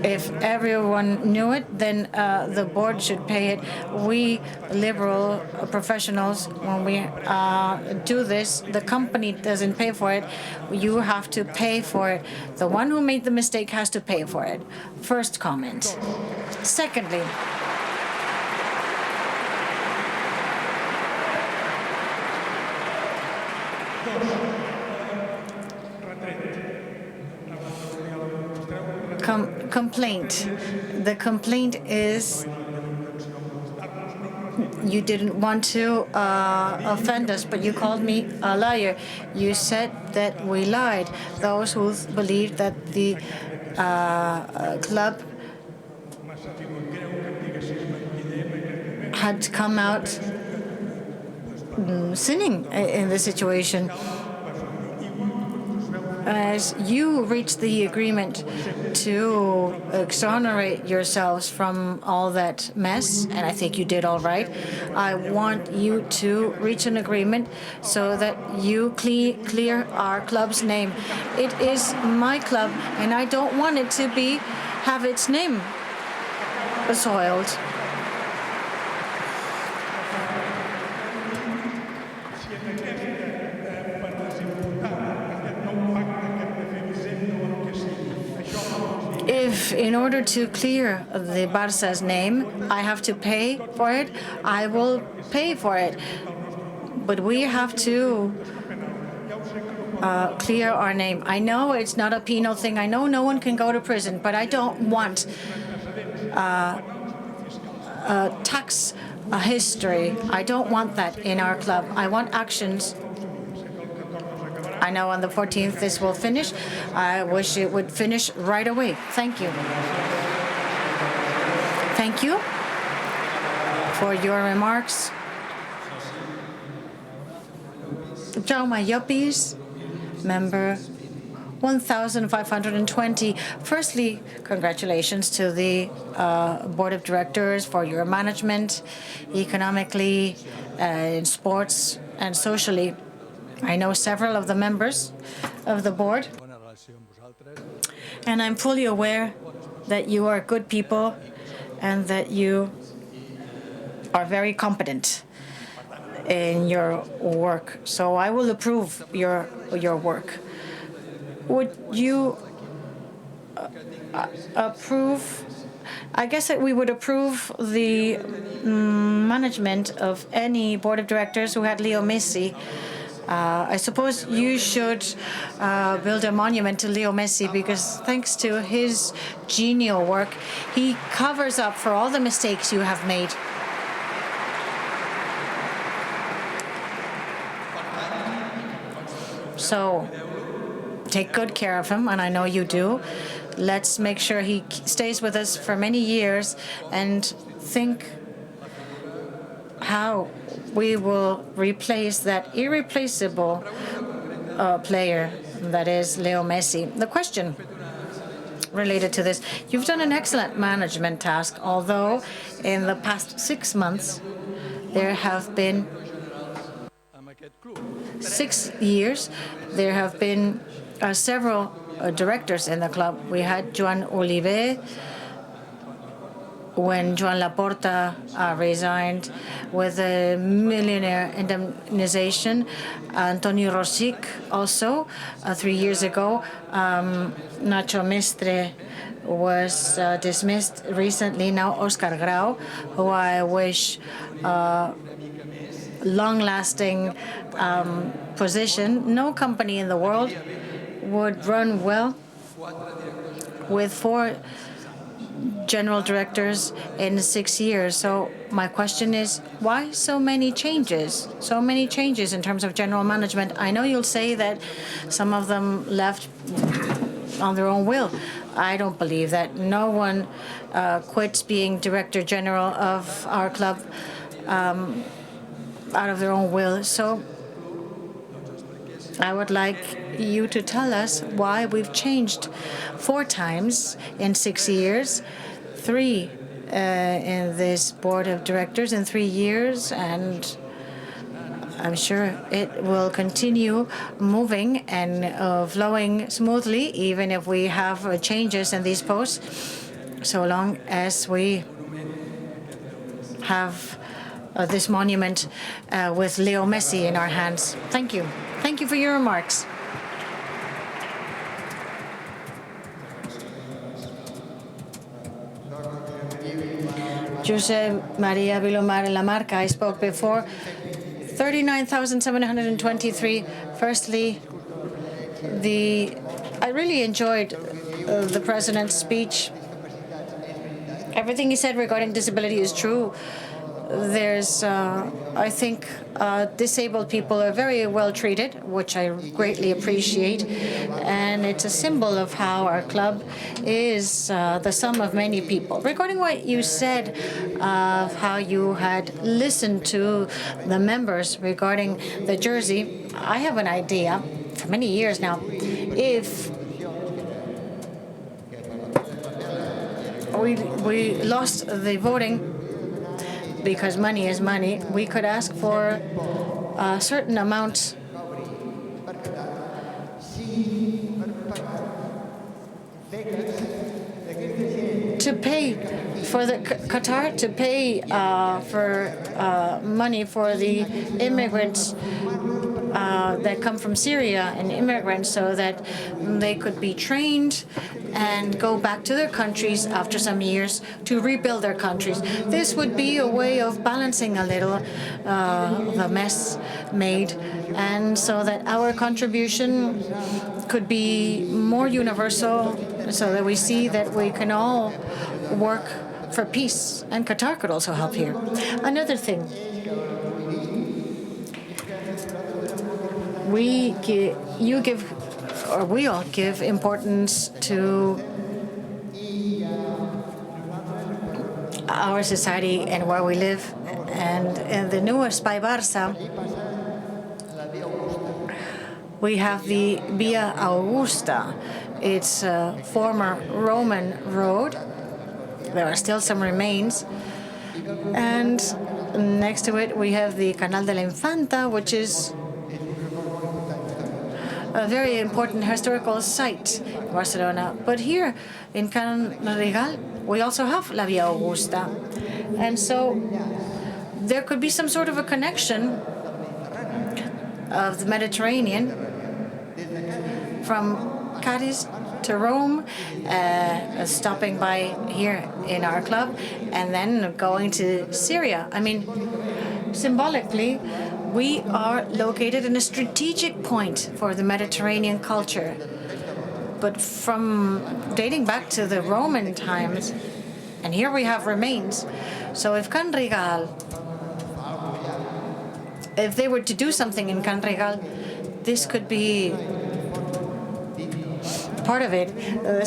If everyone knew it, then the board should pay it. We liberal professionals, when we do this, the company doesn't pay for it. You have to pay for it. The one who made the mistake has to pay for it. First comment. Secondly, complaint. The complaint is you didn't want to offend us, but you called me a liar. You said that we lied. Those who believed that the club had come out sinning in the situation. As you reached the agreement to exonerate yourselves from all that mess, and I think you did all right, I want you to reach an agreement so that you clear our club's name. It is my club, and I don't want it to have its name soiled. If in order to clear the Barça's name, I have to pay for it, I will pay for it. But we have to clear our name. I know it's not a penal thing. I know no one can go to prison, but I don't want tax history. I don't want that in our club. I want actions. I know on the 14th this will finish. I wish it would finish right away. Thank you. Thank you for your remarks. Jaume Llopis, member 1520. Firstly, congratulations to the Board of Directors for your management, economically, in sports, and socially. I know several of the members of the board, and I'm fully aware that you are good people and that you are very competent in your work. So I will approve your work. Would you approve? I guess that we would approve the management of any board of directors who had Leo Messi. I suppose you should build a monument to Leo Messi because thanks to his genial work, he covers up for all the mistakes you have made. So take good care of him, and I know you do. Let's make sure he stays with us for many years and think how we will replace that irreplaceable player that is Leo Messi. The question related to this, you've done an excellent management task, although in the past 6 months there have been 6 years, there have been several directors in the club. We had Joan Oliver, when Joan Laporta resigned with a millionaire indemnization. Antonio Rosic also 3 years ago. Nacho Mestre was dismissed recently. Now Oscar Grau, who I wish long-lasting position. No company in the world would run well with 4 general directors in 6 years. So my question is, why so many changes? So many changes in terms of general management. I know you'll say that some of them left on their own will. I don't believe that. No one quits being director general of our club out of their own will. So I would like you to tell us why we've changed 4 times in 6 years, 3 in this board of directors in 3 years, and I'm sure it will continue moving and flowing smoothly, even if we have changes in these posts. so long as we have this monument with Leo Messi in our hands. Thank you. Thank you for your remarks. Jose Maria Vilomar Lamarca, I spoke before. 39,723. Firstly, I really enjoyed the president's speech. Everything he said regarding disability is true. There's, I think, disabled people are very well treated, which I greatly appreciate. And it's a symbol of how our club is the sum of many people. Regarding what you said of how you had listened to the members regarding the jersey, I have an idea for many years now. If we lost the voting, because money is money, we could ask for a certain amount to pay for the Qatar to pay for money for the immigrants that come from Syria and immigrants so that they could be trained and go back to their countries after some years to rebuild their countries. This would be a way of balancing a little the mess made, and so that our contribution could be more universal, so that we see that we can all work for peace, and Qatar could also help here. Another thing, we all give importance to our society and where we live. And in the new Espai Barça, we have the Via Augusta. It's a former Roman road. There are still some remains. And next to it, we have the Canal de la Infanta, which is a very important historical site in Barcelona. But here in Can Regal, we also have La Via Augusta. And so there could be some sort of a connection of the Mediterranean from Cadiz to Rome, stopping by here in our club, and then going to Syria. I mean, symbolically, we are located in a strategic point for the Mediterranean culture. But from dating back to the Roman times, and here we have remains. So if Can Regal, if they were to do something in Can Regal, this could be part of it.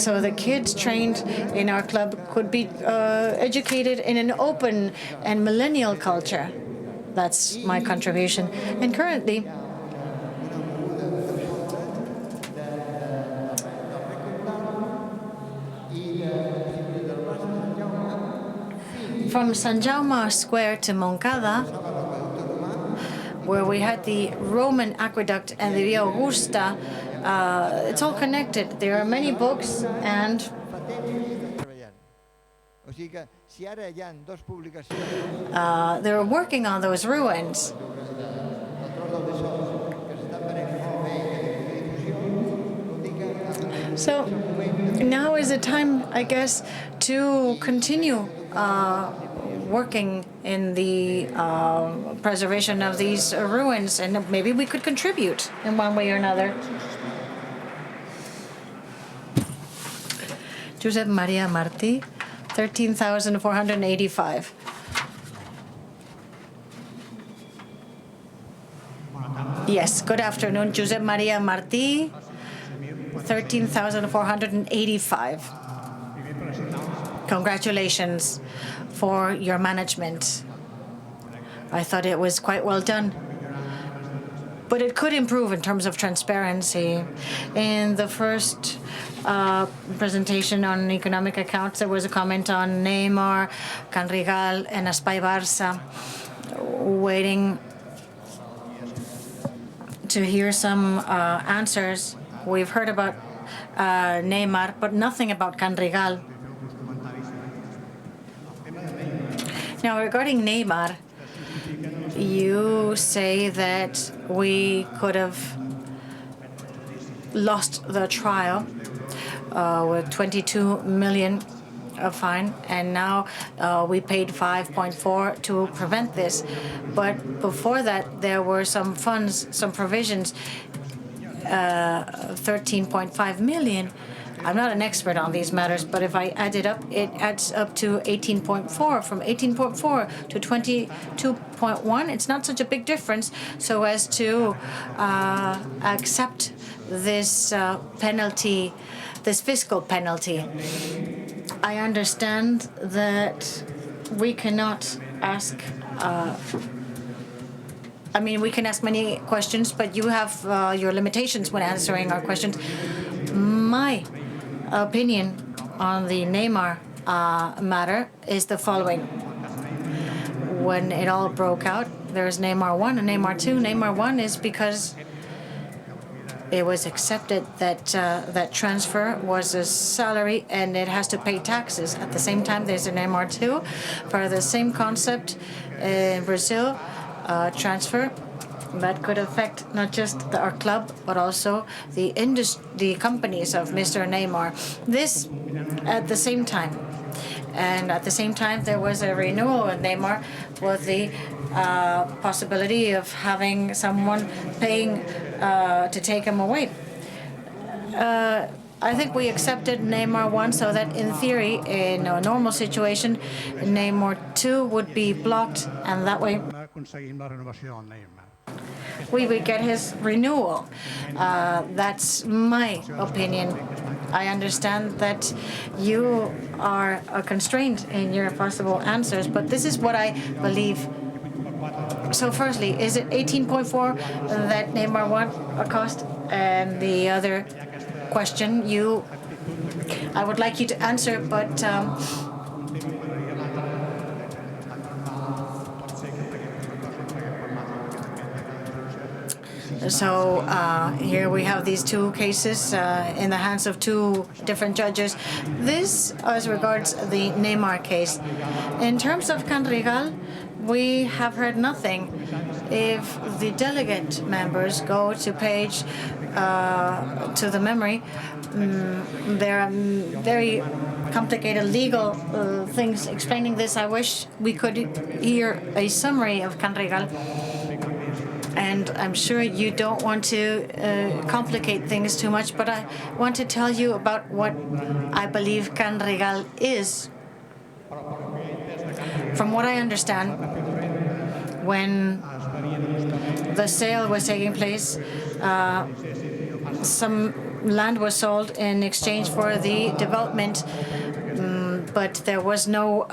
So the kids trained in our club could be educated in an open and millennial culture. That's my contribution. And currently, from San Jaume Square to Moncada, where we had the Roman aqueduct and the Via Augusta, it's all connected. There are many books, and they're working on those ruins. So now is the time, I guess, to continue working in the preservation of these ruins, and maybe we could contribute in one way or another. Josep Maria Martí, 13,485. Yes, good afternoon, Josep Maria Martí, 13,485. Congratulations for your management. I thought it was quite well done. But it could improve in terms of transparency. In the first presentation on economic accounts, there was a comment on Neymar, Can Regal, and Espai Barça, waiting to hear some answers. We've heard about Neymar, but nothing about Can Regal. Now, regarding Neymar, you say that we could have lost the trial with 22 million a fine, and now we paid 5.4 to prevent this. But before that, there were some funds, some provisions, 13.5 million. I'm not an expert on these matters, but if I add it up, it adds up to 18.4. From 18.4 to 22.1, it's not such a big difference, so as to accept this penalty, this fiscal penalty. I understand that we cannot ask, we can ask many questions, but you have your limitations when answering our questions. My opinion on the Neymar matter is the following. When it all broke out, there's Neymar 1 and Neymar 2. Neymar 1 is because it was accepted that that transfer was a salary and it has to pay taxes. At the same time, there's a Neymar 2 for the same concept in Brazil, transfer that could affect not just our club, but also the companies of Mr. Neymar. This at the same time. And at the same time, there was a renewal with Neymar with the possibility of having someone paying to take him away. I think we accepted Neymar 1 so that in theory, in a normal situation, Neymar 2 would be blocked, and that way we would get his renewal. That's my opinion. I understand that you are constrained in your possible answers, but this is what I believe. So firstly, is it 18.4 that Neymar 1 cost? And the other question I would like you to answer, but so here we have these two cases in the hands of two different judges. This as regards the Neymar case. In terms of Canrigal, we have heard nothing. If the delegate members go to page to the memory, there are very complicated legal things explaining this. I wish we could hear a summary of Canrigal. And I'm sure you don't want to complicate things too much, but I want to tell you about what I believe Canrigal is. From what I understand, when the sale was taking place, some land was sold in exchange for the development, but there was no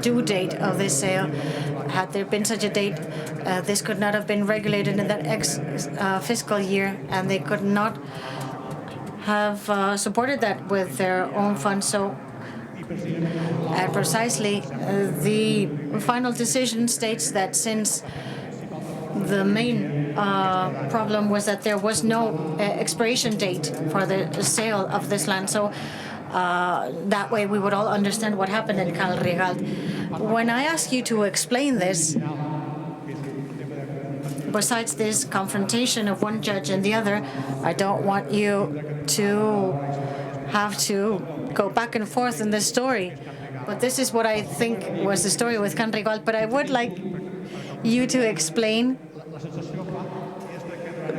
due date of this sale. Had there been such a date, this could not have been regulated in that fiscal year, and they could not have supported that with their own funds. So, and precisely, the final decision states that since the main problem was that there was no expiration date for the sale of this land, so that way we would all understand what happened in Canrigal. When I ask you to explain this, besides this confrontation of one judge and the other, I don't want you to have to go back and forth in this story. But this is what I think was the story with Canrigal. But I would like you to explain,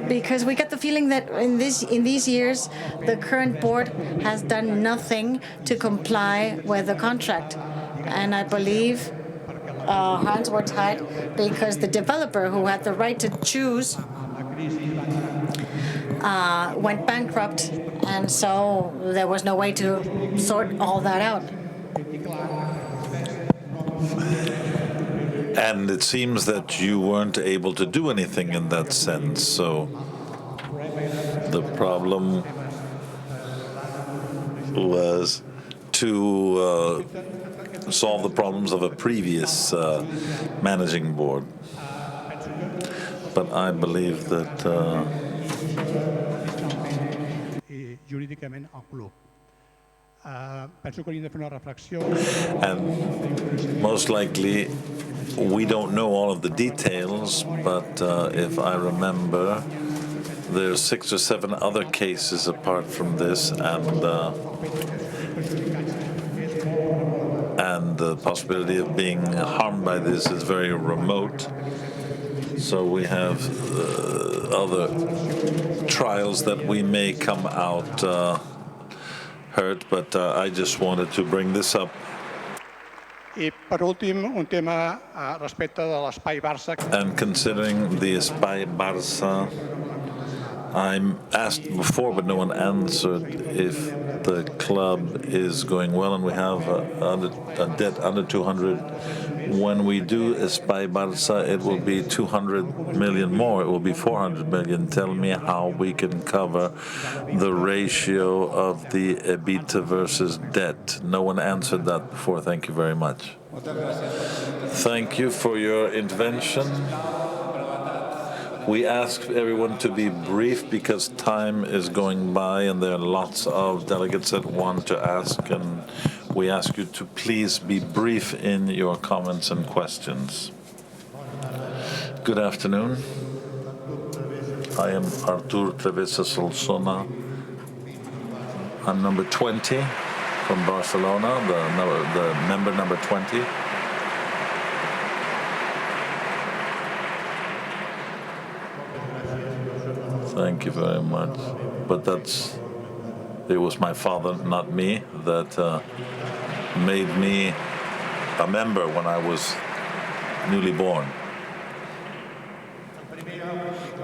because we get the feeling that in these years, the current board has done nothing to comply with the contract. And I believe hands were tied because the developer who had the right to choose went bankrupt, and so there was no way to sort all that out. And it seems that you weren't able to do anything in that sense, so the problem was to solve the problems of a previous managing board. But I believe that Penso que hauríem de fer una reflexió. And most likely, we don't know all of the details, but if I remember, there's 6 or 7 other cases apart from this, and the possibility of being harmed by this is very remote. So we have other trials that we may come out hurt, but I just wanted to bring this up. I per últim, un tema respecte de l'Espai Barça. And considering the Espai Barça, I'm asked before, but no one answered, if the club is going well and we have a debt under 200. When we do Espai Barça, it will be 200 million more. It will be 400 million. Tell me how we can cover the ratio of the EBITDA versus debt. No one answered that before. Thank you very much. Thank you for your intervention. We ask everyone to be brief because time is going by and there are lots of delegates that want to ask, and we ask you to please be brief in your comments and questions. Good afternoon. I am Artur Trevesa Solsona. I'm number 20 from Barcelona, the member number 20. Thank you very much. But it was my father, not me, that made me a member when I was newly born.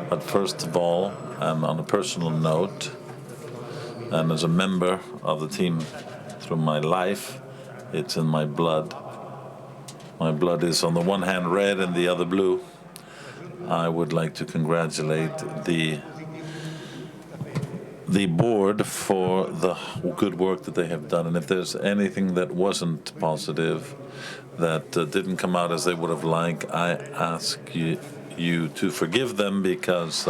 But first of all, and on a personal note, and as a member of the team through my life, it's in my blood. My blood is on the one hand red and the other blue. I would like to congratulate the board for the good work that they have done. And if there's anything that wasn't positive, that didn't come out as they would have liked, I ask you to forgive them, because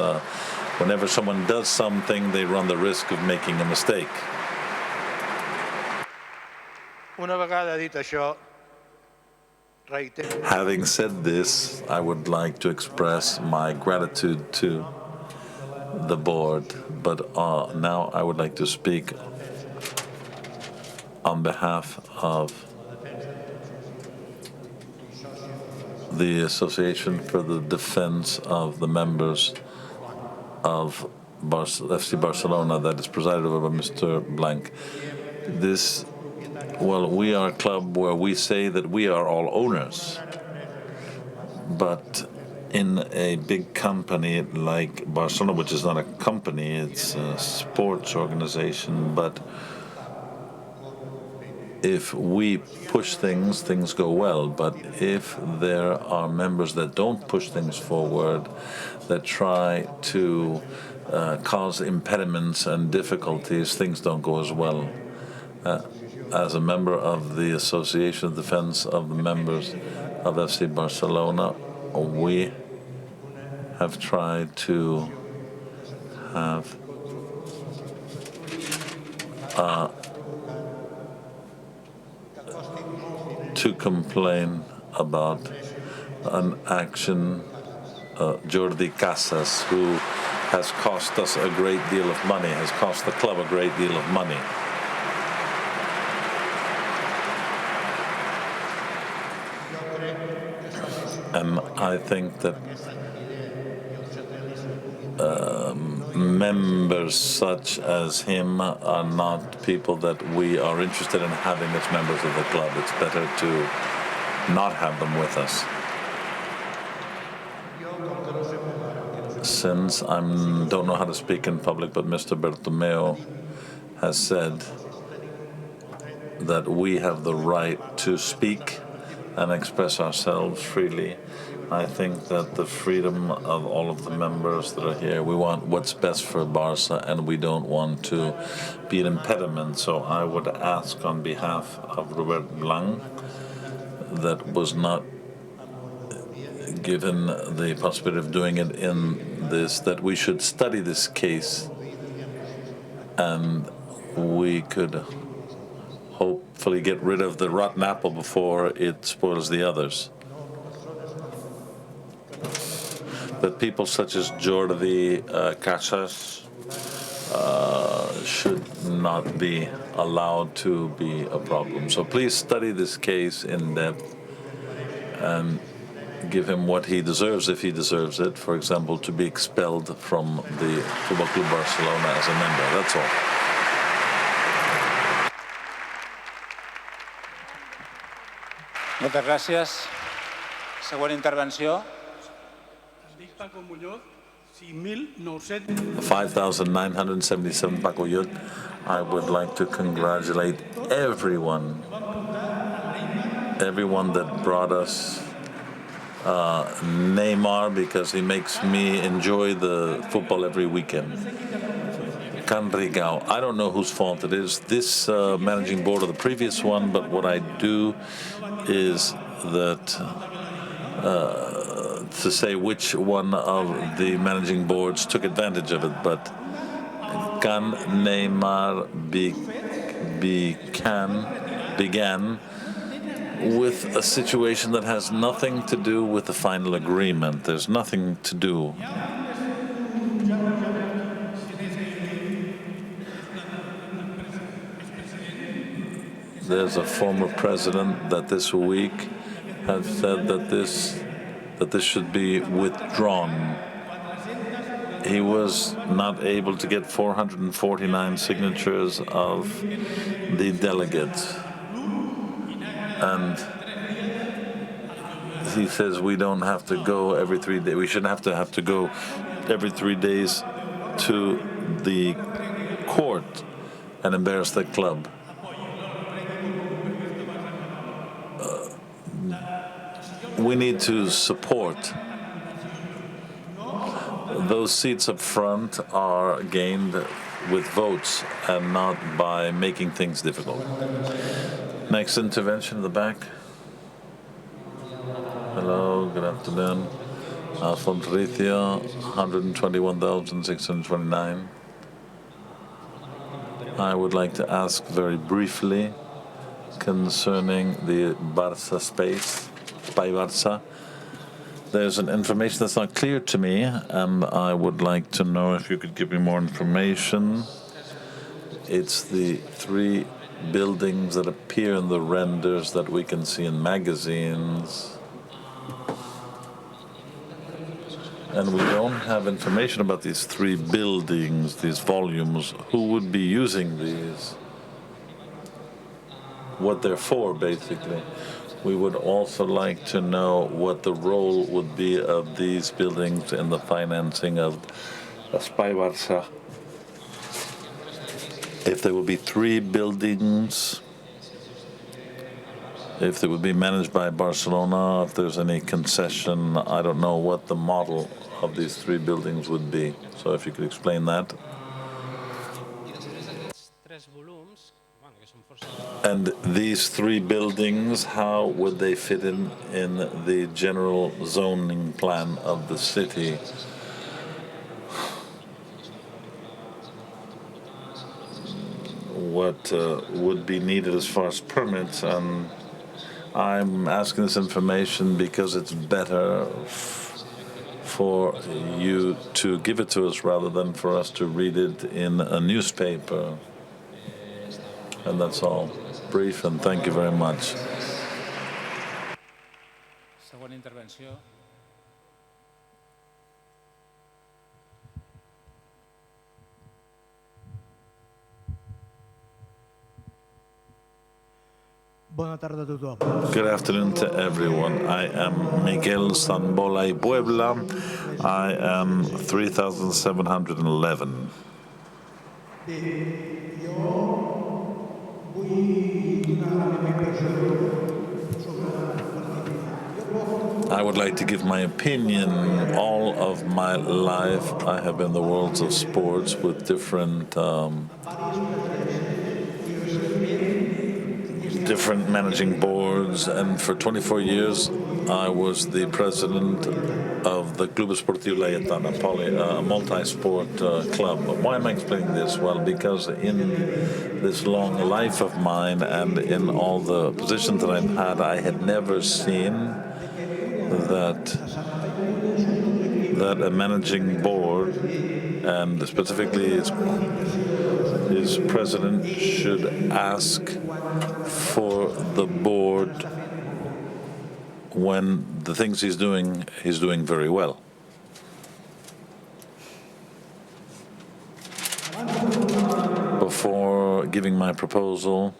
whenever someone does something, they run the risk of making a mistake. Una vegada dit això, Having said this, I would like to express my gratitude to the board, but now I would like to speak on behalf of the Association for the Defense of the Members of FC Barcelona, that is presided over by Mr. Blank. We are a club where we say that we are all owners, but in a big company like Barcelona, which is not a company, it's a sports organization, but if we push things, things go well. But if there are members that don't push things forward, that try to cause impediments and difficulties, things don't go as well. As a member of the Association of Defense of the Members of FC Barcelona, we have tried to have to complain about an action, Jordi Casas, who has cost us a great deal of money, has cost the club a great deal of money. And I think that members such as him are not people that we are interested in having as members of the club. It's better to not have them with us. Since I don't know how to speak in public, but Mr. Bertomeu has said that we have the right to speak and express ourselves freely. I think that the freedom of all of the members that are here, we want what's best for Barca, and we don't want to be an impediment. So I would ask on behalf of Robert Blanc, that was not given the possibility of doing it in this, that we should study this case, and we could hopefully get rid of the rotten apple before it spoils the others. But people such as Jordi Casas should not be allowed to be a problem. So please study this case in depth and give him what he deserves, if he deserves it. For example, to be expelled from the Football Club Barcelona as a member. That's all. Moltes gràcies. Següent intervenció. 5,977 Paco Yut. I would like to congratulate everyone that brought us Neymar, because he makes me enjoy the football every weekend. Can Rigao. I don't know whose fault it is, this managing board or the previous one, but what I do is that to say which one of the managing boards took advantage of it, but Can Neymar began with a situation that has nothing to do with the final agreement. There's nothing to do. There's a former president that this week has said that this should be withdrawn. He was not able to get 449 signatures of the delegates. And he says we don't have to go every 3 days. We shouldn't have to go every 3 days to the court and embarrass the club. We need to support. Those seats up front are gained with votes and not by making things difficult. Next intervention in the back. Hello, good afternoon. Alphonse Rithia, 121,629. I would like to ask very briefly concerning the Barça space, by Barça. There's an information that's not clear to me, and I would like to know if you could give me more information. It's the 3 buildings that appear in the renders that we can see in magazines. And we don't have information about these 3 buildings, these volumes. Who would be using these? What they're for, basically. We would also like to know what the role would be of these buildings in the financing of Espai Barça. If there will be 3 buildings, if they would be managed by Barcelona, if there's any concession, I don't know what the model of these 3 buildings would be. So if you could explain that. And these 3 buildings, how would they fit in the general zoning plan of the city? What would be needed as far as permits? And I'm asking this information because it's better for you to give it to us rather than for us to read it in a newspaper. And that's all. Brief, and thank you very much. Següent intervenció. Bona tarda a tothom. Good afternoon to everyone. I am Miguel Sanbola y Puebla. I am 3,711. I would like to give my opinion. All of my life, I have been in the worlds of sports with different different managing boards, and for 24 years I was the president of the Club Esportiu Laietana, a multi-sport club. Why am I explaining this? Well, because in this long life of mine and in all the positions that I've had, I had never seen that a managing board, and specifically his president, should ask for the board when the things he's doing very well. Before giving my proposal,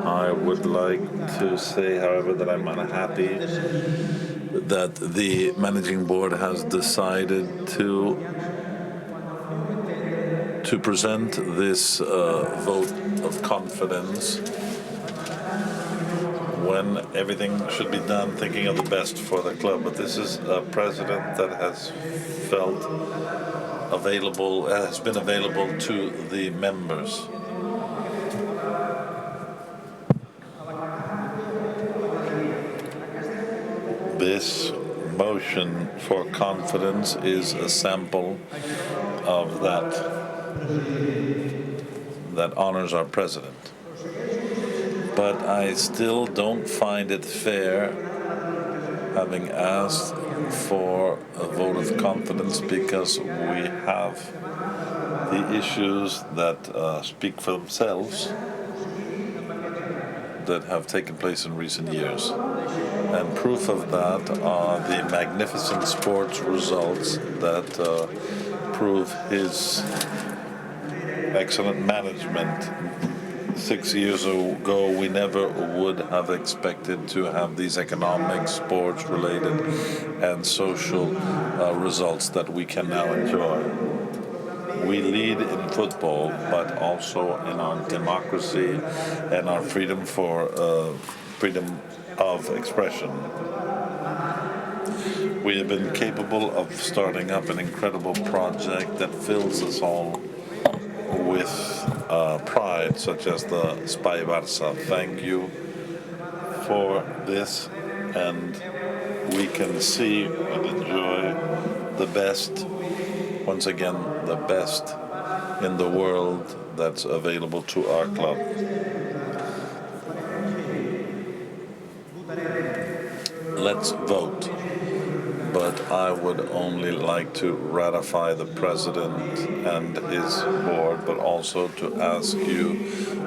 I would like to say, however, that I'm unhappy that the managing board has decided to present this vote of confidence when everything should be done thinking of the best for the club. But this is a president that has been available to the members. This motion for confidence is a sample of that honors our president. But I still don't find it fair, having asked for a vote of confidence, because we have the issues that speak for themselves that have taken place in recent years. And proof of that are the magnificent sports results that prove his excellent management. 6 years ago, we never would have expected to have these economic, sports-related, and social results that we can now enjoy. We lead in football, but also in our democracy and our freedom of expression. We have been capable of starting up an incredible project that fills us all with pride, such as the FC Barcelona. Thank you for this, and we can see and enjoy the best, once again, the best in the world that's available to our club. Let's vote. But I would only like to ratify the president and his board, but also to ask you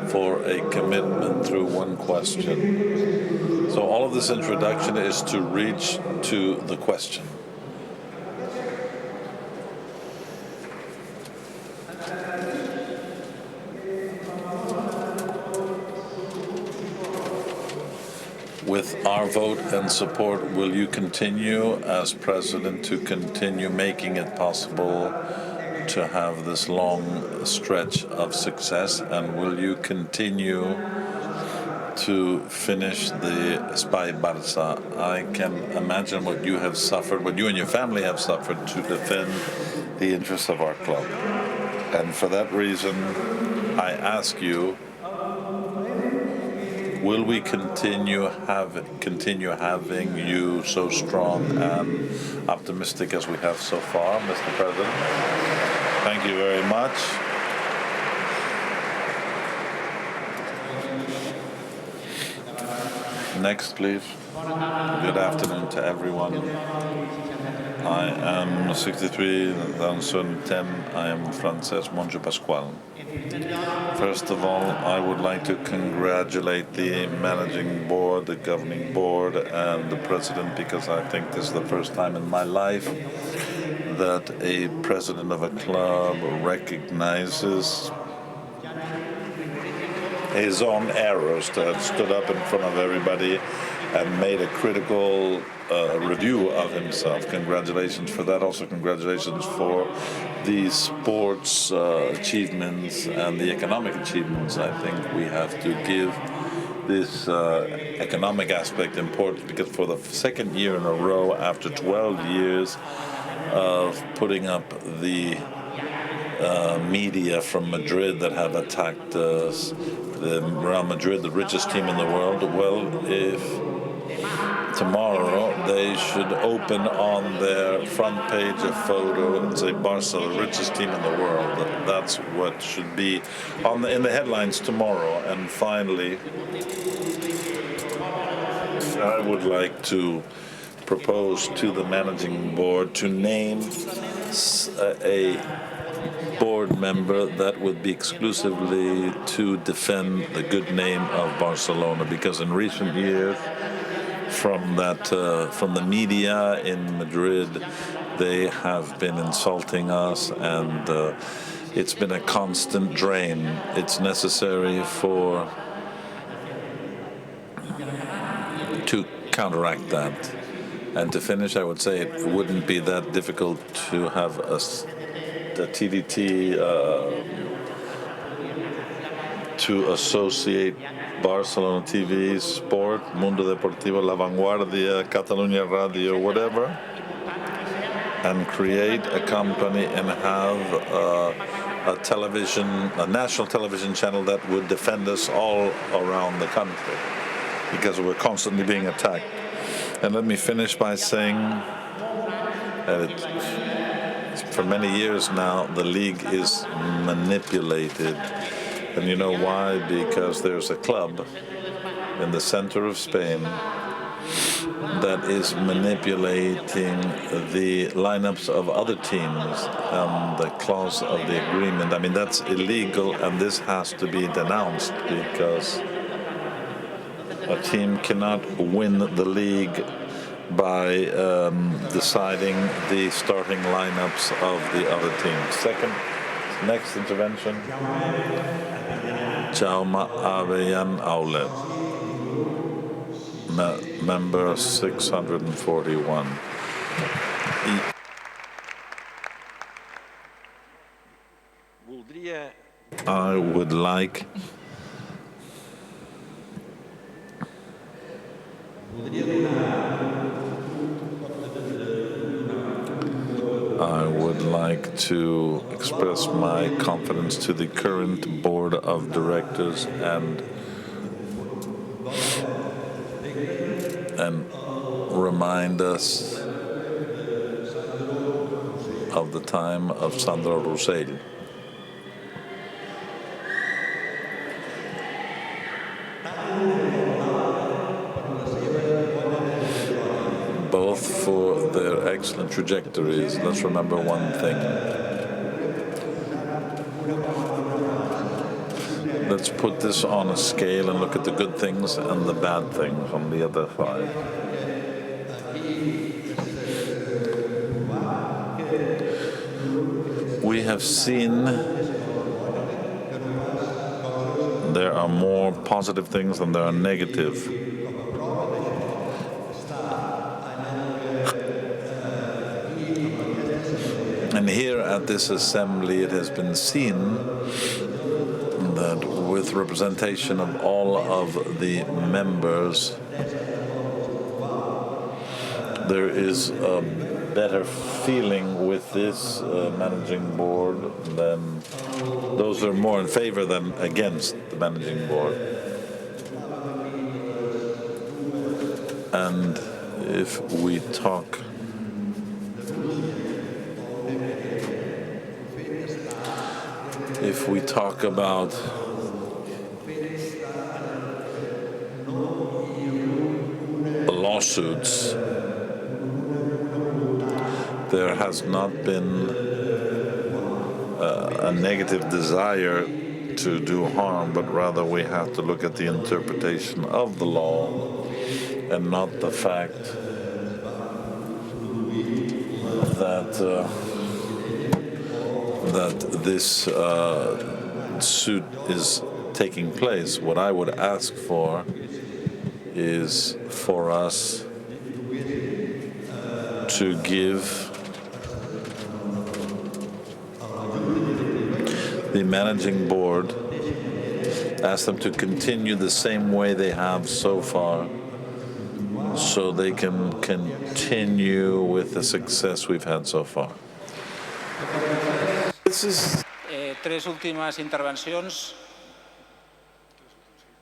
for a commitment through one question. So all of this introduction is to reach to the question. With our vote and support, will you continue as president to continue making it possible to have this long stretch of success? And will you continue to finish the FC Barcelona? I can imagine what you have suffered, what you and your family have suffered to defend the interests of our club. And for that reason, I ask you, will we continue having you so strong and optimistic as we have so far, Mr. President? Thank you very much. Next, please. Good afternoon to everyone. I am 63, 2010. I am Francesc Monjo Pascual. First of all, I would like to congratulate the managing board, the governing board, and the president, because I think this is the first time in my life that a president of a club recognizes his own errors, to have stood up in front of everybody and made a critical review of himself. Congratulations for that. Also, congratulations for the sports achievements and the economic achievements. I think we have to give this economic aspect important, because for the second year in a row, after 12 years of putting up the media from Madrid that have attacked the Real Madrid, the richest team in the world. Well, if tomorrow they should open on their front page a photo and say Barca, the richest team in the world. That's what should be in the headlines tomorrow. And finally, I would like to propose to the managing board to name a board member that would be exclusively to defend the good name of Barcelona, because in recent years, from the media in Madrid, they have been insulting us, and it's been a constant drain. It's necessary to counteract that. And to finish, I would say it wouldn't be that difficult to have the TDT to associate Barcelona TV, Sport, Mundo Deportivo, La Vanguardia, Catalunya Radio, whatever, and create a company and have a national television channel that would defend us all around the country, because we're constantly being attacked. And let me finish by saying that for many years now, the league is manipulated. And you know why? Because there's a club in the center of Spain that is manipulating the lineups of other teams and the clause of the agreement. I mean, that's illegal, and this has to be denounced, because a team cannot win the league by deciding the starting lineups of the other teams. Next intervention. Jaume Aveyan Aulet, member 641. I would like to express my confidence to the current board of directors and remind us of the time of Sandro Rosell. Both for their excellent trajectories. Let's remember one thing. Let's put this on a scale and look at the good things and the bad things on the other side. We have seen there are more positive things than there are negative. And here at this assembly, it has been seen that with representation of all of the members, there is a better feeling with this managing board than those that are more in favor than against the managing board. And if we talk about lawsuits, there has not been a negative desire to do harm, but rather we have to look at the interpretation of the law and not the fact that this suit is taking place. What I would ask for is for us to give the managing board, ask them to continue the same way they have so far, so they can continue with the success we've had so far. This is Tres últimes intervencions.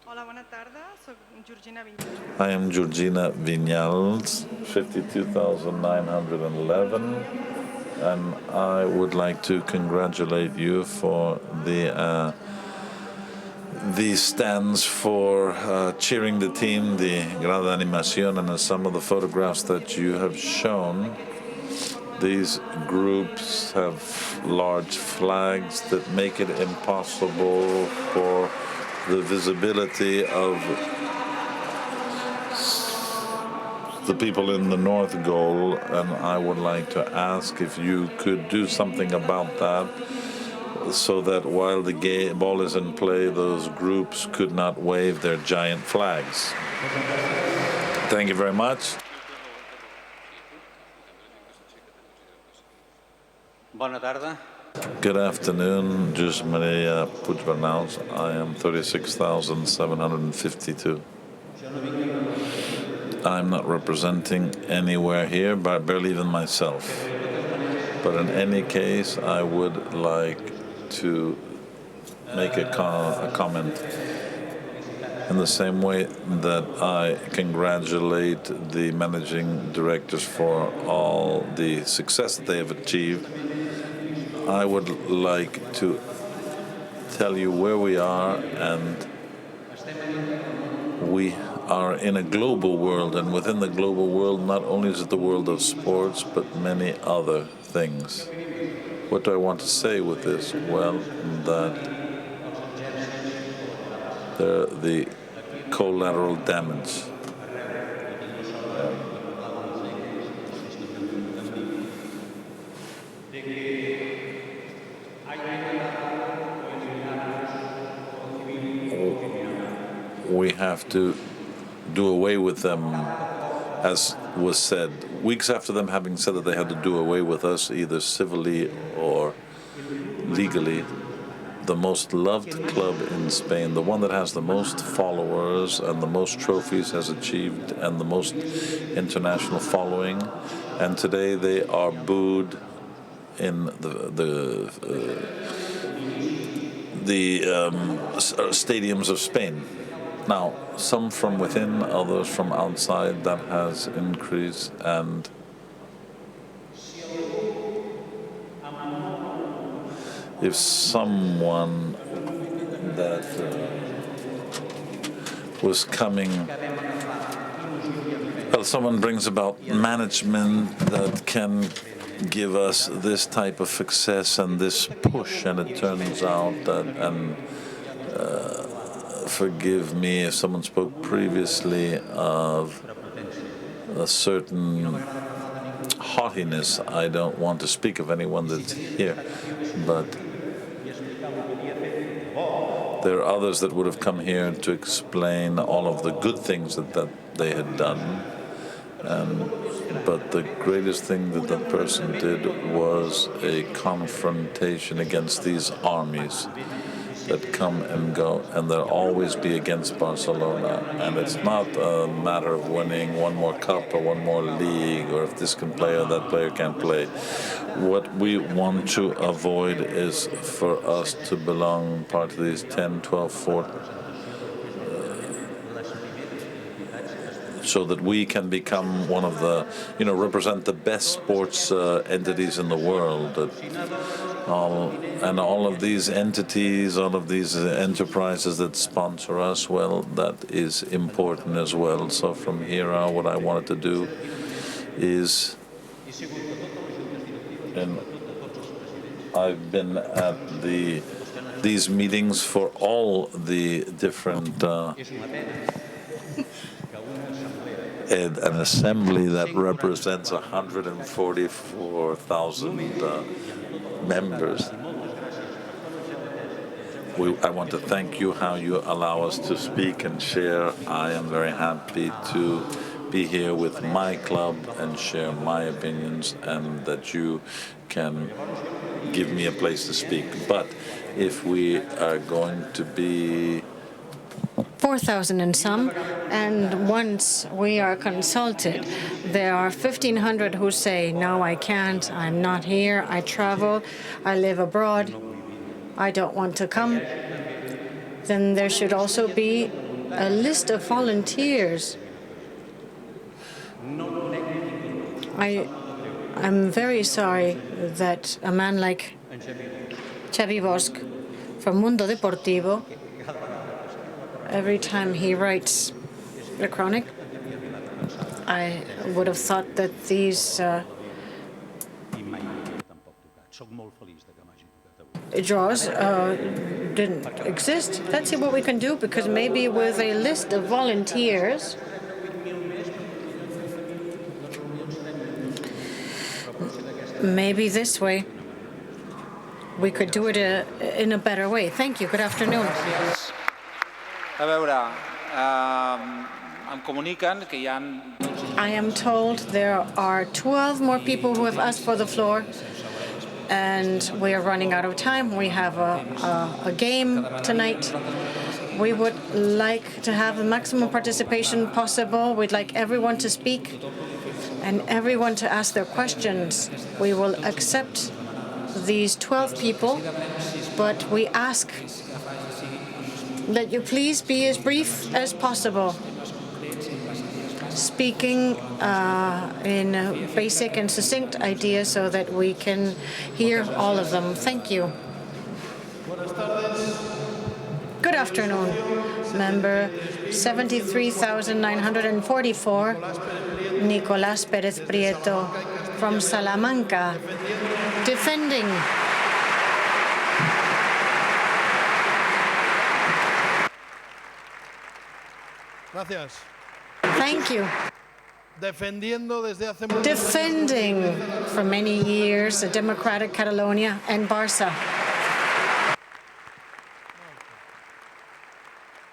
Hola, bona tarda. Soc Georgina Vinyals. I am Georgina Vinyals, 52,911, and I would like to congratulate you for the stands for cheering the team, the Grada Animación, and some of the photographs that you have shown. These groups have large flags that make it impossible for the visibility of the people in the north goal, and I would like to ask if you could do something about that so that while the ball is in play, those groups could not wave their giant flags. Thank you very much. Bona tarda. Good afternoon, Josep Maria Puigvernals. I am 36,752. I'm not representing anywhere here, but barely even myself. But in any case, I would like to make a comment in the same way that I congratulate the managing directors for all the success that they have achieved. I would like to tell you where we are, and we are in a global world, and within the global world, not only is it the world of sports, but many other things. What do I want to say with this? Well, that the collateral damage. We have to do away with them, as was said, weeks after them having said that they had to do away with us, either civilly or legally. The most loved club in Spain, the one that has the most followers and the most trophies has achieved, and the most international following, and today they are booed in the stadiums of Spain. Now, some from within, others from outside, that has increased, and if someone that was coming, well, someone brings about management that can give us this type of success and this push, and it turns out that, and forgive me if someone spoke previously of a certain haughtiness. I don't want to speak of anyone that's here, but there are others that would have come here to explain all of the good things that they had done. But the greatest thing that that person did was a confrontation against these armies that come and go, and they'll always be against Barcelona. And it's not a matter of winning one more cup or one more league, or if this can play or that player can't play. What we want to avoid is for us to belong part of these 10, 12, 14, so that we can become one of the, represent the best sports entities in the world. And all of these entities, all of these enterprises that sponsor us, well, that is important as well. So from here on, what I wanted to do is, and I've been at these meetings for all the different an assembly that represents 144,000 members. I want to thank you how you allow us to speak and share. I am very happy to be here with my club and share my opinions, and that you can give me a place to speak. But if we are going to be 4,000 and some, and once we are consulted, there are 1,500 who say, no, I can't, I'm not here, I travel, I live abroad. I don't want to come, then there should also be a list of volunteers. I'm very sorry that a man like Xavi Bosch from Mundo Deportivo, every time he writes a chronic, I would have thought that these draws didn't exist. Let's see what we can do, because maybe with a list of volunteers, maybe this way we could do it in a better way. Thank you. Good afternoon. A veure, em comuniquen que hi ha... I am told there are 12 more people who have asked for the floor, and we are running out of time. We have a game tonight. We would like to have the maximum participation possible. We'd like everyone to speak and everyone to ask their questions. We will accept these 12 people, but we ask that you please be as brief as possible, speaking in a basic and succinct ideas so that we can hear all of them. Thank you. Good afternoon. Member 73,944, Nicolás Pérez Prieto from Salamanca, defending. Gracias. Thank you. Defending for many years a democratic Catalonia and Barça.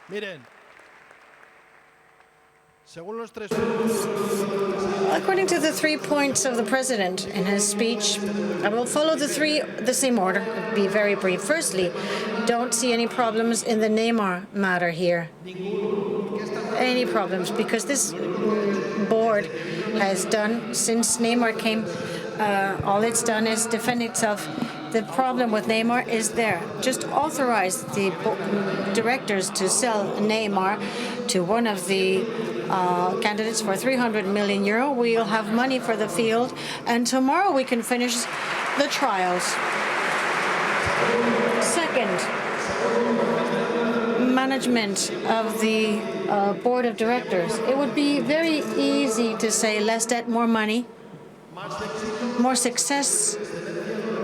Miren, according to the 3 points of the president in his speech, I will follow the same order. I'll be very brief. Firstly, don't see any problems in the Neymar matter here. Any problems, because this board has done, since Neymar came, all it's done is defend itself. The problem with Neymar is there. Just authorize the directors to sell Neymar to one of the candidates for 300 million euro. We'll have money for the field, and tomorrow we can finish the trials. Second, management of the board of directors. It would be very easy to say less debt, more money, more success,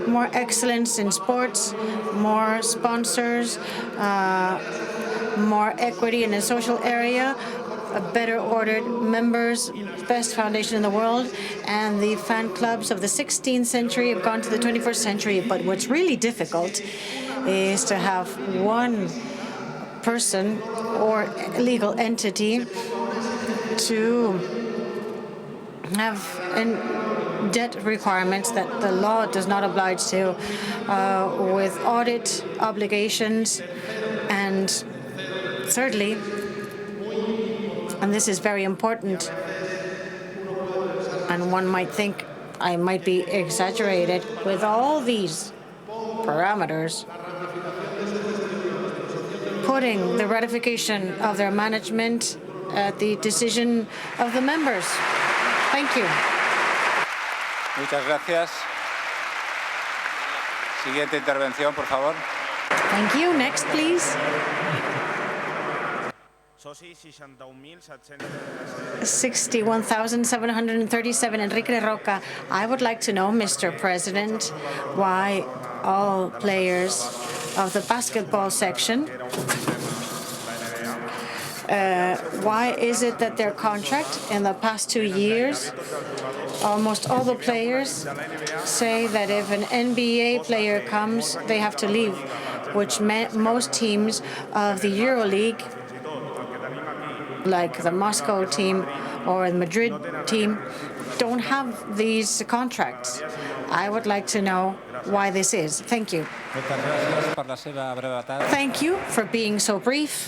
more excellence in sports, more sponsors, more equity in the social area, better ordered members, best foundation in the world, and the fan clubs of the 16th century have gone to the 21st century. But what's really difficult is to have one person or legal entity to have debt requirements that the law does not oblige to, with audit obligations. And thirdly, and this is very important, and one might think I might be exaggerated, with all these parameters, putting the ratification of their management at the decision of the members. Thank you. Muchas gracias. Siguiente intervención, por favor. Thank you. Next, please. 61,737, Enrique Roca. I would like to know, Mr. President, why all players of the basketball section, why is it that their contract in the past 2 years, almost all the players say that if an NBA player comes, they have to leave, which most teams of the EuroLeague, like the Moscow team or the Madrid team, don't have these contracts. I would like to know why this is. Thank you. Thank you for being so brief.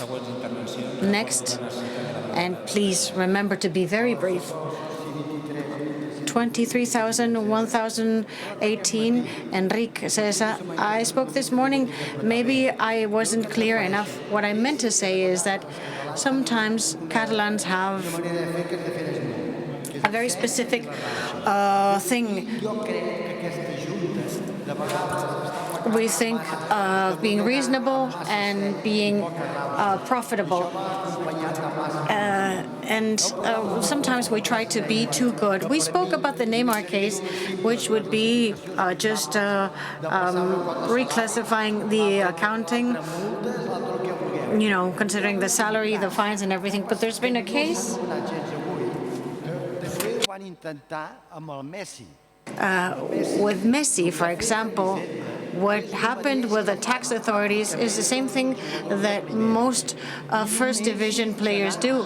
Next, and please remember to be very brief. 23,000, 1,018. Enrique says, I spoke this morning. Maybe I wasn't clear enough. What I meant to say is that sometimes Catalans have a very specific thing. We think of being reasonable and being profitable. And sometimes we try to be too good. We spoke about the Neymar case, which would be just reclassifying the accounting, considering the salary, the fines and everything. But there's been a case with Messi, for example. What happened with the tax authorities is the same thing that most first division players do.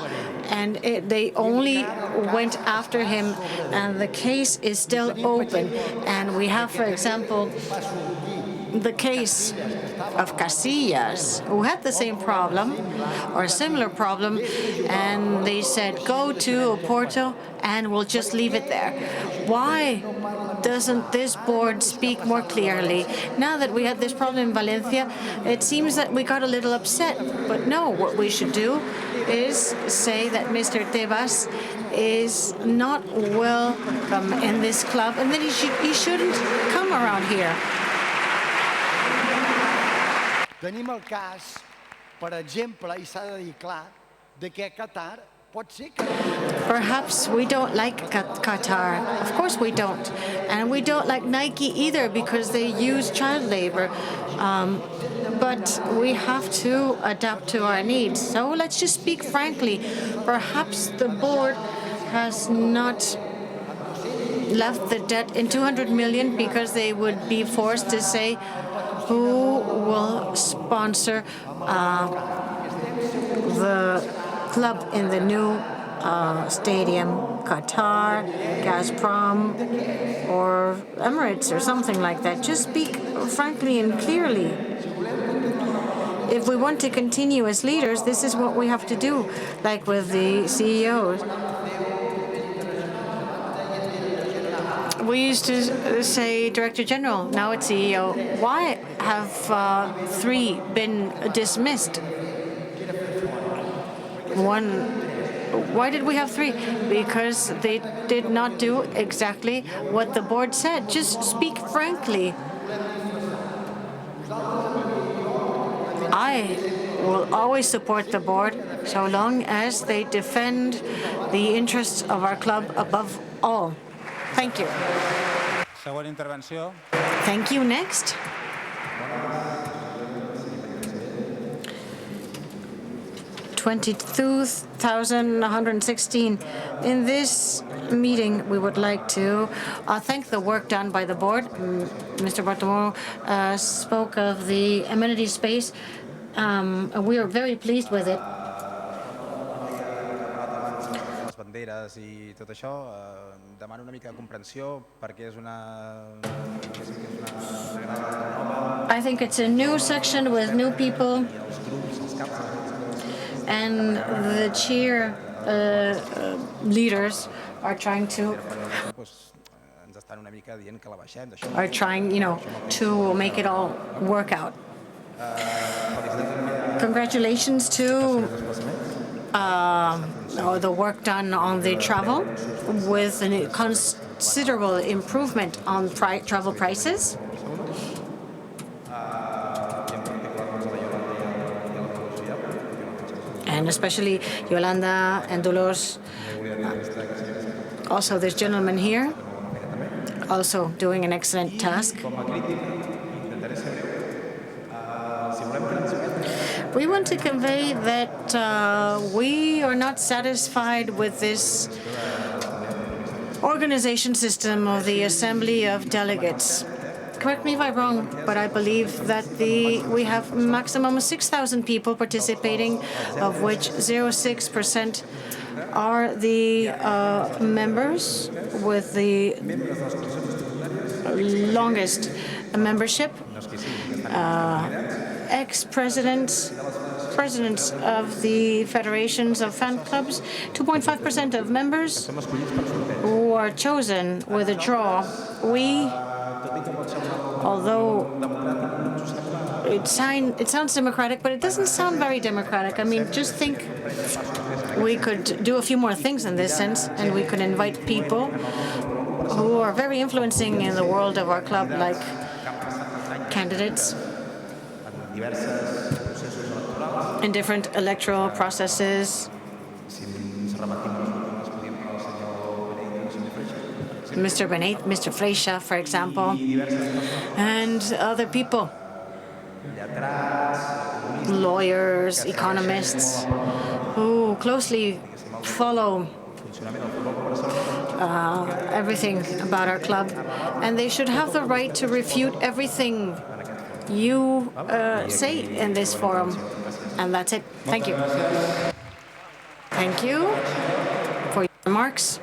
And they only went after him, and the case is still open. And we have, for example, the case of Casillas, who had the same problem or a similar problem, and they said, go to Porto and we'll just leave it there. Why doesn't this board speak more clearly? Now that we had this problem in Valencia, it seems that we got a little upset. But no, what we should do is say that Mr. Tebas is not welcome in this club, and that he shouldn't come around here. Tenim el cas, per exemple, i s'ha de dir clar, de que Qatar pot ser que... Perhaps we don't like Qatar. Of course we don't. And we don't like Nike either because they use child labor. But we have to adapt to our needs. So let's just speak frankly. Perhaps the board has not left the debt in 200 million because they would be forced to say who will sponsor the club in the new stadium, Qatar, Gazprom, or Emirates, or something like that. Just speak frankly and clearly. If we want to continue as leaders, this is what we have to do, like with the CEOs. We used to say Director General, now it's CEO. Why have 3 been dismissed? Why did we have 3? Because they did not do exactly what the board said. Just speak frankly. I will always support the board so long as they defend the interests of our club above all. Thank you. Següent intervenció. Thank you. Next. $22,116. In this meeting, we would like to thank the work done by the board. Mr. Bartomeu spoke of the amenity space. We are very pleased with it. Banderes i tot això, demano una mica de comprensió perquè és una I think it's a new section with new people, and the cheer leaders are trying to to make it all work out. Congratulations to the work done on the travel, with a considerable improvement on travel prices. And especially Yolanda and Dolores, also this gentleman here, also doing an excellent task. We want to convey that we are not satisfied with this organization system of the Assembly of Delegates. Correct me if I'm wrong, but I believe that we have maximum 6,000 people participating, of which 0.6% are the members with the longest membership. Ex-presidents presidents of the federations of fan clubs, 2.5% of members who are chosen with a draw. We, although it sounds democratic, but it doesn't sound very democratic. I mean, just think we could do a few more things in this sense, and we could invite people who are very influencing in the world of our club, like candidates in different electoral processes. Mr. Benet, Mr. Freixa, for example, and other people, lawyers, economists, who closely follow everything about our club, and they should have the right to refute everything you say in this forum. And that's it. Thank you. Thank you for your remarks.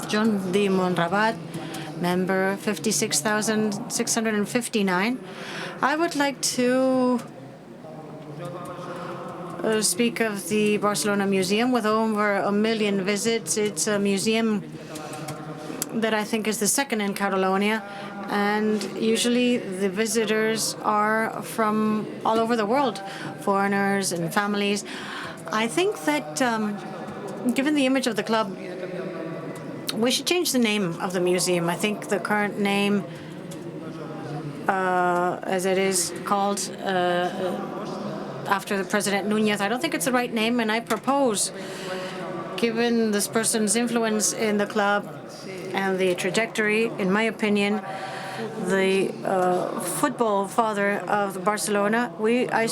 John de Monrabat, member 56,659. I would like to speak of the Barcelona Museum with over 1 million visits. It's a museum that I think is the second in Catalonia, and usually the visitors are from all over the world, foreigners and families. I think that given the image of the club, we should change the name of the museum. I think the current name, as it is called after the President Núñez, I don't think it's the right name, and I propose, given this person's influence in the club and the trajectory, in my opinion, the football father of Barcelona, I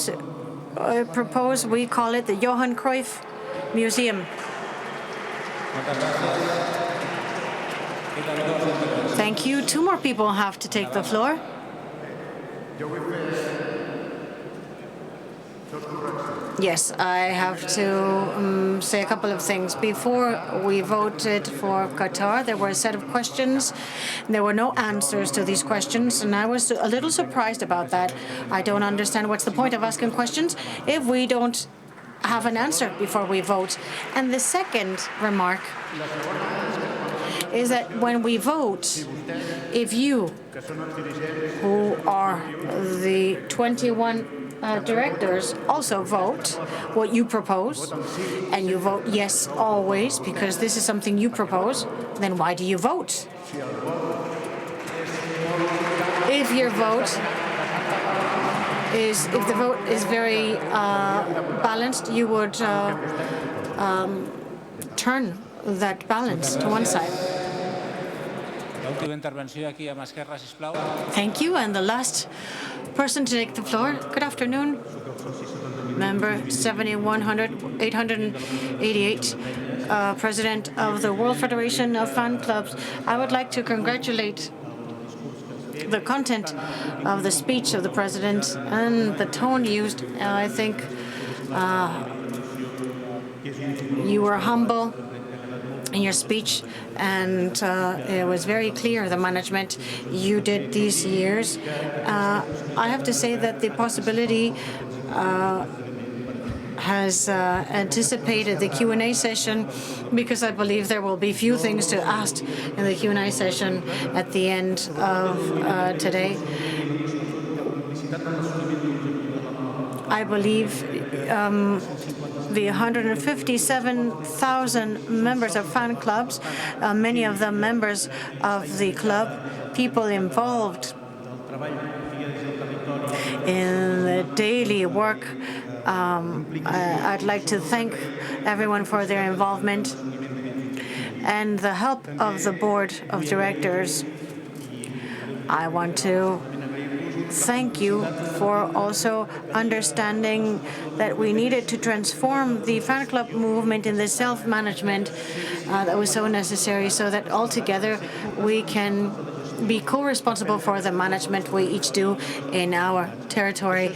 propose we call it the Johan Cruyff Museum. Thank you. 2 more people have to take the floor. Yes, I have to say a couple of things. Before we voted for Qatar, there were a set of questions. There were no answers to these questions, and I was a little surprised about that. I don't understand what's the point of asking questions if we don't have an answer before we vote. And the second remark is that when we vote, if you, who are the 21 directors, also vote what you propose, and you vote yes always because this is something you propose, then why do you vote? If the vote is very balanced, you would turn that balance to one side. Thank you. And the last person to take the floor. Good afternoon. Member 7100-888, President of the World Federation of Fan Clubs. I would like to congratulate the content of the speech of the President and the tone used. I think you were humble in your speech, and it was very clear the management you did these years. I have to say that the possibility has anticipated the Q&A session, because I believe there will be few things to ask in the Q&A session at the end of today. I believe the 157,000 members of fan clubs, many of them members of the club, people involved in the daily work. I'd like to thank everyone for their involvement and the help of the board of directors. I want to thank you for also understanding that we needed to transform the fan club movement in the self-management that was so necessary, so that altogether we can be co-responsible for the management we each do in our territory.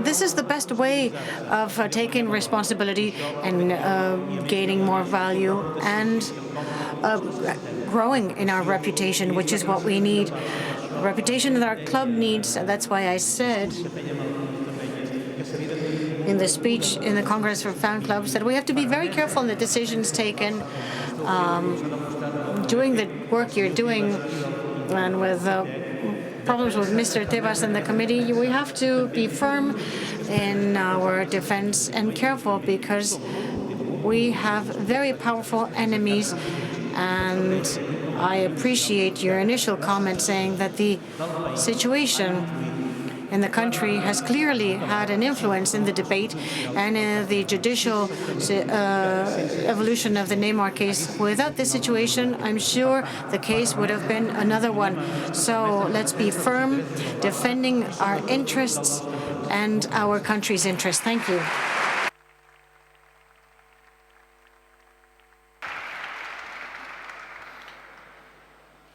This is the best way of taking responsibility and gaining more value and growing in our reputation, which is what we need. reputation that our club needs. And that's why I said in the speech in the Congress for Fan Clubs that we have to be very careful in the decisions taken, doing the work you're doing, and with problems with Mr. Tebas and the committee, we have to be firm in our defense and careful because we have very powerful enemies. And I appreciate your initial comment saying that the situation in the country has clearly had an influence in the debate and in the judicial evolution of the Neymar case. Without this situation, I'm sure the case would have been another one. So let's be firm, defending our interests and our country's interests. Thank you.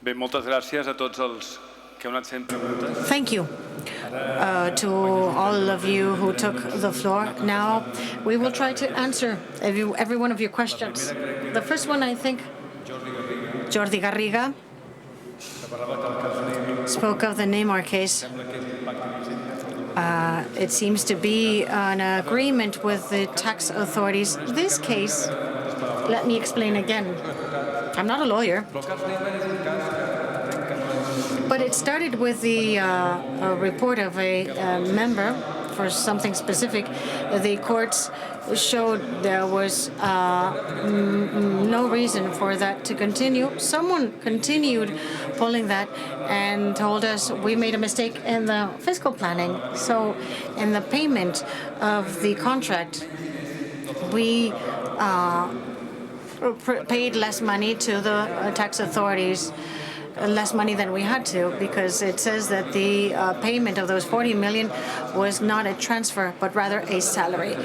Bé, moltes gràcies a tots els que heu anat fent preguntes. Thank you to all of you who took the floor. Now we will try to answer every one of your questions. The first one, I think, Jordi Garriga spoke of the Neymar case. It seems to be an agreement with the tax authorities. This case, let me explain again. I'm not a lawyer, but it started with the report of a member for something specific. The courts showed there was no reason for that to continue. Someone continued pulling that and told us we made a mistake in the fiscal planning. So in the payment of the contract, we paid less money to the tax authorities, less money than we had to, because it says that the payment of those 40 million was not a transfer, but rather a salary.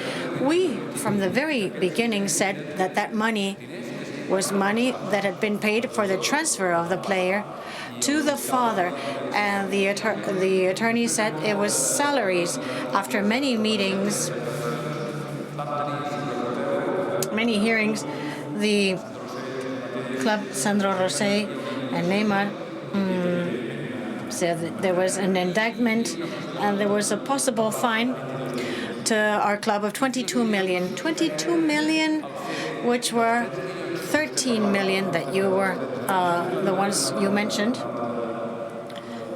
We, from the very beginning, said that that money was money that had been paid for the transfer of the player to the father, and the attorney said it was salaries. After many meetings, many hearings, the club, Sandro Rosé and Neymar, said that there was an indictment and there was a possible fine to our club of 22 million. 22 million, which were 13 million that you were the ones you mentioned.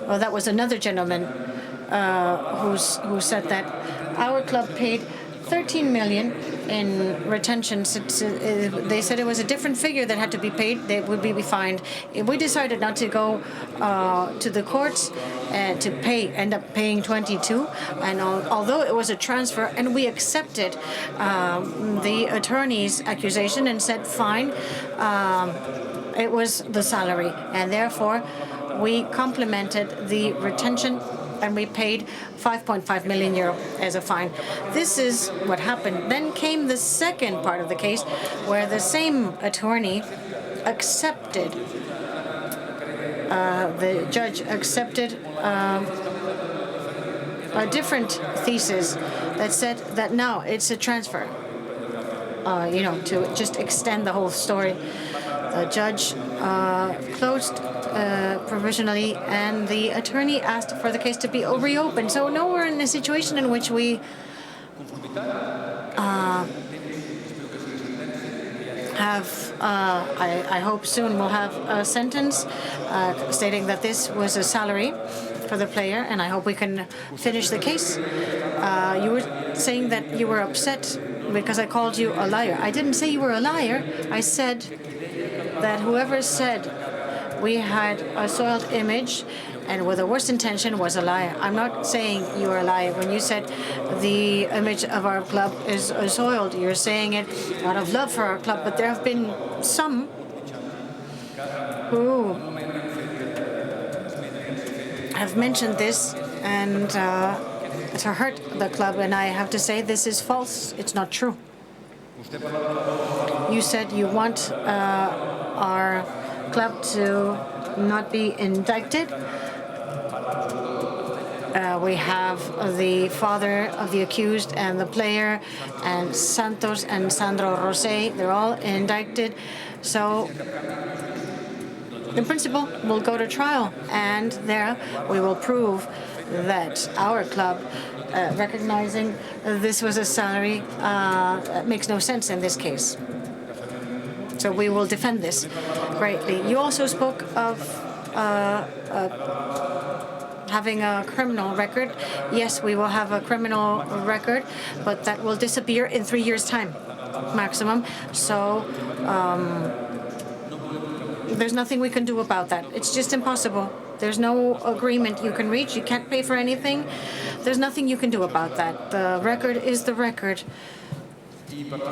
Well, that was another gentleman who said that our club paid 13 million in retentions. They said it was a different figure that had to be paid. They would be fined. We decided not to go to the courts to end up paying 22. And although it was a transfer, and we accepted the attorney's accusation and said fine, it was the salary, and therefore we complemented the retention and we paid 5.5 million euro as a fine. This is what happened. Then came the second part of the case, where the same attorney accepted, the judge accepted a different thesis that said that now it's a transfer, to just extend the whole story. The judge closed provisionally, and the attorney asked for the case to be reopened. So now we're in a situation in which we have, I hope soon we'll have a sentence stating that this was a salary for the player, and I hope we can finish the case. You were saying that you were upset because I called you a liar. I didn't say you were a liar. I said that whoever said we had a soiled image and with the worst intention was a liar. I'm not saying you are a liar. When you said the image of our club is soiled, you're saying it out of love for our club, but there have been some who have mentioned this and to hurt the club, and I have to say this is false. It's not true. You said you want our club to not be indicted. We have the father of the accused and the player, and Santos and Sandro Rosé. They're all indicted. So in principle, we'll go to trial, and there we will prove that our club, recognizing this was a salary, makes no sense in this case. So we will defend this greatly. You also spoke of having a criminal record. Yes, we will have a criminal record, but that will disappear in 3 years' time, maximum. So there's nothing we can do about that. It's just impossible. There's no agreement you can reach. You can't pay for anything. There's nothing you can do about that. The record is the record.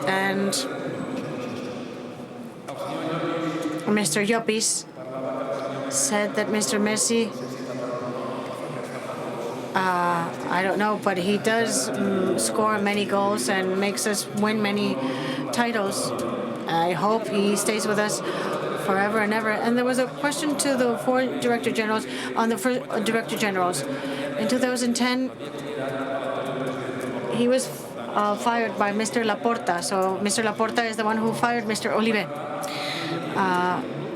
And Mr. Llopis said that Mr. Messi, I don't know, but he does score many goals and makes us win many titles. I hope he stays with us forever and ever. And there was a question to the four director generals on the first director generals. In 2010, he was fired by Mr. Laporta. So Mr. Laporta is the one who fired Mr. Olive.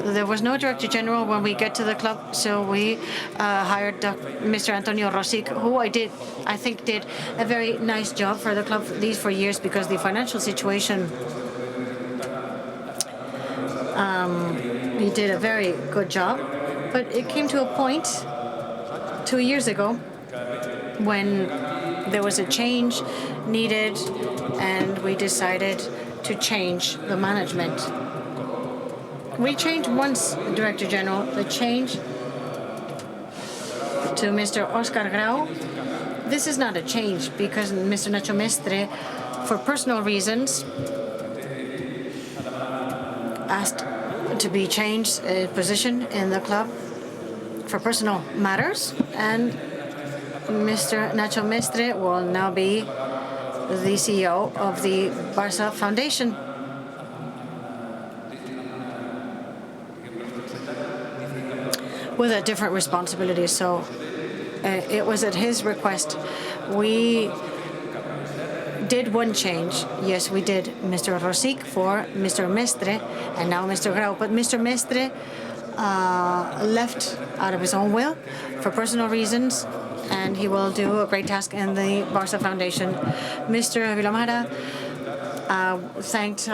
There was no director general when we get to the club, so we hired Mr. Antonio Rosic, who I think did a very nice job for the club these 4 years, because the financial situation, he did a very good job. But it came to a point 2 years ago when there was a change needed, and we decided to change the management. We changed once, Director General, the change to Mr. Oscar Grau. This is not a change because Mr. Nacho Mestre, for personal reasons, asked to be changed position in the club for personal matters, and Mr. Nacho Mestre will now be the CEO of the Barça Foundation. With a different responsibility, so it was at his request. We did one change. Yes, we did Mr. Rosic for Mr. Mestre, and now Mr. Grau. But Mr. Mestre left out of his own will for personal reasons, and he will do a great task in the Barça Foundation. Mr. Villamara thanked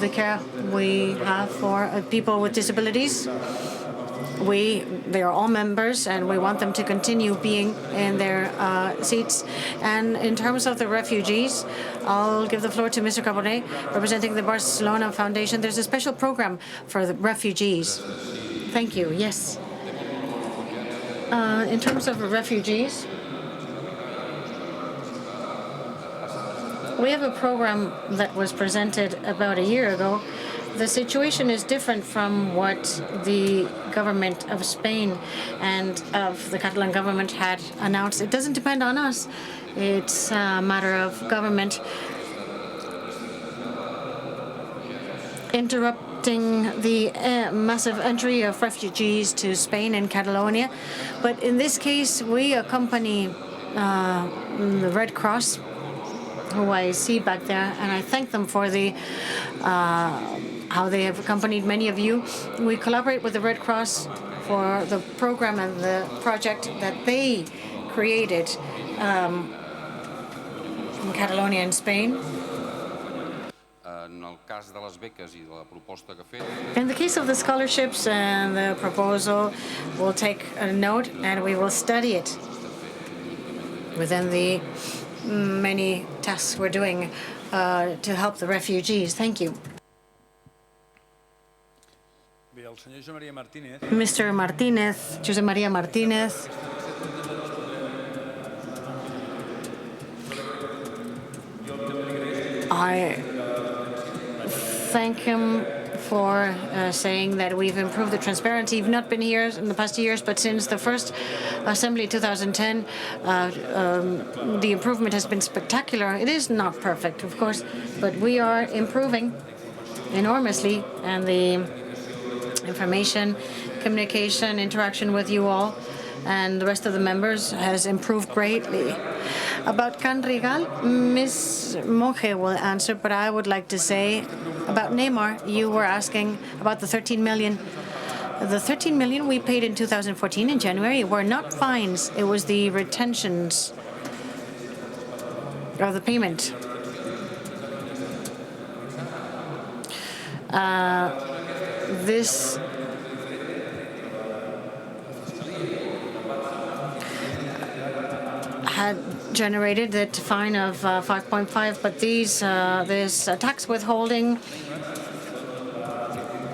the care we have for people with disabilities. They are all members, and we want them to continue being in their seats. And in terms of the refugees, I'll give the floor to Mr. Cabonet, representing the Barcelona Foundation. There's a special program for the refugees. Thank you. Yes. In terms of refugees, we have a program that was presented about a year ago. The situation is different from what the government of Spain and of the Catalan government had announced. It doesn't depend on us. It's a matter of government interrupting the massive entry of refugees to Spain and Catalonia. But in this case, we accompany the Red Cross, who I see back there, and I thank them for the how they have accompanied many of you. We collaborate with the Red Cross for the program and the project that they created in Catalonia and Spain. In the case of the scholarships and the proposal, we'll take a note and we will study it within the many tasks we're doing to help the refugees. Thank you. Mr. Martinez, Jose Maria Martinez. I thank him for saying that we've improved the transparency. You've not been here in the past years, but since the first assembly 2010, the improvement has been spectacular. It is not perfect, of course, but we are improving enormously, and the information, communication, interaction with you all and the rest of the members has improved greatly. About Can Rigal, Ms. Monge will answer, but I would like to say about Neymar, you were asking about the 13 million. The 13 million we paid in 2014 in January were not fines. It was the retentions of the payment. This had generated that fine of 5.5, but this tax withholding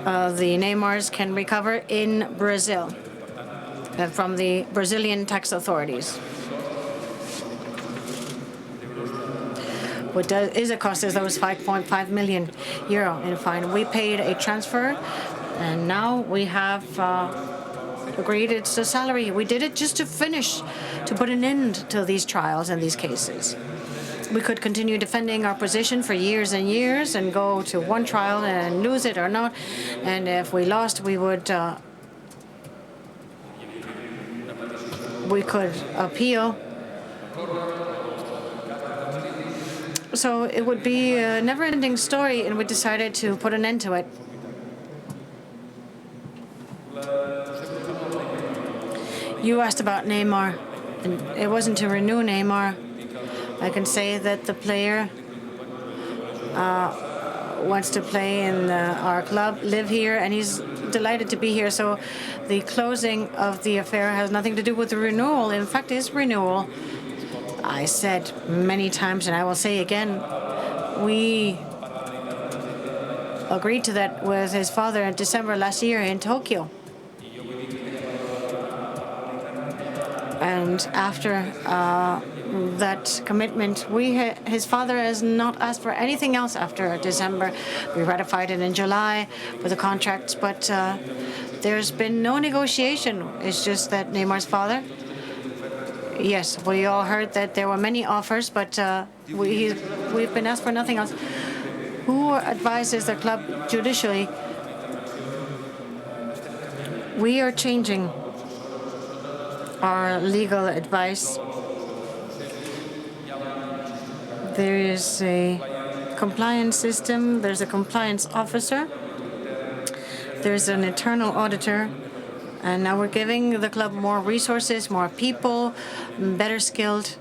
the Neymars can recover in Brazil from the Brazilian tax authorities. What is a cost is those 5.5 million euro in fine. We paid a transfer, and now we have agreed it's a salary. We did it just to finish, to put an end to these trials and these cases. We could continue defending our position for years and years and go to one trial and lose it or not. And if we lost, we could appeal. So it would be a never-ending story, and we decided to put an end to it. You asked about Neymar, and it wasn't to renew Neymar. I can say that the player wants to play in our club, live here, and he's delighted to be here. So the closing of the affair has nothing to do with the renewal. In fact, his renewal, I said many times, and I will say again, we agreed to that with his father in December last year in Tokyo. And after that commitment, his father has not asked for anything else after December. We ratified it in July for the contracts, but there's been no negotiation. It's just that Neymar's father, yes, we all heard that there were many offers, but we've been asked for nothing else. Who advises the club judicially? We are changing our legal advice. There is a compliance system, there's a compliance officer, there's an internal auditor, and now we're giving the club more resources, more people, better skilled.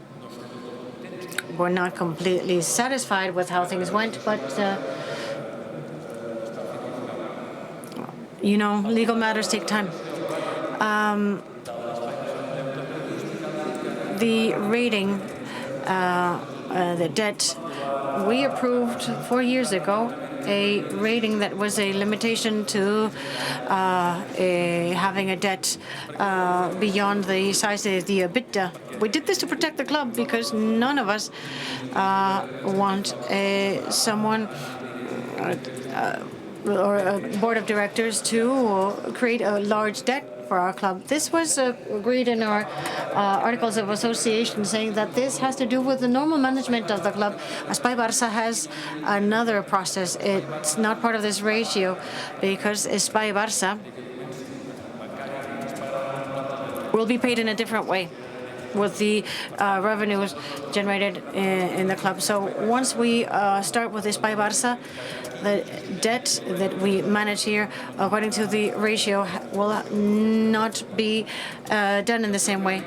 We're not completely satisfied with how things went, but you know, legal matters take time. The rating, the debt, we approved 4 years ago a rating that was a limitation to having a debt beyond the size of the EBITDA. We did this to protect the club because none of us want someone or a board of directors to create a large debt for our club. This was agreed in our articles of association, saying that this has to do with the normal management of the club. Espai Barça has another process. It's not part of this ratio because Espai Barça will be paid in a different way with the revenues generated in the club. So once we start with Espai Barça, the debt that we manage here, according to the ratio, will not be done in the same way.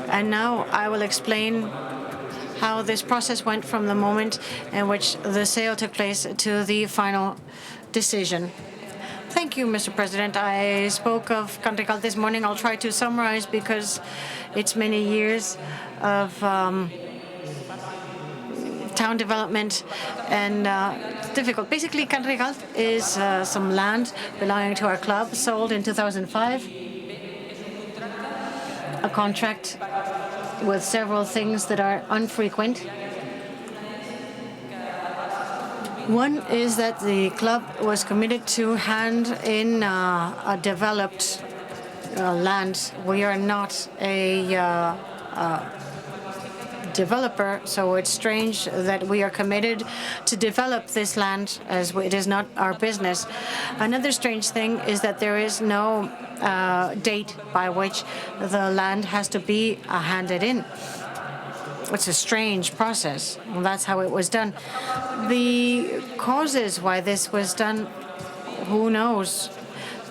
And now I will explain how this process went from the moment in which the sale took place to the final decision. Thank you, Mr. President. I spoke of Cantical this morning. I'll try to summarize because it's many years of town development and it's difficult. Basically, Cantical is some land belonging to our club, sold in 2005. A contract with several things that are unfrequent. One is that the club was committed to hand in a developed land. We are not a developer, so it's strange that we are committed to develop this land as it is not our business. Another strange thing is that there is no date by which the land has to be handed in. it's a strange process. Well, that's how it was done. The causes why this was done, who knows?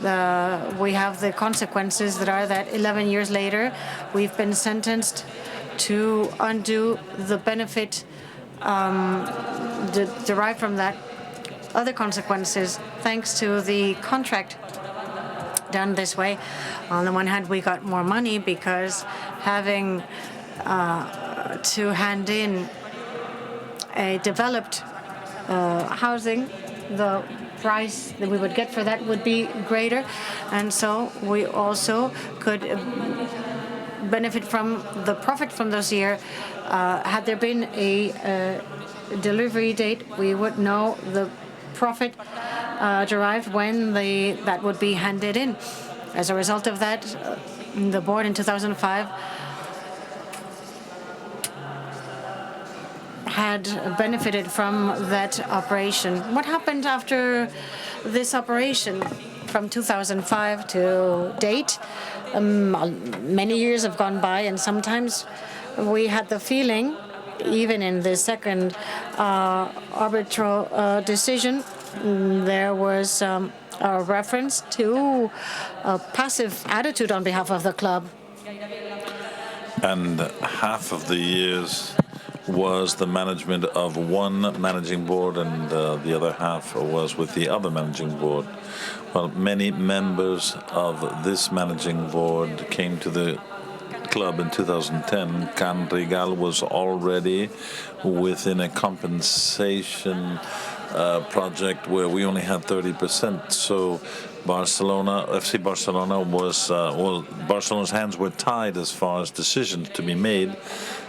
We have the consequences that are that 11 years later, we've been sentenced to undo the benefit derived from that. Other consequences, thanks to the contract done this way. On the one hand, we got more money because having to hand in a developed housing, the price that we would get for that would be greater. And so we also could benefit from the profit from those years. Had there been a delivery date, we would know the profit derived when that would be handed in. As a result of that, the board in 2005 had benefited from that operation. What happened after this operation from 2005 to date? Many years have gone by, and sometimes we had the feeling, even in the second arbitral decision, there was a reference to a passive attitude on behalf of the club. And half of the years was the management of one managing board, and the other half was with the other managing board. Well, many members of this managing board came to the club in 2010. Can Rigal was already within a compensation project where we only had 30%. So FC Barcelona was, Barcelona's hands were tied as far as decisions to be made.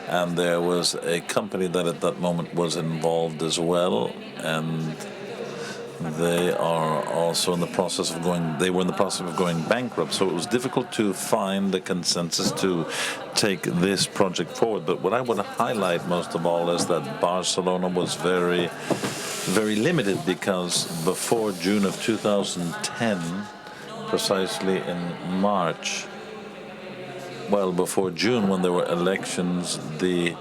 And there was a company that at that moment was involved as well. And they are also in the process of going bankrupt. So it was difficult to find the consensus to take this project forward. But what I want to highlight most of all is that Barcelona was very, very limited, because before June of 2010, precisely in March, before June, when there were elections, with the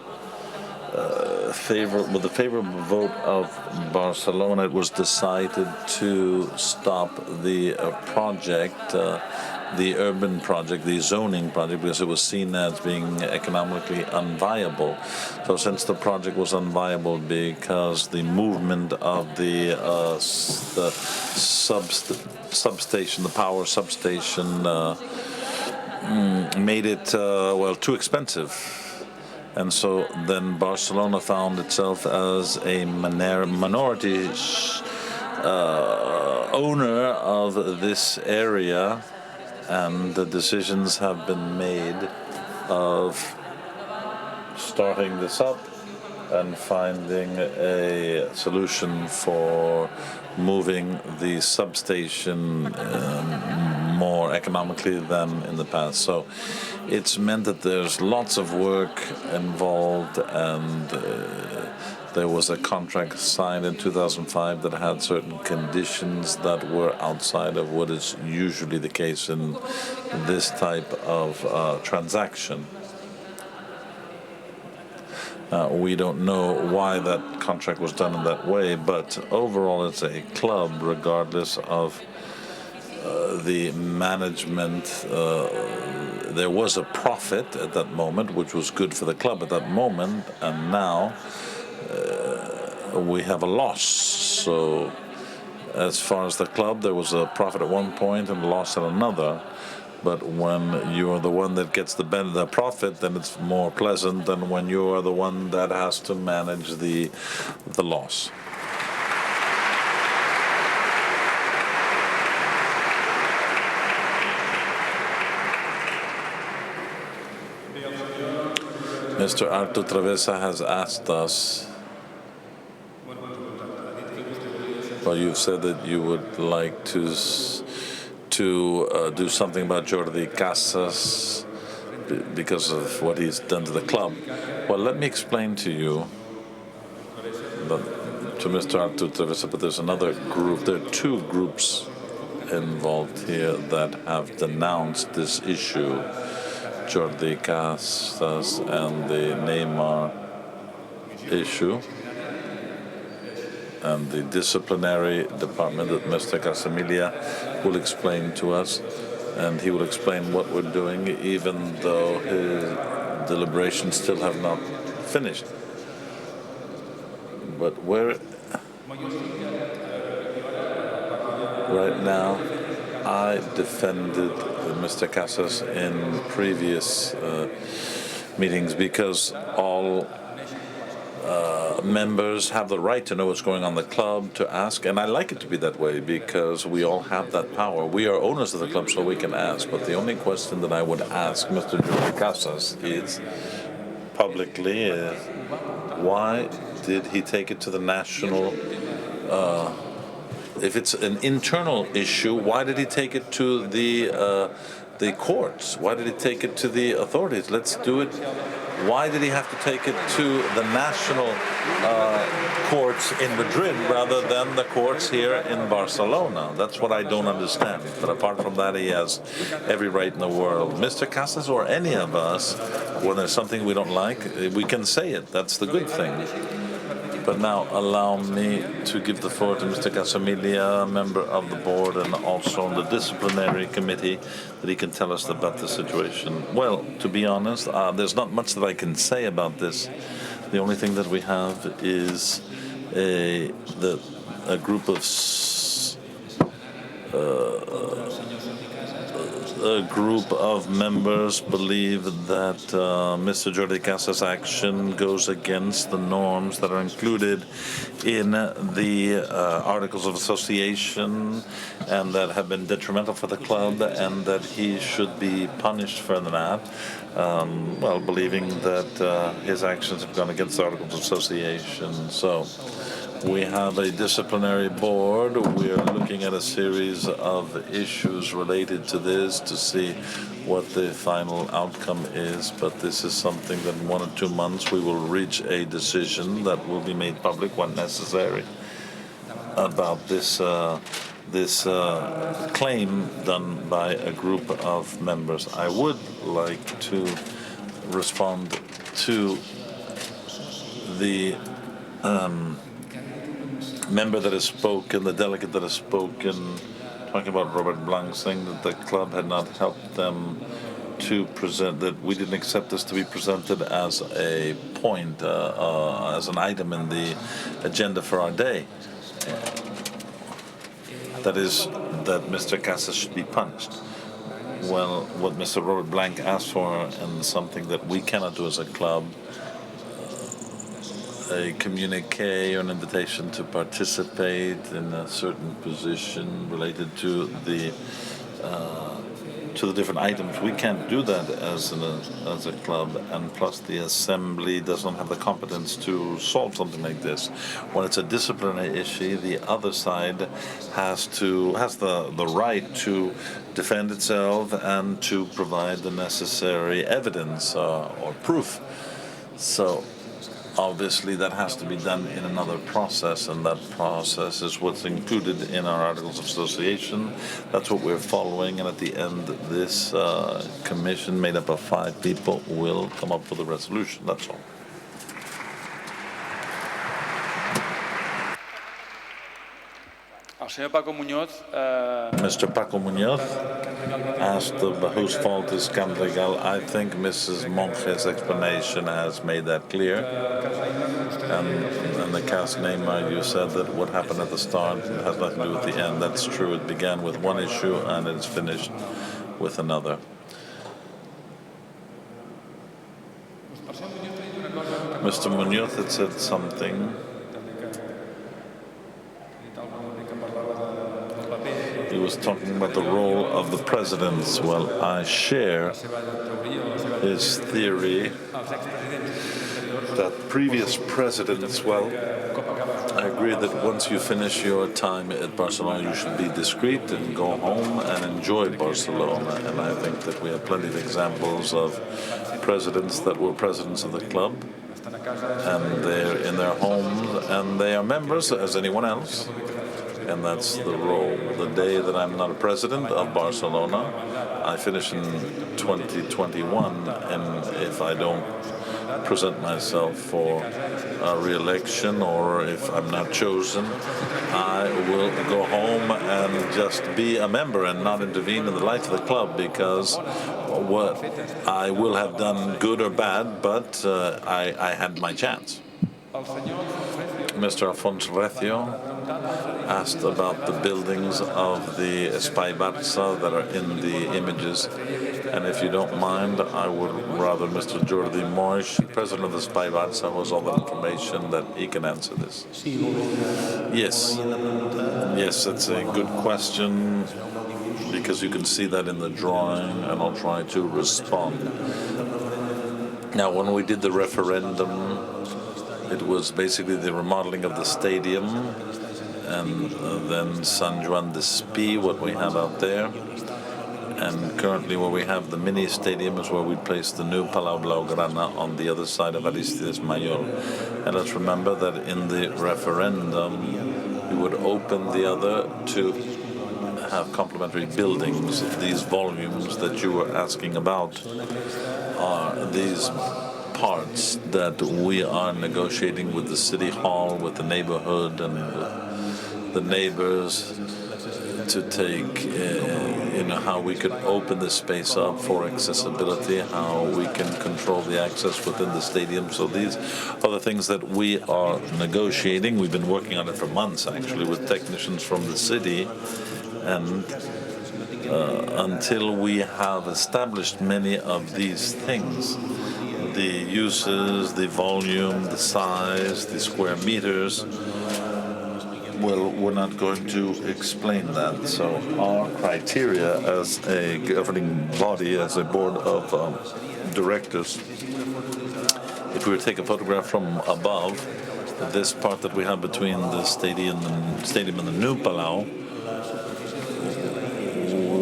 favorable vote of Barcelona, it was decided to stop the project, the urban project, the zoning project, because it was seen as being economically unviable. So since the project was unviable because the movement of the substation, the power substation, made it, too expensive. And so then Barcelona found itself as a minority owner of this area, and the decisions have been made of starting this up and finding a solution for moving the substation more economically than in the past. So it's meant that there's lots of work involved, and there was a contract signed in 2005 that had certain conditions that were outside of what is usually the case in this type of transaction. We don't know why that contract was done in that way, but overall it's a club, regardless of the management. There was a profit at that moment, which was good for the club at that moment, and now we have a loss. So as far as the club, there was a profit at one point and a loss at another. But when you are the one that gets the profit, then it's more pleasant than when you are the one that has to manage the loss. Mr. Artur Travessa has asked us, you've said that you would like to do something about Jordi Casas because of what he's done to the club. Well, let me explain to you, to Mr. Artur Travessa, but there's another group. There are two groups involved here that have denounced this issue. Jordi Casas and the Neymar issue and the disciplinary department that Mr. Casamilia will explain to us, and he will explain what we're doing, even though his deliberations still have not finished. But right now, I defended Mr. Casas in previous meetings because all members have the right to know what's going on in the club, to ask, and I like it to be that way because we all have that power. We are owners of the club, so we can ask. But the only question that I would ask Mr. Jordi Casas is publicly why did he take it to the national? If it's an internal issue, why did he take it to the courts? Why did he take it to the authorities? Let's do it. Why did he have to take it to the national courts in Madrid rather than the courts here in Barcelona? That's what I don't understand. But apart from that, he has every right in the world. Mr. Casas or any of us, when there's something we don't like, we can say it. That's the good thing. But now allow me to give the floor to Mr. Casamilia, member of the board and also on the disciplinary committee, that he can tell us about the situation. Well, to be honest, there's not much that I can say about this. The only thing that we have is a group of a group of members believe that Mr. Jordi Casas' action goes against the norms that are included in the Articles of Association and that have been detrimental for the club, and that he should be punished for that. Well, believing that his actions have gone against the Articles of Association. So we have a disciplinary board. We are looking at a series of issues related to this to see what the final outcome is. But this is something that in 1 or 2 months we will reach a decision that will be made public when necessary about this claim done by a group of members. I would like to respond to the member that has spoken, the delegate that has spoken, talking about Robert Blanc, saying that the club had not helped them to present, that we didn't accept this to be presented as a point, as an item in the agenda for our day. That is, that Mr. Casas should be punished. Well, what Mr. Robert Blanc asked for, and something that we cannot do as a club, a communique or an invitation to participate in a certain position related to the different items. We can't do that as a club, and plus the assembly does not have the competence to solve something like this. When it's a disciplinary issue, the other side has the right to defend itself and to provide the necessary evidence or proof. So obviously, that has to be done in another process, and that process is what's included in our Articles of Association. That's what we're following, and at the end, this commission, made up of 5 people, will come up with a resolution. That's all. Mr. Paco Muñoz asked whose fault is Camp-Legal. I think Mrs. Monge's explanation has made that clear. And the cast Neymar, you said that what happened at the start has nothing to do with the end. That's true. It began with one issue and it's finished with another. Mr. Muñoz had said something. He was talking about the role of the presidents. Well, I share his theory that previous presidents, well, I agree that once you finish your time at Barcelona, you should be discreet and go home and enjoy Barcelona. And I think that we have plenty of examples of presidents that were presidents of the club, and they're in their homes, and they are members as anyone else. and that's the role. The day that I'm not a president of Barcelona, I finish in 2021, and if I don't present myself for a re-election, or if I'm not chosen, I will go home and just be a member and not intervene in the life of the club, because what I will have done, good or bad, but I had my chance. Mr. Alfonso Recio asked about the buildings of the FC Barça that are in the images. And if you don't mind, I would rather Mr. Jordi Moix, president of the FC Barça, who has all the information, that he can answer this. Yes. Yes, it's a good question, because you can see that in the drawing, and I'll try to respond. Now, when we did the referendum, it was basically the remodeling of the stadium, and then San Juan de Spi, what we have out there. And currently where we have the mini stadium is where we place the new Palau Blaugrana on the other side of Aristides Mayor. And let's remember that in the referendum, we would open the other to have complementary buildings. These volumes that you were asking about are these parts that we are negotiating with the city hall, with the neighborhood and the neighbors, to take, how we could open the space up for accessibility, how we can control the access within the stadium. So these are the things that we are negotiating. We've been working on it for months, actually, with technicians from the city, and until we have established many of these things, the uses, the volume, the size, the square meters, well, we're not going to explain that. So our criteria as a governing body, as a board of directors, if we were to take a photograph from above, this part that we have between the stadium and the new Palau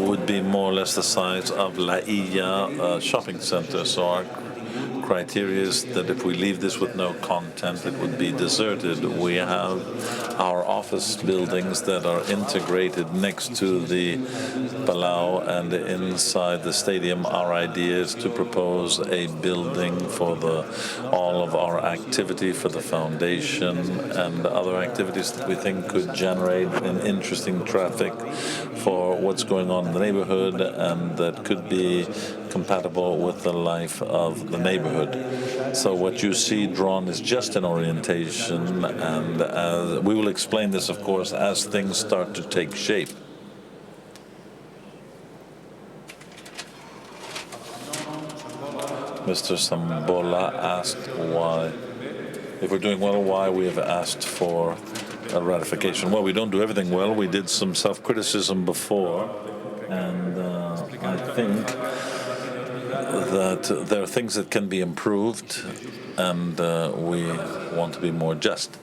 would be more or less the size of La Illa shopping center. So our criteria is that if we leave this with no content, it would be deserted. We have our office buildings that are integrated next to the Palau, and inside the stadium, our idea is to propose a building for all of our activity, for the foundation and other activities that we think could generate an interesting traffic for what's going on in the neighborhood, and that could be compatible with the life of the neighborhood. So what you see drawn is just an orientation, and we will explain this, of course, as things start to take shape. Mr. Sambola asked why, if we're doing well, why we have asked for a ratification. Well, we don't do everything well. We did some self-criticism before, and I think that there are things that can be improved, and we want to be more just.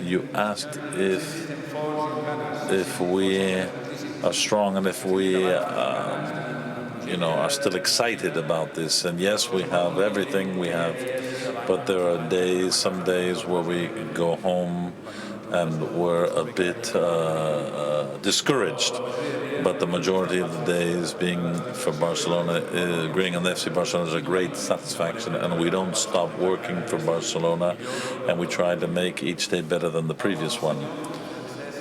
You asked if we are strong and if we are still excited about this. And yes, we have everything we have, but there are some days where we go home and we're a bit discouraged. But the majority of the days being for Barcelona, agreeing on the FC Barcelona is a great satisfaction, and we don't stop working for Barcelona, and we try to make each day better than the previous one.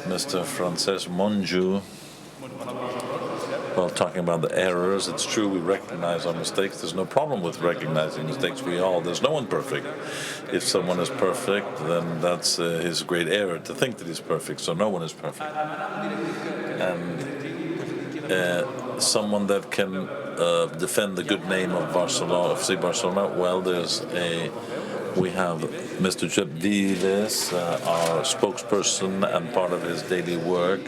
Mr. Francesc Monju, well, talking about the errors, it's true we recognize our mistakes. There's no problem with recognizing mistakes. There's no one perfect. If someone is perfect, then that's his great error, to think that he's perfect. So no one is perfect. And someone that can defend the good name of Barcelona, FC Barcelona, well, we have Mr. Josep Vives, our spokesperson, and part of his daily work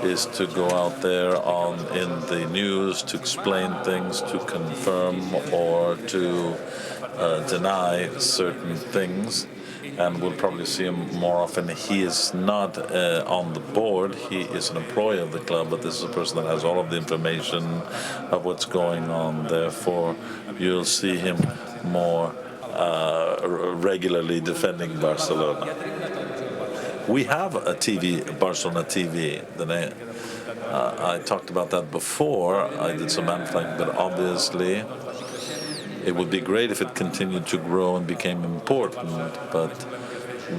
is to go out there in the news to explain things, to confirm or to deny certain things. And we'll probably see him more often. He is not on the board. He is an employee of the club, but this is a person that has all of the information of what's going on. Therefore, you'll see him more regularly defending Barcelona. We have a TV, Barcelona TV. I talked about that before. I did some amplifying, but obviously it would be great if it continued to grow and became important. But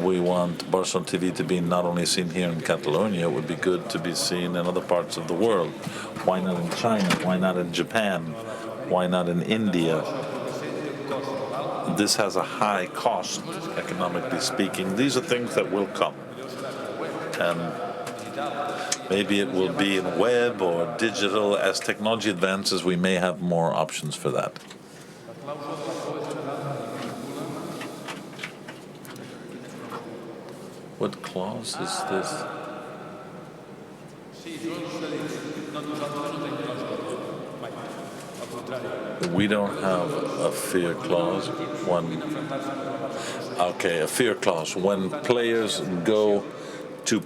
we want Barcelona TV to be not only seen here in Catalonia, it would be good to be seen in other parts of the world. Why not in China? Why not in Japan? Why not in India? This has a high cost, economically speaking. These are things that will come. And maybe it will be in web or digital. As technology advances, we may have more options for that. What clause is this? We don't have a fear clause. A fear clause. When players go to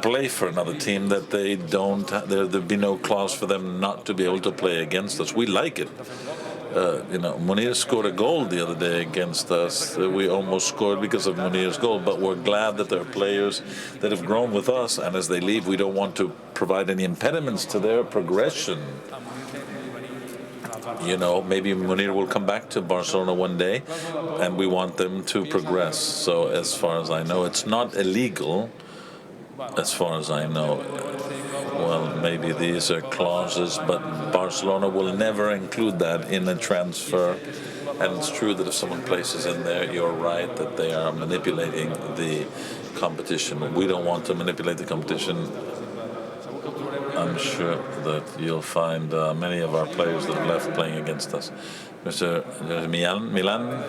play for another team, that there'd be no clause for them not to be able to play against us. We like it. Munir scored a goal the other day against us. We almost scored because of Munir's goal, but we're glad that there are players that have grown with us, and as they leave, we don't want to provide any impediments to their progression. Maybe Munir will come back to Barcelona one day, and we want them to progress. So as far as I know, it's not illegal, as far as I know. Well, maybe these are clauses, but Barcelona will never include that in a transfer. And it's true that if someone places in there, you're right that they are manipulating the competition. We don't want to manipulate the competition. I'm sure that you'll find many of our players that have left playing against us. Mr. Milan,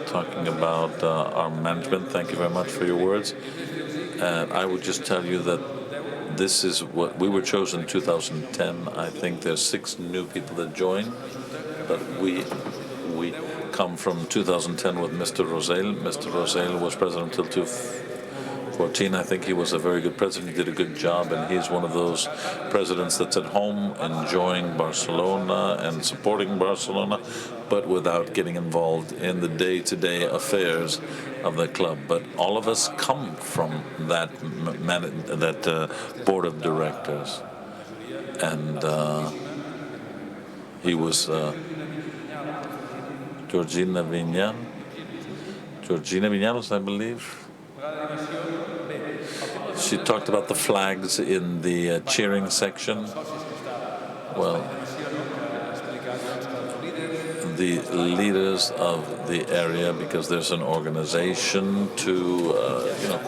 talking about our management, thank you very much for your words. And I would just tell you that this is what we were chosen in 2010. I think there's 6 new people that joined, but we come from 2010 with Mr. Rosell. Mr. Rosell was president until 2014. I think he was a very good president. He did a good job, and he's one of those presidents that's at home enjoying Barcelona and supporting Barcelona, but without getting involved in the day-to-day affairs of the club. But all of us come from that board of directors, and he was Georgina Viñals, I believe. She talked about the flags in the cheering section. Well, the leaders of the area, because there's an organization to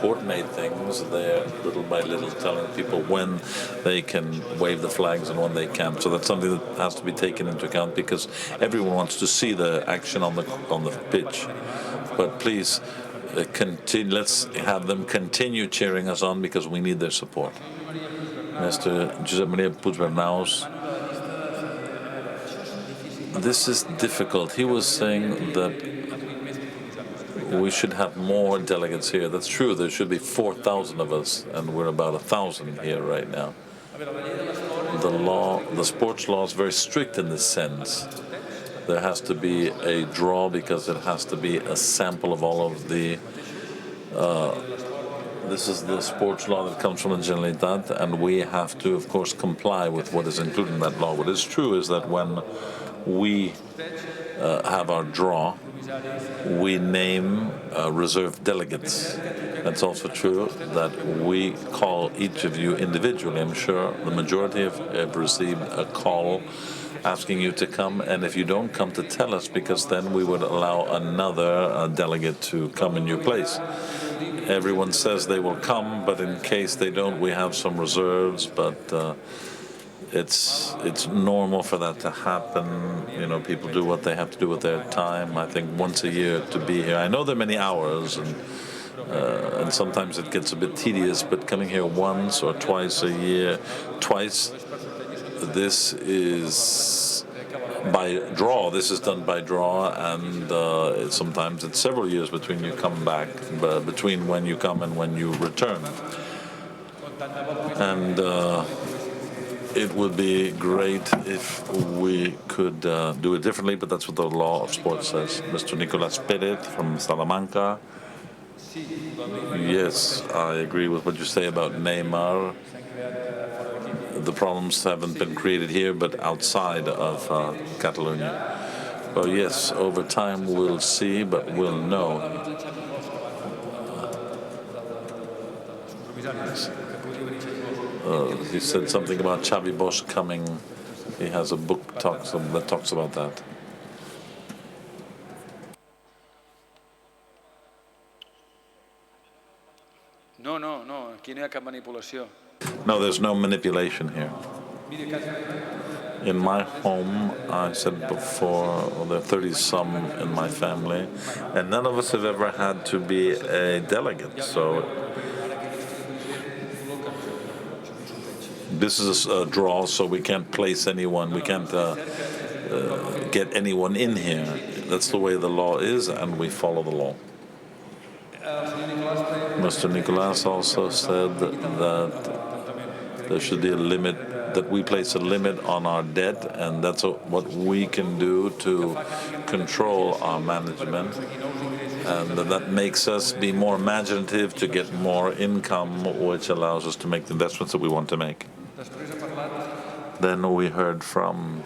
coordinate things there, little by little, telling people when they can wave the flags and when they can't. So that's something that has to be taken into account, because everyone wants to see the action on the pitch. But please continue. Let's have them continue cheering us on, because we need their support. Mr. Josep Maria Puigbernaus. This is difficult. He was saying that we should have more delegates here. That's true. There should be 4,000 of us, and we're about 1,000 here right now. The sports law is very strict in this sense. There has to be a draw, because it has to be a sample of all of the... this is the sports law that comes from the Generalitat, and we have to, of course, comply with what is included in that law. What is true is that when we have our draw, we name reserved delegates. It's also true that we call each of you individually. I'm sure the majority have received a call asking you to come, and if you don't come, to tell us, because then we would allow another delegate to come in your place. Everyone says they will come, but in case they don't, we have some reserves, but it's normal for that to happen. People do what they have to do with their time. I think once a year to be here. I know there are many hours, and sometimes it gets a bit tedious, but coming here once or twice a year, this is by draw. This is done by draw, and sometimes it's several years between you come back, between when you come and when you return. And it would be great if we could do it differently, but that's what the law of sports says. Mr. Nicolas Pérez from Salamanca. Yes, I agree with what you say about Neymar. The problems haven't been created here, but outside of Catalonia. Well, yes, over time we'll see, but we'll know. He said something about Xavi Bosch coming. He has a book that talks about that. No, aquí no hi ha cap manipulació. No, there's no manipulation here. In my home, I said before, well, there are 30-some in my family, and none of us have ever had to be a delegate. So this is a draw, so we can't place anyone. We can't get anyone in here. That's the way the law is, and we follow the law. Mr. Nicolas also said that there should be a limit, that we place a limit on our debt, and that's what we can do to control our management. And that makes us be more imaginative to get more income, which allows us to make the investments that we want to make. Then we heard from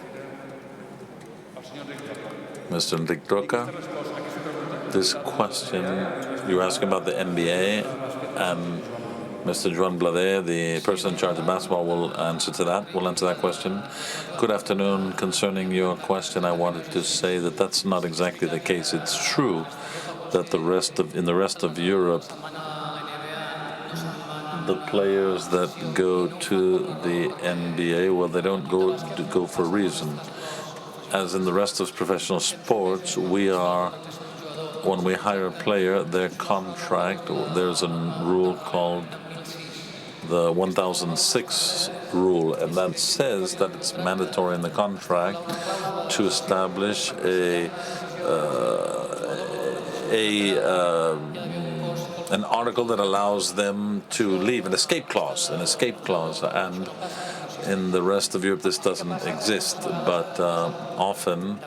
Mr. Enric Roca. This question, you were asking about the NBA, and Mr. Joan Bladet, the person in charge of basketball, will answer to that. We'll answer that question. Good afternoon. Concerning your question, I wanted to say that that's not exactly the case. It's true that in the rest of Europe, the players that go to the NBA, well, they don't go for a reason. As in the rest of professional sports, when we hire a player, their contract, there's a rule called the 1006 rule, and that says that it's mandatory in the contract to establish an article that allows them to leave, an escape clause, and in the rest of Europe this doesn't exist, but often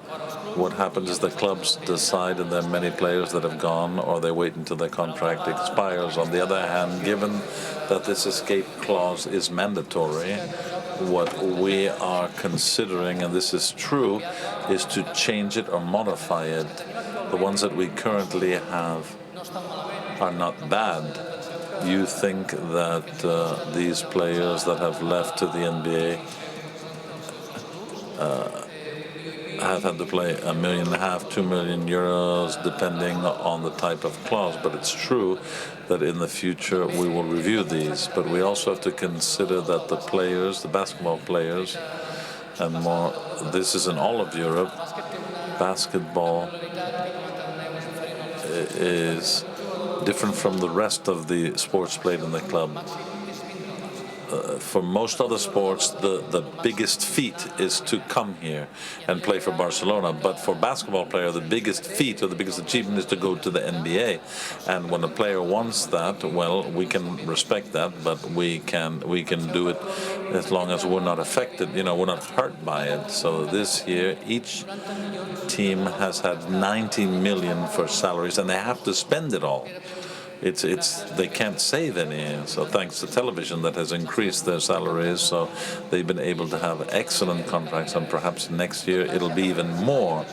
what happens is the clubs decide, and there are many players that have gone, or they wait until their contract expires. On the other hand, given that this escape clause is mandatory, what we are considering, and this is true, is to change it or modify it. The ones that we currently have are not bad. You think that these players that have left to the NBA have had to play $1.5 million, €2 million, depending on the type of clause. But it's true that in the future we will review these. But we also have to consider that the players, the basketball players, and more, this is in all of Europe, basketball is different from the rest of the sports played in the club. For most other sports, the biggest feat is to come here and play for Barcelona. But for basketball player, the biggest feat or the biggest achievement is to go to the NBA. And when a player wants that, well, we can respect that, but we can do it as long as we're not affected. We're not hurt by it. So this year, each team has had 90 million for salaries, and they have to spend it all. They can't save any. So thanks to television that has increased their salaries, so they've been able to have excellent contracts, and perhaps next year it'll be even more.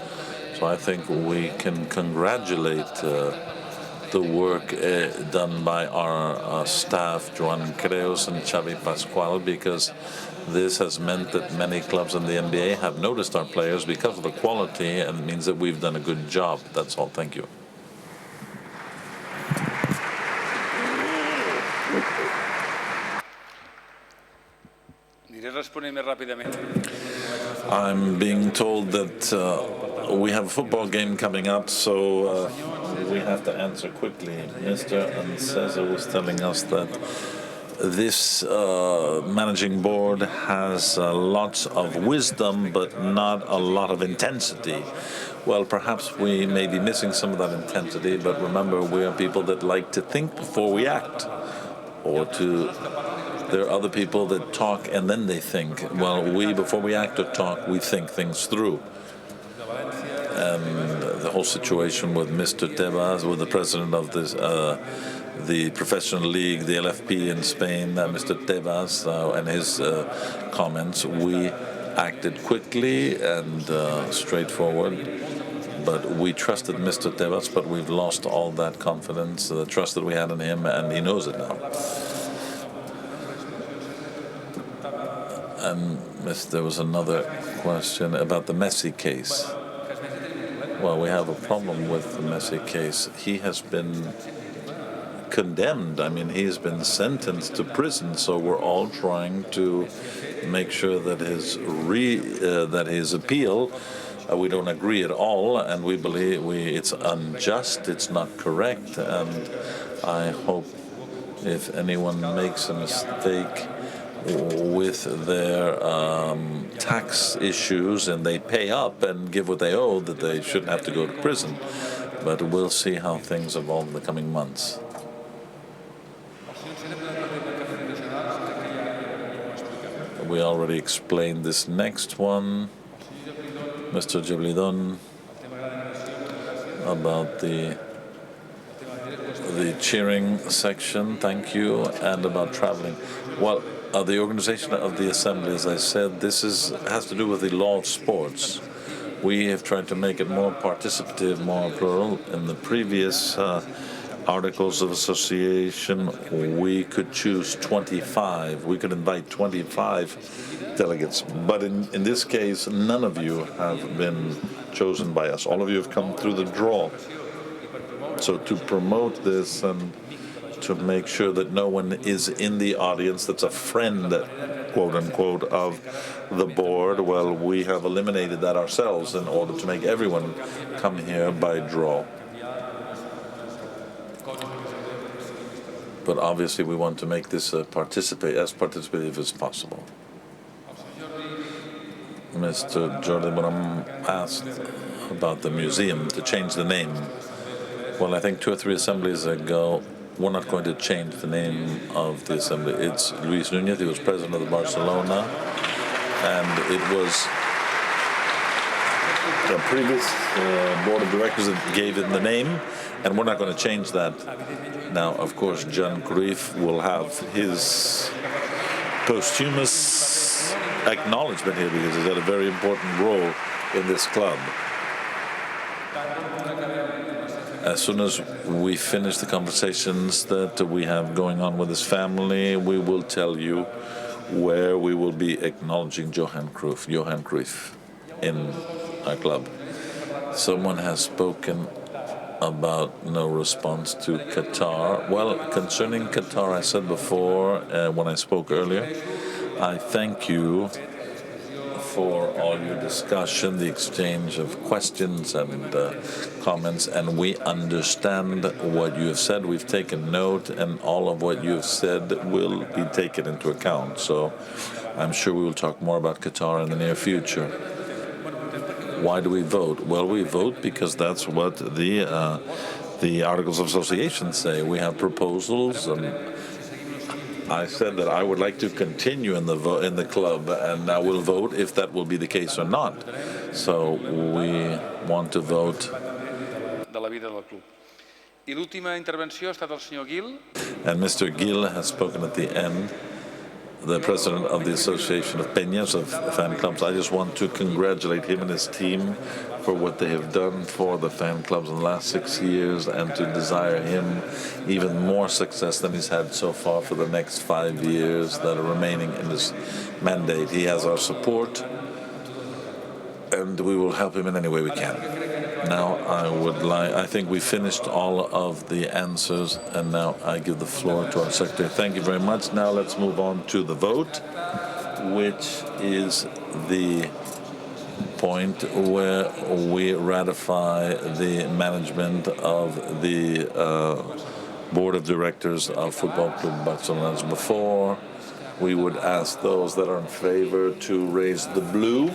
So I think we can congratulate the work done by our staff, Joan Creus and Xavi Pascual, because this has meant that many clubs in the NBA have noticed our players because of the quality, and it means that we've done a good job. That's all. Thank you. I'm being told that we have a football game coming up, so we have to answer quickly. Mr. Ancesa was telling us that this managing board has lots of wisdom, but not a lot of intensity. Well, perhaps we may be missing some of that intensity, but remember, we are people that like to think before we act, there are other people that talk and then they think. Well, before we act or talk, we think things through. And the whole situation with Mr. Tebas, with the president of this, the professional league, the LFP in Spain, Mr. Tebas, and his comments. We acted quickly and straightforward, but we trusted Mr. Tebas, but we've lost all that confidence, the trust that we had in him, and he knows it now. And there was another question about the Messi case. Well, we have a problem with the Messi case. He has been condemned. I mean, he's been sentenced to prison, so we're all trying to make sure that his appeal, we don't agree at all, and we believe it's unjust, it's not correct, and I hope if anyone makes a mistake with their tax issues and they pay up and give what they owe, that they shouldn't have to go to prison. But we'll see how things evolve in the coming months. We already explained this next one, Mr. Giblidon, about the cheering section, thank you, and about traveling. Well, the organization of the assembly, as I said, this has to do with the law of sports. We have tried to make it more participative, more plural. In the previous articles of association, we could choose 25. We could invite 25 delegates. But in this case, none of you have been chosen by us. All of you have come through the draw. So to promote this and to make sure that no one is in the audience that's a friend, quote unquote, of the board, well, we have eliminated that ourselves in order to make everyone come here by draw. But obviously we want to make this as participative as possible. Mr. Jordi Bonham asked about the museum, to change the name. Well, I think 2 or 3 assemblies ago, we're not going to change the name of the assembly. It's Luis Núñez, he was president of the Barcelona, and it was the previous board of directors that gave it the name, and we're not going to change that. Now, of course, John Cruyff will have his posthumous acknowledgement here because he's had a very important role in this club. As soon as we finish the conversations that we have going on with his family, we will tell you where we will be acknowledging Johan Cruyff in our club. Someone has spoken about no response to Qatar. Well, concerning Qatar, I said before, when I spoke earlier, I thank you for all your discussion, the exchange of questions and comments, and we understand what you have said. We've taken note, and all of what you have said will be taken into account. So I'm sure we will talk more about Qatar in the near future. Why do we vote? Well, we vote because that's what the Articles of Association say. We have proposals, and I said that I would like to continue in the club, and I will vote if that will be the case or not. So we want to vote. De la vida del club. I l'última intervenció ha estat el senyor Gil. And Mr. Gil has spoken at the end, the president of the Association of Peñas, of fan clubs. I just want to congratulate him and his team for what they have done for the fan clubs in the last 6 years, and to desire him even more success than he's had so far for the next 5 years that are remaining in his mandate. He has our support, and we will help him in any way we can. Now, I think we finished all of the answers, and now I give the floor to our secretary. Thank you very much. Now let's move on to the vote, which is the point where we ratify the management of the board of directors of Football Club Barcelona. As before, we would ask those that are in favor to raise the blue.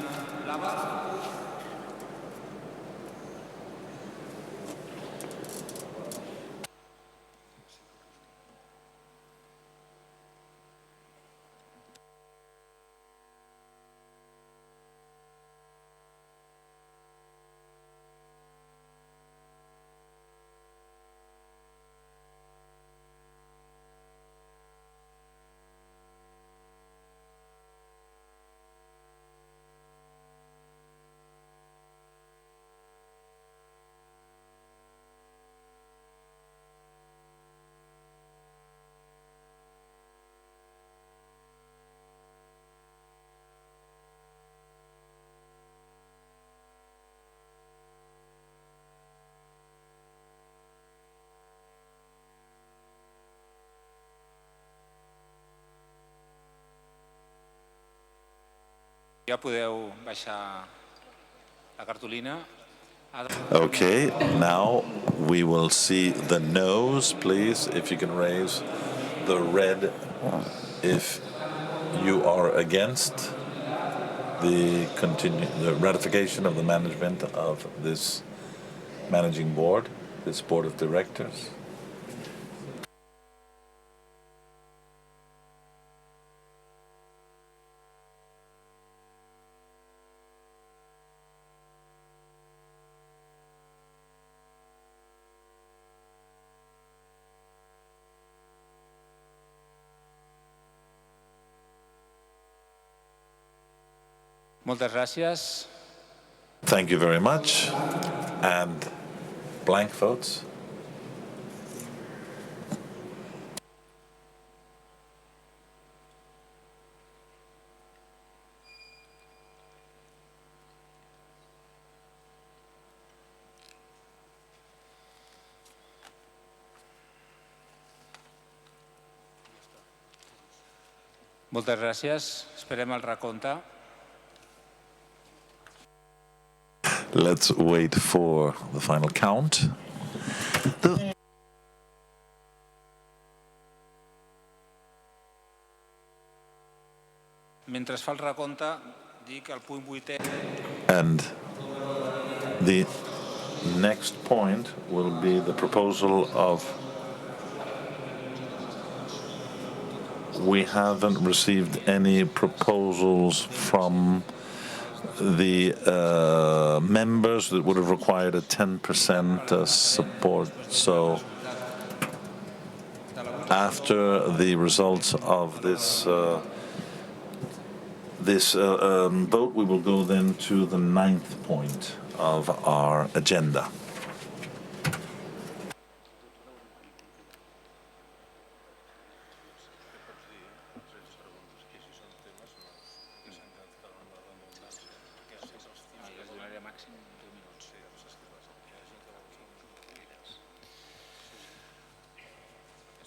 Ja podeu baixar la cartolina. Okay, now we will see the no's, please. If you can raise the red if you are against the ratification of the management of this managing board, this board of directors. Moltes gràcies. Thank you very much. And blank votes. Moltes gràcies. Esperem el recompte. Let's wait for the final count. Mentre es fa el recompte, dic el punt 8è. And the next point will be the proposal of... We haven't received any proposals from the members that would have required a 10% support. So after the results of this vote, we will go then to the 9th point of our agenda.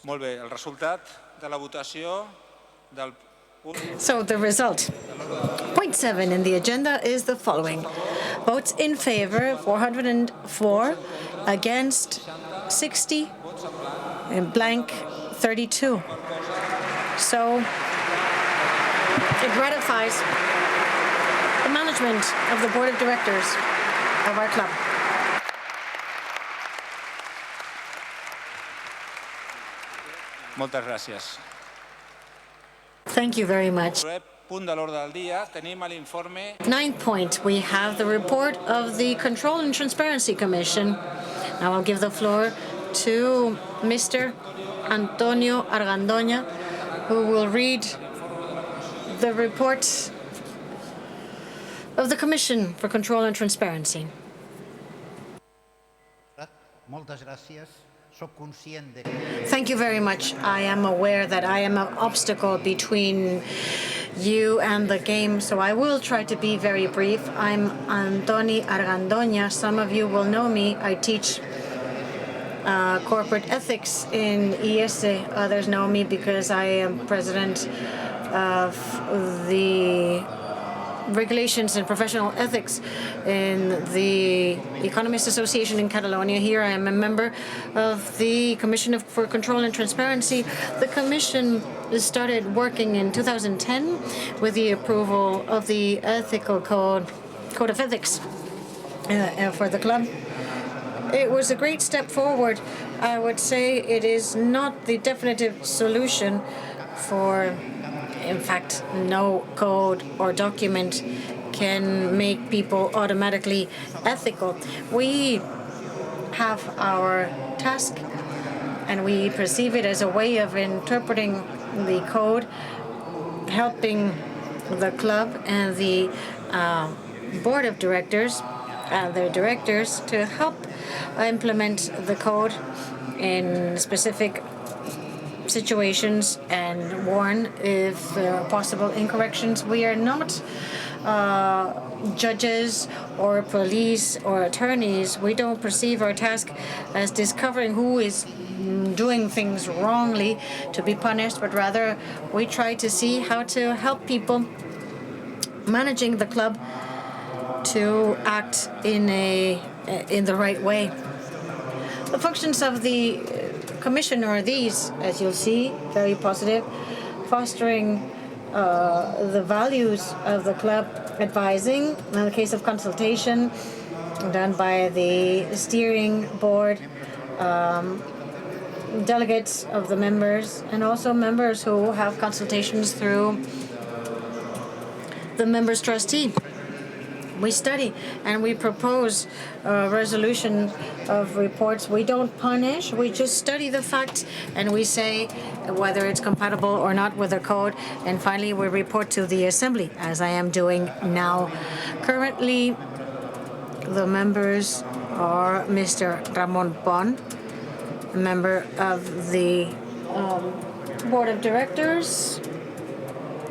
Molt bé, el resultat de la votació del punt... So the result. Point 7 in the agenda is the following. Votes in favor, 404, against 60, and blank 32. So it ratifies the management of the board of directors of our club. Moltes gràcies. Thank you very much. Punt de l'ordre del dia, tenim l'informe... 9th point, we have the report of the Control and Transparency Commission. Now I'll give the floor to Mr. Antonio Argandoña, who will read the report of the Commission for Control and Transparency. Moltes gràcies. Thank you very much. I am aware that I am an obstacle between you and the game, so I will try to be very brief. I'm Antoni Argandoña. Some of you will know me. I teach corporate ethics in IES. Others know me because I am president of the regulations and professional ethics in the Economists Association in Catalonia. Here I am a member of the Commission for Control and Transparency. The Commission started working in 2010 with the approval of the Ethical Code of Ethics for the club. It was a great step forward. I would say it is not the definitive solution for... In fact, no code or document can make people automatically ethical. We have our task, and we perceive it as a way of interpreting the code, helping the club and the board of directors, their directors, to help implement the code in specific situations and warn if there are possible incorrections. We are not judges or police or attorneys. We don't perceive our task as discovering who is doing things wrongly to be punished, but rather we try to see how to help people managing the club to act in the right way. The functions of the Commission are these, as you'll see, very positive, fostering the values of the club, advising in the case of consultation done by the steering board, delegates of the members, and also members who have consultations through the members' trustee. We study and we propose a resolution of reports. We don't punish, we just study the facts and we say whether it's compatible or not with the code. And finally, we report to the Assembly, as I am doing now. Currently, the members are Mr. Ramon Pon, a member of the Board of Directors.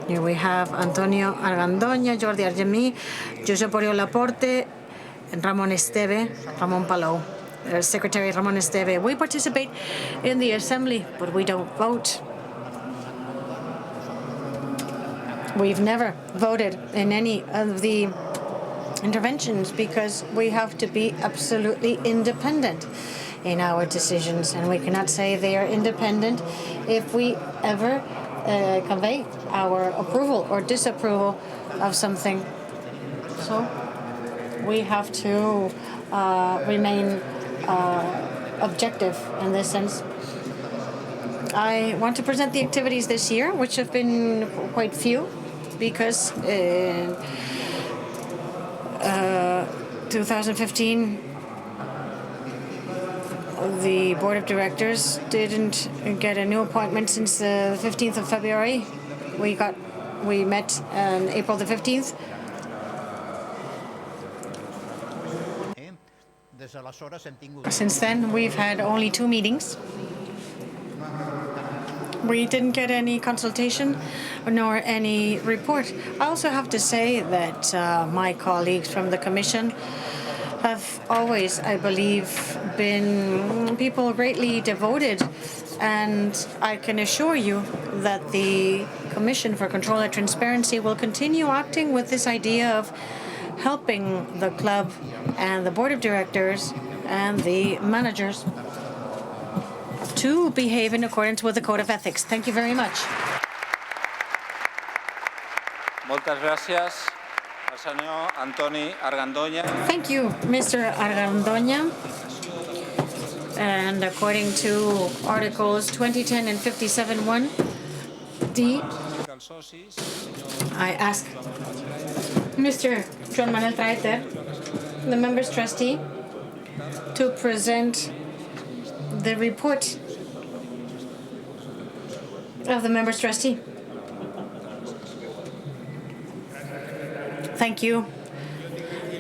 Here we have Antonio Argandoña, Jordi Argemí, Josep Oriol Laporte, and Ramon Palau, Secretary Ramon Esteve. We participate in the Assembly, but we don't vote. We've never voted in any of the interventions because we have to be absolutely independent in our decisions, and we cannot say they are independent if we ever convey our approval or disapproval of something. So we have to remain objective in this sense. I want to present the activities this year, which have been quite few, because in 2015 the Board of Directors didn't get a new appointment since the 15th of February. We met on April the 15th. Since then, we've had only 2 meetings. We didn't get any consultation nor any report. I also have to say that my colleagues from the Commission have always, I believe, been people greatly devoted, and I can assure you that the Commission for Control and Transparency will continue acting with this idea of helping the club and the Board of Directors and the managers to behave in accordance with the Code of Ethics. Thank you very much. Moltes gràcies. Senyor Antoni Argandoña. Thank you, Mr. Argandoña. And according to Articles 2010 and 57(1)(d), I ask Mr. Joan Manuel Traeter, the member's trustee, to present the report of the member's trustee. Thank you.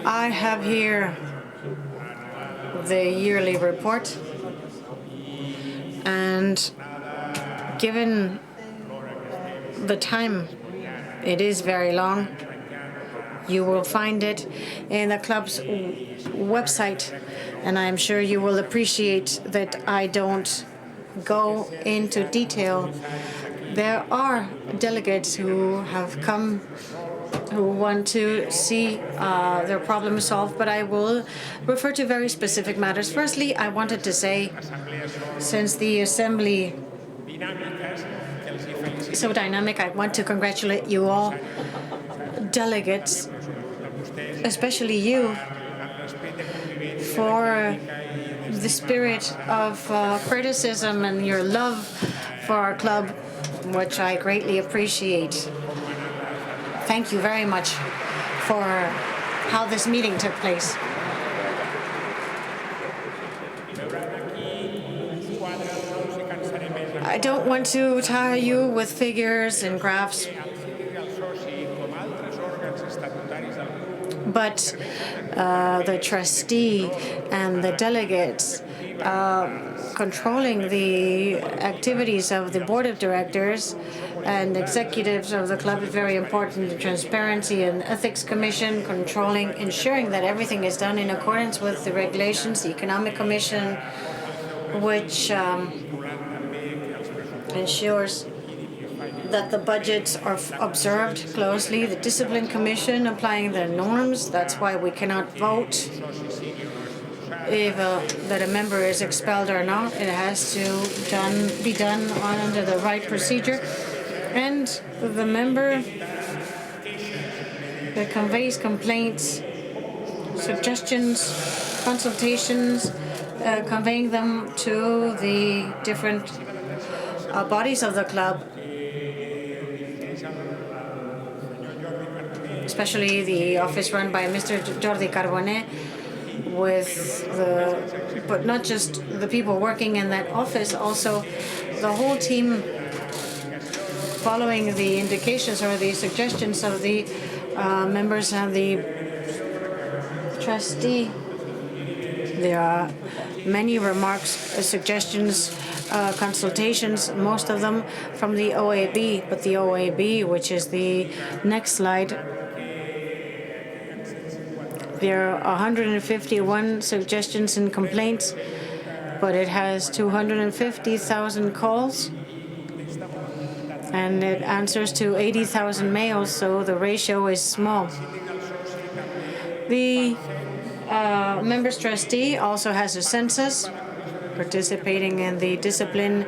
I have here the yearly report, and given the time, it is very long. You will find it in the club's website, and I'm sure you will appreciate that I don't go into detail. There are delegates who have come who want to see their problem solved, but I will refer to very specific matters. Firstly, I wanted to say, since the Assembly is so dynamic, I want to congratulate you all, delegates, especially you, for the spirit of criticism and your love for our club, which I greatly appreciate. Thank you very much for how this meeting took place. I don't want to tire you with figures and graphs, but the trustee and the delegates controlling the activities of the Board of Directors and executives of the club is very important. The Transparency and Ethics Commission controlling, ensuring that everything is done in accordance with the regulations. The Economic Commission, which ensures that the budgets are observed closely, the Discipline Commission applying their norms. That's why we cannot vote if that a member is expelled or not. It has to be done under the right procedure. And the member that conveys complaints, suggestions, consultations, conveying them to the different bodies of the club, especially the office run by Mr. Jordi Carbonet, but not just the people working in that office, also the whole team following the indications or the suggestions of the members and the trustee. There are many remarks, suggestions, consultations, most of them from the OAB, but the OAB, which is the next slide, there are 151 suggestions and complaints, but it has 250,000 calls, and it answers to 80,000 mails, so the ratio is small. The members trustee also has a census, participating in the discipline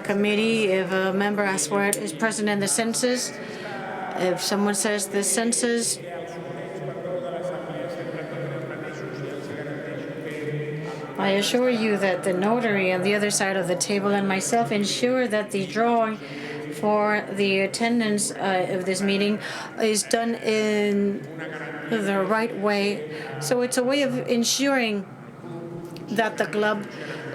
committee. If a member asks where it is present in the census, if someone says the census, I assure you that the notary on the other side of the table and myself ensure that the drawing for the attendance of this meeting is done in the right way. So it's a way of ensuring that the club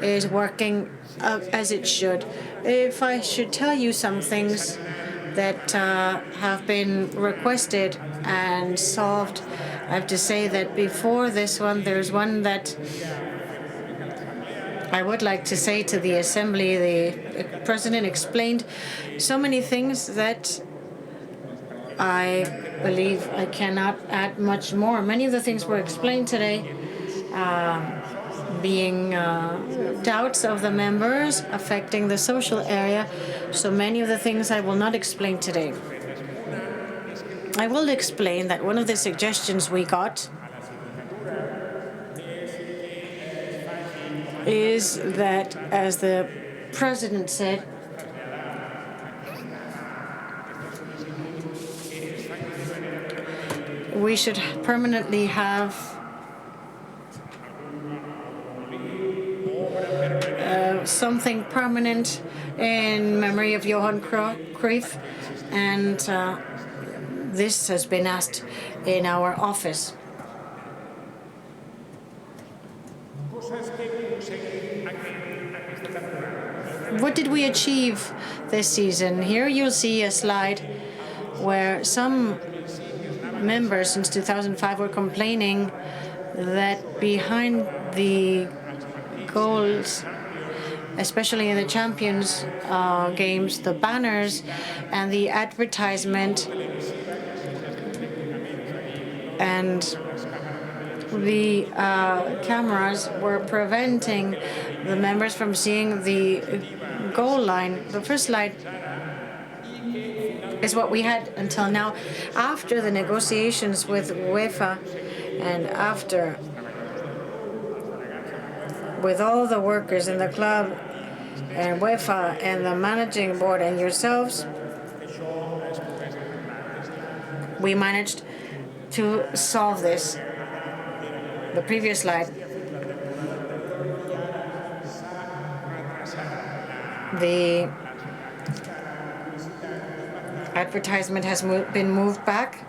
is working as it should. If I should tell you some things that have been requested and solved, I have to say that before this one, there's one that I would like to say to the Assembly. The President explained so many things that I believe I cannot add much more. Many of the things were explained today, being doubts of the members affecting the social area. So many of the things I will not explain today. I will explain that one of the suggestions we got is that, as the President said, we should permanently have something permanent in memory of Johan Cruyff, and this has been asked in our office. What did we achieve this season? Here you'll see a slide where some members since 2005 were complaining that behind the goals, especially in the Champions games, the banners and the advertisement and the cameras were preventing the members from seeing the goal line. The first slide is what we had until now. After the negotiations with UEFA and after with all the workers in the club and UEFA and the managing board and yourselves, we managed to solve this. The previous slide. The advertisement has been moved back,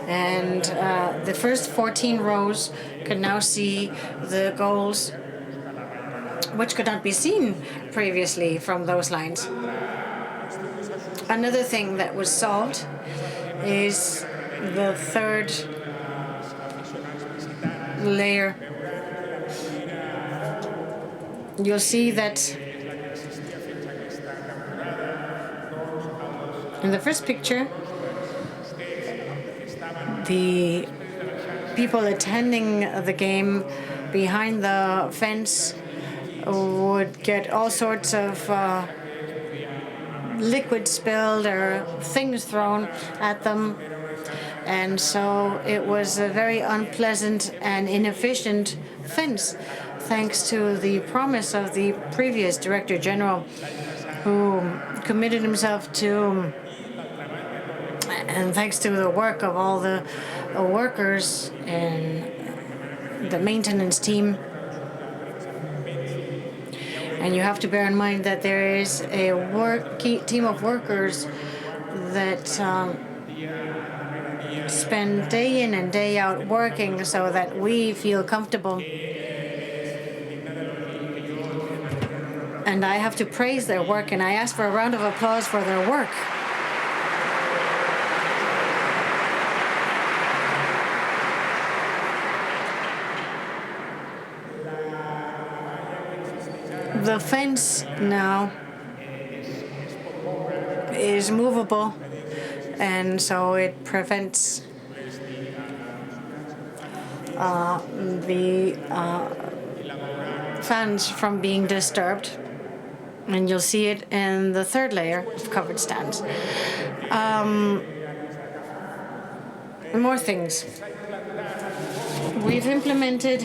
and the first 14 rows can now see the goals, which could not be seen previously from those lines. Another thing that was solved is the third layer. You'll see that in the first picture, the people attending the game behind the fence would get all sorts of liquid spilled or things thrown at them. And so it was a very unpleasant and inefficient fence, thanks to the promise of the previous Director General, who committed himself to, and thanks to the work of all the workers and the maintenance team. And you have to bear in mind that there is a team of workers that spend day in and day out working so that we feel comfortable. And I have to praise their work, and I ask for a round of applause for their work. The fence now is movable, and so it prevents the fans from being disturbed. And you'll see it in the third layer of covered stands. More things. We've implemented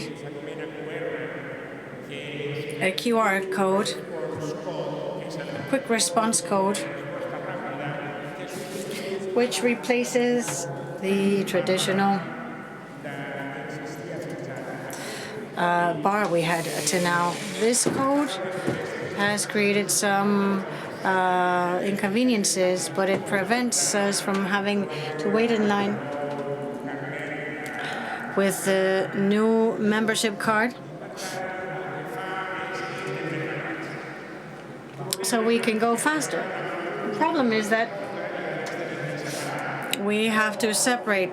a QR code, quick response code, which replaces the traditional bar we had to now. This code has created some inconveniences, but it prevents us from having to wait in line with the new membership card. So we can go faster. The problem is that we have to separate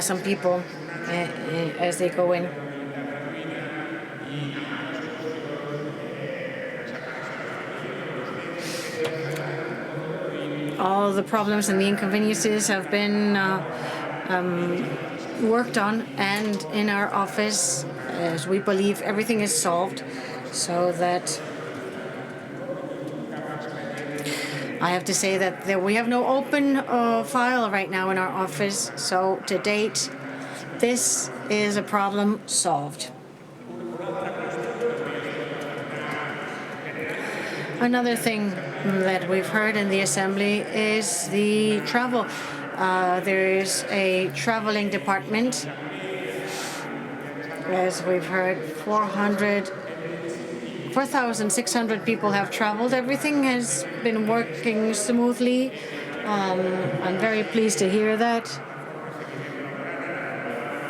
some people as they go in. All the problems and the inconveniences have been worked on, and in our office, as we believe, everything is solved, so that I have to say that we have no open file right now in our office. So to date, this is a problem solved. Another thing that we've heard in the Assembly is the travel. There is a traveling department. As we've heard, 4,600 people have traveled. Everything has been working smoothly. I'm very pleased to hear that.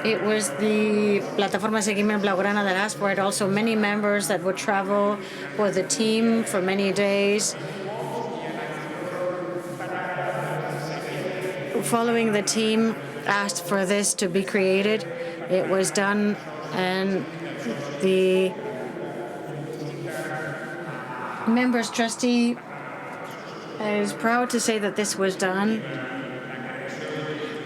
It was the Plataforma Seguiment Blaugrana that asked for it. Also, many members that would travel with the team for many days. Following the team asked for this to be created. It was done, and the members' trustee is proud to say that this was done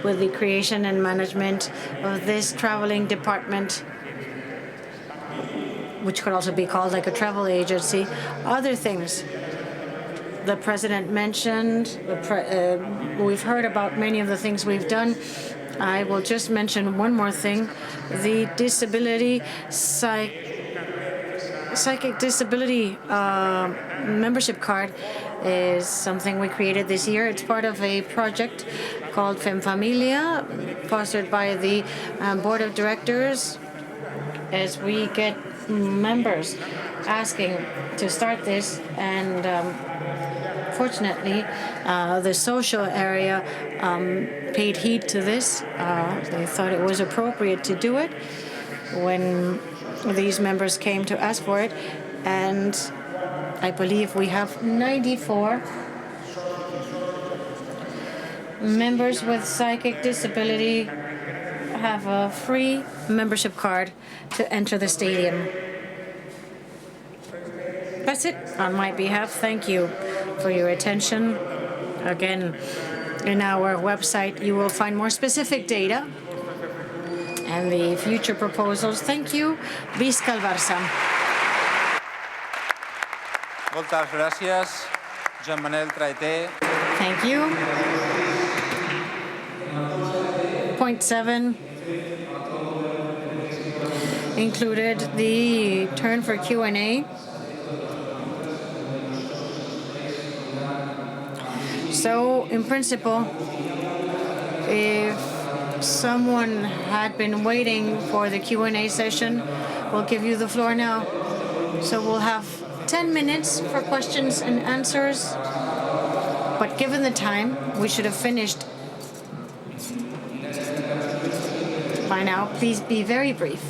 with the creation and management of this traveling department, which could also be called like a travel agency. Other things the president mentioned, we've heard about many of the things we've done. I will just mention one more thing. The disability, psychic disability membership card is something we created this year. It's part of a project called Femfamilia, fostered by the board of directors. As we get members asking to start this, and fortunately, the social area paid heed to this. They thought it was appropriate to do it when these members came to ask for it, and I believe we have 94 members with psychic disability have a free membership card to enter the stadium. That's it on my behalf. Thank you for your attention. Again, in our website, you will find more specific data and the future proposals. Thank you. Fiscal Barça. Moltes gràcies, Joan Manel Traité. Thank you. Point 7 included the turn for Q&A. So, in principle, if someone had been waiting for the Q&A session, we'll give you the floor now. So we'll have 10 minutes for questions and answers. But given the time, we should have finished by now. Please be very brief.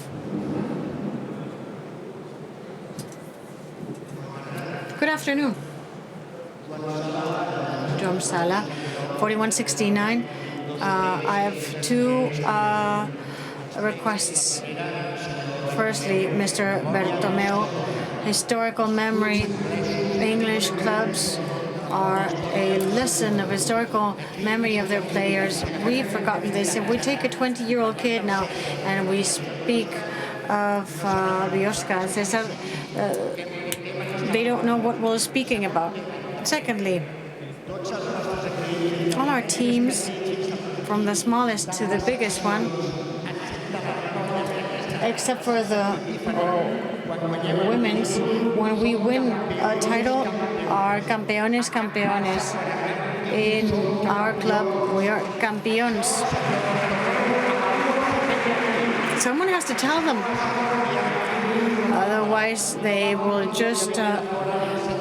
Good afternoon. Drum Sala, 4169. I have two requests. Firstly, Mr. Bartomeu, historical memory. English clubs are a lesson of historical memory of their players. We've forgotten this. If we take a 20-year-old kid now and we speak of Biosca and Cesar, they don't know what we're speaking about. Secondly, all our teams, from the smallest to the biggest one, except for the women's, when we win a title, are campeones. In our club, we are campeones. Someone has to tell them. Otherwise, they will just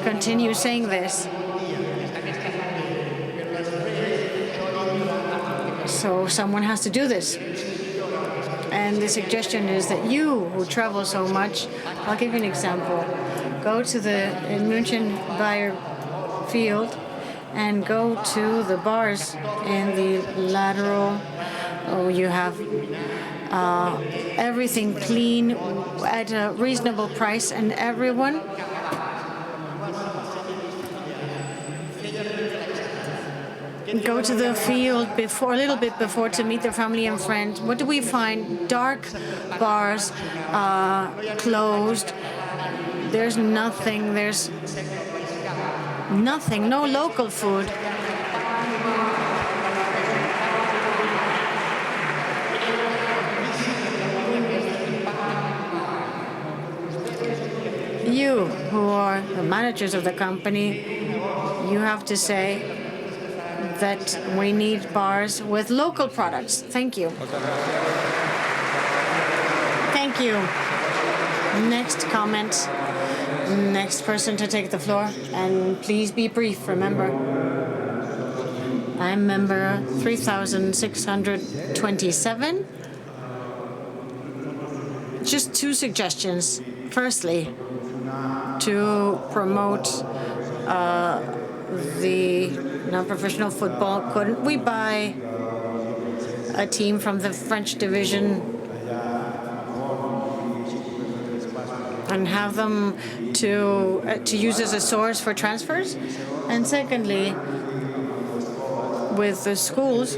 continue saying this. So someone has to do this. And the suggestion is that you, who travel so much, I'll give you an example. Go to the München Bayer field and go to the bars in the lateral. Oh, you have everything clean at a reasonable price, and everyone go to the field before, a little bit before, to meet their family and friends. What do we find? Dark bars, closed. There's nothing. There's nothing. No local food. You, who are the managers of the company, you have to say that we need bars with local products. Thank you. Thank you. Next comment. Next person to take the floor. And please be brief, remember. I'm member 3627. Just two suggestions. Firstly, to promote the non-professional football, couldn't we buy a team from the French division and have them to use as a source for transfers? And secondly, with the schools,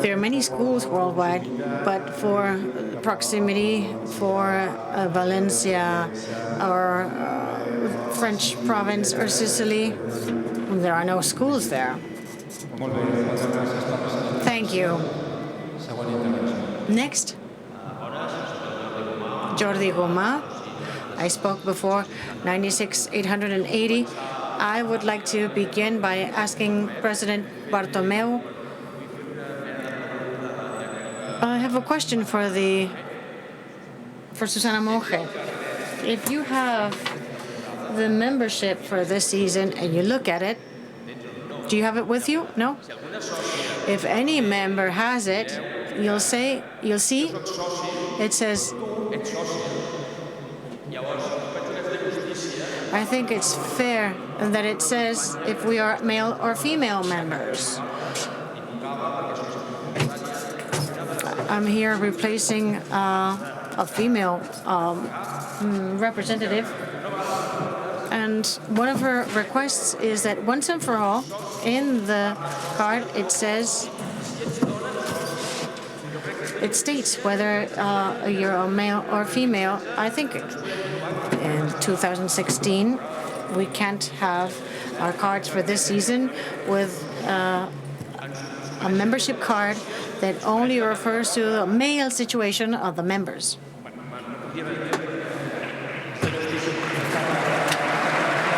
there are many schools worldwide, but for proximity, for Valencia or French province or Sicily, there are no schools there. Thank you. Next. Jordi Goma. I spoke before, 96,880. I would like to begin by asking President Bartomeu. I have a question for Susana Monge. If you have the membership for this season and you look at it, do you have it with you? No? If any member has it, you'll see it says, I think it's fair that it says if we are male or female members. I'm here replacing a female representative. And one of her requests is that once and for all, in the card, it says it states whether you're a male or female. I think in 2016, we can't have our cards for this season with a membership card that only refers to the male situation of the members.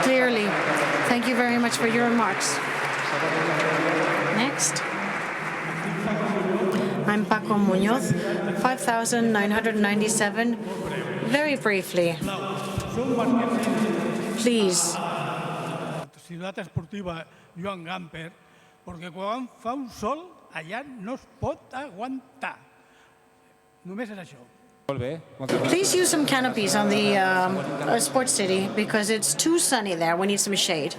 Clearly. Thank you very much for your remarks. Next. I'm Paco Muñoz, 5,997. Very briefly. Please. Ciutat Esportiva Joan Gamper, perquè quan fa un sol, allà no es pot aguantar. Només és això. Please use some canopies on the Sports City because it's too sunny there. We need some shade.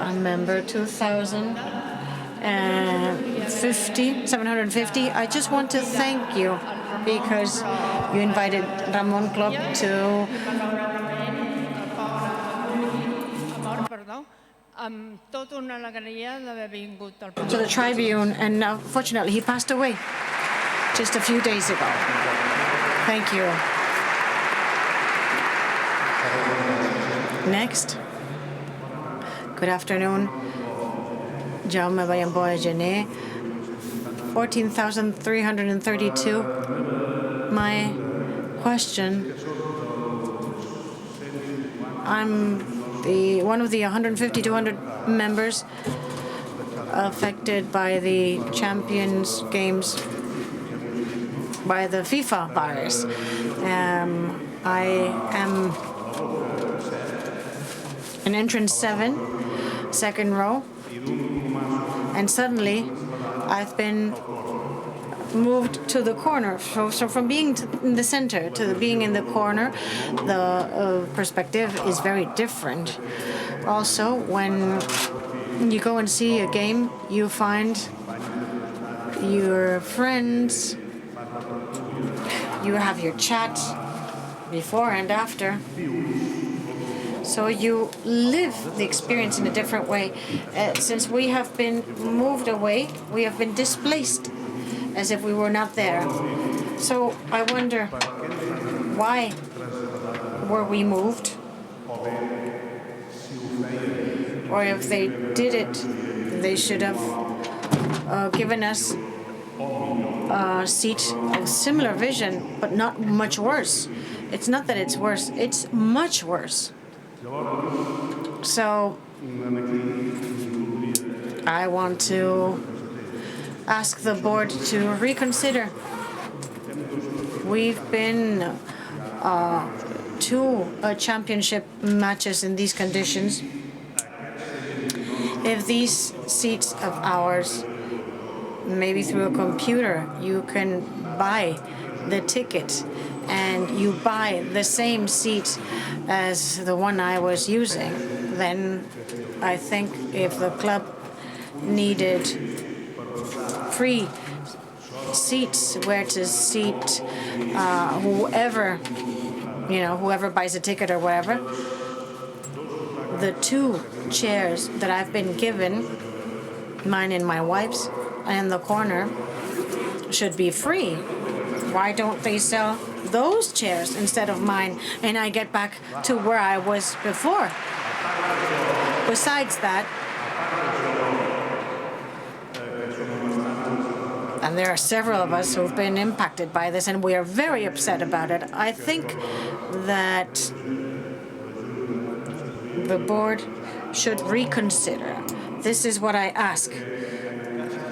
Member 750. I just want to thank you because you invited Ramon Klopp to the Tribune, and unfortunately he passed away just a few days ago. Thank you. Next. Good afternoon. Jaume Bayamboa Gené, 14,332. My question, I'm one of the 150, 200 members affected by the Champions Games by the FIFA virus. I am in entrance 7, second row, and suddenly I've been moved to the corner. So from being in the center to being in the corner, the perspective is very different. Also, when you go and see a game, you find your friends, you have your chat before and after. So you live the experience in a different way. Since we have been moved away, we have been displaced as if we were not there. So I wonder, why were we moved? Or if they did it, they should have given us a seat of similar vision, but not much worse. It's not that it's worse, it's much worse. So I want to ask the board to reconsider. We've been to championship matches in these conditions. If these seats of ours, maybe through a computer, you can buy the ticket and you buy the same seat as the one I was using, then I think if the club needed free seats where to seat whoever buys a ticket or whatever, the 2 chairs that I've been given, mine and my wife's, in the corner, should be free. Why don't they sell those chairs instead of mine, and I get back to where I was before? Besides that, and there are several of us who've been impacted by this, and we are very upset about it. I think that the board should reconsider. This is what I ask.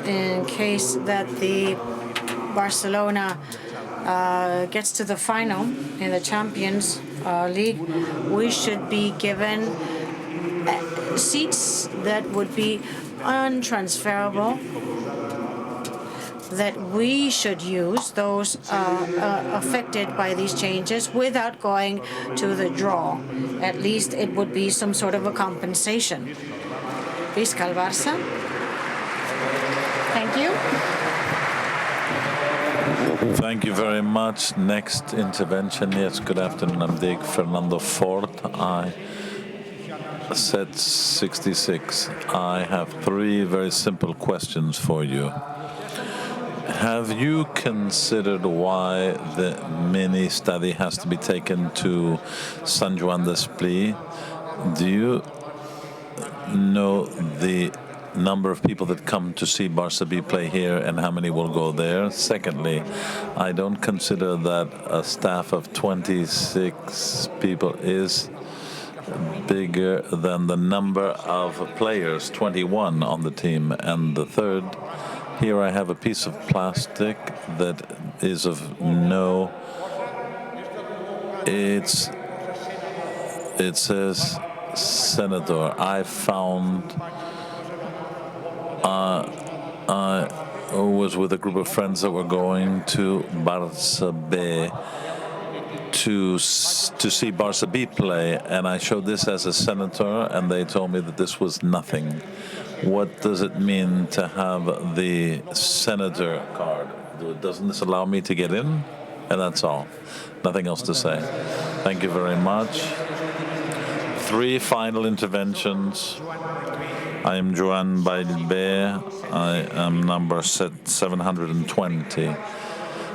In case that the Barcelona gets to the final in the Champions League, we should be given seats that would be untransferable, that we should use, those affected by these changes, without going to the draw. At least it would be some sort of a compensation. Fiscal Barça. Thank you. Thank you very much. Next intervention. Yes, good afternoon. I'm Dick Fernando Ford. I said 66. I have 3 very simple questions for you. Have you considered why the mini study has to be taken to San Juan d'Espí? Do you know the number of people that come to see Barça B play here and how many will go there? Secondly, I don't consider that a staff of 26 people is bigger than the number of players, 21 on the team. And the third, here I have a piece of plastic that is of no, it says Senator. I found, I was with a group of friends that were going to Barça B to see Barça B play, and I showed this as a senator, and they told me that this was nothing. What does it mean to have the senator card? Doesn't this allow me to get in? And that's all. Nothing else to say. Thank you very much. 3 final interventions. I am Joan Bailbé. I am number 720.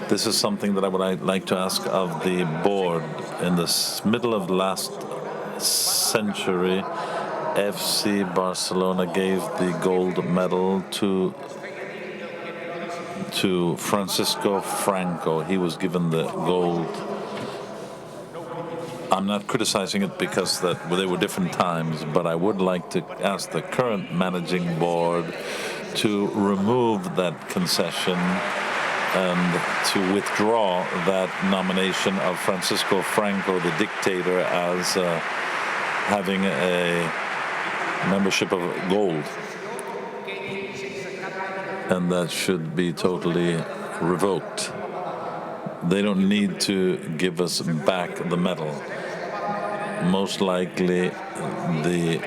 This is something that I would like to ask of the board. In the middle of last century, FC Barcelona gave the gold medal to Francisco Franco. He was given the gold. I'm not criticizing it because they were different times, but I would like to ask the current managing board to remove that concession and to withdraw that nomination of Francisco Franco, the dictator, as having a membership of gold. And that should be totally revoked. They don't need to give us back the medal. Most likely, the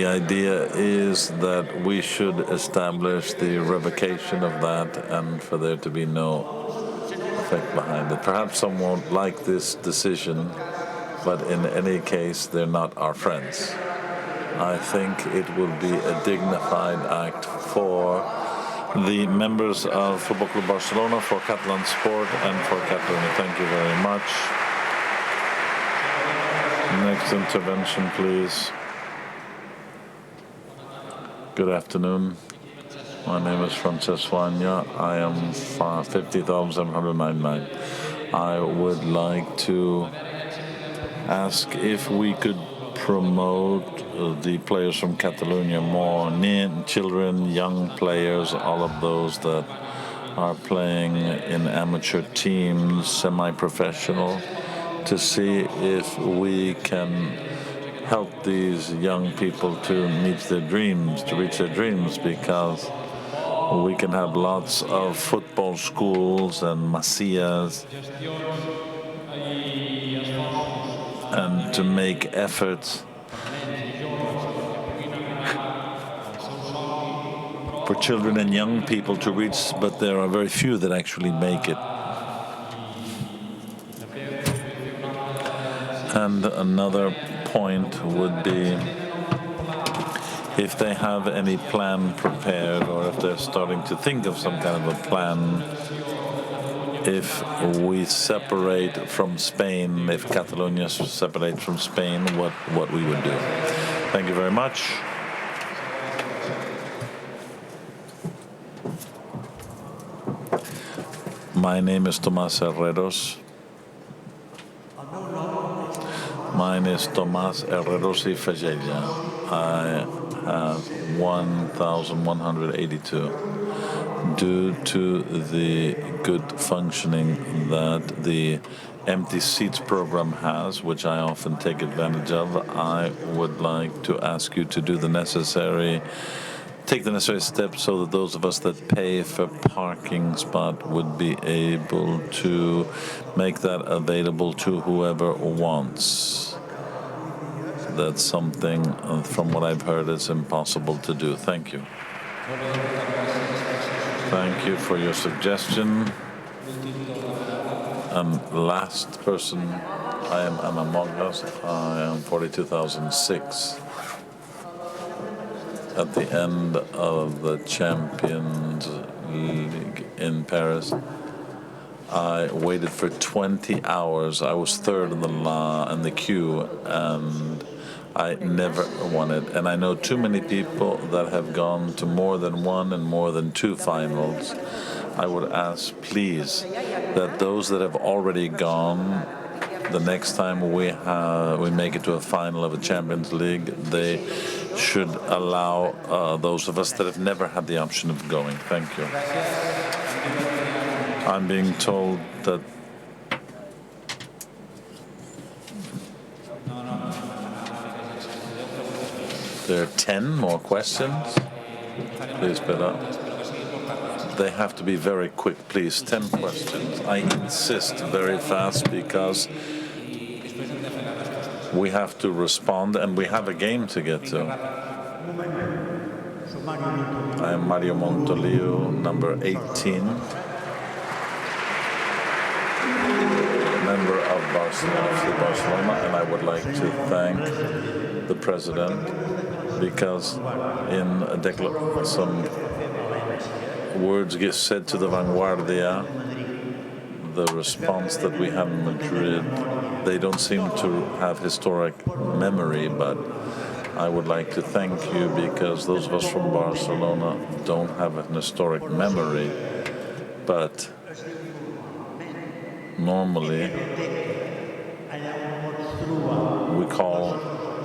idea is that we should establish the revocation of that and for there to be no effect behind it. Perhaps some won't like this decision, but in any case, they're not our friends. I think it will be a dignified act for the members of Football Club Barcelona, for Catalan Sport, and for Catalonia. Thank you very much. Next intervention, please. Good afternoon. My name is Francesc Wanya. I am 50,799. I would like to ask if we could promote the players from Catalonia more, children, young players, all of those that are playing in amateur teams, semi-professional, to see if we can help these young people to reach their dreams, because we can have lots of football schools and macias, and to make efforts for children and young people to reach, but there are very few that actually make it. And another point would be if they have any plan prepared, or if they're starting to think of some kind of a plan, if we separate from Spain, if Catalonia separates from Spain, what we would do. Thank you very much. My name is Tomás Herreros. Mine is Tomás Herreros y Fagella. I have 1,182. Due to the good functioning that the empty seats program has, which I often take advantage of, I would like to ask you to do take the necessary steps so that those of us that pay for parking spot would be able to make that available to whoever wants. That's something, from what I've heard, it's impossible to do. Thank you. Thank you for your suggestion. Last person, I am among us. I am 42,006. at the end of the Champions League in Paris. I waited for 20 hours. I was third in the queue, and I never won it. And I know too many people that have gone to more than one and more than two finals. I would ask, please, that those that have already gone, the next time we make it to a final of a Champions League, they should allow those of us that have never had the option of going. Thank you. I'm being told that there are 10 more questions. Please speed up. They have to be very quick, please. 10 questions. I insist very fast because we have to respond and we have a game to get to. I am Mario Montolio, number 18. Member of FC Barcelona, and I would like to thank the president because in some words get said to the Vanguardia, the response that we had in Madrid, they don't seem to have historic memory, but I would like to thank you because those of us from Barcelona don't have an historic memory, but normally we call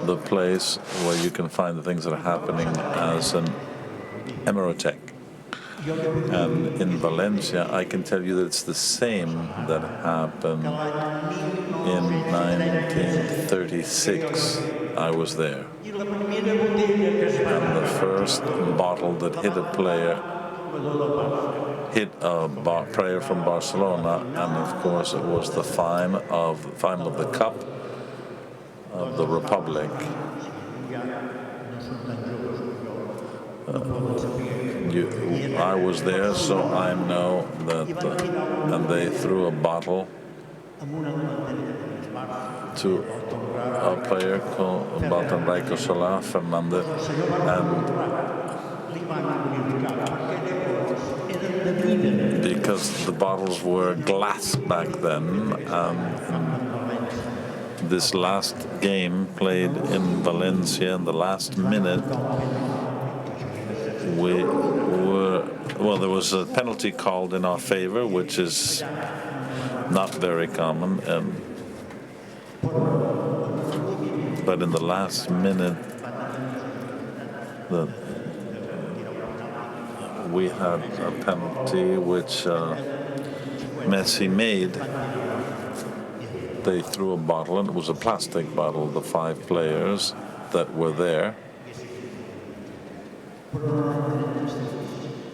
the place where you can find the things that are happening as an hemeroteca. And in Valencia, I can tell you that it's the same that happened in 1936. I was there. And the first bottle that hit a player hit a player from Barcelona, and of course it was the final of the Cup of the Republic. I was there, so I know that, and they threw a bottle to a player called Enrico Solá Fernandez, and because the bottles were glass back then, this last game played in Valencia in the last minute, there was a penalty called in our favor, which is not very common, but in the last minute, we had a penalty which Messi made. They threw a bottle, and it was a plastic bottle. The 5 players that were there.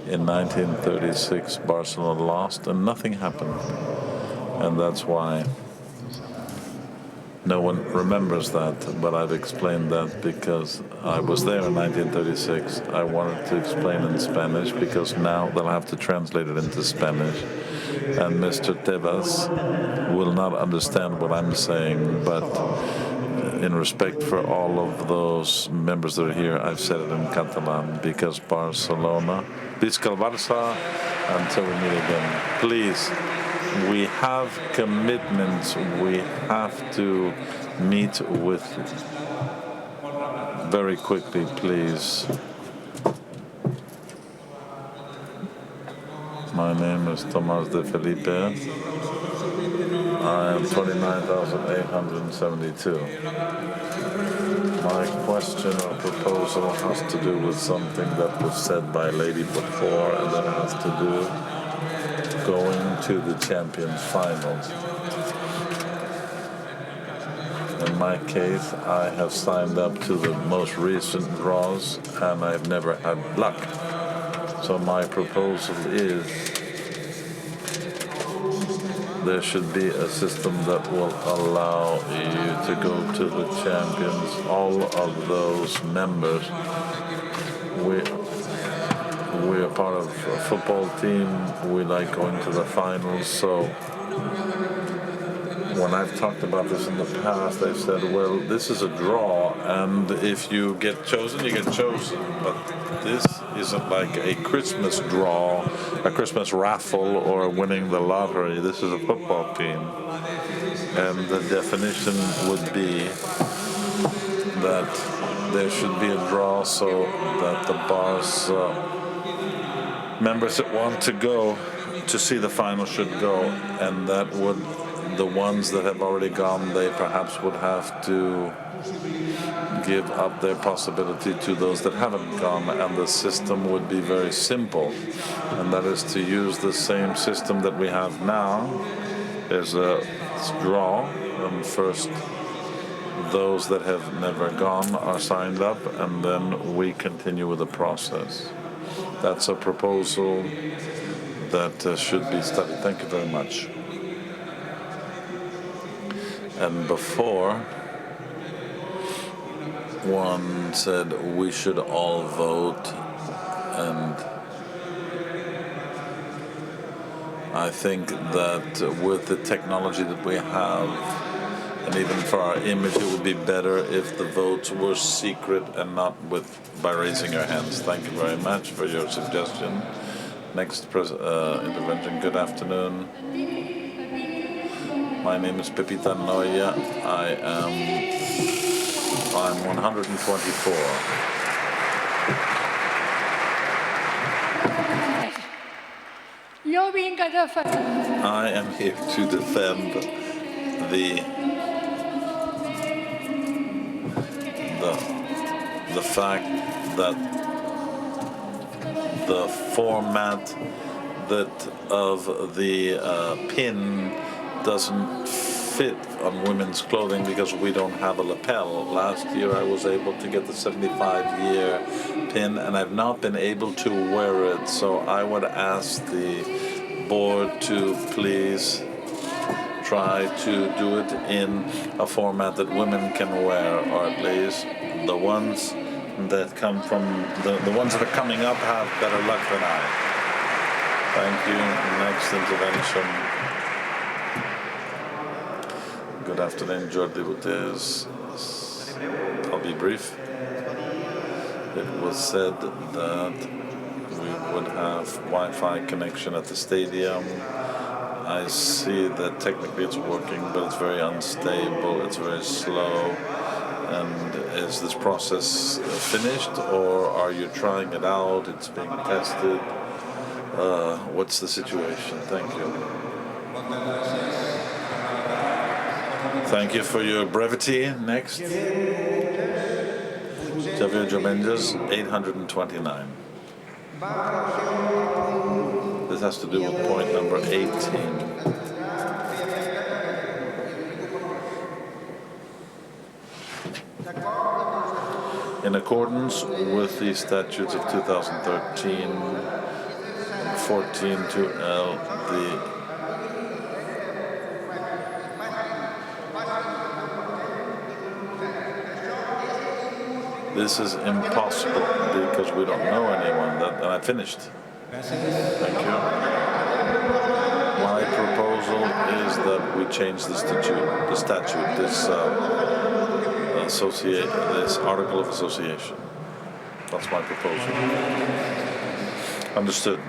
In 1936, Barcelona lost, and nothing happened. And that's why no one remembers that, but I've explained that because I was there in 1936. I wanted to explain in Spanish because now they'll have to translate it into Spanish. And Mr. Tebas will not understand what I'm saying, but in respect for all of those members that are here, I've said it in Catalan because Barcelona, Fiscal Barça, until we meet again. Please, we have commitments. We have to meet with very quickly, please. My name is Tomás de Felipe. I am 29,872. My question or proposal has to do with something that was said by a lady before, and that has to do going to the Champions finals. In my case, I have signed up to the most recent draws, and I've never had luck. So my proposal is there should be a system that will allow you to go to the champions. All of those members, we are part of a football team. We like going to the finals. So when I've talked about this in the past, they've said, well, this is a draw, and if you get chosen, you get chosen. But this isn't like a Christmas draw, a Christmas raffle, or winning the lottery. This is a football team. And the definition would be that there should be a draw so that the bars members that want to go to see the final should go, and that would, the ones that have already gone, they perhaps would have to give up their possibility to those that haven't gone, and the system would be very simple, and that is to use the same system that we have now. There's a draw, and first those that have never gone are signed up, and then we continue with the process. That's a proposal that should be studied. Thank you very much. And before, one said we should all vote, and I think that with the technology that we have, and even for our image, it would be better if the votes were secret and not by raising your hands. Thank you very much for your suggestion. Next intervention. Good afternoon. My name is Pepita Noya. I'm 124. I am here to defend the fact that the format of the pin doesn't fit on women's clothing because we don't have a lapel. Last year I was able to get the 75-year pin, and I've not been able to wear it, so I would ask the board to please try to do it in a format that women can wear, or at least the ones that come from the ones that are coming up have better luck than I. Thank you. Next intervention. Good afternoon, Jordi Butez. I'll be brief. It was said that we would have Wi-Fi connection at the stadium. I see that technically it's working, but it's very unstable, it's very slow. And is this process finished, or are you trying it out? It's being tested. What's the situation? Thank you. Thank you for your brevity. Next. Javier Jomendes, 829. This has to do with point number 18. In accordance with the statutes of 2013, 14(2)L, this is impossible because we don't know anyone. And I finished. Thank you. My proposal is that we change the statute, this article of association. That's my proposal. Understood.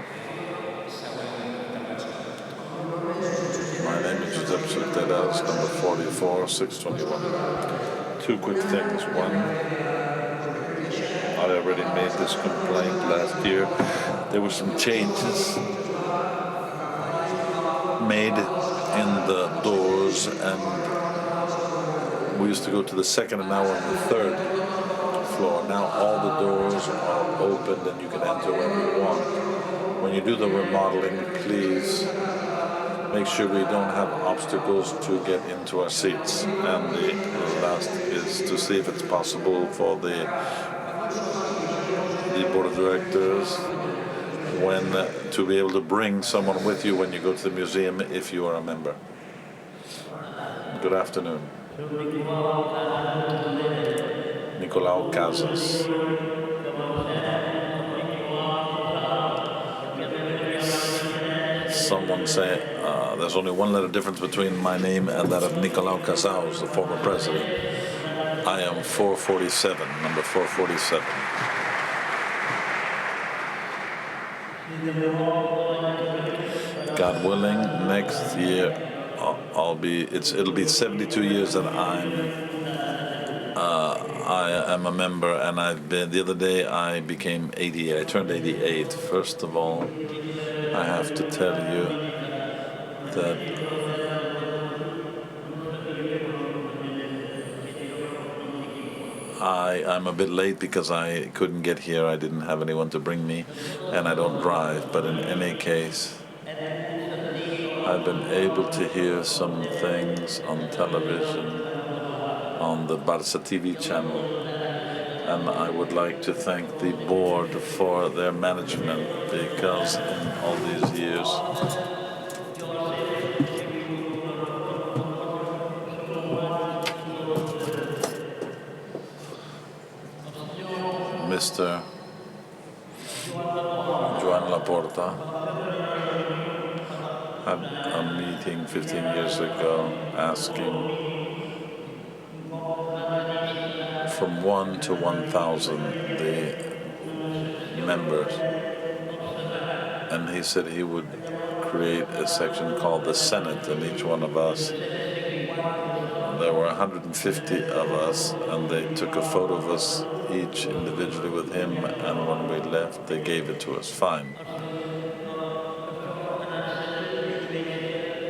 My name is Josep Solteras, number 44, 621. Two quick things. One, I already made this complaint last year. There were some changes made in the doors, and we used to go to the second and now we're on the third floor. Now all the doors are opened and you can enter when you want. When you do the remodeling, please make sure we don't have obstacles to get into our seats. And the last is to see if it's possible for the board of directors to be able to bring someone with you when you go to the museum if you are a member. Good afternoon. Nicolau Casas. Someone say There's only one letter difference between my name and that of Nicolau Casals, the former president. I am 447, number 447. God willing, next year it'll be 72 years that I am a member, and the other day I became 88. I turned 88. First of all, I have to tell you that I'm a bit late because I couldn't get here. I didn't have anyone to bring me, and I don't drive. But in any case, I've been able to hear some things on television, on the Barça TV channel, and I would like to thank the board for their management, because in all these years Mr. Joan Laporta had a meeting 15 years ago asking from 1 to 1,000 the members, and he said he would create a section called the Senate, and each one of us, there were 150 of us, and they took a photo of us each individually with him, and when we left they gave it to us. Fine.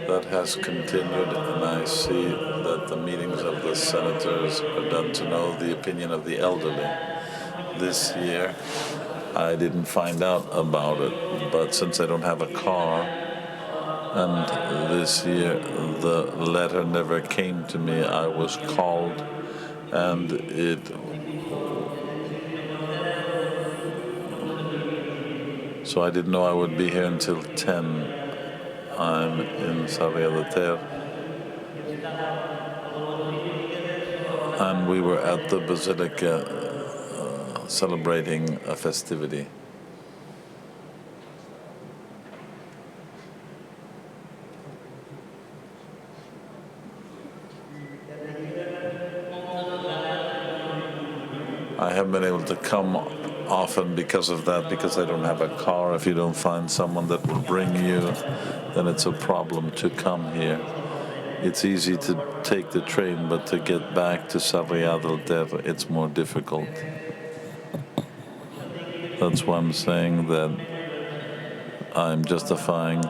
That has continued, and I see that the meetings of the senators are done to know the opinion of the elderly. This year I didn't find out about it, but since I don't have a car, and this year the letter never came to me, I was called, and so I didn't know I would be here until 10. I'm in Sarrià de Ter, and we were at the Basilica celebrating a festivity. I haven't been able to come often because of that, because I don't have a car. If you don't find someone that will bring you, then it's a problem to come here. It's easy to take the train, but to get back to Sarrià de Ter, it's more difficult. That's why I'm saying that I'm justifying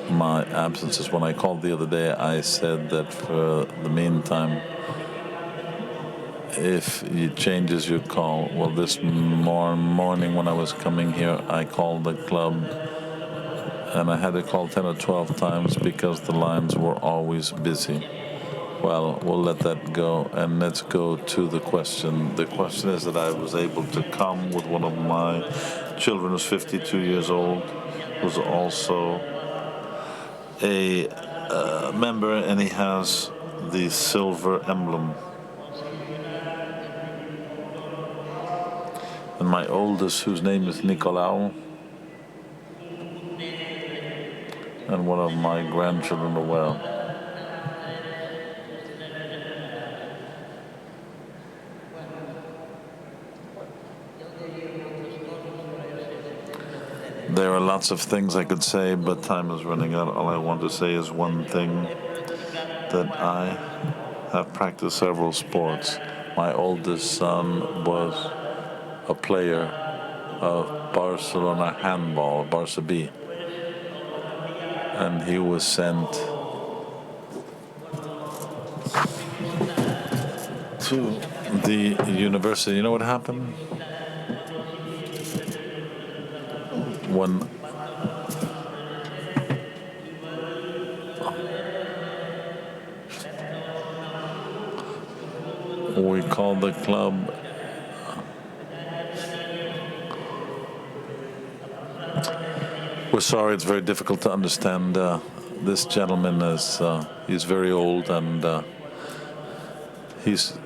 my absences. When I called the other day, I said that for the meantime, if it changes your call. Well, this morning when I was coming here, I called the club, and I had to call 10 or 12 times because the lines were always busy. Well, we'll let that go, and let's go to the question. The question is that I was able to come with one of my children who's 52 years old, who's also a member, and he has the silver emblem. And my oldest, whose name is Nicolau, and one of my grandchildren as well. There are lots of things I could say, but time is running out. All I want to say is one thing, that I have practiced several sports. My oldest son was a player of Barcelona handball, Barça B, and he was sent to the university. You know what happened? When we called the club, we're sorry, it's very difficult to understand. This gentleman is he's very old, and he's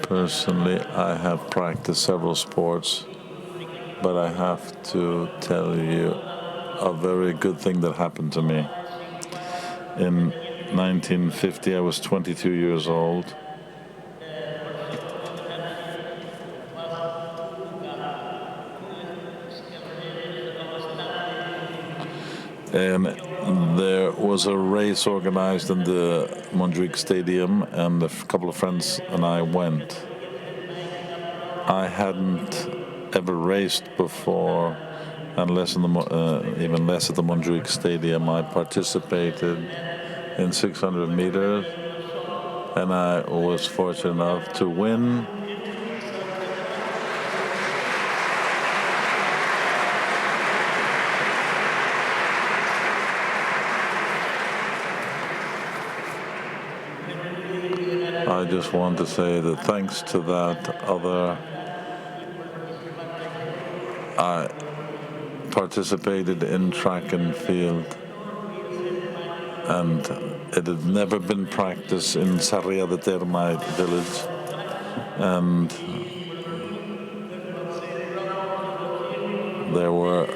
Personally, I have practiced several sports, but I have to tell you a very good thing that happened to me. In 1950, I was 22 years old. And there was a race organized in the Montjuic Stadium, and a couple of friends and I went. I hadn't ever raced before, and even less at the Montjuic Stadium. I participated in 600 meters, and I was fortunate enough to win. I just want to say that thanks to that I participated in track and field, and it had never been practiced in Sarrià de Ter, my village, and there were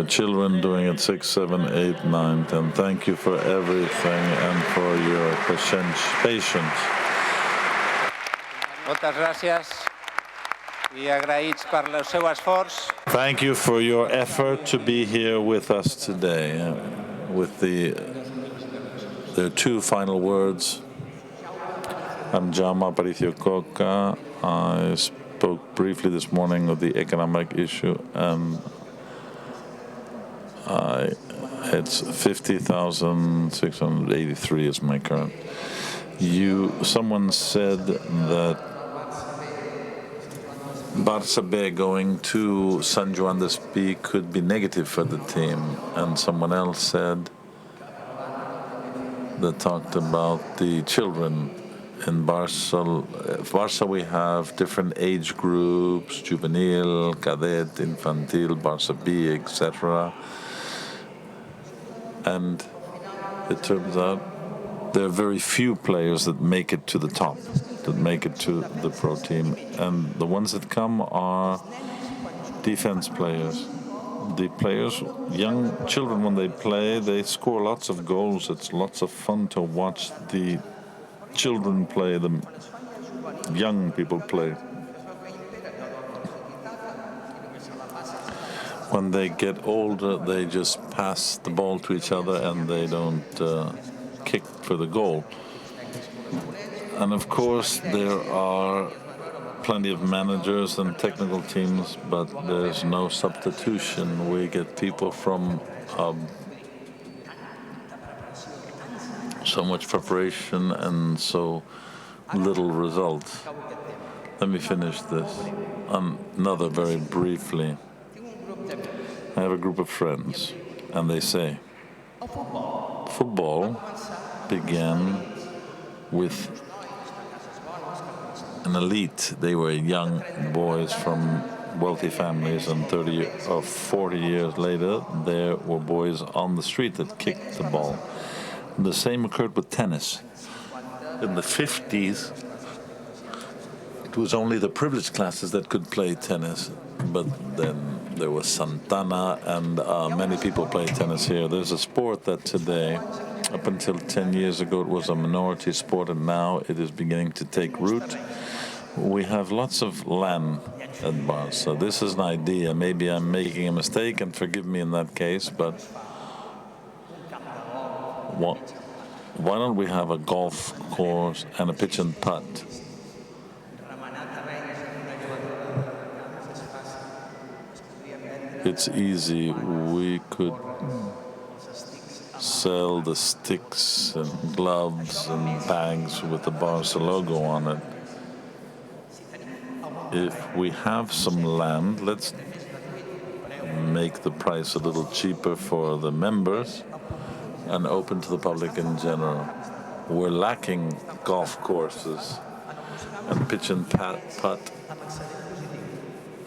children doing it 6, 7, 8, 9, 10. Thank you for everything and for your patience. Moltes gràcies i agraïts per el seu esforç. Thank you for your effort to be here with us today. With there are two final words. I'm Jaume Aparicio Coca. I spoke briefly this morning of the economic issue, and it's 50,683 is my current. Someone said that Barça B going to San Juan de Espí could be negative for the team, and someone else said that talked about the children. In Barça we have different age groups: juvenile, cadet, infantil, Barça B, etc. And it turns out there are very few players that make it to the top, that make it to the pro team. And the ones that come are defense players. The players, young children, when they play, they score lots of goals. It's lots of fun to watch the children play, the young people play. When they get older, they just pass the ball to each other and they don't kick for the goal. And of course, there are plenty of managers and technical teams, but there's no substitution. We get people from so much preparation and so little results. Let me finish this. Another very briefly. I have a group of friends, and they say, football began with an elite. They were young boys from wealthy families, and 30 or 40 years later, there were boys on the street that kicked the ball. And the same occurred with tennis. In the 50s, it was only the privileged classes that could play tennis, but then there was Santana, and many people play tennis here. There's a sport that today, up until 10 years ago, it was a minority sport, and now it is beginning to take root. We have lots of land at Barça. This is an idea. Maybe I'm making a mistake, and forgive me in that case, but why don't we have a golf course and a pitch and putt? It's easy. We could sell the sticks and gloves and bags with the Barça logo on it. If we have some land, let's make the price a little cheaper for the members and open to the public in general. We're lacking golf courses and pitch and putt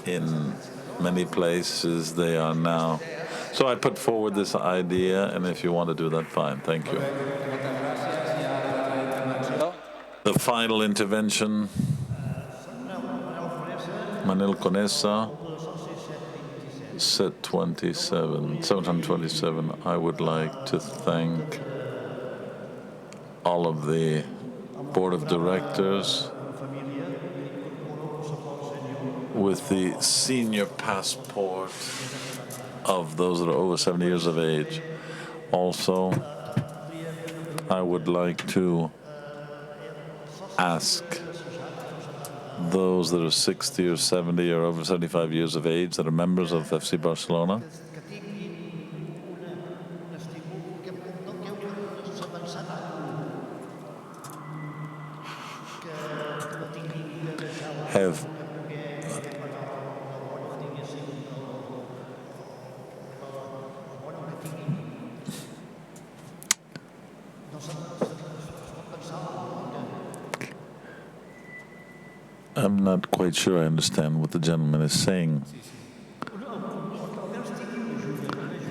in many places they are now. So I put forward this idea, and if you want to do that, fine. Thank you. The final intervention, Manil Conesa, set 727. I would like to thank all of the board of directors with the senior passport of those that are over 70 years of age. Also, I would like to ask those that are 60 or 70 or over 75 years of age that are members of FC Barcelona have I'm not quite sure I understand what the gentleman is saying.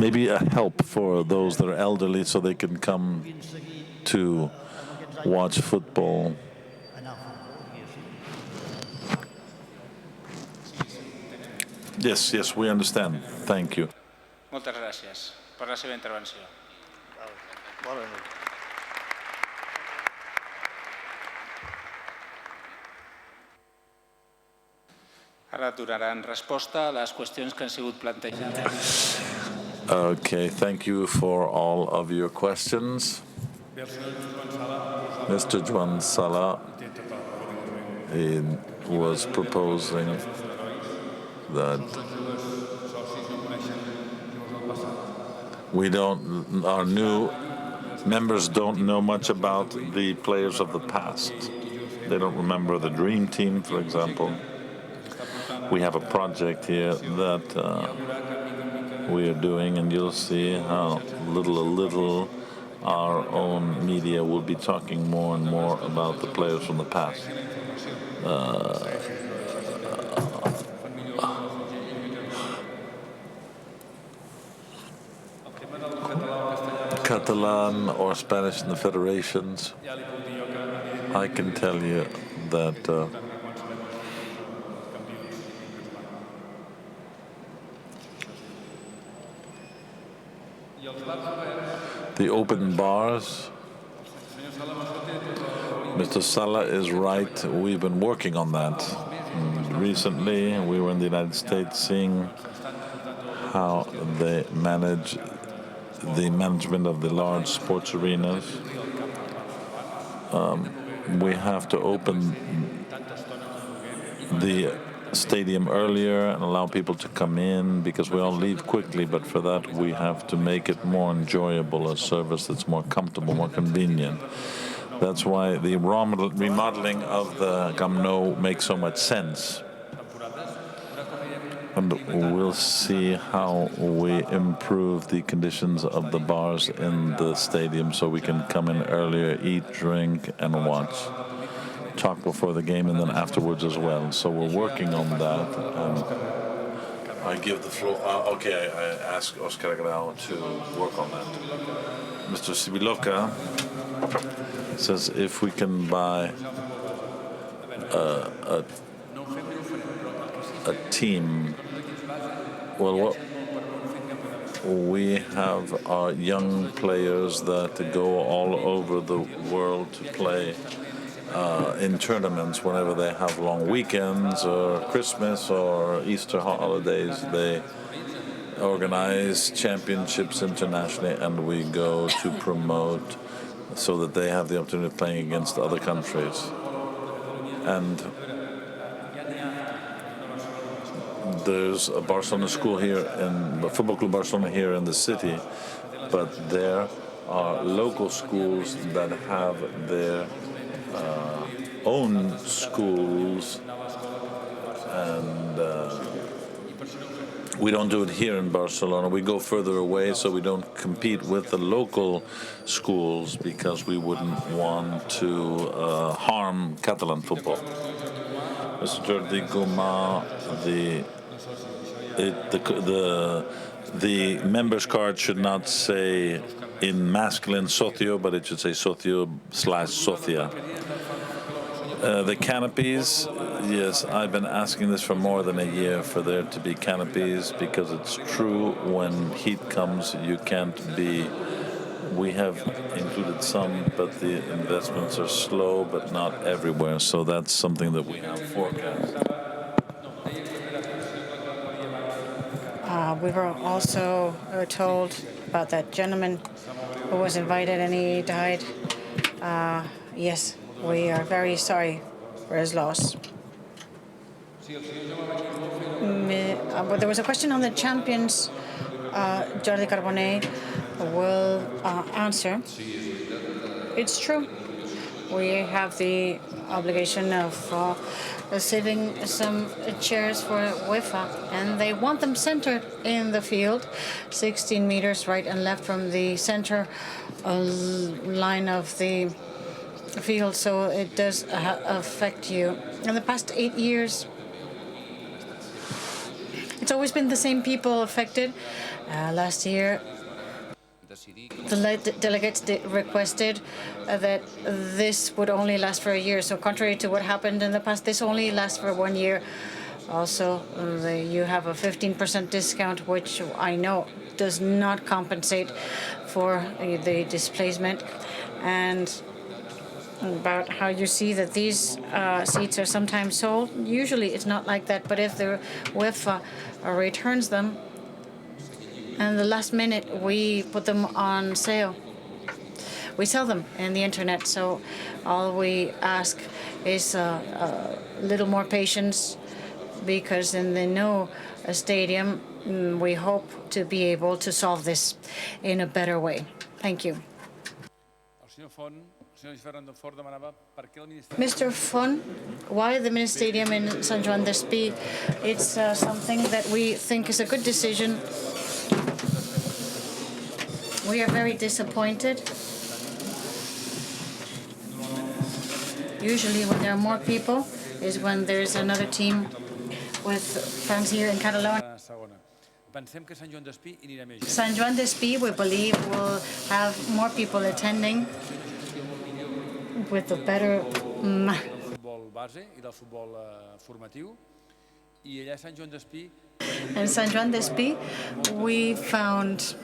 Maybe a help for those that are elderly so they can come to watch football. Yes, we understand. Thank you. Moltes gràcies per la seva intervenció. Ara donaran resposta a les qüestions que han sigut plantejades. Okay, thank you for all of your questions. Mr. Joan Sala was proposing that our new members don't know much about the players of the past. They don't remember the Dream Team, for example. We have a project here that we are doing, and you'll see how little our own media will be talking more and more about the players from the past. Catalan or Spanish in the federations, I can tell you that the open bars, Mr. Sala is right. We've been working on that. Recently, we were in the United States seeing how they manage the management of the large sports arenas. We have to open the stadium earlier and allow people to come in because we all leave quickly, but for that we have to make it more enjoyable, a service that's more comfortable, more convenient. That's why the remodeling of the Camp Nou makes so much sense. And we'll see how we improve the conditions of the bars in the stadium so we can come in earlier, eat, drink, and watch. Talk before the game and then afterwards as well. So we're working on that. And I give the floor. I ask Oscar Grau to work on that. Mr. Sibiloka says if we can buy a team. Well, we have our young players that go all over the world to play in tournaments whenever they have long weekends or Christmas or Easter holidays. They organize championships internationally, and we go to promote so that they have the opportunity of playing against other countries. And there's a Barcelona school here, a Football Club Barcelona here in the city, but there are local schools that have their own schools, and we don't do it here in Barcelona. We go further away so we don't compete with the local schools because we wouldn't want to harm Catalan football. Mr. Jordi Gomà, the the member's card should not say in masculine socio, but it should say socio/socia. The canopies, yes, I've been asking this for more than a year for there to be canopies, because it's true when heat comes, you can't be. We have included some, but the investments are slow, but not everywhere. So that's something that we have forecast. We were also told about that gentleman who was invited and he died. Yes, we are very sorry for his loss. There was a question on the champions. Jordi Carbonet will answer. It's true. We have the obligation of saving some chairs for UEFA, and they want them centered in the field, 16 meters right and left from the center line of the field, so it does affect you. In the past 8 years, it's always been the same people affected. Last year, the delegates requested that this would only last for a year. So contrary to what happened in the past, this only lasts for 1 year. Also, you have a 15% discount, which I know does not compensate for the displacement. And about how you see that these seats are sometimes sold, usually it's not like that. But if the UEFA returns them, and the last minute we put them on sale, we sell them in the internet. So all we ask is a little more patience, because in the no stadium, we hope to be able to solve this in a better way. Thank you. Mr. Font, why the mini stadium in San Juan d'Espí? It's something that we think is a good decision. We are very disappointed. Usually when there are more people is when there's another team with fans here in Catalonia. San Juan d'Espí, we believe, will have more people attending with a better in San Juan d'Espí, we found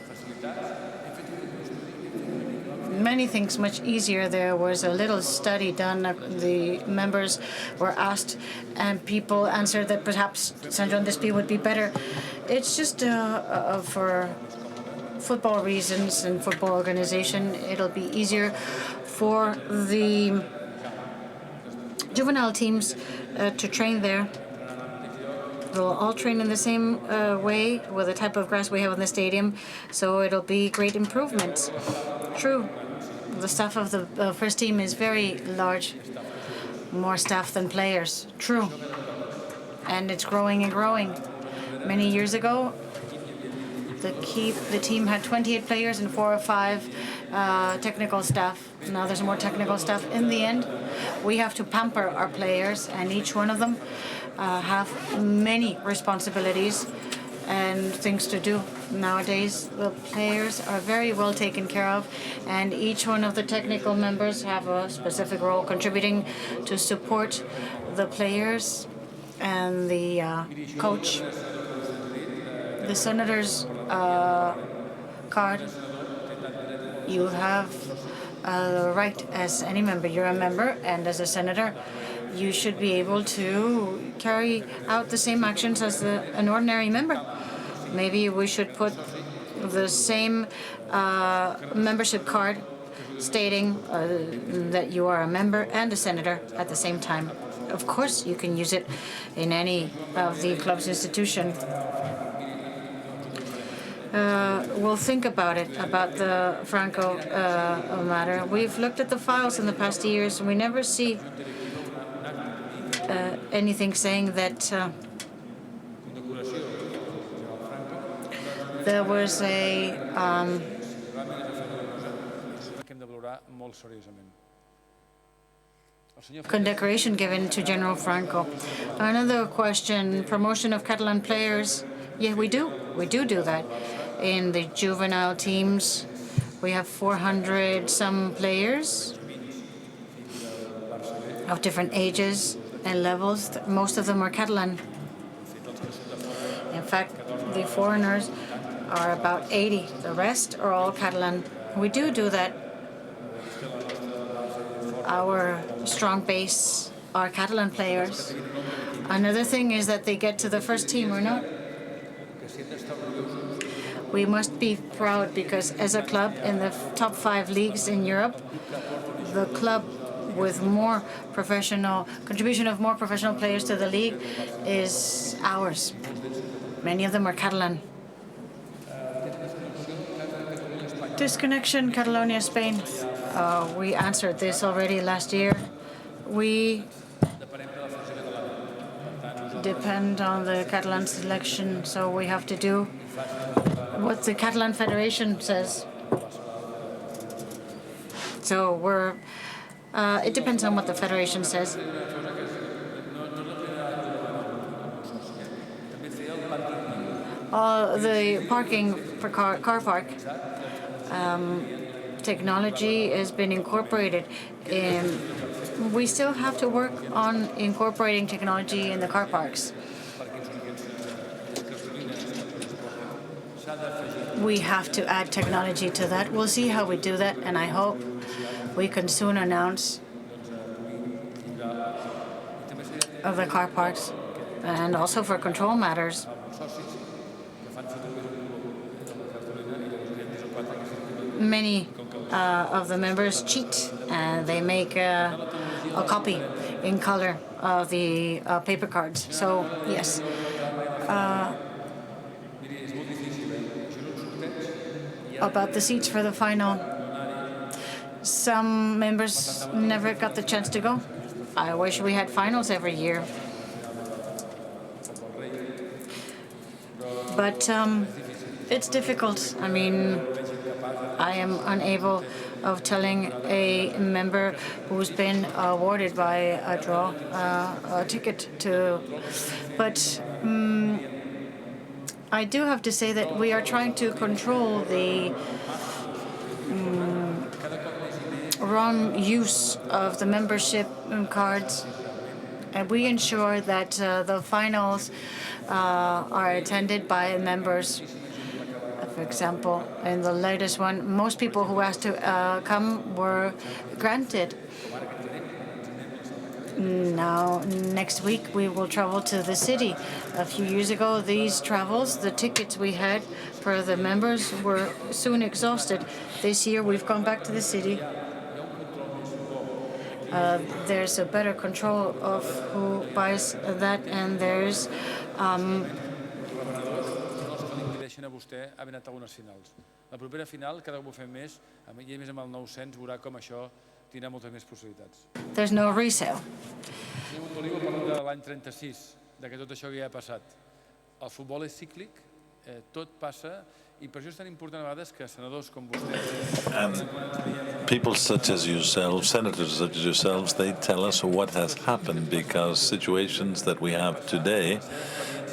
many things much easier. There was a little study done. The members were asked, and people answered that perhaps San Juan d'Espí would be better. It's just for football reasons and football organization. It'll be easier for the juvenile teams to train there. They'll all train in the same way with the type of grass we have in the stadium, so it'll be great improvements. True, the staff of the first team is very large, more staff than players. True, and it's growing and growing. Many years ago, the team had 28 players and 4 or 5 technical staff. Now there's more technical staff. In the end, we have to pamper our players, and each one of them have many responsibilities and things to do. Nowadays, the players are very well taken care of, and each one of the technical members have a specific role contributing to support the players and the coach. The senator's card, you have the right as any member. You're a member, and as a senator, you should be able to carry out the same actions as an ordinary member. Maybe we should put the same membership card stating that you are a member and a senator at the same time. Of course, you can use it in any of the club's institution. We'll think about it, about the Franco matter. We've looked at the files in the past years, and we never see anything saying that there was a condecoration given to General Franco. Another question, promotion of Catalan players Yeah, we do. We do that. In the juvenile teams, we have 400 some players of different ages and levels. Most of them are Catalan. In fact, the foreigners are about 80. The rest are all Catalan. We do that. Our strong base are Catalan players. Another thing is that they get to the first team or not. We must be proud because as a club in the top 5 leagues in Europe, the club with more professional contribution of more professional players to the league is ours. Many of them are Catalan. Disconnection, Catalonia, Spain. We answered this already last year. We depend on the Catalan selection, so we have to do what the Catalan Federation says. So it depends on what the Federation says. The parking for car park technology has been incorporated. We still have to work on incorporating technology in the car parks. We have to add technology to that. We'll see how we do that, and I hope we can soon announce of the car parks and also for control matters. Many of the members cheat and they make a copy in color of the paper cards. So, yes. About the seats for the final, some members never got the chance to go. I wish we had finals every year. But it's difficult. I mean, I am unable of telling a member who's been awarded by a draw a ticket to, but I do have to say that we are trying to control the wrong use of the membership cards, and we ensure that the finals are attended by members. For example, in the latest one, most people who asked to come were granted. Now, next week, we will travel to the city. A few years ago, these travels, the tickets we had for the members were soon exhausted. This year, we've gone back to the city. There's a better control of who buys that, and there's a vostè haver anat a algunes finals. La propera final, cada cop ho fem més, i més amb el 900 veurà com això tindrà moltes més possibilitats. There's no resale. Olivo parla de l'any 36, que tot això ja ha passat. El futbol és cíclic, tot passa, i per això és tan important a vegades que senadors com vostè... And people such as yourselves, senators such as yourselves, they tell us what has happened, because situations that we have today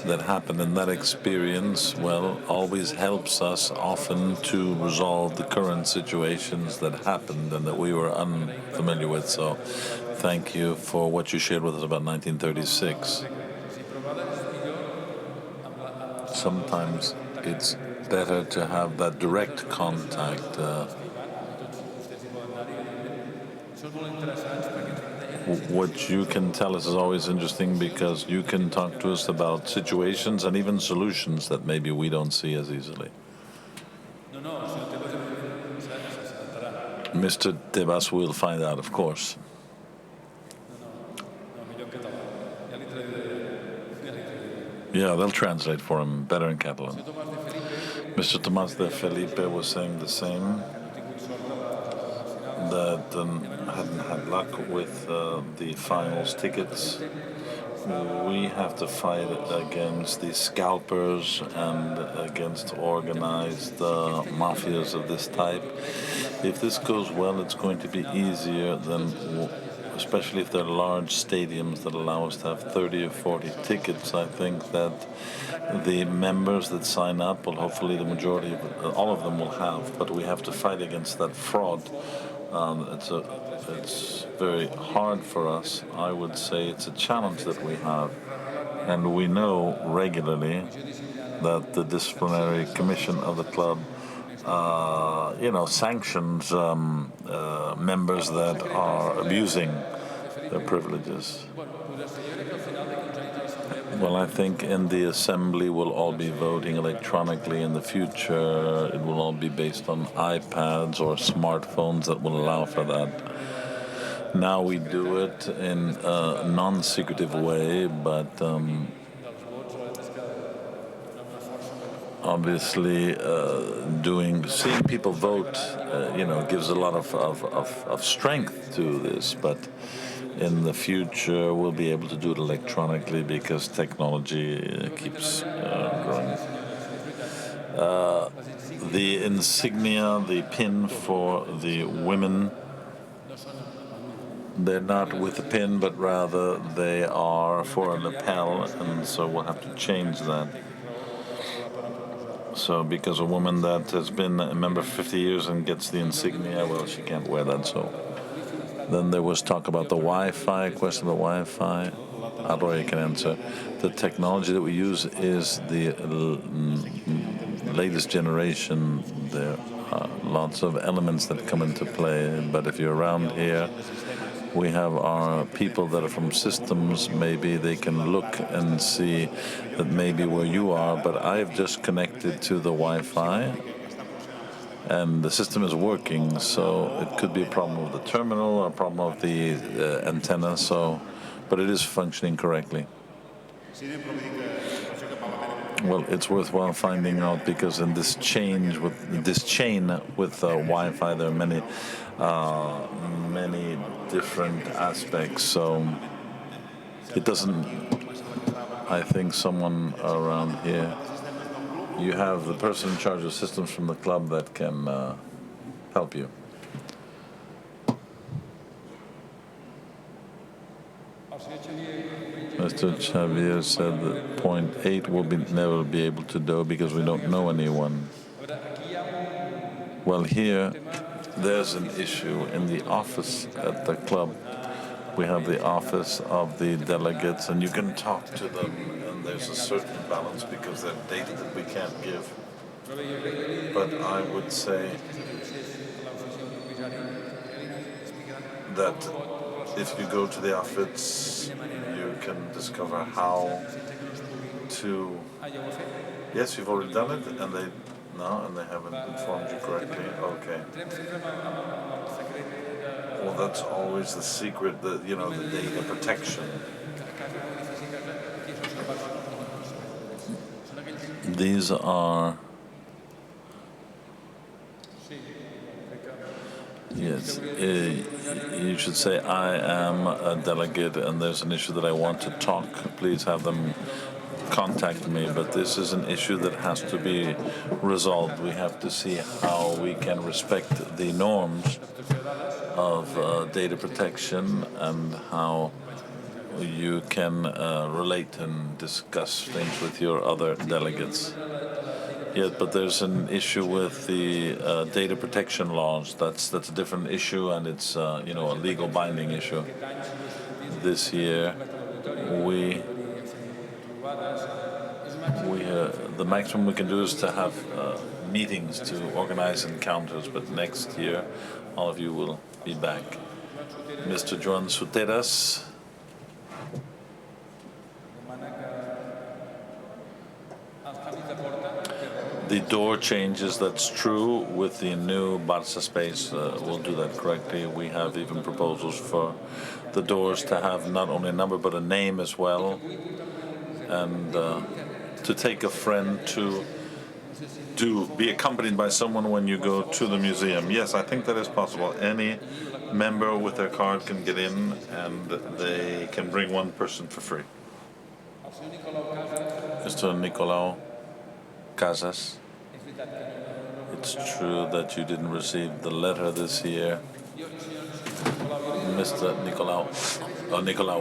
that happened in that experience, well, always helps us often to resolve the current situations that happened and that we were unfamiliar with. So thank you for what you shared with us about 1936. Sometimes it's better to have that direct contact. What you can tell us is always interesting, because you can talk to us about situations and even solutions that maybe we don't see as easily. Mr. Tebas will find out, of course. Yeah, they'll translate for him better in Catalan. Mr. Tomás de Felipe was saying the same, that hadn't had luck with the finals tickets. We have to fight against the scalpers and against organized mafias of this type. If this goes well, it's going to be easier than especially if they're large stadiums that allow us to have 30 or 40 tickets, I think that the members that sign up, well, hopefully the majority, all of them will have, but we have to fight against that fraud. It's very hard for us. I would say it's a challenge that we have, and we know regularly that the disciplinary commission of the club sanctions members that are abusing their privileges. Well, I think in the assembly we'll all be voting electronically in the future. It will all be based on iPads or smartphones that will allow for that. Now we do it in a non-secretive way, but obviously seeing people vote, gives a lot of strength to this, but in the future we'll be able to do it electronically because technology keeps growing. The insignia, the pin for the women, they're not with a pin, but rather they are for a lapel, and so we'll have to change that. So because a woman that has been a member for 50 years and gets the insignia, well, she can't wear that, so. Then there was talk about the Wi-Fi, question about Wi-Fi. Roy can answer. The technology that we use is the latest generation. There are lots of elements that come into play, but if you're around here, we have our people that are from systems. Maybe they can look and see that maybe where you are, but I've just connected to the Wi-Fi and the system is working, so it could be a problem with the terminal or a problem of the antenna, but it is functioning correctly. Well, it's worthwhile finding out because in this chain with Wi-Fi, there are many different aspects. So it doesn't. I think someone around here. You have the person in charge of systems from the club that can help you. Mr. Xavier said that point 8 will never be able to do because we don't know anyone. Well, here, there's an issue in the office at the club. We have the office of the delegates, and you can talk to them, and there's a certain balance because they're data that we can't give. But I would say that if you go to the office, you can discover how to... Yes, you've already done it, and they haven't informed you correctly. Okay. Well, that's always the secret, the data protection. These are... Yes, you should say, I am a delegate and there's an issue that I want to talk. Please have them contact me, but this is an issue that has to be resolved. We have to see how we can respect the norms of data protection and how you can relate and discuss things with your other delegates. Yeah, but there's an issue with the data protection laws. That's a different issue, and it's a legal binding issue. This year, the maximum we can do is to have meetings to organize encounters, but next year, all of you will be back. Mr. Joan Suteras. The door changes, that's true. With the new Barça space, we'll do that correctly. We have even proposals for the doors to have not only a number but a name as well. And to take a friend to be accompanied by someone when you go to the museum. Yes, I think that is possible. Any member with their card can get in and they can bring one person for free. Mr. Nicolau Casas, it's true that you didn't receive the letter this year. Mr. Nicolau,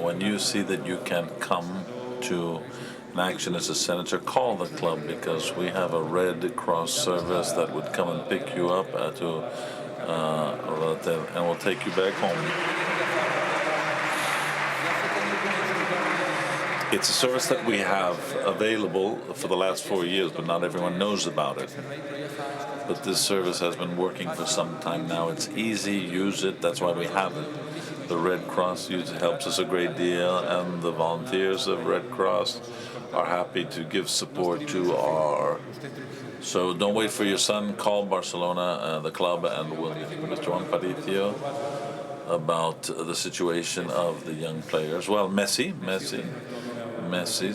when you see that you can come to an action as a senator, call the club, because we have a Red Cross service that would come and pick you up and will take you back home. It's a service that we have available for the last 4 years, but not everyone knows about it. But this service has been working for some time now. It's easy, use it, that's why we have it. The Red Cross helps us a great deal, and the volunteers of Red Cross are happy to give support to our... So don't wait for your son, call Barcelona, the club, and Mr. Juan Paricio about the situation of the young players. Well, Messi's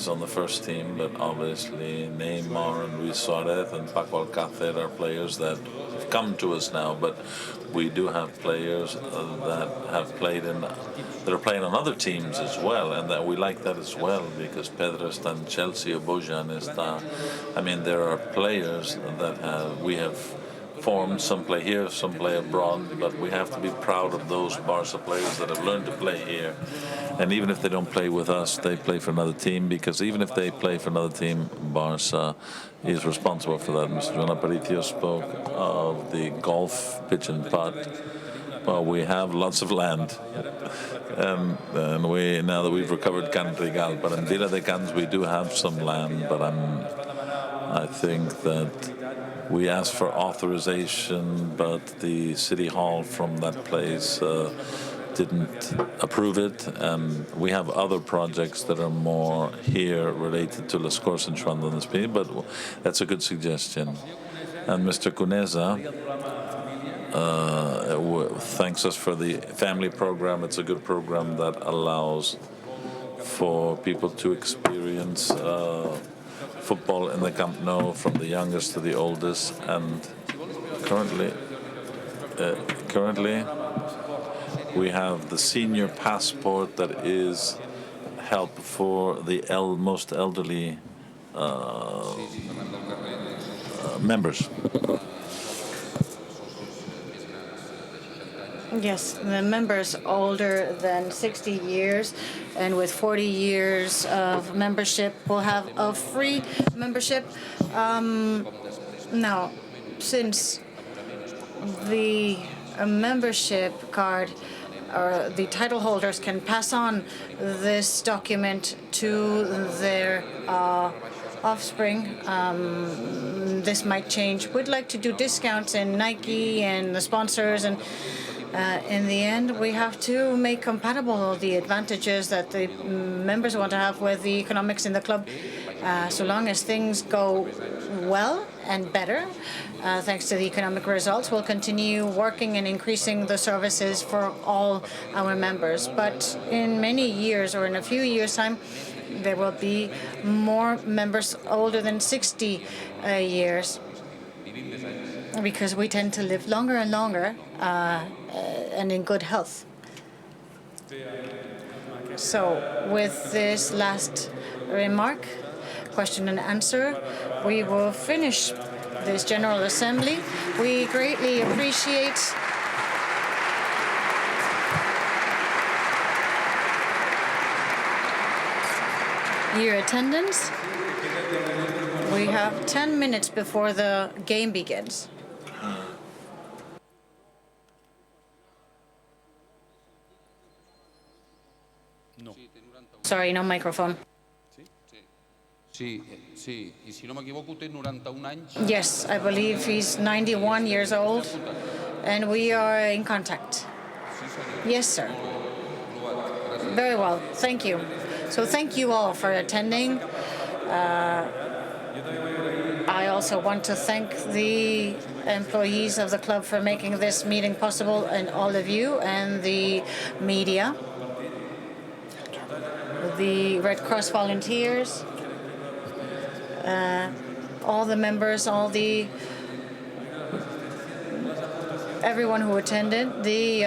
on the first team, but obviously Neymar and Luis Suarez and Paco Alcácer are players that have come to us now, but we do have players that are playing on other teams as well, and that we like that as well, because Pedro está in Chelsea, Bojan está. I mean, there are players that we have formed, some play here, some play abroad, but we have to be proud of those Barca players that have learned to play here. And even if they don't play with us, they play for another team, because even if they play for another team, Barca is responsible for that. Mr. Juan Aparicio spoke of the golf pitch and putt. Well, we have lots of land, and now that we've recovered Can Rigal, but in Vila de Cans we do have some land, but I think that we asked for authorization, but the city hall from that place didn't approve it, and we have other projects that are more here related to Les Corts and Schwand on the speed, but that's a good suggestion. And Mr. Cuneza thanks us for the family program. It's a good program that allows for people to experience football in the Camp Nou, from the youngest to the oldest, and currently we have the senior passport that is help for the most elderly members. Yes, the members older than 60 years and with 40 years of membership will have a free membership. Now, since the membership card or the title holders can pass on this document to their offspring, this might change. We'd like to do discounts in Nike and the sponsors, and in the end, we have to make compatible the advantages that the members want to have with the economics in the club. So long as things go well and better, thanks to the economic results, we'll continue working and increasing the services for all our members. But in many years, or in a few years' time, there will be more members older than 60 years, because we tend to live longer and longer and in good health. So with this last remark, question and answer, we will finish this General Assembly. We greatly appreciate your attendance. We have 10 minutes before the game begins. No. Sorry, no microphone. Sí, y si no m'equivoco té 91 anys. Yes, I believe he's 91 years old, and we are in contact. Yes, sir. Very well, thank you. So thank you all for attending. I also want to thank the employees of the club for making this meeting possible, and all of you and the media, the Red Cross volunteers, all the members, everyone who attended. The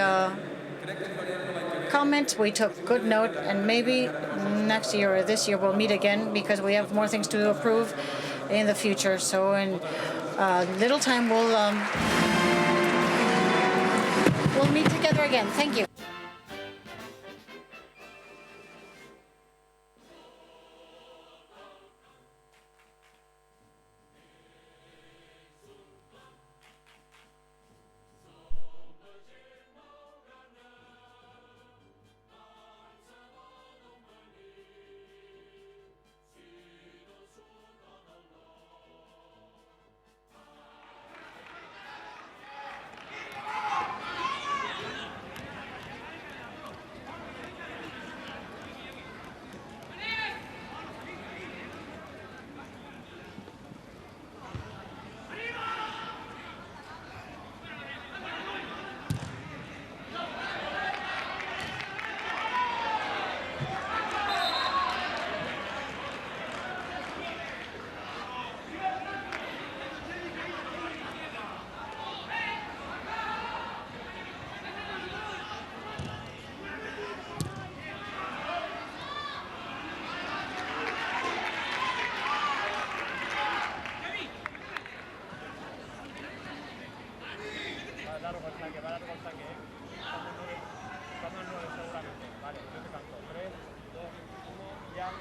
comments, we took good note, and maybe next year or this year we'll meet again, because we have more things to approve in the future. So in little time we'll meet together again. Thank you. largo el saque, va largo el saque, ¿eh? Estamos en 9 seguramente. Vale, yo te canto. 3, 2, 1, ya.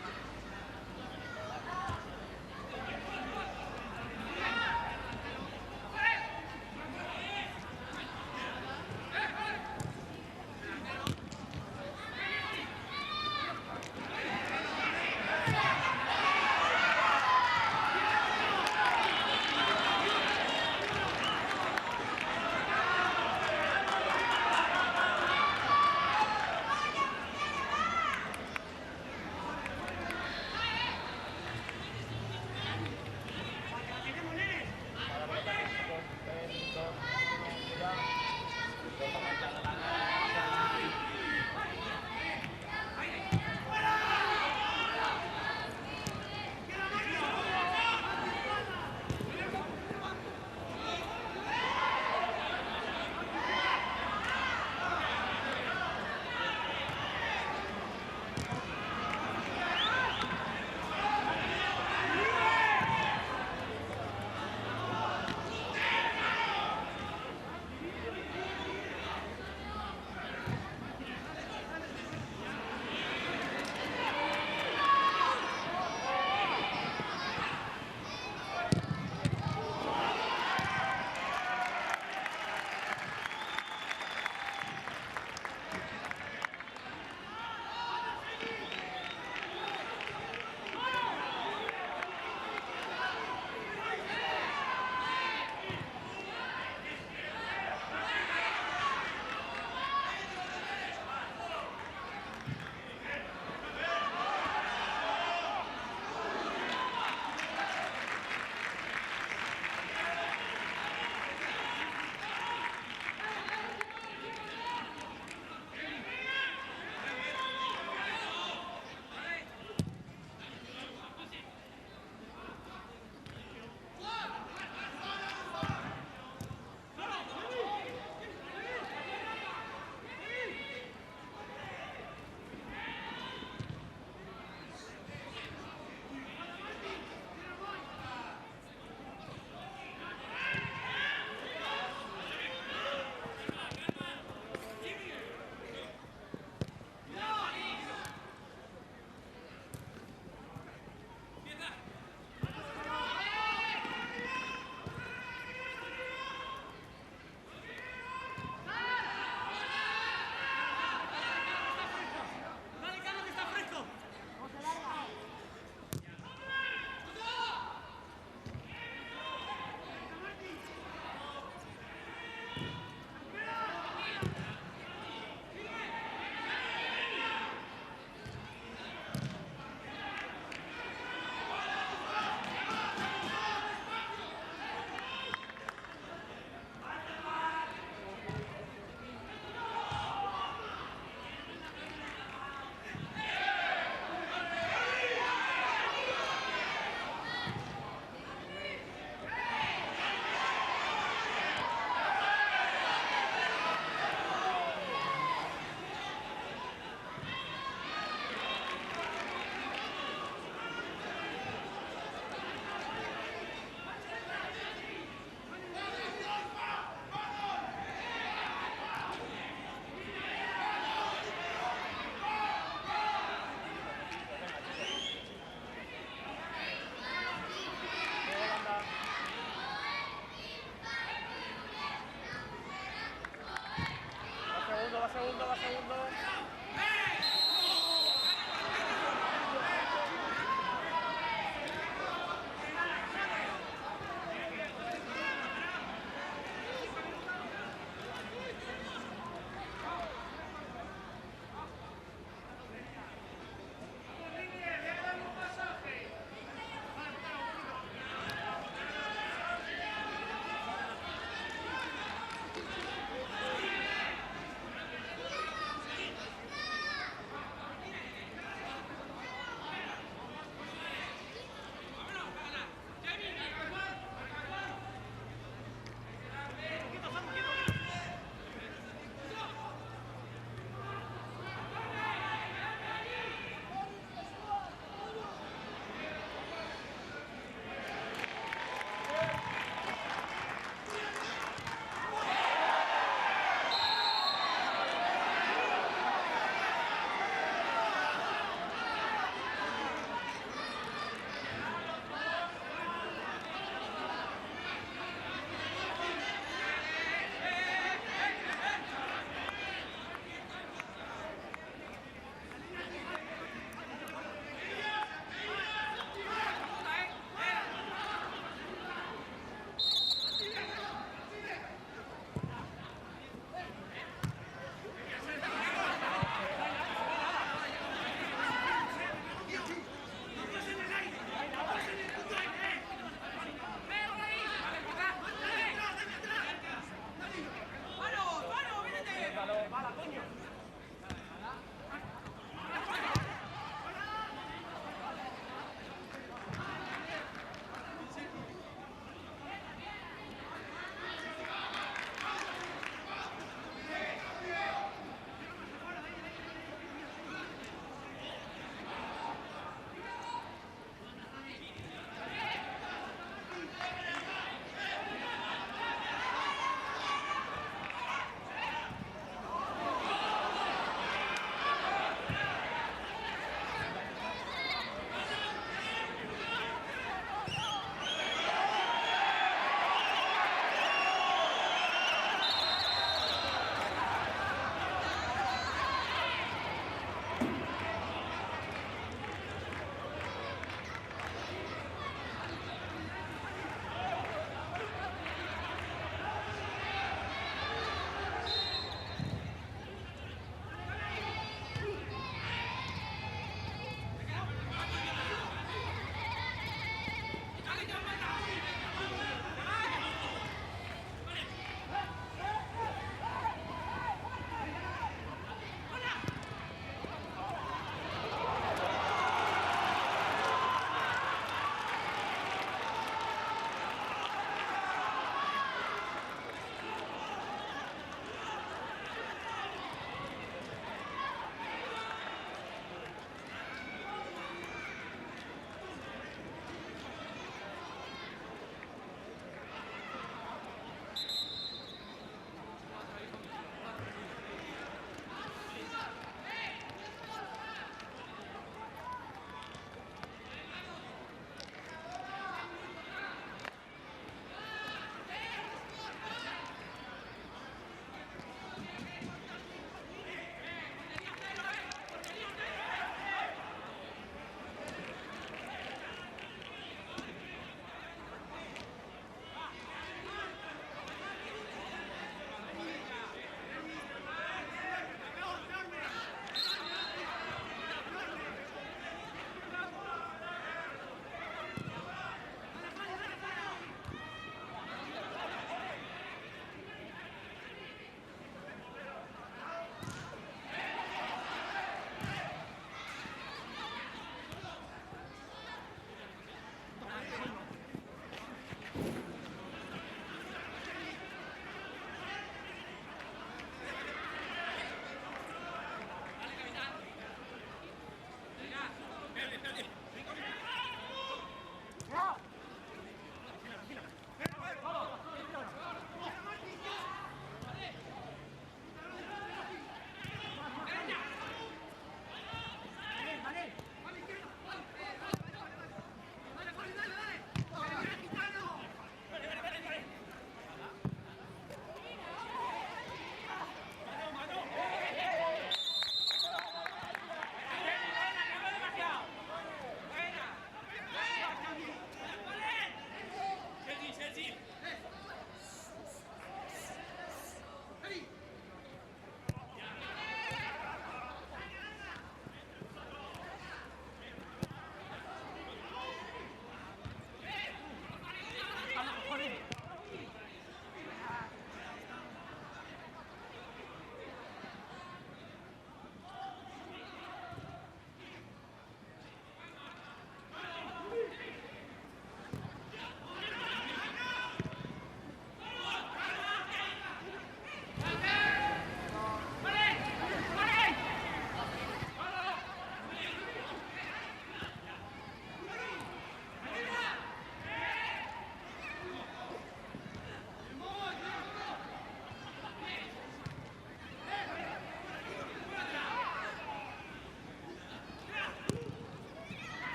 Va segundo.